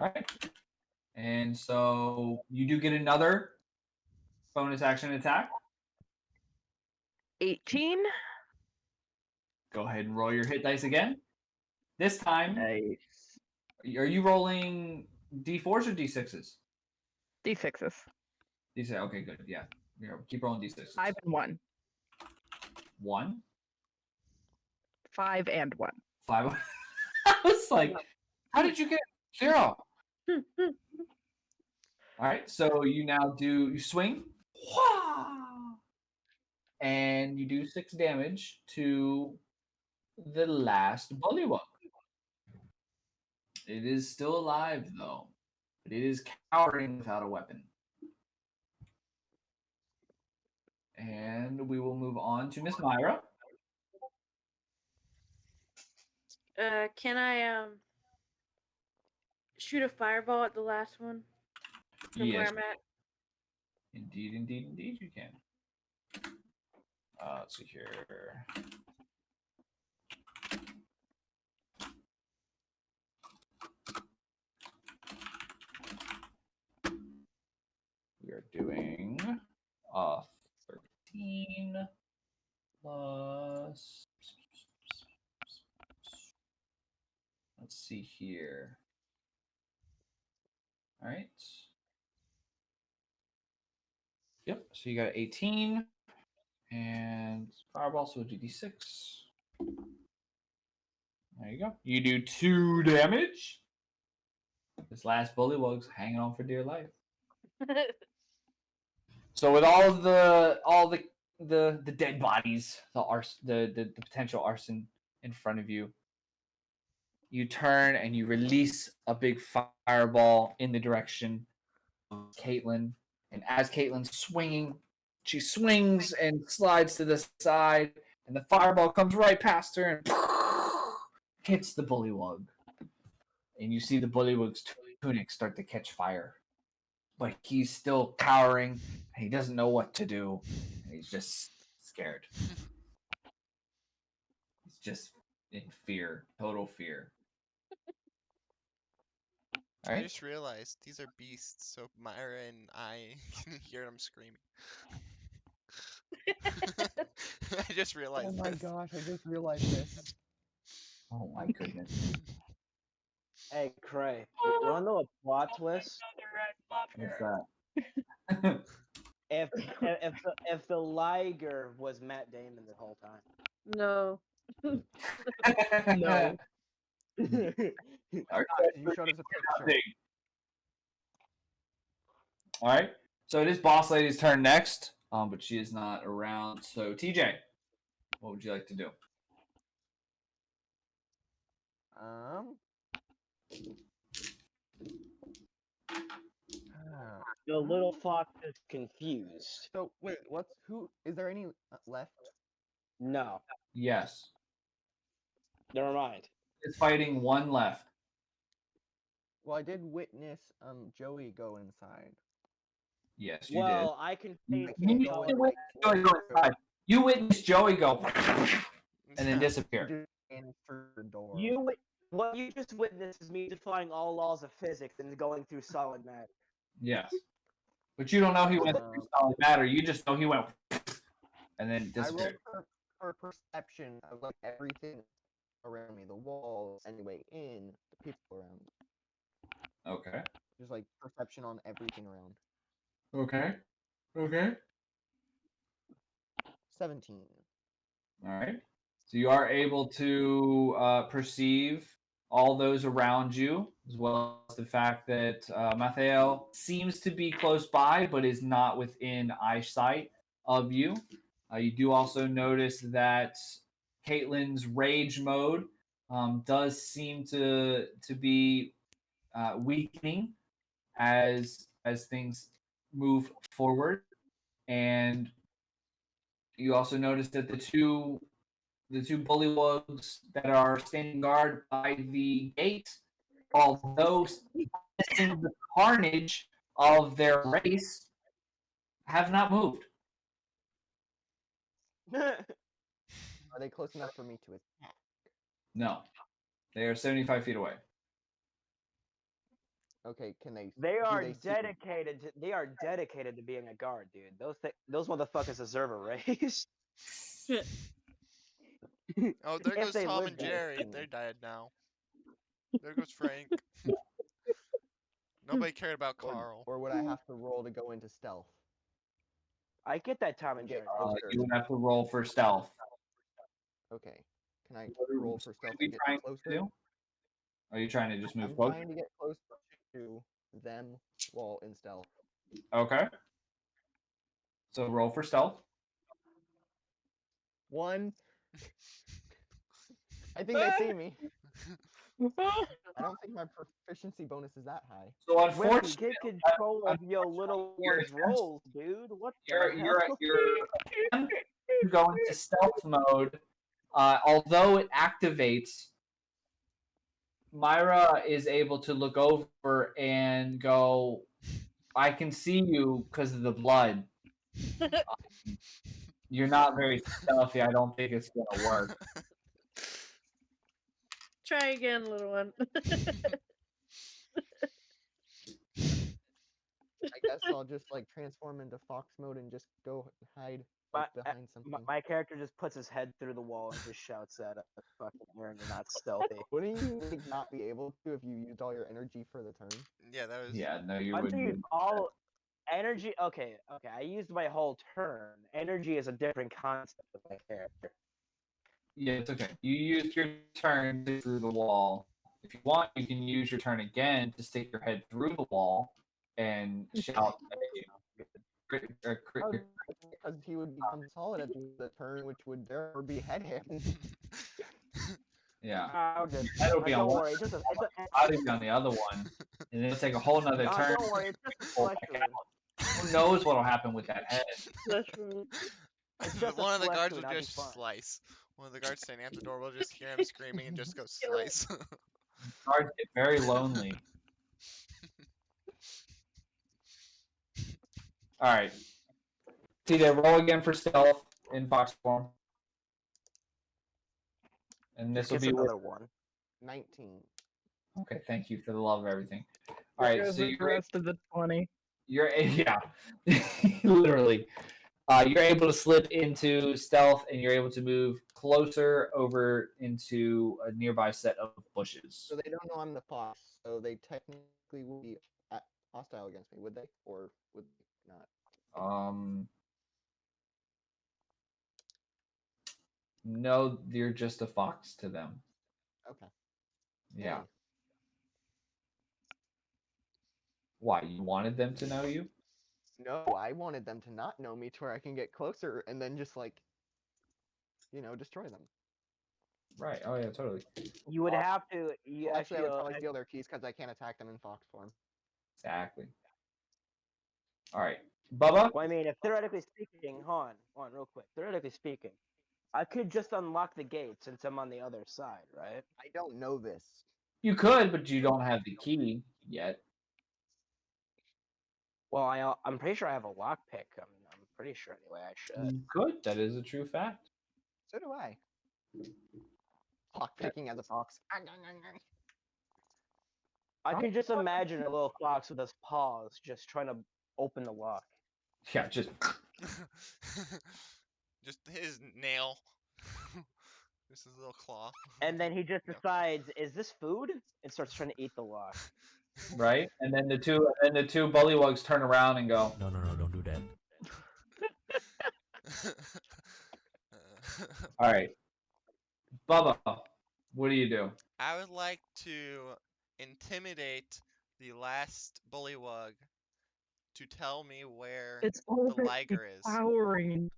All right. And so you do get another bonus action attack. 18. Go ahead and roll your hit dice again. This time, nice. Are you rolling D4s or D6s? D6s. D6. Okay, good. Yeah. Keep rolling D6s. 5 and 1. 1? 5 and 1. 5. I was like, how did you get 0. All right, so you now you swing, and you do 6 damage to the last Bullywug. It is still alive, though. But it is cowering without a weapon. And we will move on to Miss Myra. Can I shoot a fireball at the last one from where Yes. I'm at? Indeed, you can. Let's see here. We are doing 13 plus. Let's see here. All right. Yep. So you got 18 and fireball, so do d6. There you go. You do 2 damage. This last Bullywug's hanging on for dear life. So with all the dead bodies, the potential arson in front of you, you turn and you release a big fireball in the direction of Caitlin. And as Caitlin's swinging, she swings and slides to the side, and the fireball comes right past her and hits the Bullywug. And you see the Bullywug's tunic start to catch fire. But he's still cowering, and he doesn't know what to do. And he's just scared. He's just in fear, total fear. All I right. just realized these are beasts, so Myra and I can hear them screaming. I just realized Oh my this. gosh, I just realized this. Oh my goodness. Hey, Cray, you wanna know a plot twist? What's that? If the Liger was Matt Damon the whole time. No. No. You showed us a picture. All right. So it is Boss Lady's turn next, but she is not around. So TJ, what would you like to do? The little fox is confused. So wait, is there any left? No, Yes. never mind. It's fighting 1 left. Well, I did witness Joey go inside. Yes, you Well, I can did. face You witnessed Joey go inside. You witnessed Joey go and then disappear. What you just witnessed is me defying all laws of physics and going through solid matter. Yes. But you don't know he went through solid matter. You just know he went and then disappeared. I rolled for perception of like everything around me, the walls, anyway, in the people around. Okay. Just like perception on everything around. Okay. Okay. 17. All right. So you are able to perceive all those around you, as well as the fact that Mathael seems to be close by, but is not within eyesight of you. You do also notice that Caitlin's rage mode does seem to be weakening as things move forward, and you also notice that the two bullywugs that are standing guard by the gate, although witnessing the carnage of their race, have not moved. Are they close enough for me to attack? No, they are 75 feet away. Okay, can they? They are see me? dedicated. They are dedicated to being a guard, dude. Those motherfuckers deserve a raise. Oh, there If goes they Tom live and there. Jerry. They're dead now. There goes Frank. Nobody cared about Carl. Or would I have to roll to go into stealth? I get that Tom and Get Jerry. closer. You would have to roll for stealth. Okay. Can I What roll for stealth are we and get trying to closer? do? Are you trying to just move I'm closer? trying to get close to them while in stealth. Okay. So roll for stealth. 1. I think they see me. I don't think my proficiency bonus is that high. So Wimpy, unfortunately, get control of your little your one's attempts- rolls, dude. What the you're hell? you go into stealth mode. Although it activates, Myra is able to look over and go, I can see you because of the blood. You're not very stealthy. I don't think it's going to work. Try again, little one. I guess I'll just like transform into fox mode and just go hide like, behind something. My character just puts his head through the wall and just shouts at a fucking Aaron, you're not stealthy. Wouldn't you like, not be able to if you used all your energy for the turn? Yeah, that was. Yeah, no, you Once wouldn't. you use all energy, okay, I used my whole turn. Energy is a different concept of my character. Yeah, it's okay. You used your turn to through the wall. If you want, you can use your turn again to stick your head through the wall and shout. Because he would become solid at the end of the turn, which would therefore behead him. Yeah. That'll be on don't one. worry, I'll be on the other one, and it'll take a whole nother turn. Don't worry, it's just a Pull flesh back out. Who knows what'll happen with that head? It's just One a of the flesh guards wound, will I'll be just fine. slice. One of the guards standing at the door will just hear him screaming and just go slice. Guards get very lonely. All right. TJ, roll again for stealth in fox form. And this will Gets be another one. 19. Okay, thank you for the love of everything. All right, so the rest of the 20. yeah, literally. You're able to slip into stealth, and you're able to move closer over into a nearby set of bushes. So they don't know I'm the fox, so they technically would be hostile against me, would they? Or would they not? No, you're just a fox to them. Okay. Yeah. Hey. Why? You wanted them to know you? No, I wanted them to not know me to where I can get closer and then just like, destroy them. Right. Oh yeah, totally. You would have to. Well, actually, I would probably steal their keys because I can't attack them in fox form. Exactly. All right, Bubba. Well, I mean, if theoretically speaking, hold on, real quick. Theoretically speaking, I could just unlock the gate since I'm on the other side, right? I don't know this. You could, but you don't have the key yet. Well, I'm pretty sure I have a lockpick. I'm pretty sure anyway. I should. You could. That is a true fact. So do I. Lockpicking as a fox. I can just imagine a little fox with his paws just trying to open the lock. Yeah, just his nail. Just his little claw. And then he just decides, is this food? And starts trying to eat the lock. right. And then the two Bullywags turn around and go, No, don't do that. all right, Bubba, what do you do? I would like to intimidate the last Bullywug to tell me where the liger is. Powering.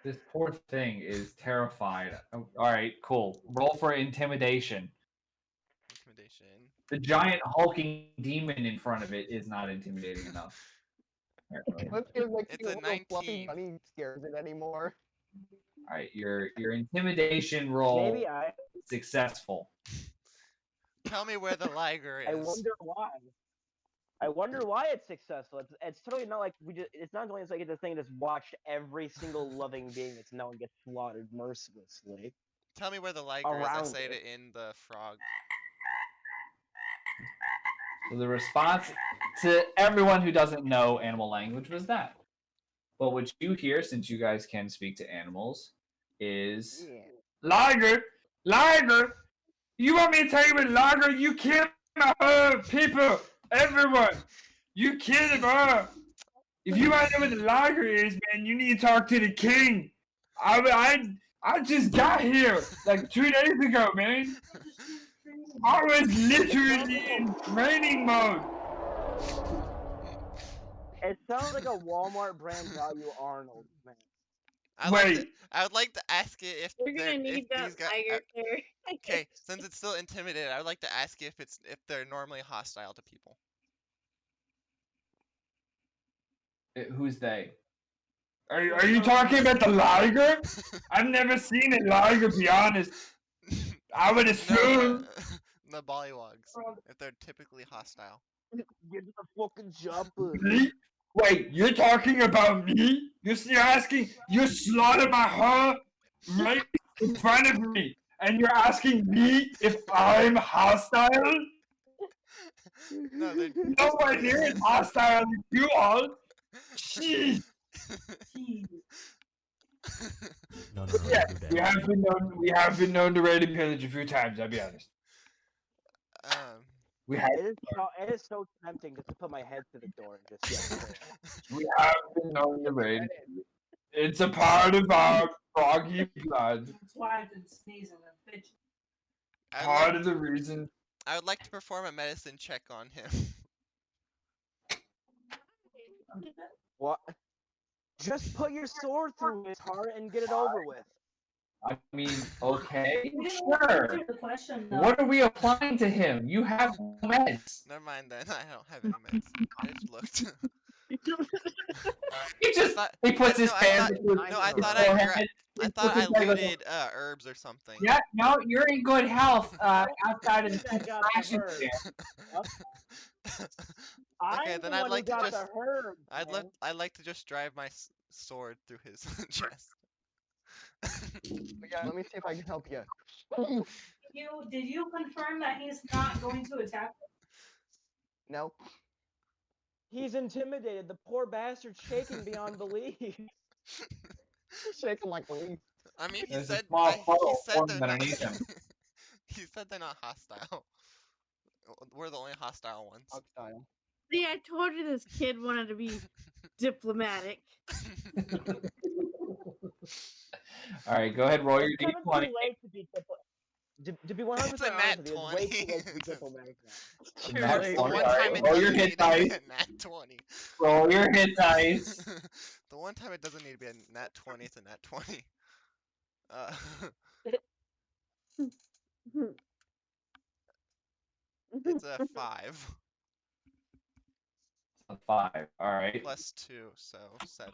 This poor thing is terrified. All right, cool. Roll for intimidation. Intimidation. The giant hulking demon in front of it is not intimidating enough. Let's give like It's a little fluffy 19. bunny scares it anymore. All right, your intimidation roll Maybe successful. Tell me where the liger is. I wonder why it's successful. It's totally not like it's not only like this thing just watched every single loving being that's known get slaughtered mercilessly. Tell me where the liger is. I say it in the frog. So the response to everyone who doesn't know animal language was that. But what you hear, since you guys can speak to animals, is liger. You want me to tell you what liger? You kill people, everyone. You kill them. If you want to know what the liger is, man, you need to talk to the king. I just got here like 2 days ago, man. I was literally in training mode. It sounds like a Walmart brand value Arnold, man. Wait. I would like to ask it if You're gonna need that these guys. tiger there. Okay, since it's still intimidated, I would like to ask if they're normally hostile to people. Who's they? Are you talking about the liger? I've never seen a liger, be honest. I would assume. No, the Bullywags, if they're typically hostile. Get the fucking jumper. Me? Wait, you're talking about me? You're asking, you slaughtered my heart right in front of me, and you're asking me if I'm hostile? No, they're Nowhere near as hostile as you are. Jeez. No, Yeah, don't do that. we have been known to raid and pillage a few times. I'll be honest. We have It is so tempting just to put my head through the door and just we have been known to raid. It's a part of our froggy blood. That's why I've been sneezing and bitching. Part of the reason. I would like to perform a medicine check on him. What? Just put your sword through his heart and get it over with. I mean, okay, We didn't sure. answer the question, though. What are we applying to him? You have meds. Never mind then. I don't have any meds. I just looked. He puts his hand. I thought I looted herbs or something. Yeah, no, you're in good health. Outside of the fashion. Okay, then I'd like to just. I'd like to just drive my sword through his chest. Yeah, let me see if I can help you. Did you confirm that he's not going to attack? No. He's intimidated. The poor bastard's shaking beyond belief. Shaking like leaves. I mean, he There's said a small he puddle said forming they're not. underneath him. He said they're not hostile. We're the only hostile ones. Hostile. See, I told you this kid wanted to be diplomatic. All right, go ahead, roll your It's d20. too late to be to be 100% It's a honest nat with you, it's way too 20. late to be diplomatic now. Nat The 20, one all right, time it roll doesn't your need hit to dice. be a nat 20. Roll your hit dice. The one time it doesn't need to be a nat 20, it's a nat 20. It's a 5. A 5. All right. Plus 2, so 7.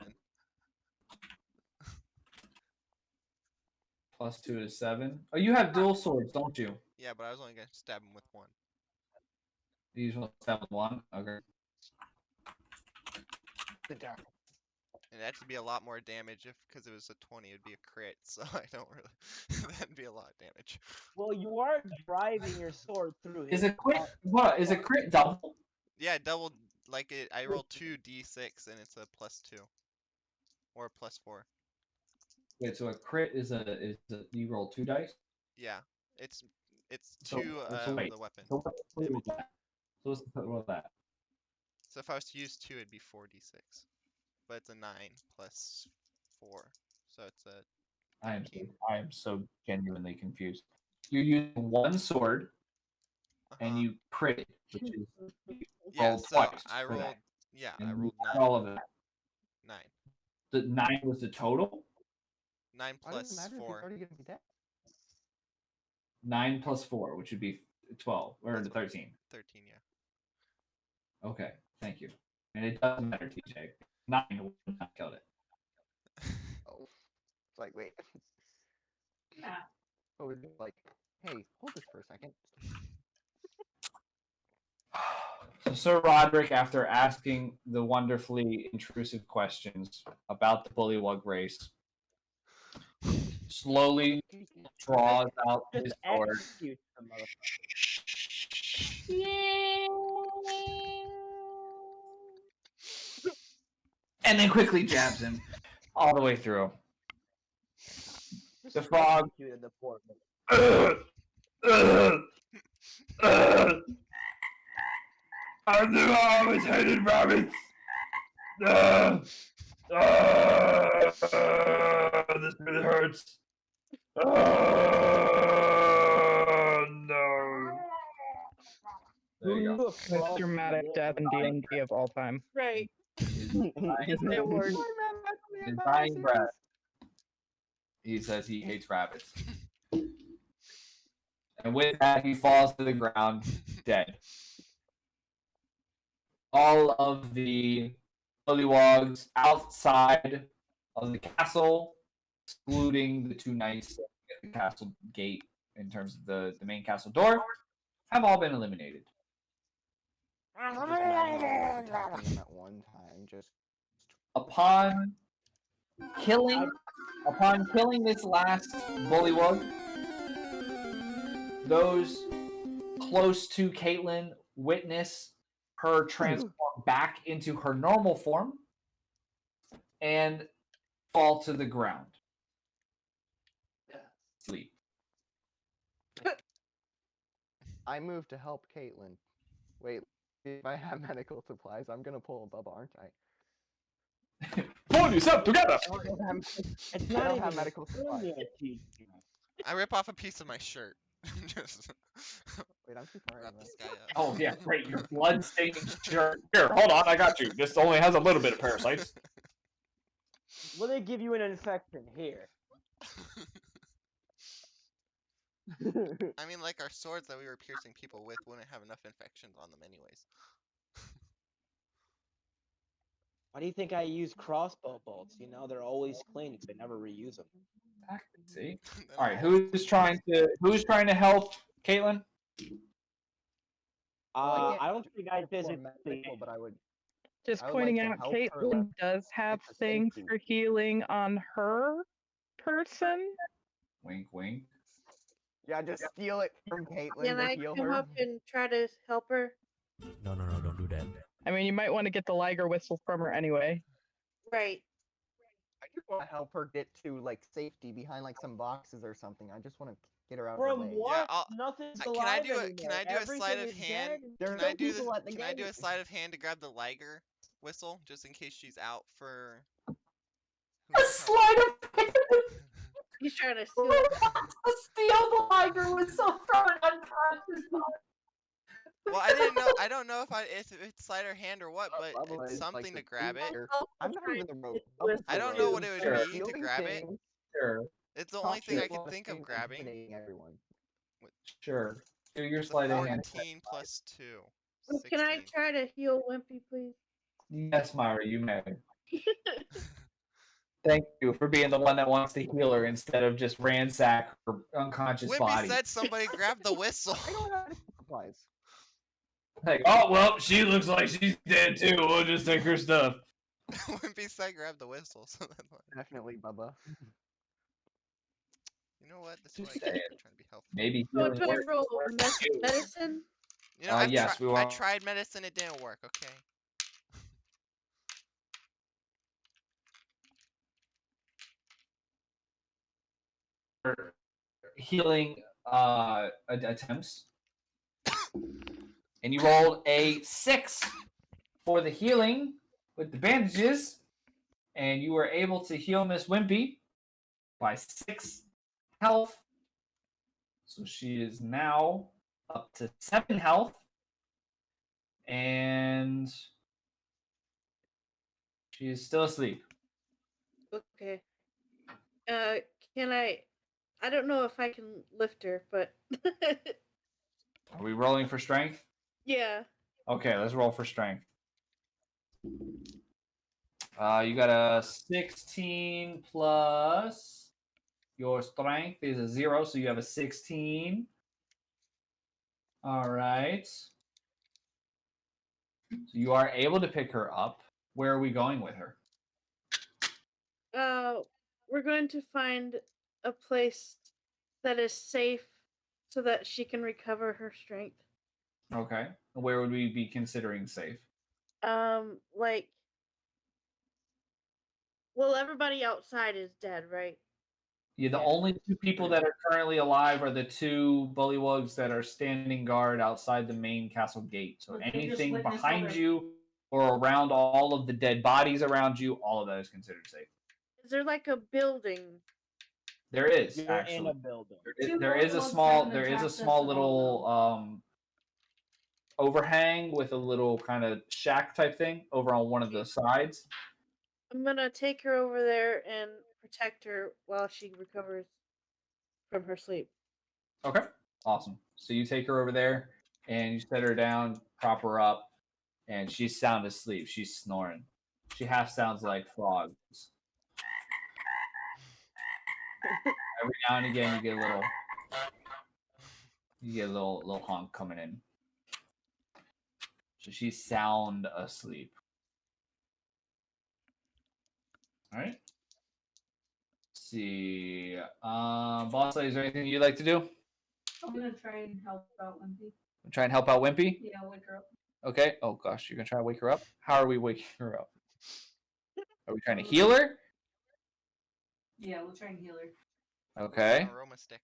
Plus 2 is 7. Oh, you have dual swords, don't you? Yeah, but I was only gonna stab him with 1. You usually stab with 1. Okay. And that'd be a lot more damage because it was a 20, it'd be a crit, so I don't really. That'd be a lot of damage. Well, you are driving your sword through his Is a crit what? Is a crit double? Yeah, double. Like it, I rolled 2d6 and it's a plus 2 or a plus 4. Wait, so a crit is you roll 2 dice? Yeah, it's So- 2 so wait, the weapon. So what's with that? So what's with that? So if I was to use 2, it'd be 4d6. But it's a 9 plus 4, so it's a. I am so genuinely confused. You use one sword and you crit, which is you Yeah, roll so twice. I for rolled. that. Yeah, And I you rolled got 9. all of that. 9. The 9 was the total. 9 Why does it plus matter if he's 4. already gonna be dead? 9 plus 4, which would be 12 or 13. 13, yeah. Okay, thank you. And it doesn't matter, TJ. 9 would not kill it. Oh. It's like, wait. Yeah. Oh, it's like, hey, hold this for a second. So Sir Roderick, after asking the wonderfully intrusive questions about the Bullywug race, slowly draws out his sword Execute the motherfucker. and then quickly jabs him all the way through. The frog. Executed the poor man. I knew I always hated rabbits. This really hurts. No. There you go. Most dramatic death in D&D of all time. Right. His It worked. dying breath. He says he hates rabbits. And with that, he falls to the ground, dead. All of the Bullywags outside of the castle, excluding the two knights at the castle gate in terms of the main castle door, have all been eliminated. Just attacking them at one time, just Upon killing this last Bullywug, those close to Caitlin witness her transform back into her normal form and fall to the ground. Sleep. I moved to help Caitlin. Wait, if I have medical supplies, I'm gonna pull a Bubba, aren't I? Pull yourself together! It's I not don't even have medical supplies. I rip off a piece of my shirt. Just Wait, I'm too far wrap away. this guy up. Oh yeah, great. Your blood-stained shirt. Here, hold on, I got you. This only has a little bit of parasites. Will they give you an infection here? I mean, like our swords that we were piercing people with wouldn't have enough infections on them anyways. Why do you think I use crossbow bolts? You know, they're always clean. You can never reuse them. See? All right, who's trying to help Caitlin? I don't think I physically. medical, but I would. Just I would pointing like to out, help her Caitlin does have for things safety. for healing on her person. Wink, wink. Yeah, just steal it from Caitlin Can to I heal come her. up and try to help her? No, don't do that. I mean, you might want to get the Liger whistle from her anyway. Right. I just want to help her get to like safety behind like some boxes or something. I just want to get her out From of the way. what? Yeah, I'll, Nothing's can alive I do anymore. it? Can I do a Everything sleight of is hand? dead. There's Can I no do people at the Can I gate. do a sleight of hand to grab the Liger whistle just in case she's out for? A sleight of hand. He's trying to steal. Steal the Liger whistle from an unconscious body. Well, I don't know if it's sleight of hand or what, but Bubba it's is, like, something the to grab it. leader. I'm not even the rope. I don't know what it would Sure. be to grab it. Sure, It's the only thing I could think of grabbing. Everyone. sure. Do your It's a sleight of hand. 14 plus 2. Can I 16. try to heal Wimpy, please? Yes, Myra, you may. Thank you for being the one that wants to heal her instead of just ransack her unconscious Wimpy body. said somebody grab the whistle. I don't have medical supplies. Like, oh well, she looks like she's dead too. We'll just take her stuff. Wimpy said grab the whistle, so that's why. Definitely, Bubba. You know what? This is Just what I saying. keep trying to be helpful. Maybe So healing do I works. roll medicine? You know, Yes, we I will. tried medicine, it didn't work, okay? Healing attempts. And you rolled a 6 for the healing with the bandages. And you were able to heal Miss Wimpy by 6 health. So she is now up to 7 health. And she is still asleep. Okay. Can I don't know if I can lift her, but Are we rolling for strength? yeah. Okay, let's roll for strength. You got a 16 plus your strength is a 0, so you have a 16. All right. So you are able to pick her up. Where are we going with her? We're going to find a place that is safe so that she can recover her strength. Okay. Where would we be considering safe? Like, well, everybody outside is dead, right? Yeah, the only 2 people that are currently alive are the 2 Bullywags that are standing guard outside the main castle gate. So Well, they just anything witnessed behind already. you or around all of the dead bodies around you, all of that is considered safe. Is there like a building? There is You're actually. in a building. There is a small little overhang with a little kind of shack type thing over on one of the sides. I'm gonna take her over there and protect her while she recovers from her sleep. Okay, awesome. So you take her over there and you set her down, prop her up, and she's sound asleep. She's snoring. She half sounds like frogs. Every now and again, you get a little honk coming in. So she's sound asleep. All right. Let's see, boss lady, is there anything you'd like to do? I'm gonna try and help out Wimpy. Try and help out Wimpy. Yeah, wake her up. Okay. Oh gosh, you're gonna try to wake her up. How are we waking her up? Are we trying to heal her? Yeah, we'll try and heal her. Okay. An aroma stick.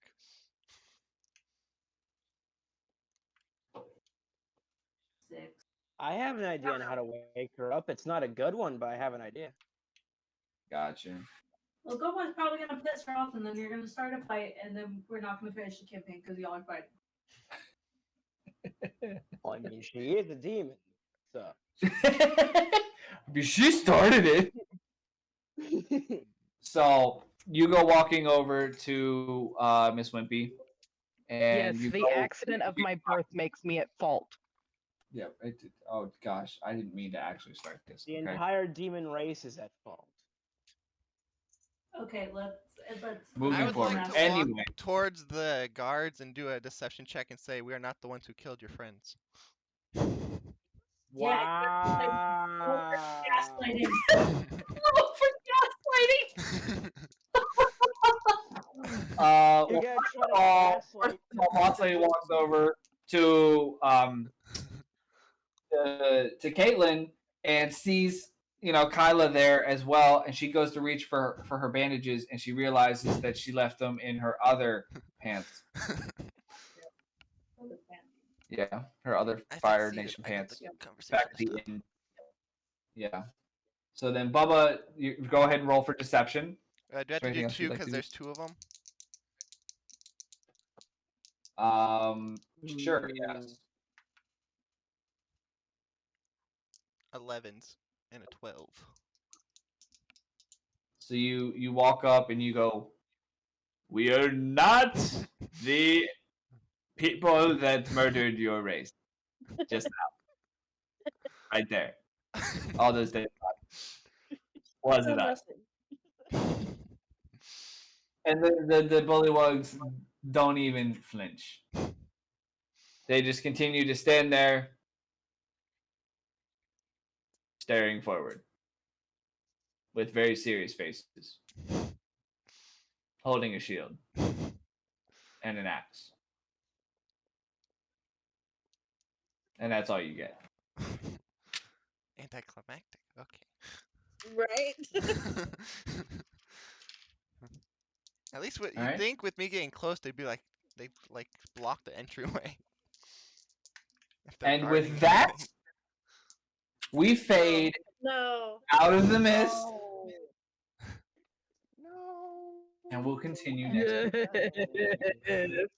Six. I have an idea on how to wake her up. It's not a good one, but I have an idea. Gotcha. Well, Gobo's probably gonna piss her off, and then you're gonna start a fight, and then we're not gonna finish the campaign because y'all are fighting. Well, I mean, she is a demon, so. She started it. So you go walking over to Miss Wimpy, and Yes, you the go, accident of my birth makes me at fault. Yeah. Oh gosh, I didn't mean to actually start this. The Okay. entire demon race is at fault. Okay, let's Moving I would forward. like to Anyway. walk towards the guards and do a deception check and say we are not the ones who killed your friends. Wow. gaslighting. You're gonna try to gaslight. Boss lady walks over to Caitlin and sees Kyla there as well, and she goes to reach for her bandages, and she realizes that she left them in her other pants. Yeah, her other Fire Nation pants. Back at the inn. Yeah. So then, Bubba, you go ahead and roll for deception. Do I have to do two because there's two of them? Sure. Yes. 11s and a 12. So you walk up and you go, "We are not the people that murdered your race." Just now. Right there. All those days. Wasn't us. And the Bullywags don't even flinch. They just continue to stand there, staring forward, with very serious faces, holding a shield and an axe. And that's all you get. Anticlimactic. Okay. Right? At least what All you right. think with me getting close, they'd block the entryway. And with that, we fade out of the mist. No. And we'll continue next week. Yes.